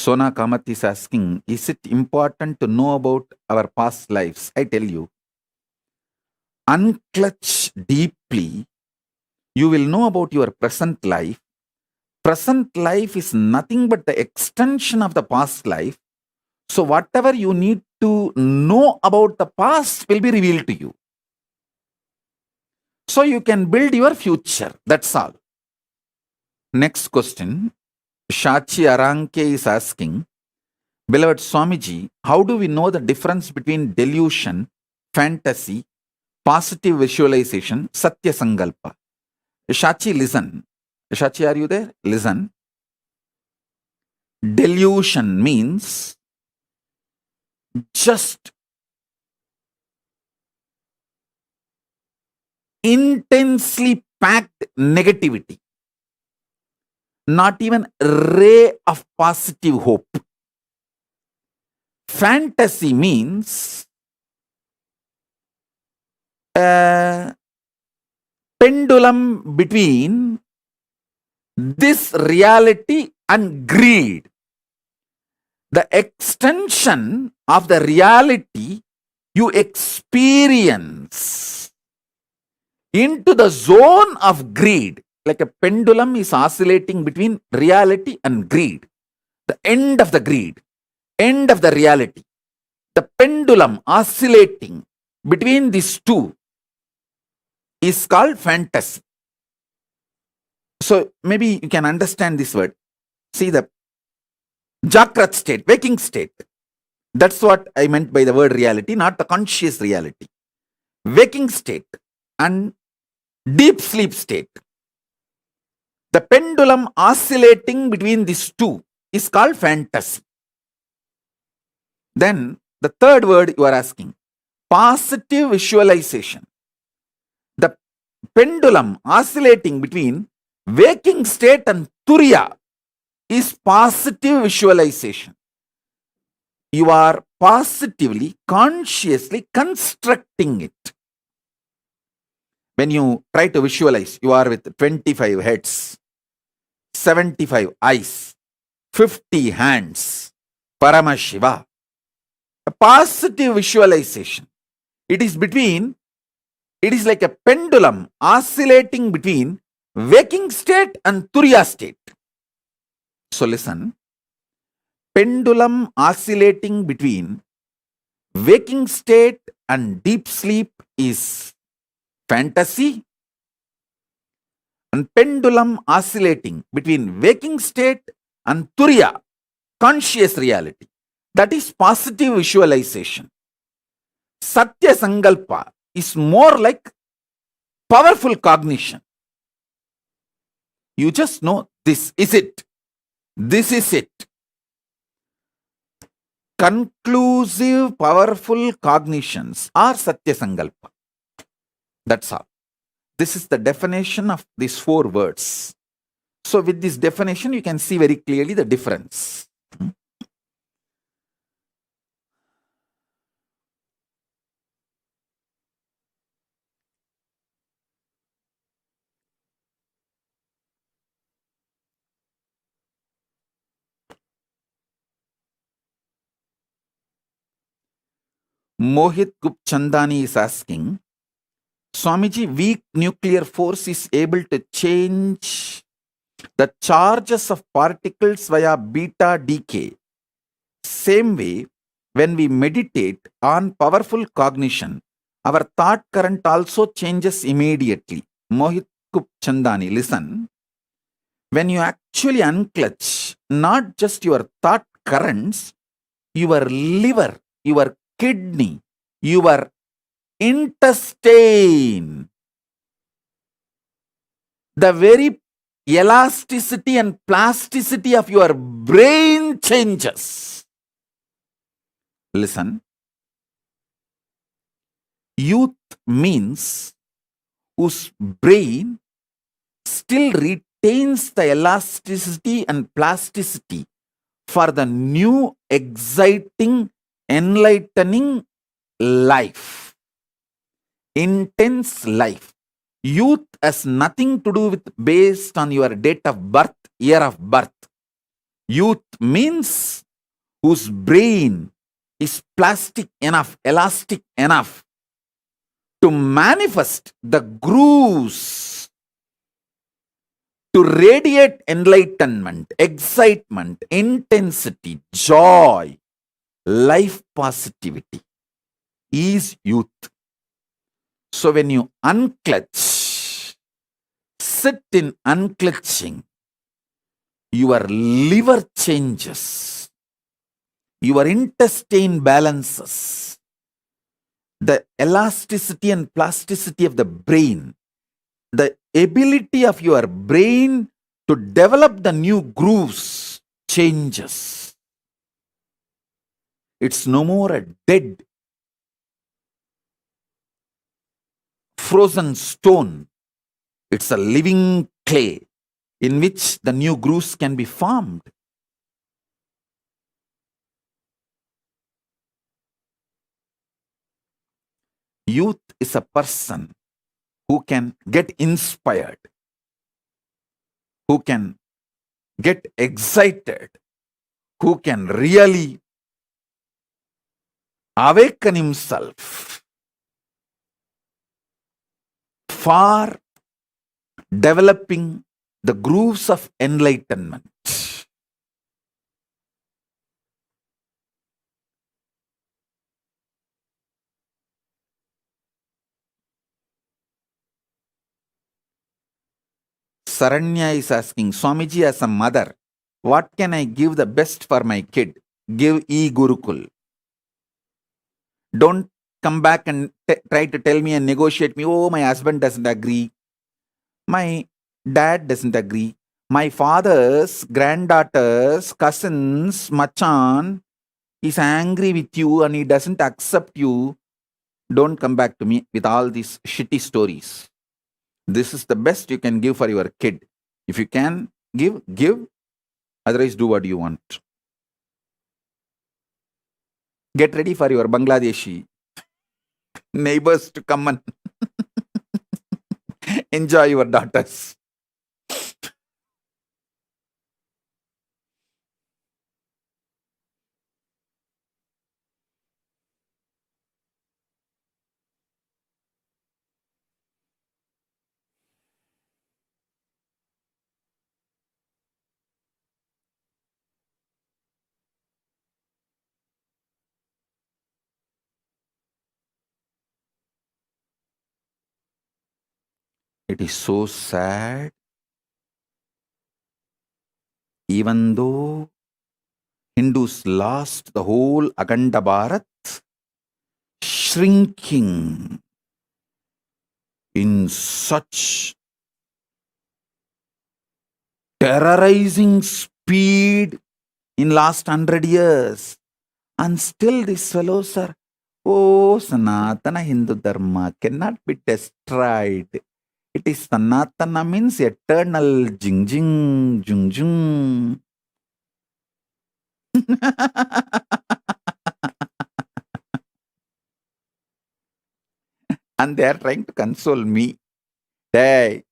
Sona Kamath is asking, is it important to know about our past lives? I tell you, unclutch deeply, you will know about your present life. Present life is nothing but the extension of the past life. So whatever you need to know about the past will be revealed to you. So you can build your future. That's all. Next question. Shachi Aranke is asking, beloved Swamiji, how do we know the difference between delusion, fantasy, positive visualization, Satya Sankalpa? Shachi, listen. Shachi, are you there? Listen. Delusion means just intensely packed negativity. Not even a ray of positive hope. Fantasy means a pendulum between this reality and greed. the extension of the reality you experience into the zone of greed, like a pendulum is oscillating between reality and greed. The end of the greed, end of the reality. The pendulum oscillating between these two is called fantasy. So maybe you can understand this word. See the Jagrat state, waking state. That's what I meant by the word reality, not the conscious reality. Waking state and deep sleep state. The pendulum oscillating between these two is called fantasy. Then the third word you are asking, positive visualization. The pendulum oscillating between waking state and turiya is positive visualization. You are positively, consciously constructing it. When you try to visualize, you are with 25 heads, 75 eyes, 50 hands, Paramashiva. A positive visualization. It is like a pendulum oscillating between waking state and turiya state. So listen, pendulum oscillating between waking state and deep sleep is fantasy, and pendulum oscillating between waking state and turiya, conscious reality, that is positive visualization. Satya Sankalpa is more like powerful cognition. You just know this is it. This is it. Conclusive, powerful cognitions are Satya Sankalpa. That's all. This is the definition of these four words. So with this definition, you can see very clearly the difference. Mohit Gupchandani is asking, Swamiji, weak nuclear force is able to change the charges of particles via beta decay. Same way, when we meditate on powerful cognition, our thought current also changes immediately. Mohit Gupchandani, listen. When you actually unclutch not just your thought currents, your liver, your kidney, your intestine, the very elasticity and plasticity of your brain changes. Listen, youth means whose brain still retains the elasticity and plasticity for the new, exciting, enlightening life, intense life. Youth has nothing to do with based on your date of birth, year of birth. Youth means whose brain is plastic enough, elastic enough to manifest the grooves, to radiate enlightenment, excitement, intensity, joy, life positivity is youth. So when you unclutch, sit in unclutching, your liver changes, your intestine balances, the elasticity and plasticity of the brain, the ability of your brain to develop the new grooves changes. It's no more a dead, frozen stone. It's a living clay in which the new grooves can be formed. Youth is a person who can get inspired, who can get excited, who can really awaken himself for developing the grooves of enlightenment. Saranya is asking, Swamiji, as a mother, what can I give the best for my kid? Give e-Gurukul. Don't come back and try to tell me and negotiate me. Oh, my husband doesn't agree. My dad doesn't agree. My father's granddaughters, cousins, machan is angry with you and he doesn't accept you. Don't come back to me with all these shitty stories. This is the best you can give for your kid. If you can give, give. Otherwise, do what you want. Get ready for your Bangladeshi neighbors to come and enjoy your daughters. It is so sad. Even though Hindus lost the whole Akhanda Bharat, shrinking in such terrorizing speed in last 100 years. And still these fellows are, oh, Sanatana Hindu Dharma cannot be destroyed. It is Sanatana means eternal, jing jing, jung jung. And they are trying to console me. Hey.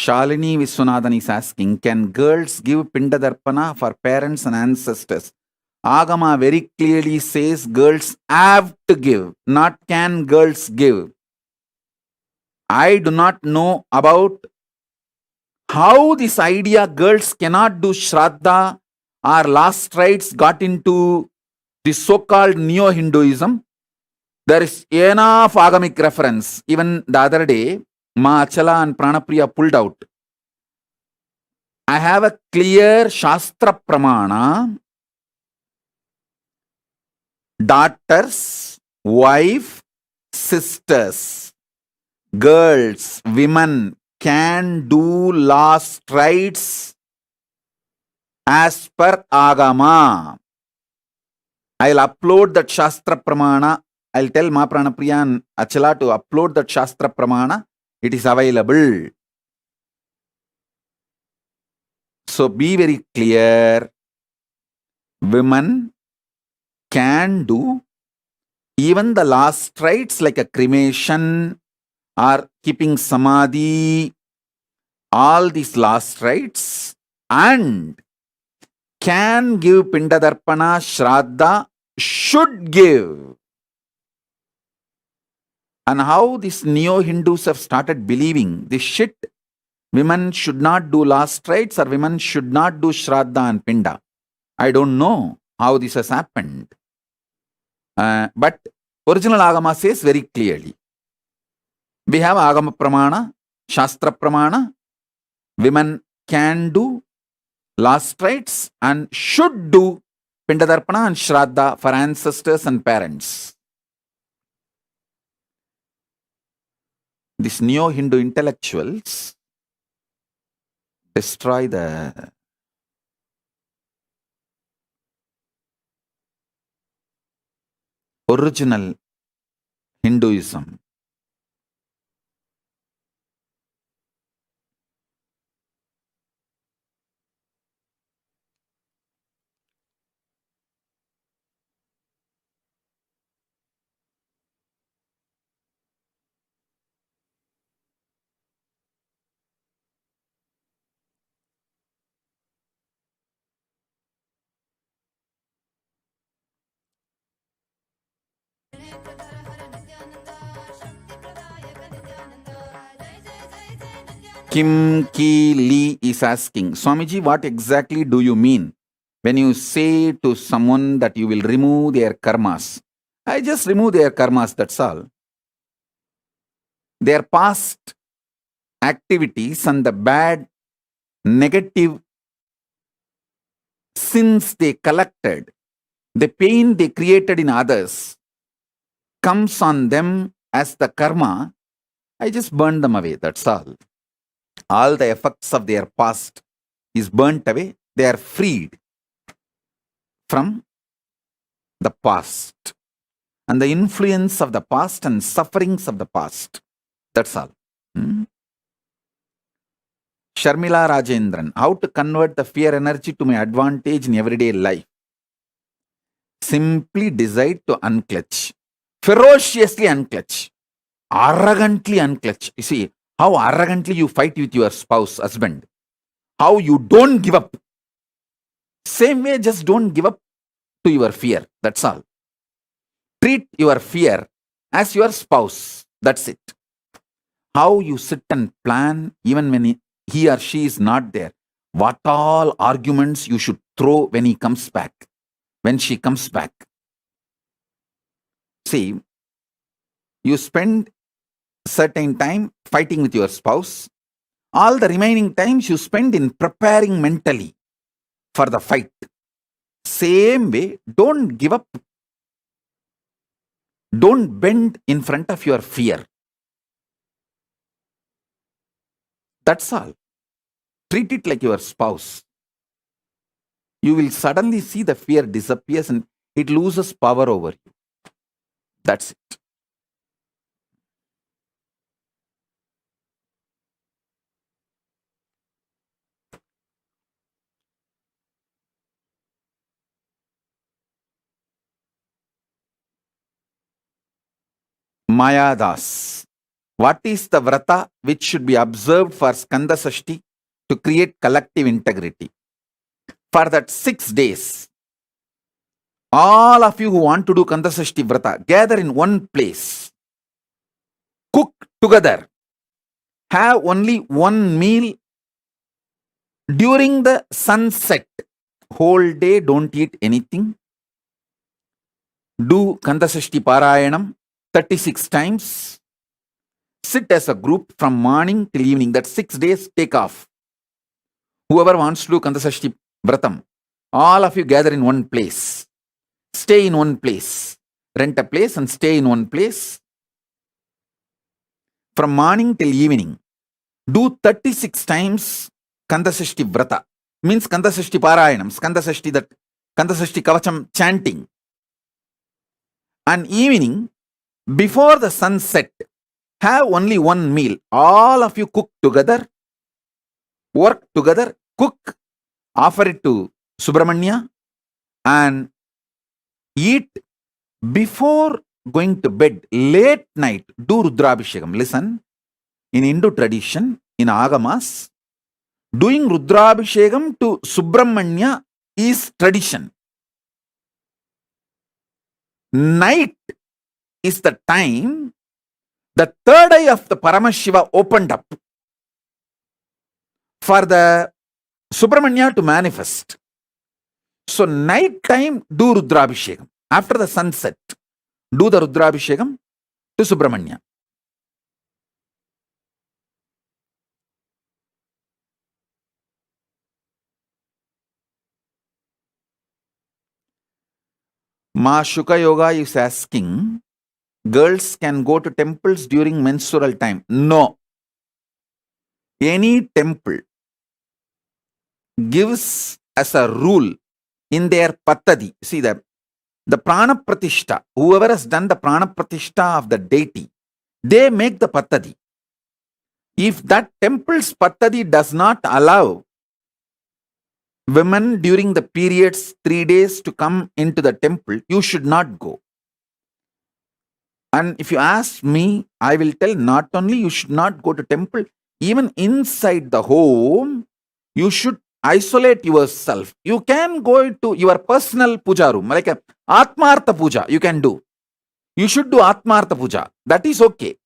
Shalini Viswanathan is asking, can girls give Pinda Darpana for parents and ancestors? Agama very clearly says girls have to give, not can girls give. I do not know about how this idea girls cannot do Shraddha or last rites got into the so-called Neo-Hinduism. There is enough agamic reference. Even the other day, Ma Achala and Pranapriya pulled out. I have a clear Shastra Pramana. Daughters, wife, sisters, girls, women can do last rites as per Agama. I'll upload that Shastra Pramana. I'll tell Ma Pranapriya and Achala to upload that Shastra Pramana. It is available. So be very clear. Women can do even the last rites like a cremation or keeping samadhi, all these last rites, and can give Pinda Darpana, Shraddha, should give. And how these Neo-Hindus have started believing this shit. Women should not do last rites or women should not do Shraddha and Pinda. I don't know how this has happened. But original Agama says very clearly. We have Agama Pramana, Shastra Pramana. Women can do last rites, and should do Pindadarpana and Shraddha for ancestors and parents. These neo-Hindu intellectuals destroy the original Hinduism. Kim Ki Lee is asking, Swamiji, what exactly do you mean when you say to someone that you will remove their karmas? I just remove their karmas, that's all. Their past activities and the bad, negative sins they collected, the pain they created in others, comes on them as the karma. I just burn them away, that's all. All the effects of their past is burnt away. They are freed from the past and the influence of the past and sufferings of the past. That's all. Sharmila Rajendran, how to convert the fear energy to my advantage in everyday life? Simply decide to unclutch. Ferociously unclutch. Arrogantly unclutch. You see, how arrogantly you fight with your spouse, husband. How you don't give up. Same way, just don't give up to your fear. That's all. Treat your fear as your spouse. That's it. How you sit and plan even when he or she is not there. What all arguments you should throw when he comes back, when she comes back. See, you spend certain time fighting with your spouse. All the remaining times you spend in preparing mentally for the fight. Same way, don't give up. Don't bend in front of your fear. That's all. Treat it like your spouse. You will suddenly see the fear disappears and it loses power over you. That's it. Mayadas. What is the vrata which should be observed for Skanda Sashti to create collective integrity? For that 6 days, all of you who want to do Skanda Sashti vrata, gather in one place. Cook together. Have only one meal during the sunset. Whole day don't eat anything. Do Skanda Sashti Parayanam 36 times. Sit as a group from morning till evening. That 6 days take off. Whoever wants to do Skanda Sashti Vratam, all of you gather in one place. Stay in one place. Rent a place and stay in one place. From morning till evening. Do 36 times Skanda Sashti Vrata. Means Skanda Sashti Parayanam. Skanda Sashti Kavacham chanting. And evening, before the sunset, have only one meal. All of you cook together, work together, cook, offer it to Subramanya, and eat before going to bed. Late night, do Rudrabhishekam. Listen, in Hindu tradition, in Agamas, doing Rudrabhishekam to Subramanya is tradition. Night is the time the third eye of the Paramashiva opened up for the Subramanya to manifest. So night time, do Rudrabhishekam. After the sunset, do the Rudrabhishekam to Subramanya. Ma Shuka Yoga is asking, girls can go to temples during menstrual time. No. Any temple gives as a rule in their pattadi. See the prana pratishta, whoever has done the prana pratishta of the deity, they make the pattadi. If that temple's pattadi does not allow women during the periods 3 days to come into the temple, you should not go. And if you ask me, I will tell not only you should not go to temple, even inside the home, you should isolate yourself. You can go to your personal puja room, like a Atmartha puja, you can do. You should do Atmartha puja. That is okay.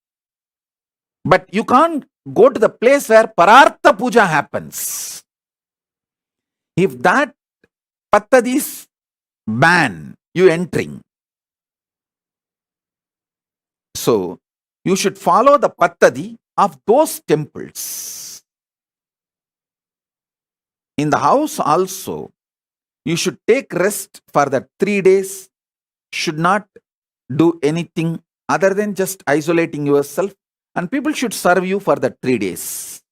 But you can't go to the place where Parartha puja happens. If that pattadis ban you entering, so you should follow the pattadi of those temples. In the house also, you should take rest for the 3 days, should not do anything other than just isolating yourself, and people should serve you for the 3 days.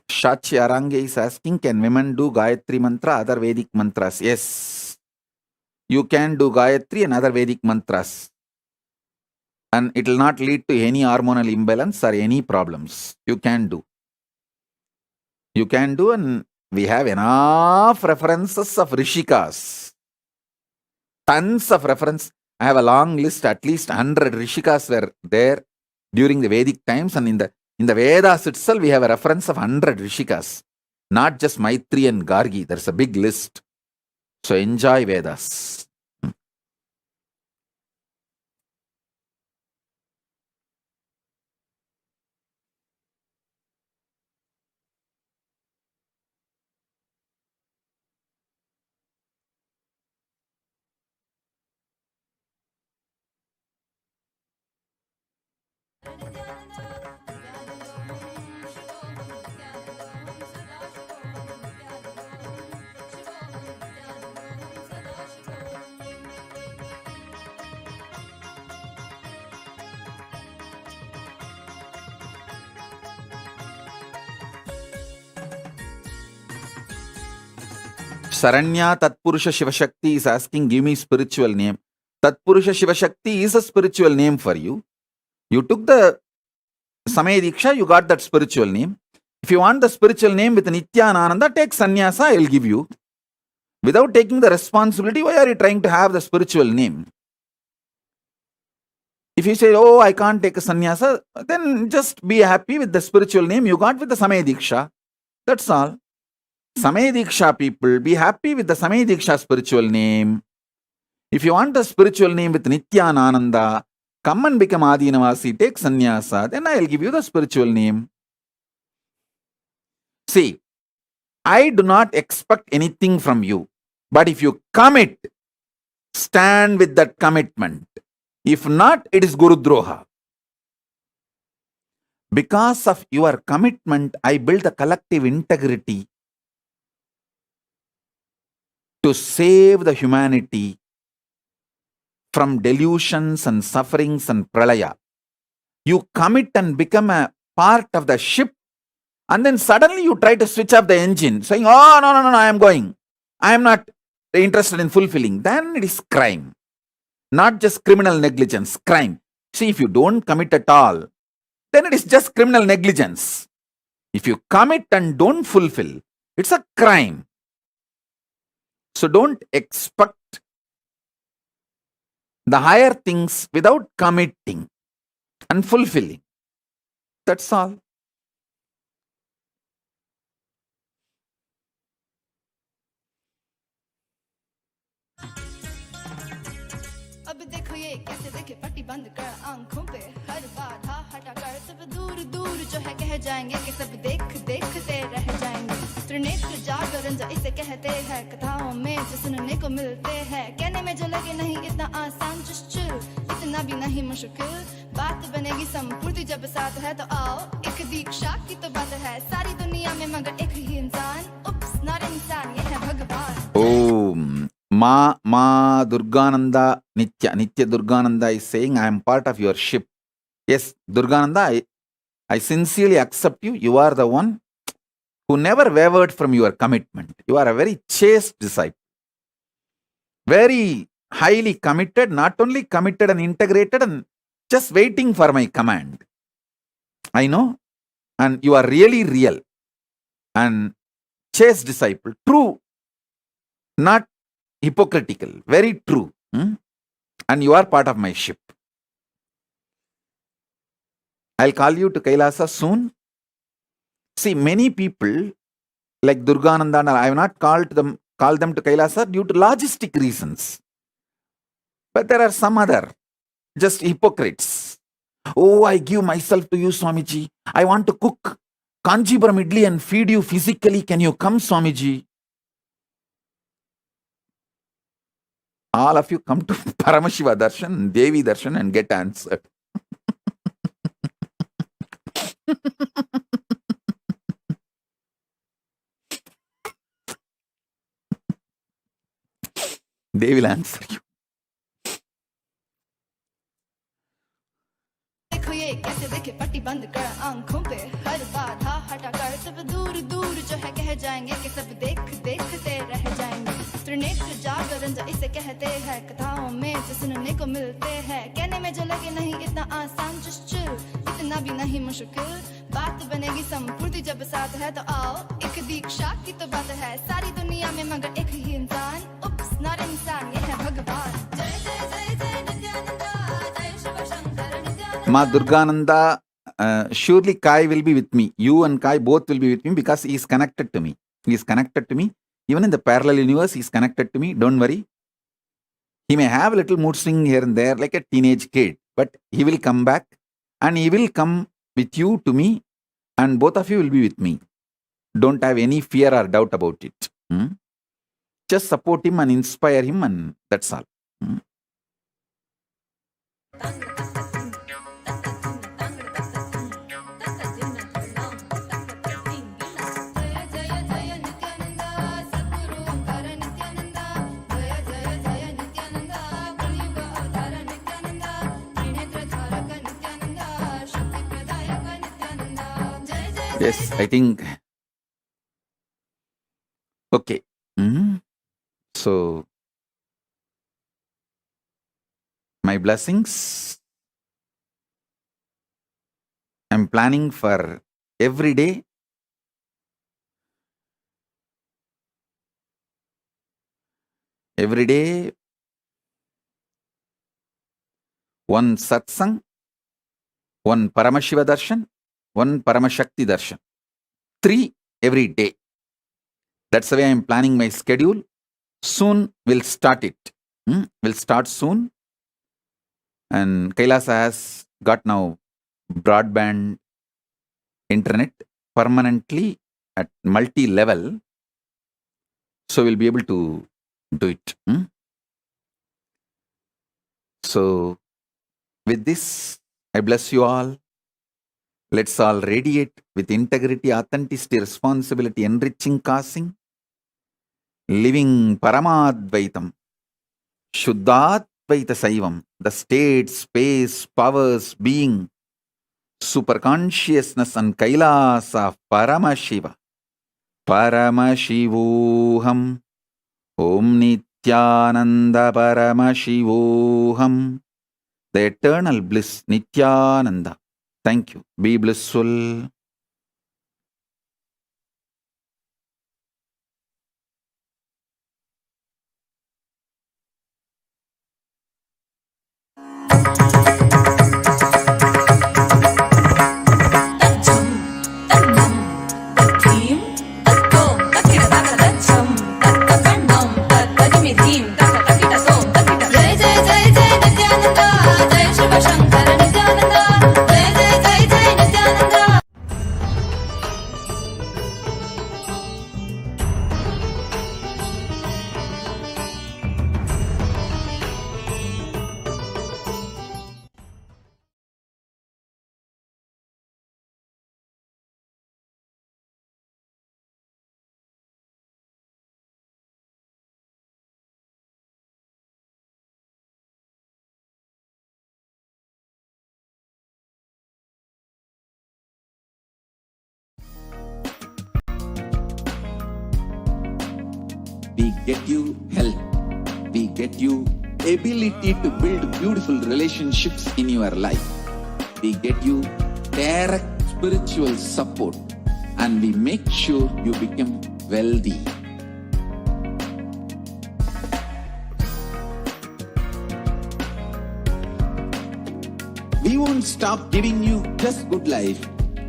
Shachi Arange is asking, can women do Gayatri mantra, other Vedic mantras? Yes. You can do Gayatri and other Vedic mantras. And it will not lead to any hormonal imbalance or any problems. You can do. You can do, and we have enough references of Rishikas. Tons of reference. I have a long list, at least 100 Rishikas were there during the Vedic times, and in the Vedas itself, we have a reference of 100 Rishikas. Not just Maitri and Gargi. There's a big list. So enjoy Vedas. Saranya Tatpurusha Shivashakti is asking, give me spiritual name. Tatpurusha Shivashakti is a spiritual name for you. You took the Samaya Diksha, you got that spiritual name. If you want the spiritual name with Nithyananda, take sannyasa, I will give you. Without taking the responsibility, why are you trying to have the spiritual name? If you say, oh, I can't take a sannyasa, then just be happy with the spiritual name you got with the Samaya Diksha. That's all. Samaya Diksha people, be happy with the Samaya Diksha spiritual name. If you want the spiritual name with Nithyananda, come and become Adinavasi, take sannyasa, then I will give you the spiritual name. See, I do not expect anything from you. But if you commit, stand with that commitment. If not, it is Guru Droha. Because of your commitment, I build the collective integrity to save the humanity from delusions and sufferings and pralaya. You commit and become a part of the ship, and then suddenly you try to switch off the engine, saying, oh, no, I am going. I am not interested in fulfilling. Then it is crime. Not just criminal negligence, crime. See, if you don't commit at all, then it is just criminal negligence. If you commit and don't fulfill, it's a crime. So don't expect the higher things without committing and fulfilling. That's all. अब देखो देखो ये कैसे देखे पट्टी बंद कर आंखों पे हर बाधा हटा कर सब दूर दूर जो है कह जाएंगे कि सब देखते रह जाएंगे। त्रिनेत्र जागरण जो इसे कहते हैं कथाओं में जो सुनने को मिलते हैं कहने में जो लगे नहीं इतना आसान चुश्चुर इतना भी नहीं मुश्किल बात बनेगी संपूर्ति जब साथ है तो आओ एक दीक्षा की तो बात है सारी दुनिया में मगर एक ही इंसान उप्स नॉट इंसान ये है भगवान। Om Ma Durgananda Nitya Durgananda is saying, I am part of your ship. Yes, Durgananda, I sincerely accept you. You are the one who never wavered from your commitment. You are a very chaste disciple. Very highly committed, not only committed and integrated and just waiting for my command. I know. And you are really real. And chaste disciple. True. Not hypocritical. Very true. And you are part of my ship. I'll call you to Kailasa soon. See, many people like Durgananda, I have not called them to Kailasa due to logistic reasons. But there are some other just hypocrites. Oh, I give myself to you, Swamiji. I want to cook Kanchipuram idli and feed you physically. Can you come, Swamiji? All of you come to Paramashiva Darshan, Devi Darshan and get answered. They will answer you. देखो ये कैसे देखे पट्टी बंद कर आंखों पे हर बाधा हटा कर सब दूर दूर जो है कह जाएंगे कि सब देखते रह जाएंगे। त्रिनेत्र जागरण जो इसे कहते हैं कथाओं में जो सुनने को मिलते हैं कहने में जो लगे नहीं इतना आसान चुश्चुर इतना भी नहीं मुश्किल बात बनेगी संपूर्ति जब साथ है तो आओ एक दीक्षा की तो बात है सारी दुनिया में मगर एक ही इंसान उप्स नॉट इंसान ये है भगवान। जय जय जय जय नित्यानंदा जय Shiv Shankar Nityananda. Ma Durgananda, surely Kai will be with me. You and Kai both will be with me because he is connected to me. He is connected to me. Even in the parallel universe, he is connected to me. Don't worry. He may have a little mood swing here and there like a teenage kid, but he will come back and he will come with you to me and both of you will be with me. Don't have any fear or doubt about it. Just support him and inspire him and that's all. Yes, I think. Okay. So, my blessings. I'm planning for every day. Every day, one satsang, one Paramashiva darshan, one Paramashakti darshan. 3 every day. That's the way I'm planning my schedule. Soon we'll start it. We'll start soon. And Kailasa has got now broadband internet permanently at multi-level. So we'll be able to do it. So with this, I bless you all. Let's all radiate with integrity, authenticity, responsibility, enriching, causing, living Paramadvaitam, Shuddhadvaita Saivam, the state, space, powers, being, superconsciousness and Kailasa of Paramashiva. Paramashivoham, Om Nithyananda Paramashivoham, the eternal bliss, Nithyananda. Thank you. Be blissful. जय जय जय जय Nityananda we get you health, we get you ability to build beautiful relationships in your life, we get you direct spiritual support, and we make sure you become wealthy. We won't stop giving you just good life.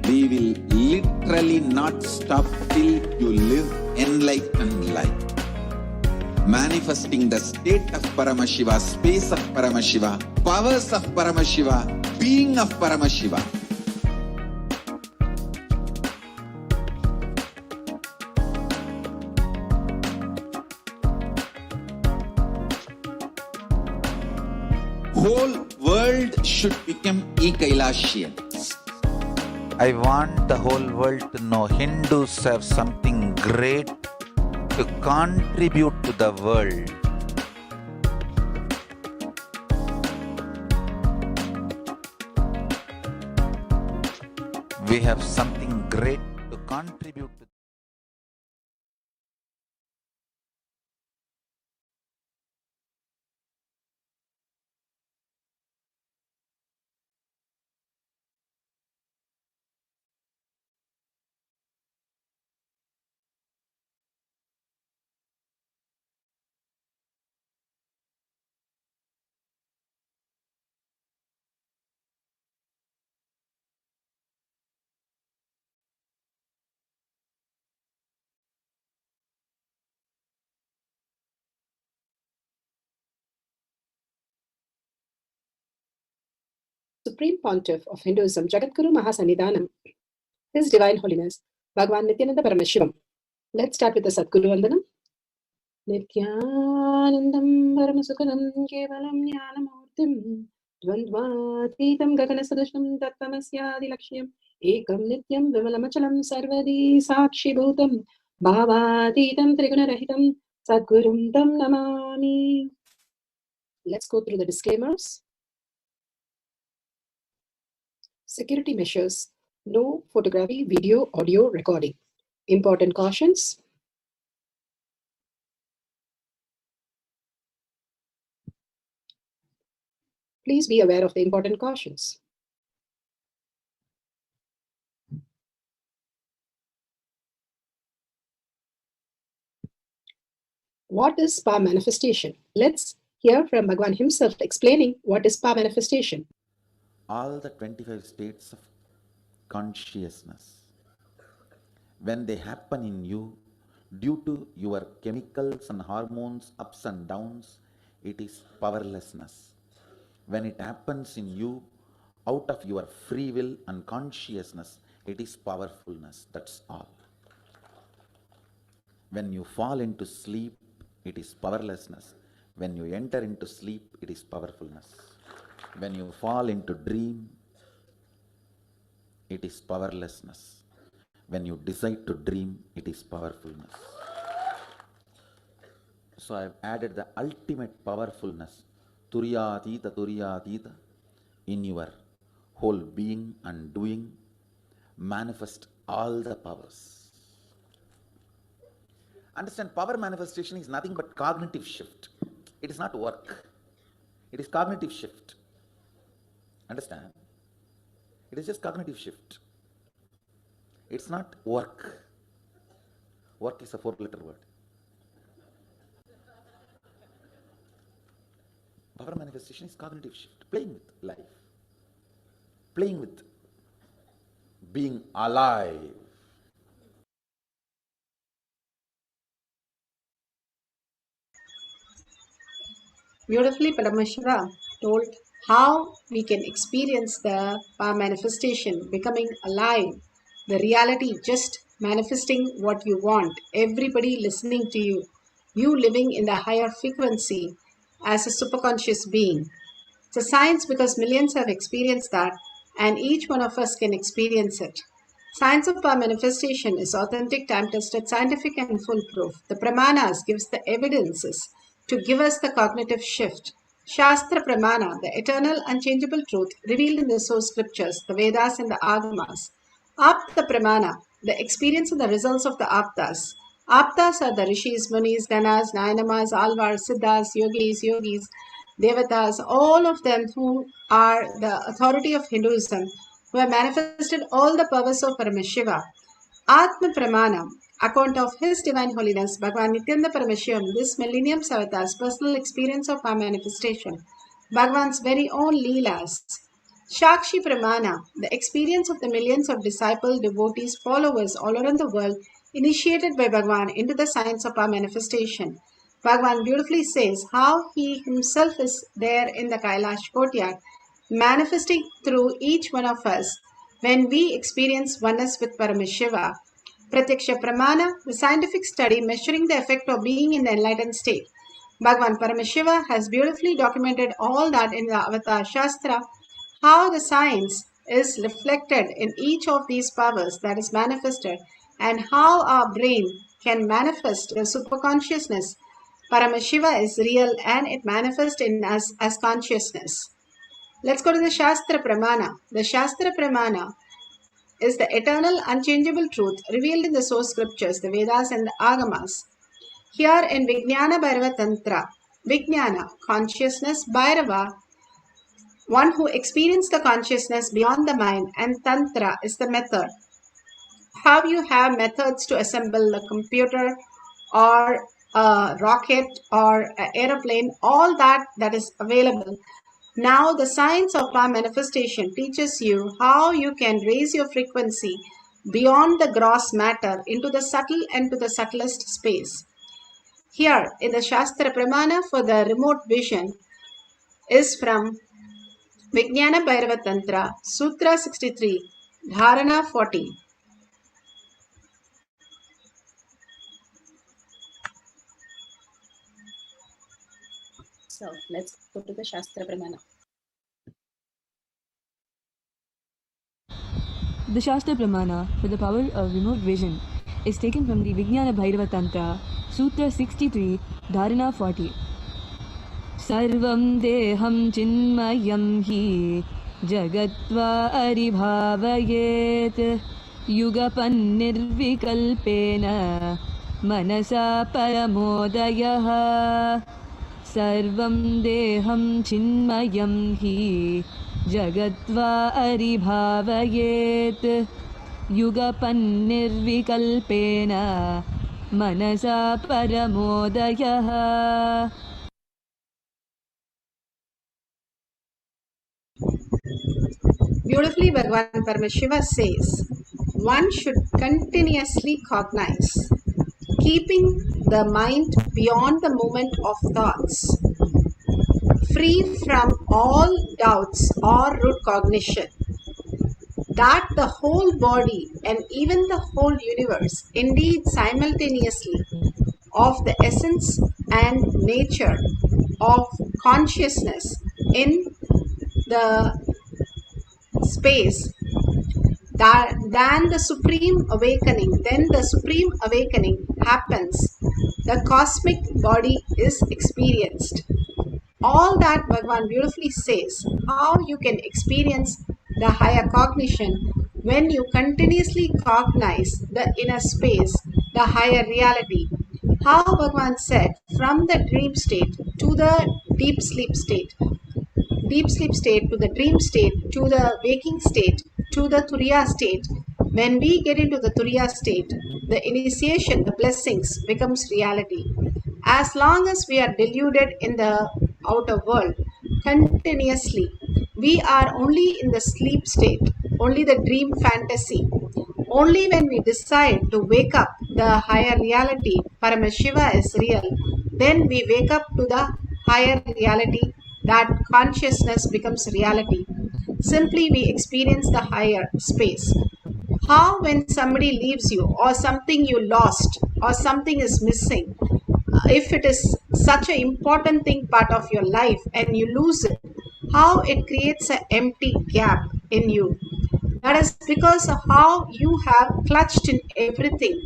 We will literally not stop till you live enlightened life. Manifesting the state of Paramashiva, space of Paramashiva, powers of Paramashiva, being of Paramashiva. Whole world should become Kailasians. I want the whole world to know Hindus have something great to contribute to the world. We have something great to contribute to. Supreme Pontiff of Hinduism, Jagadguru Mahasannidhanam, His Divine Holiness, Bhagavan Nithyananda Paramashivam. Let's start with the Sadguru Vandanam. Nithyanandam Paramasukhanam Kevalam Jnanamurtim Dvandvatitam Gaganasadasham Tattvamasya Lakshmam Ekam Nityam Vimalamachalam Sarvadi Sakshi Bhutam Bhavatitam Trigunarahitam Sadgurum Tam Namami. Let's go through the disclaimers. Security measures. No photography, video, audio recording. Important cautions. Please be aware of the important cautions. What is power manifestation? Let's hear from Bhagavan himself explaining what is power manifestation. All the 25 states of consciousness, when they happen in you, due to your chemicals and hormones, ups and downs, it is powerlessness. When it happens in you, out of your free will and consciousness, it is powerfulness. That's all. When you fall into sleep, it is powerlessness. When you enter into sleep, it is powerfulness. When you fall into dream, it is powerlessness. When you decide to dream, it is powerfulness. So I have added the ultimate powerfulness, Turiyatita, in your whole being and doing, manifest all the powers. Understand, power manifestation is nothing but cognitive shift. It is not work. It is cognitive shift. Understand? It is just cognitive shift. It's not work. Work is a 4-letter word. Power manifestation is cognitive shift. Playing with life. Playing with being alive. Beautifully, Paramashiva told how we can experience the power manifestation, becoming alive, the reality just manifesting what you want, everybody listening to you, you living in the higher frequency as a superconscious being. It's a science because millions have experienced that, and each one of us can experience it. Science of power manifestation is authentic, time-tested, scientific and foolproof. The Pramanas gives the evidences to give us the cognitive shift. Shastra Pramana, the eternal unchangeable truth revealed in the source scriptures, the Vedas and the Agamas. Apta Pramana, the experience and the results of the Aptas. Aptas are the rishis, munis, ganas, nayanamas, alvars, siddhas, yogis, devatas, all of them who are the authority of Hinduism, who have manifested all the powers of Paramashiva. Atma Pramana, account of His Divine Holiness, Bhagavan Nithyananda Paramashivam, this millennium's avatar's personal experience of our manifestation, Bhagavan's very own Leelas. Shakshi Pramana, the experience of the millions of disciples, devotees, followers all around the world, initiated by Bhagavan into the science of our manifestation. Bhagavan beautifully says how he himself is there in the Kailash courtyard, manifesting through each one of us when we experience oneness with Paramashiva. Pratyaksha Pramana, the scientific study measuring the effect of being in the enlightened state. Bhagavan Paramashiva has beautifully documented all that in the Avatar Shastra, how the science is reflected in each of these powers that is manifested, and how our brain can manifest the superconsciousness. Paramashiva is real and it manifests in us as consciousness. Let's go to the Shastra Pramana. The Shastra Pramana is the eternal, unchangeable truth revealed in the source scriptures, the Vedas and the Agamas. Here in Vijnana Bhairava Tantra, Vijnana, consciousness, Bhairava, one who experienced the consciousness beyond the mind, and Tantra is the method. How you have methods to assemble a computer or a rocket or an aeroplane, all that is available. Now the science of our manifestation teaches you how you can raise your frequency beyond the gross matter into the subtle and to the subtlest space. Here in the Shastra Pramana for the remote vision is from Vijnana Bhairava Tantra, Sutra 63, Dharana 40. So let's go to the Shastra Pramana. The Shastra Pramana for the power of remote vision is taken from the Vijnana Bhairava Tantra, Sutra 63, Dharana 40. Sarvam deham chinmayam hi jagatva aribhavayet yugapan nirvikalpena manasa paramodayah. Sarvam deham chinmayam hi jagatva aribhavayet yugapan nirvikalpena manasa paramodayah. Beautifully, Bhagavan Paramashiva says, one should continuously cognize, keeping the mind beyond the movement of thoughts, free from all doubts or root cognition, that the whole body and even the whole universe, indeed simultaneously, of the essence and nature of consciousness in the space, then the supreme awakening happens. The cosmic body is experienced. All that Bhagavan beautifully says, how you can experience the higher cognition when you continuously cognize the inner space, the higher reality. How Bhagavan said, from the dream state to the deep sleep state to the dream state, to the waking state, to the Turiya state. When we get into the Turiya state, the initiation, the blessings becomes reality. As long as we are deluded in the outer world, continuously, we are only in the sleep state, only the dream fantasy. Only when we decide to wake up the higher reality, Paramashiva is real, then we wake up to the higher reality, that consciousness becomes reality. Simply we experience the higher space. How when somebody leaves you or something you lost or something is missing, if it is such an important thing part of your life and you lose it, how it creates an empty gap in you. That is because of how you have clutched in everything.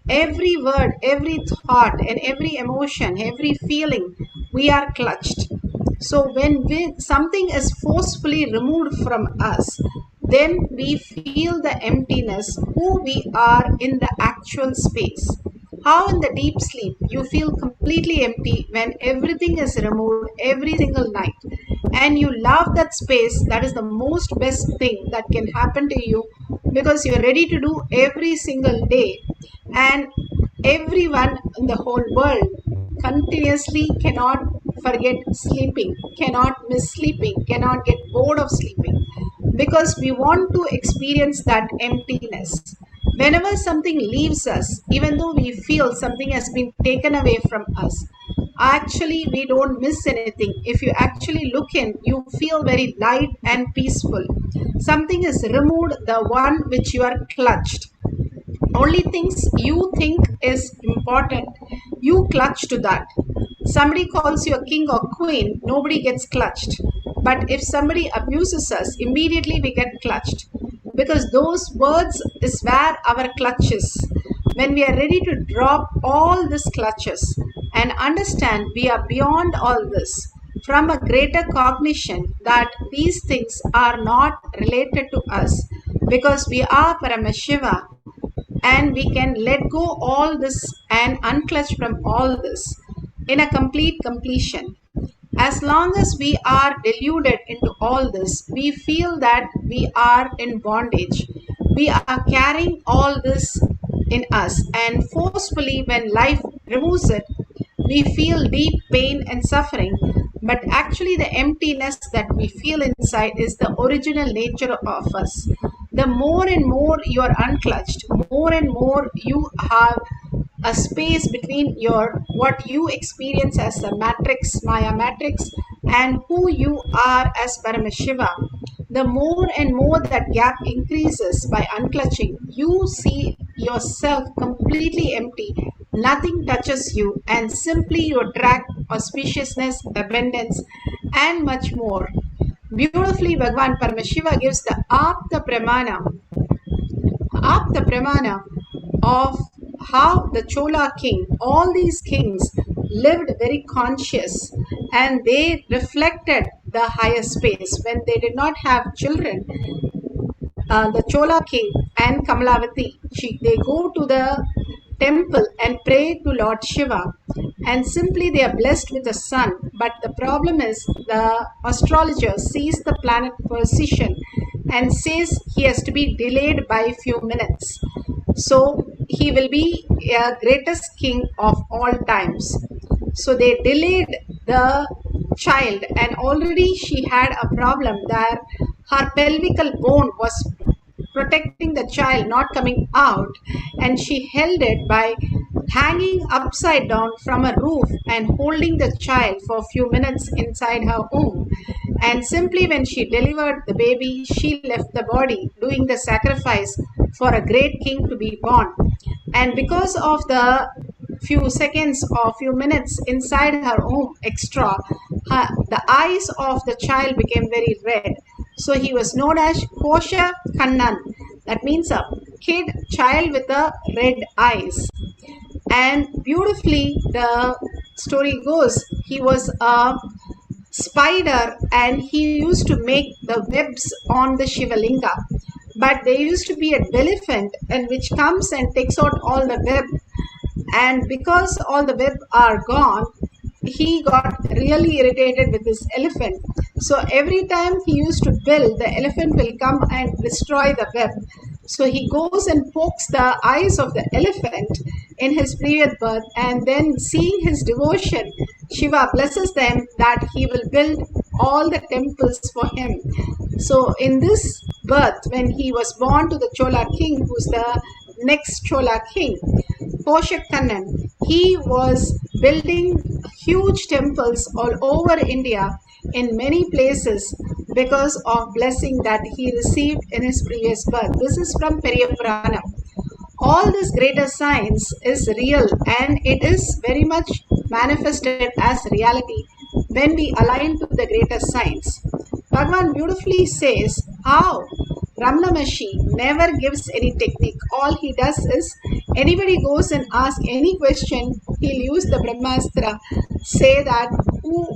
Every word, every thought, and every emotion, every feeling, we are clutched. So when something is forcefully removed from us, then we feel the emptiness, who we are in the actual space. How in the deep sleep you feel completely empty when everything is removed every single night, and you love that space. That is the most best thing that can happen to you, because you're ready to do every single day, and everyone in the whole world continuously cannot forget sleeping, cannot miss sleeping, cannot get bored of sleeping, because we want to experience that emptiness. Whenever something leaves us, even though we feel something has been taken away from us, actually we don't miss anything. If you actually look in, you feel very light and peaceful. Something is removed, the one which you are clutched. Only things you think is important, you clutch to that. Somebody calls you a king or queen, nobody gets clutched. But if somebody abuses us, immediately we get clutched, because those words is where our clutch is. When we are ready to drop all these clutches and understand we are beyond all this, from a greater cognition that these things are not related to us, because we are Paramashiva, and we can let go all this and unclutch from all this in a complete completion. As long as we are deluded into all this, we feel that we are in bondage. We are carrying all this in us, and forcefully, when life removes it, we feel deep pain and suffering. But actually, the emptiness that we feel inside is the original nature of us. The more and more you are unclutched, more and more you have a space between your what you experience as a matrix, Maya matrix, and who you are as Paramashiva. The more and more that gap increases by unclutching, you see yourself completely empty. Nothing touches you, and simply you attract auspiciousness, abundance, and much more. Beautifully, Bhagavan Paramashiva gives the Apta Pramana of how the Chola king, all these kings lived very conscious, and they reflected the higher space. When they did not have children, the Chola king and Kamalavati, they go to the temple and pray to Lord Shiva, and simply they are blessed with a son. But the problem is, the astrologer sees the planet position and says he has to be delayed by a few minutes. So he will be a greatest king of all times. So they delayed the child, and already she had a problem that her pelvical bone was protecting the child not coming out, and she held it by hanging upside down from a roof and holding the child for a few minutes inside her womb. And simply when she delivered the baby, she left the body, doing the sacrifice for a great king to be born. And because of the few seconds or few minutes inside her womb extra, the eyes of the child became very red. So he was known as Kosha Kannan. That means a child with a red eyes. And beautifully the story goes, he was a spider, and he used to make the webs on the Shivalinga. But there used to be an elephant, and which comes and takes out all the web. And because all the web are gone, he got really irritated with this elephant. So every time he used to build, the elephant will come and destroy the web. So he goes and pokes the eyes of the elephant in his previous birth, and then seeing his devotion, Shiva blesses them that he will build all the temples for him. So in this birth, when he was born to the Chola king, who's the next Chola king, Poshak Kannan, he was building huge temples all over India in many places because of blessing that he received in his previous birth. This is from Periya Puranam. All this greater science is real, and it is very much manifested as reality when we align to the greater science. Bhagavan beautifully says how Ramana Maharshi never gives any technique. All he does is, anybody goes and asks any question, he'll use the Brahmastra, say that,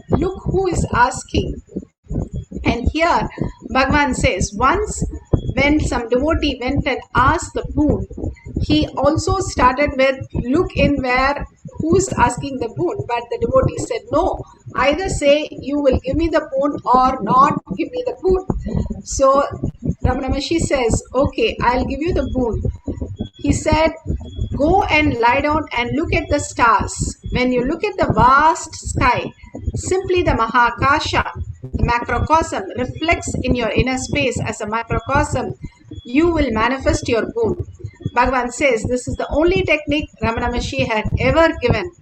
look who is asking. And here Bhagavan says, once when some devotee went and asked the moon He also started with look in where who's asking the boon, but the devotee said no, either say you will give me the boon or not give me the boon. So Ramana Maharshi says, okay, I'll give you the boon. He said, go and lie down and look at the stars. When you look at the vast sky, simply the Mahakasha, the macrocosm, reflects in your inner space as a microcosm, you will manifest your boon. Bhagavan says this is the only technique Ramana Maharshi had ever given.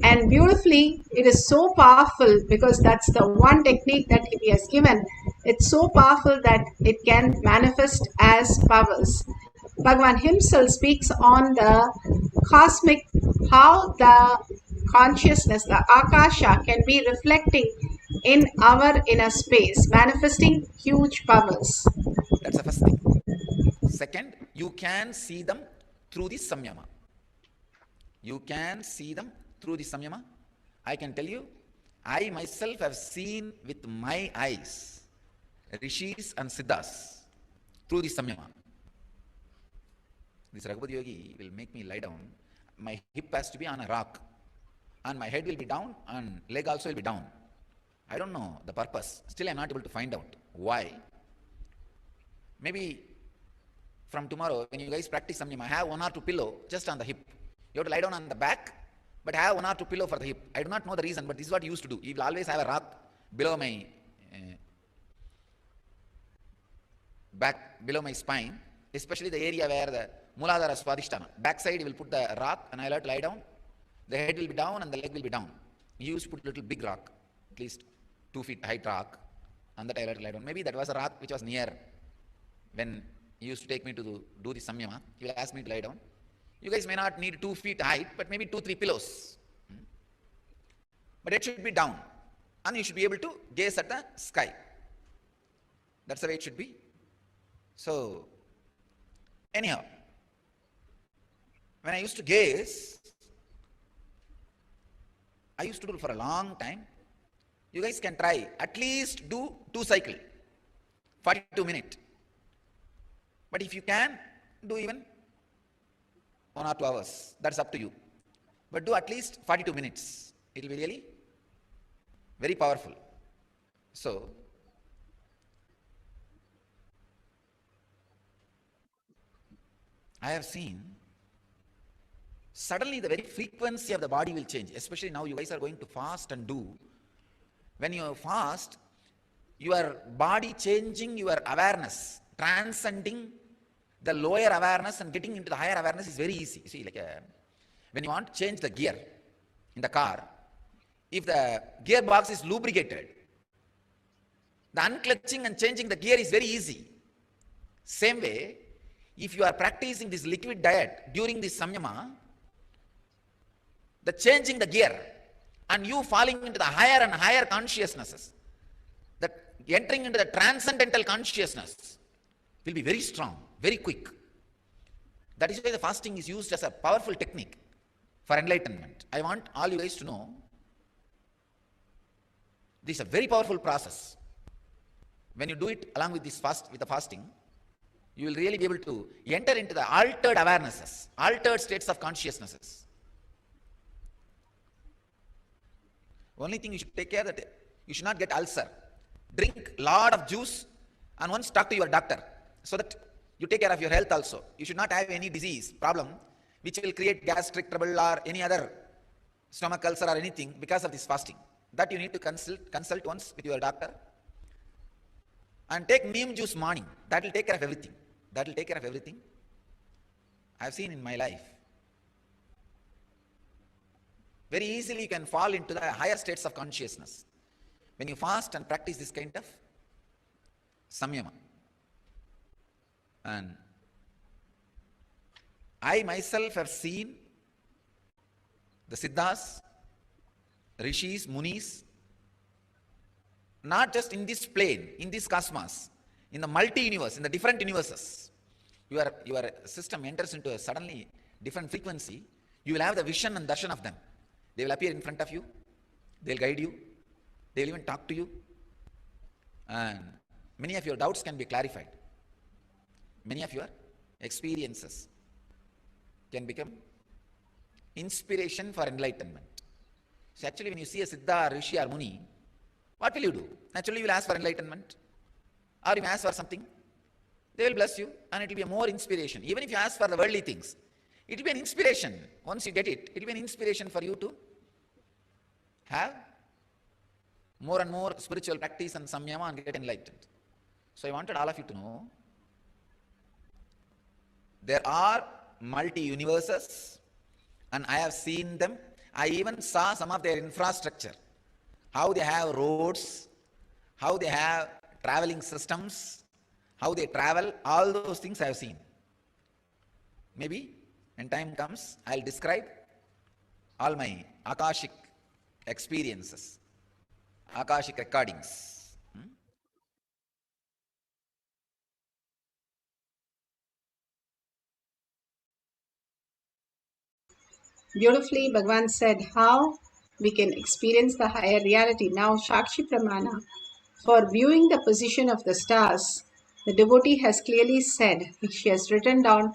And beautifully, it is so powerful because that's the one technique that he has given. It's so powerful that it can manifest as powers. Bhagavan himself speaks on the cosmic, how the consciousness, the Akasha, can be reflecting in our inner space, manifesting huge powers. That's the first thing. Second, you can see them through the samyama. You can see them through the samyama. I can tell you, I myself have seen with my eyes rishis and siddhas through the samyama. This Raghupati Yogi will make me lie down. My hip has to be on a rock, and my head will be down, and leg also will be down. I don't know the purpose. Still, I'm not able to find out why. Maybe from tomorrow, when you guys practice samyama, have 1 or 2 pillow just on the hip. You have to lie down on the back, but have 1 or 2 pillow for the hip. I do not know the reason, but this is what you used to do. You will always have a rock below my back, below my spine, especially the area where the Muladhara Swadhisthana. Back side, you will put the rock, and I will have to lie down. The head will be down, and the leg will be down. You used to put a little big rock, at least 2 feet height rock, and that I will have to lie down. Maybe that was a rock which was near when he used to take me to do the samyama. He will ask me to lie down. You guys may not need 2 feet height, but maybe 2-3 pillows. But it should be down, and you should be able to gaze at the sky. That's the way it should be. So, anyhow, when I used to gaze, I used to do it for a long time. You guys can try, at least do 2 cycles, 42 minutes. But if you can, do even 1 or 2 hours. That's up to you. But do at least 42 minutes. It will be really very powerful. So, I have seen suddenly the very frequency of the body will change. Especially now you guys are going to fast and do. When you fast, your body changing your awareness, transcending the lower awareness and getting into the higher awareness is very easy. You see, like when you want to change the gear in the car, if the gearbox is lubricated, the unclutching and changing the gear is very easy. Same way, if you are practicing this liquid diet during this samyama, the changing the gear and you falling into the higher and higher consciousnesses, that entering into the transcendental consciousness will be very strong, very quick. That is why the fasting is used as a powerful technique for enlightenment. I want all you guys to know, this is a very powerful process. When you do it along with this with the fasting, you will really be able to enter into the altered awarenesses, altered states of consciousnesses. Only thing you should take care that you should not get ulcer. Drink lot of juice and once talk to your doctor so that you take care of your health also. You should not have any disease, problem, which will create gastric trouble or any other stomach ulcer or anything because of this fasting. That you need to consult once with your doctor. And take neem juice morning. That will take care of everything. That will take care of everything. I have seen in my life. Very easily you can fall into the higher states of consciousness when you fast and practice this kind of samyama. And I myself have seen the siddhas, rishis, munis, not just in this plane, in this cosmos, in the multi-universe, in the different universes. Your system enters into a suddenly different frequency. You will have the vision and darshan of them. They will appear in front of you. They will guide you. They will even talk to you. And many of your doubts can be clarified. Many of your experiences can become inspiration for enlightenment. So actually when you see a Siddha, Rishi or Muni, what will you do? Naturally you will ask for enlightenment, or you may ask for something. They will bless you and it will be a more inspiration. Even if you ask for the worldly things, it will be an inspiration. Once you get it, it will be an inspiration for you to have more and more spiritual practice and samyama and get enlightened. So I wanted all of you to know, there are multi-universes and I have seen them. I even saw some of their infrastructure, how they have roads, how they have traveling systems, how they travel, all those things I have seen. Maybe when time comes, I'll describe all my Akashic experiences, Akashic recordings. Beautifully, Bhagavan said how we can experience the higher reality. Now, Shakshi Pramana, for viewing the position of the stars, the devotee has clearly said, she has written down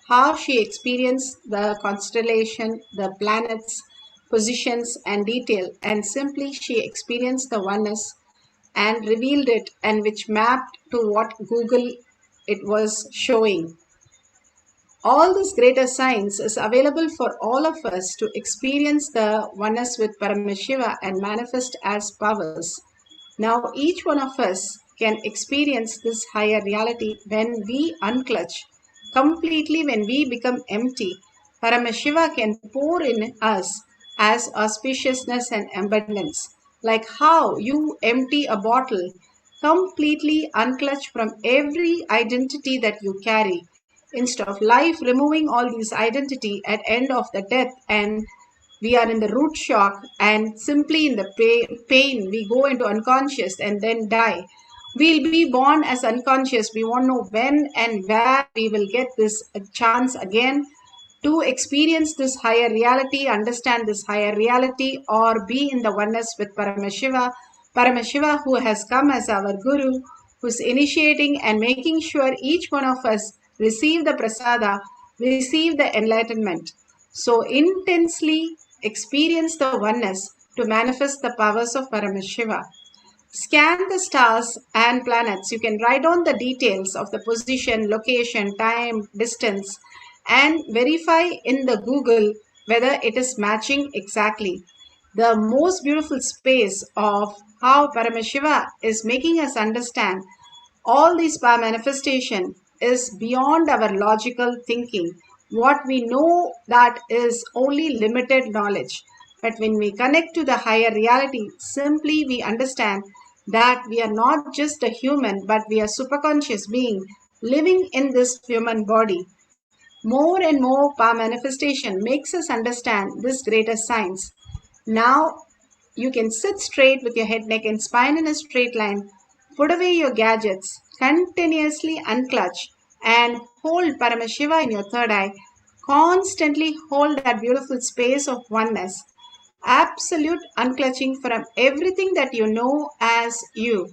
how she experienced the constellation, the planets, positions and detail, and simply she experienced the oneness and revealed it, and which mapped to what Google it was showing. All this greater science is available for all of us to experience the oneness with Paramashiva and manifest as powers. Now each one of us can experience this higher reality when we unclutch. Completely when we become empty, Paramashiva can pour in us as auspiciousness and abundance. Like how you empty a bottle, completely unclutch from every identity that you carry. Instead of life removing all these identity at end of the death, and we are in the root shock and simply in the pain we go into unconscious and then die. We'll be born as unconscious. We won't know when and where we will get this chance again to experience this higher reality, understand this higher reality, or be in the oneness with Paramashiva. Paramashiva, who has come as our Guru, who's initiating and making sure each one of us receive the prasada, receive the enlightenment. So intensely experience the oneness to manifest the powers of Paramashiva. Scan the stars and planets. You can write down the details of the position, location, time, distance, and verify in the Google whether it is matching exactly. The most beautiful space of how Paramashiva is making us understand all these power manifestation is beyond our logical thinking. What we know that is only limited knowledge. But when we connect to the higher reality, simply we understand that we are not just a human, but we are superconscious being living in this human body. More and more power manifestation makes us understand this greater science. Now you can sit straight with your head, neck and spine in a straight line. Put away your gadgets, continuously unclutch and hold Paramashiva in your third eye. Constantly hold that beautiful space of oneness. Absolute unclutching from everything that you know as you.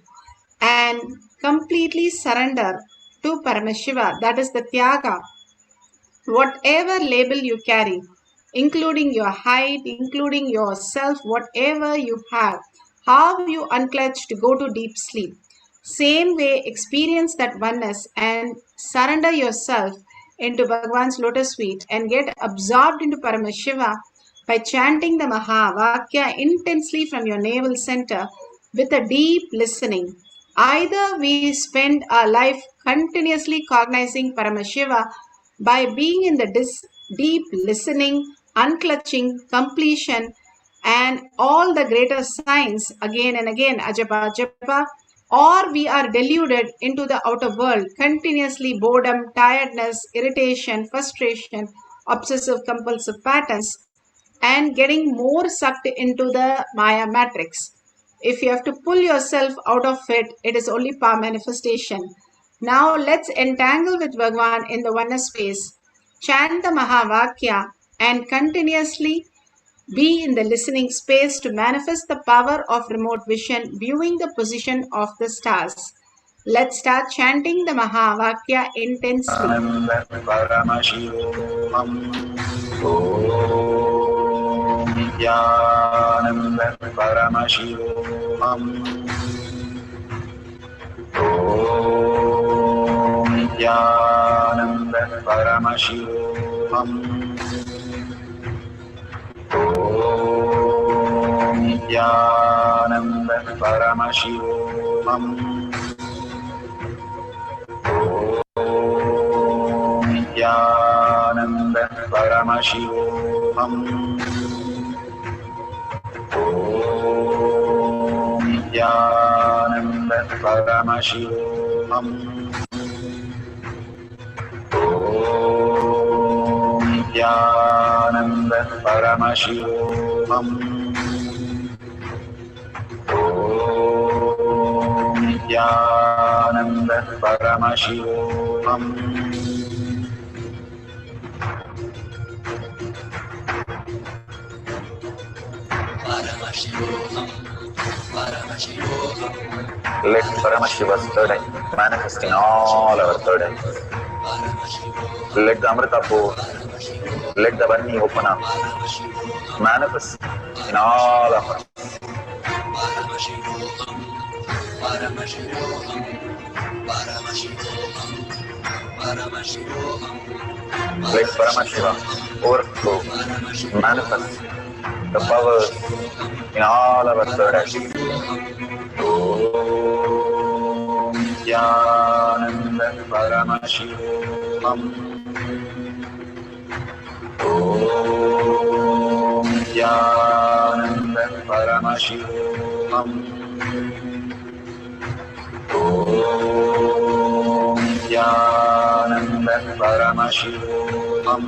And completely surrender to Paramashiva. That is the Tyaga. Whatever label you carry, including your height, including yourself, whatever you have, how you unclutch to go to deep sleep. Same way, experience that oneness and surrender yourself into Bhagavan's lotus feet and get absorbed into Paramashiva by chanting the Mahavakya intensely from your navel center with a deep listening. Either we spend our life continuously cognizing Paramashiva by being in the deep listening, unclutching, completion, and all the greater signs again and again, ajapa, japa, or we are deluded into the outer world, continuously boredom, tiredness, irritation, frustration, obsessive compulsive patterns, and getting more sucked into the Maya matrix. If you have to pull yourself out of it, it is only power manifestation. Now let's entangle with Bhagavan in the oneness space, chant the Mahavakya, and continuously be in the listening space to manifest the power of remote vision, viewing the position of the stars. Let's start chanting the Mahavakya intensely. Paramashivam. Om Nithyananda Paramashivam. Om Nithyananda Paramashivam. Om Nithyananda Paramashivam. Om Nithyananda Paramashivam. Om Nithyananda Paramashivam. Om Nithyananda Paramashivam. Om Nithyananda Paramashivam. Let Paramashiva's third eye manifest in all our third eyes. Let the Amrita pour, let the Vani open up, manifest in all of us. Let Paramashiva overflow, manifest the powers in all our third eyes. Om Nithyananda Paramashivam. Om Nithyananda Paramashivam. Om Nithyananda Paramashivam. Om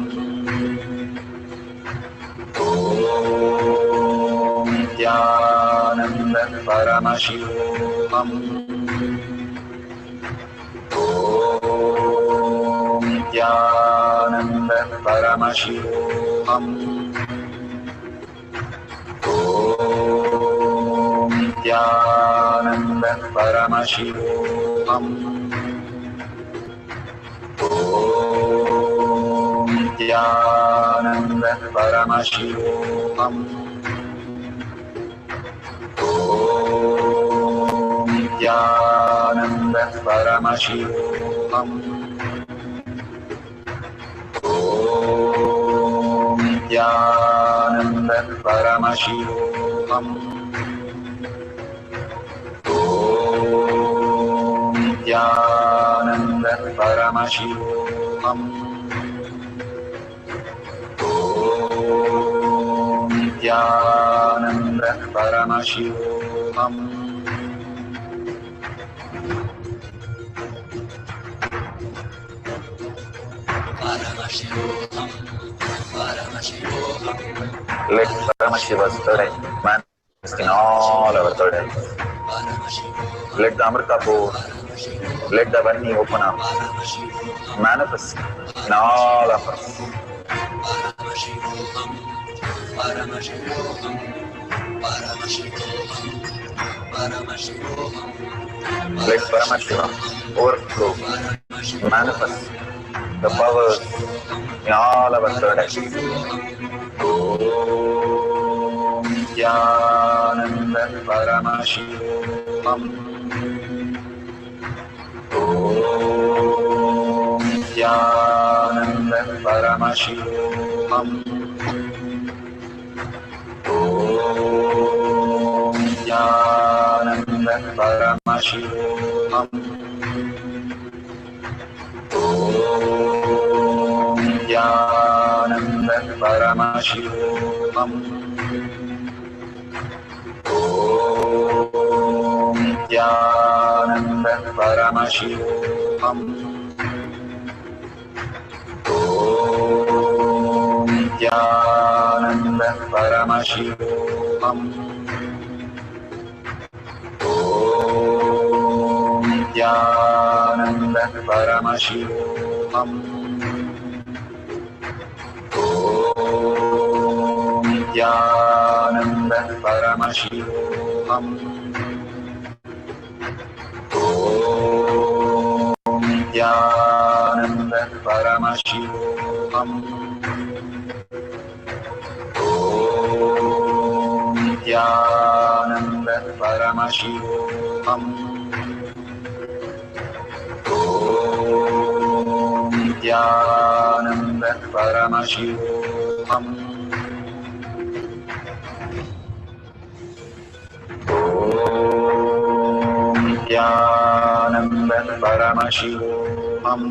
Nithyananda Paramashivam. Om Nithyananda Paramashivam. Om Nithyananda Paramashivam. Om Nithyananda Paramashivam. Om Nithyananda Paramashivam. Om Nithyananda Paramashivam. Om Nithyananda Paramashivam. Om Nithyananda Paramashivam. Let Paramashiva's third eye manifest in all our third eyes. Let the Amrita pour, let the Vani open up, manifest in all of us. Let Paramashiva overflow, manifest the powers in all our third eyes. Om Nithyananda Paramashivam. Om Nithyananda Paramashivam. Om Nithyananda Paramashivam. Om Nithyananda Paramashivam. Om Nithyananda Paramashivam. Om Nithyananda Paramashivam. Om Nithyananda Paramashivam. Om Nithyananda Paramashivam. Om Om Nithyananda Paramashivam. Om Nithyananda Paramashivam. Om Nithyananda Paramashivam. Om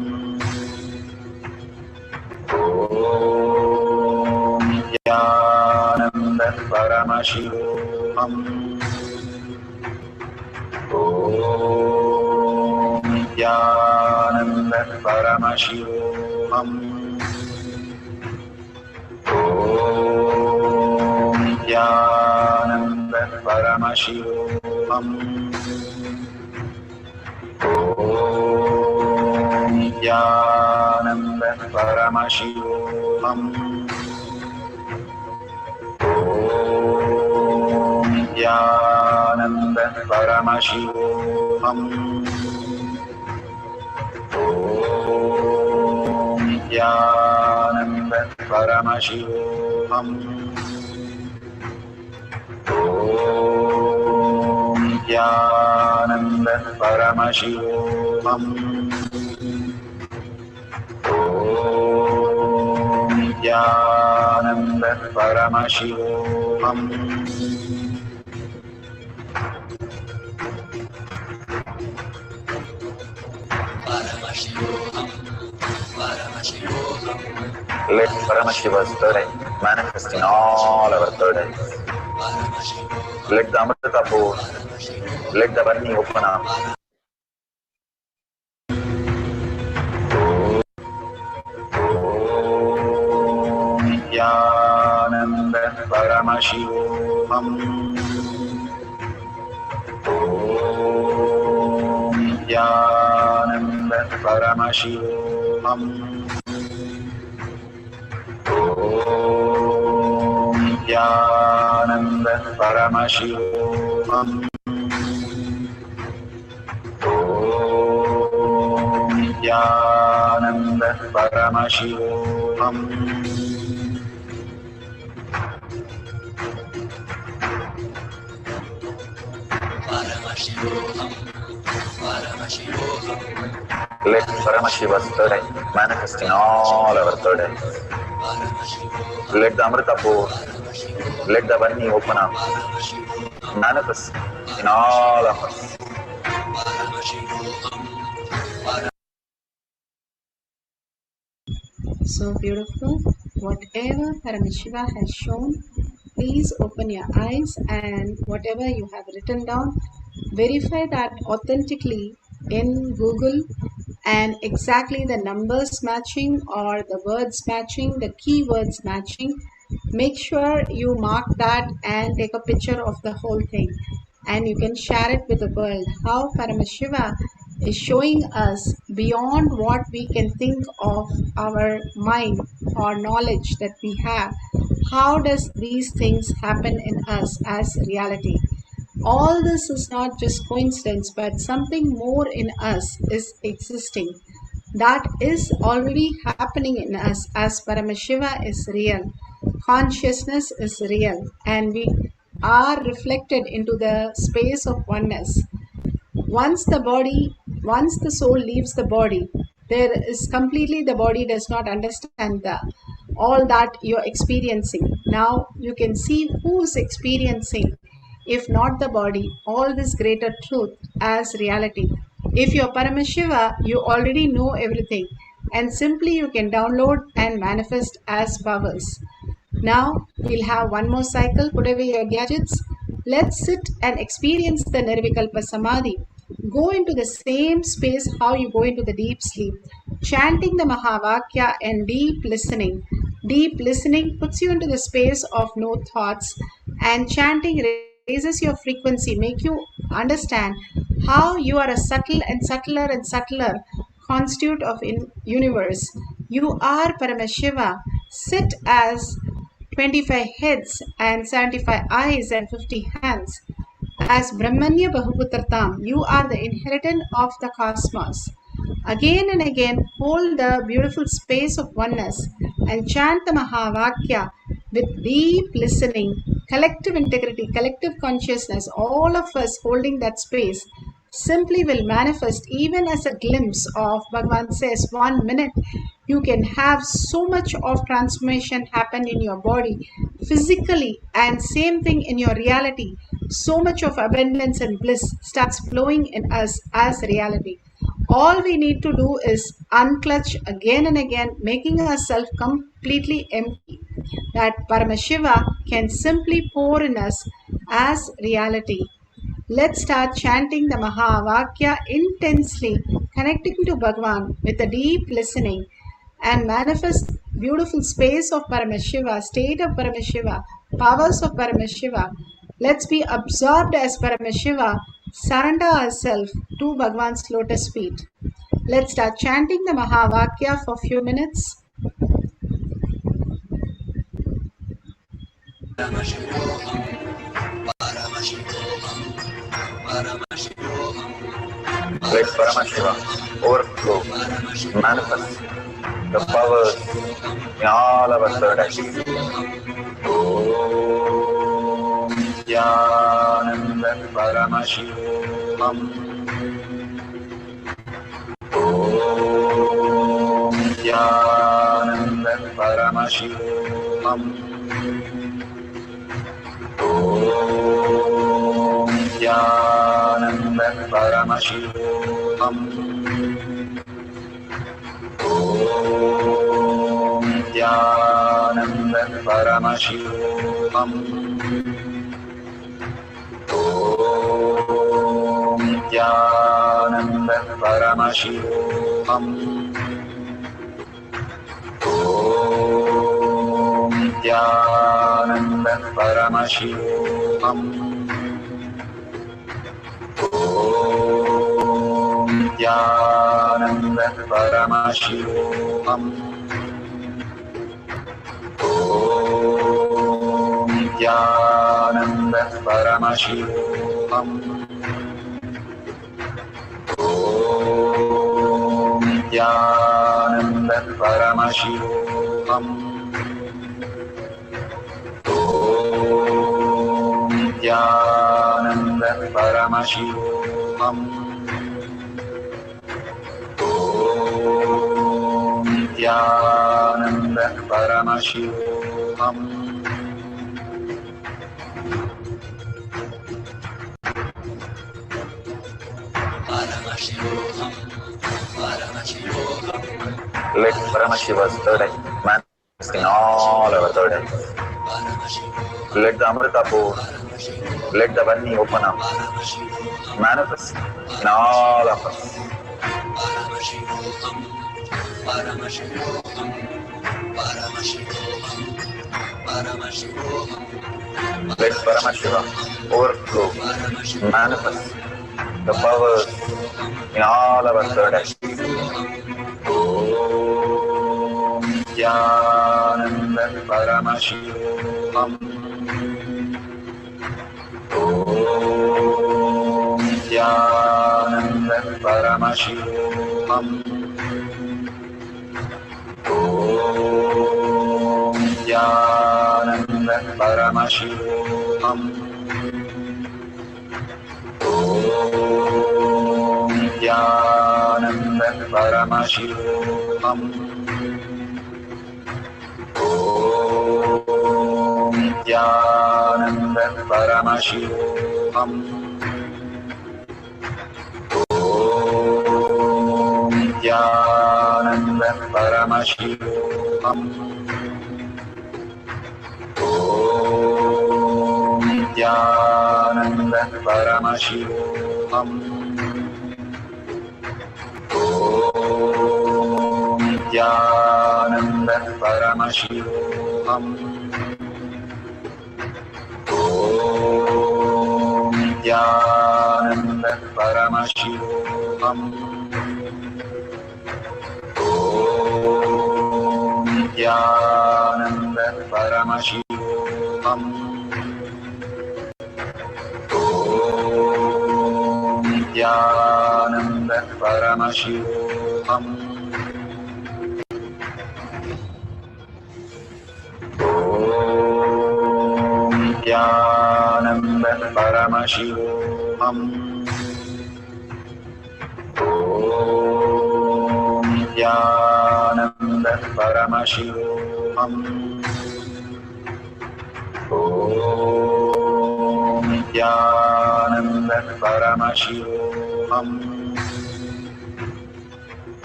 Nithyananda Paramashivam. Om Nithyananda Paramashivam. Om Nithyananda Paramashivam. Om Nithyananda Paramashivam. Om Nithyananda Paramashivam. Om Nithyananda Paramashivam. Om Nithyananda Paramashivam. Om Nithyananda Paramashivam. Let Paramashiva's third eye manifest in all our third eyes. Let the Amrita pour, let the Varni open up. Om Nithyananda Paramashivam. Om Nithyananda Paramashivam. Om Nithyananda Paramashivam. Om Nithyananda Paramashivam. Let Paramashiva's third eye manifest in all our third eyes. Let the Amrita pour, let the Varni open up, manifest in all of us. So beautiful. Whatever Paramashiva has shown, please open your eyes, and whatever you have written down, verify that authentically in Google, and exactly the numbers matching or the words matching, the keywords matching. Make sure you mark that and take a picture of the whole thing, and you can share it with the world. How Paramashiva is showing us beyond what we can think of our mind or knowledge that we have. How does these things happen in us as reality? All this is not just coincidence, but something more in us is existing. That is already happening in us, as Paramashiva is real. Consciousness is real, and we are reflected into the space of oneness. Once the soul leaves the body, there is completely, the body does not understand all that you're experiencing. Now you can see who is experiencing, if not the body, all this greater truth as reality. If you're Paramashiva, you already know everything, and simply you can download and manifest as powers. Now we'll have one more cycle. Put away your gadgets. Let's sit and experience the Nirvikalpa Samadhi. Go into the same space how you go into the deep sleep, chanting the Mahavakya and deep listening. Deep listening puts you into the space of no thoughts, and chanting raises your frequency, make you understand how you are a subtle and subtler constitute of universe. You are Paramashiva. Sit as 25 heads and 75 eyes and 50 hands. As Brahmanya Bahuputratam, you are the inheritant of the cosmos. Again and again, hold the beautiful space of oneness and chant the Mahavakya with deep listening, collective integrity, collective consciousness, all of us holding that space simply will manifest even as a glimpse of, Bhagavan says, 1 minute. You can have so much of transformation happen in your body physically, and same thing in your reality. So much of abundance and bliss starts flowing in us as reality. All we need to do is unclutch again and again, making ourselves completely empty. That Paramashiva can simply pour in us as reality. Let's start chanting the Mahavakya intensely, connecting to Bhagavan with a deep listening, and manifest beautiful space of Paramashiva, state of Paramashiva, powers of Paramashiva. Let's be absorbed as Paramashiva, surrender ourselves to Bhagavan's lotus feet. Let's start chanting the Mahavakya for a few minutes. Let Paramashiva overflow, manifest the powers in all our third eye. Om Nithyananda Paramashivam. Om Nithyananda Paramashivam. Om Nithyananda Paramashivam. Om Nithyananda Paramashivam. Om Nithyananda Paramashivam. Om Nithyananda Paramashivam. Om Nithyananda Paramashivam. Om Nithyananda Paramashivam. Om Nithyananda Paramashivam. Om Nithyananda Paramashivam. Om Nithyananda Paramashivam. Let Paramashiva's third eye manifest in all our third eyes. Let the Amrita pour, let the Vani open up, manifest in all of us. Let Paramashiva overflow, manifest the powers in all our third eyes. Om Nithyananda Paramashivam. Om Nithyananda Paramashivam. Om Nithyananda Paramashivam. Om Nithyananda Paramashivam. Om Nithyananda Paramashivam. Om Nithyananda Paramashivam. Om Nithyananda Paramashivam. Om Nithyananda Paramashivam. Om Nithyananda Paramashivam. Om Nithyananda Paramashivam. Om Nithyananda Paramashivam. Paramashivam. Om Nithyananda Paramashivam. Om Nithyananda Paramashivam.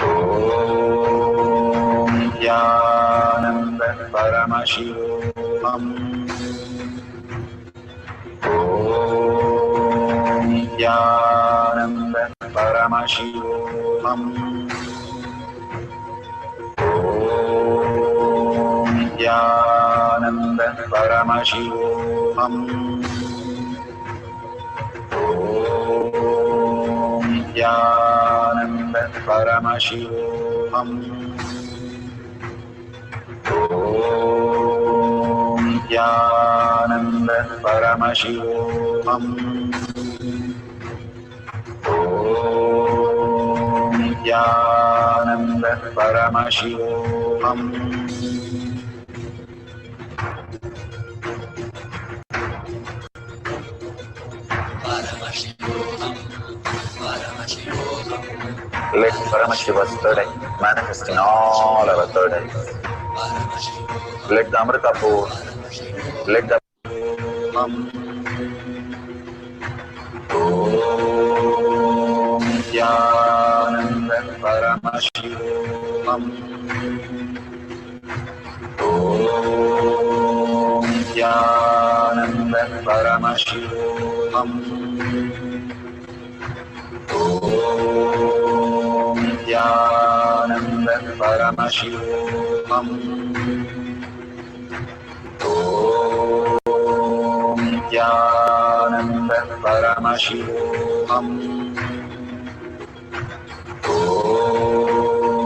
Om Nithyananda Paramashivam. Om Nithyananda Paramashivam. Om Nithyananda Paramashivam. Om Nithyananda Paramashivam. Om Nithyananda Paramashivam. Om Nithyananda Paramashivam. Let Paramashiva's third eye manifest in all our third eyes. Let the Amrita pour, let the Om Nithyananda Paramashivam. Om Nithyananda Paramashivam. Om Nithyananda Paramashivam. Om Nithyananda Paramashivam. Om Nithyananda Paramashivam.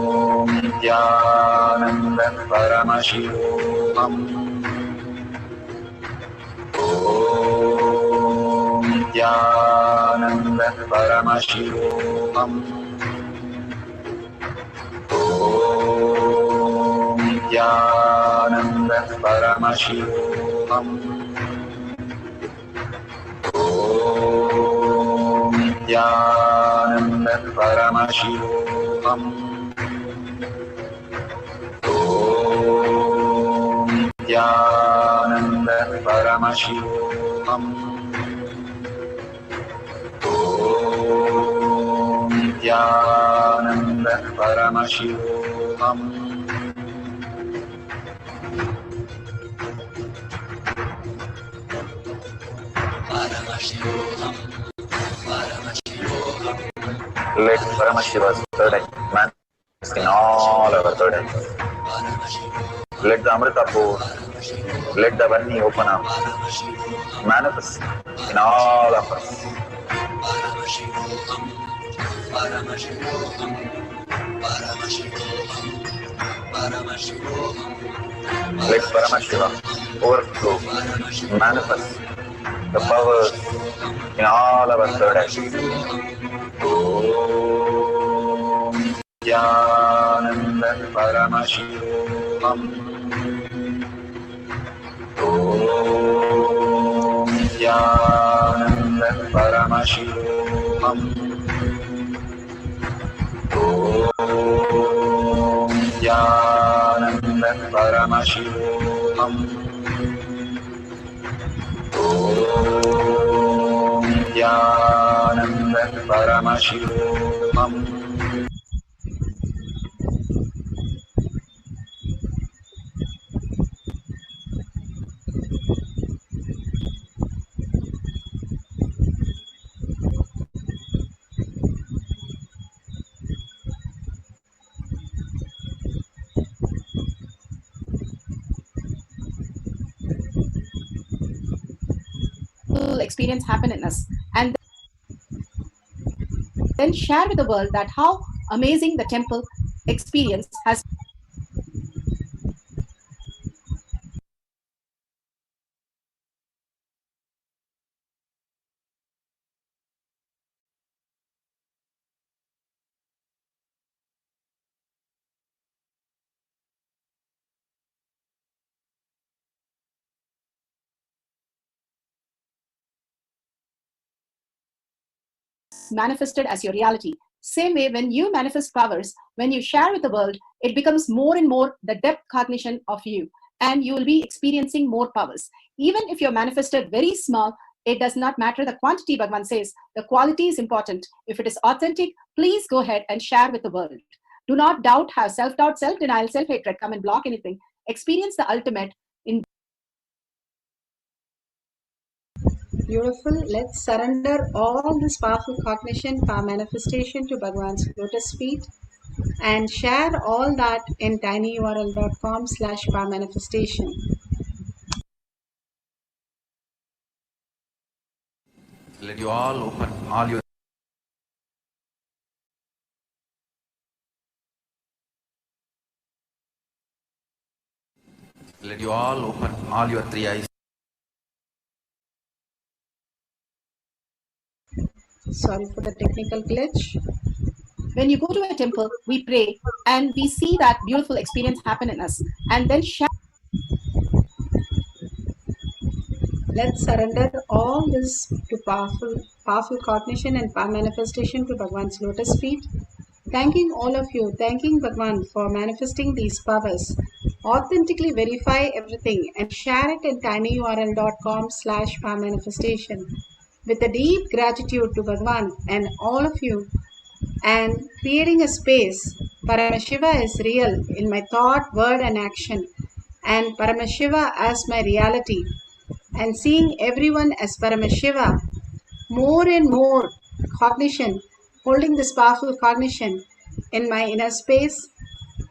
Om Nithyananda Paramashivam. Om Nithyananda Paramashivam. Om Nithyananda Paramashivam. Om Nithyananda Paramashivam. Om Nithyananda Paramashivam. Let Paramashiva's third eye manifest in all our third eyes. Let the Amrita pour, let the Vanni open up, manifest in all of us. Let Paramashiva overflow, manifest the powers in all our third eyes. Om Nithyananda Paramashivam. Om Nithyananda Paramashivam. Om Nithyananda Paramashivam. Om Nithyananda Paramashivam. Experience happen in us, and then share with the world that how amazing the temple experience has becomes manifested as your reality. Same way, when you manifest powers, when you share with the world, it becomes more and more the depth cognition of you, and you will be experiencing more powers. Even if you're manifested very small, it does not matter the quantity, Bhagavan says. The quality is important. If it is authentic, please go ahead and share with the world. Do not doubt, have self-doubt, self-denial, self-hatred come and block anything. Experience the ultimate in. Beautiful. Let's surrender all this powerful cognition, power manifestation to Bhagavan's lotus feet and share all that in tinyurl.com/power manifestation. Let you all open all your three eyes. Sorry for the technical glitch. When you go to a temple, we pray and we see that beautiful experience happen in us, and then share. Let's surrender all this to powerful cognition and power manifestation to Bhagavan's lotus feet. Thanking all of you, thanking Bhagavan for manifesting these powers. Authentically verify everything and share it in tinyurl.com/power manifestation. With a deep gratitude to Bhagavan and all of you, and creating a space. Paramashiva is real in my thought, word, and action, and Paramashiva as my reality. And seeing everyone as Paramashiva, more and more cognition, holding this powerful cognition in my inner space,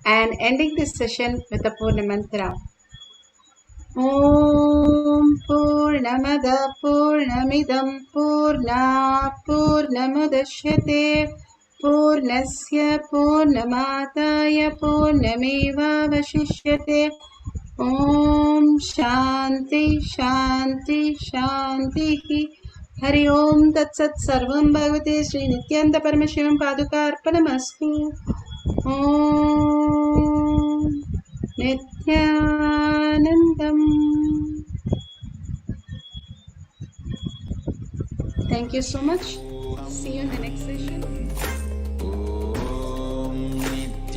and ending this session with a Purna mantra. Om Purnamada Purnamidam Purnat Purnamudashyate Purnasya Purnamataya Purnameva Vashishyate. Om Shanti Shanti Shanti. Hari Om Tat Sat Sarvam Bhagavate Sri Nithyananda Paramashivam Padukarpanamastu. Om Nithyanandam. Thank you so much. See you in the next session.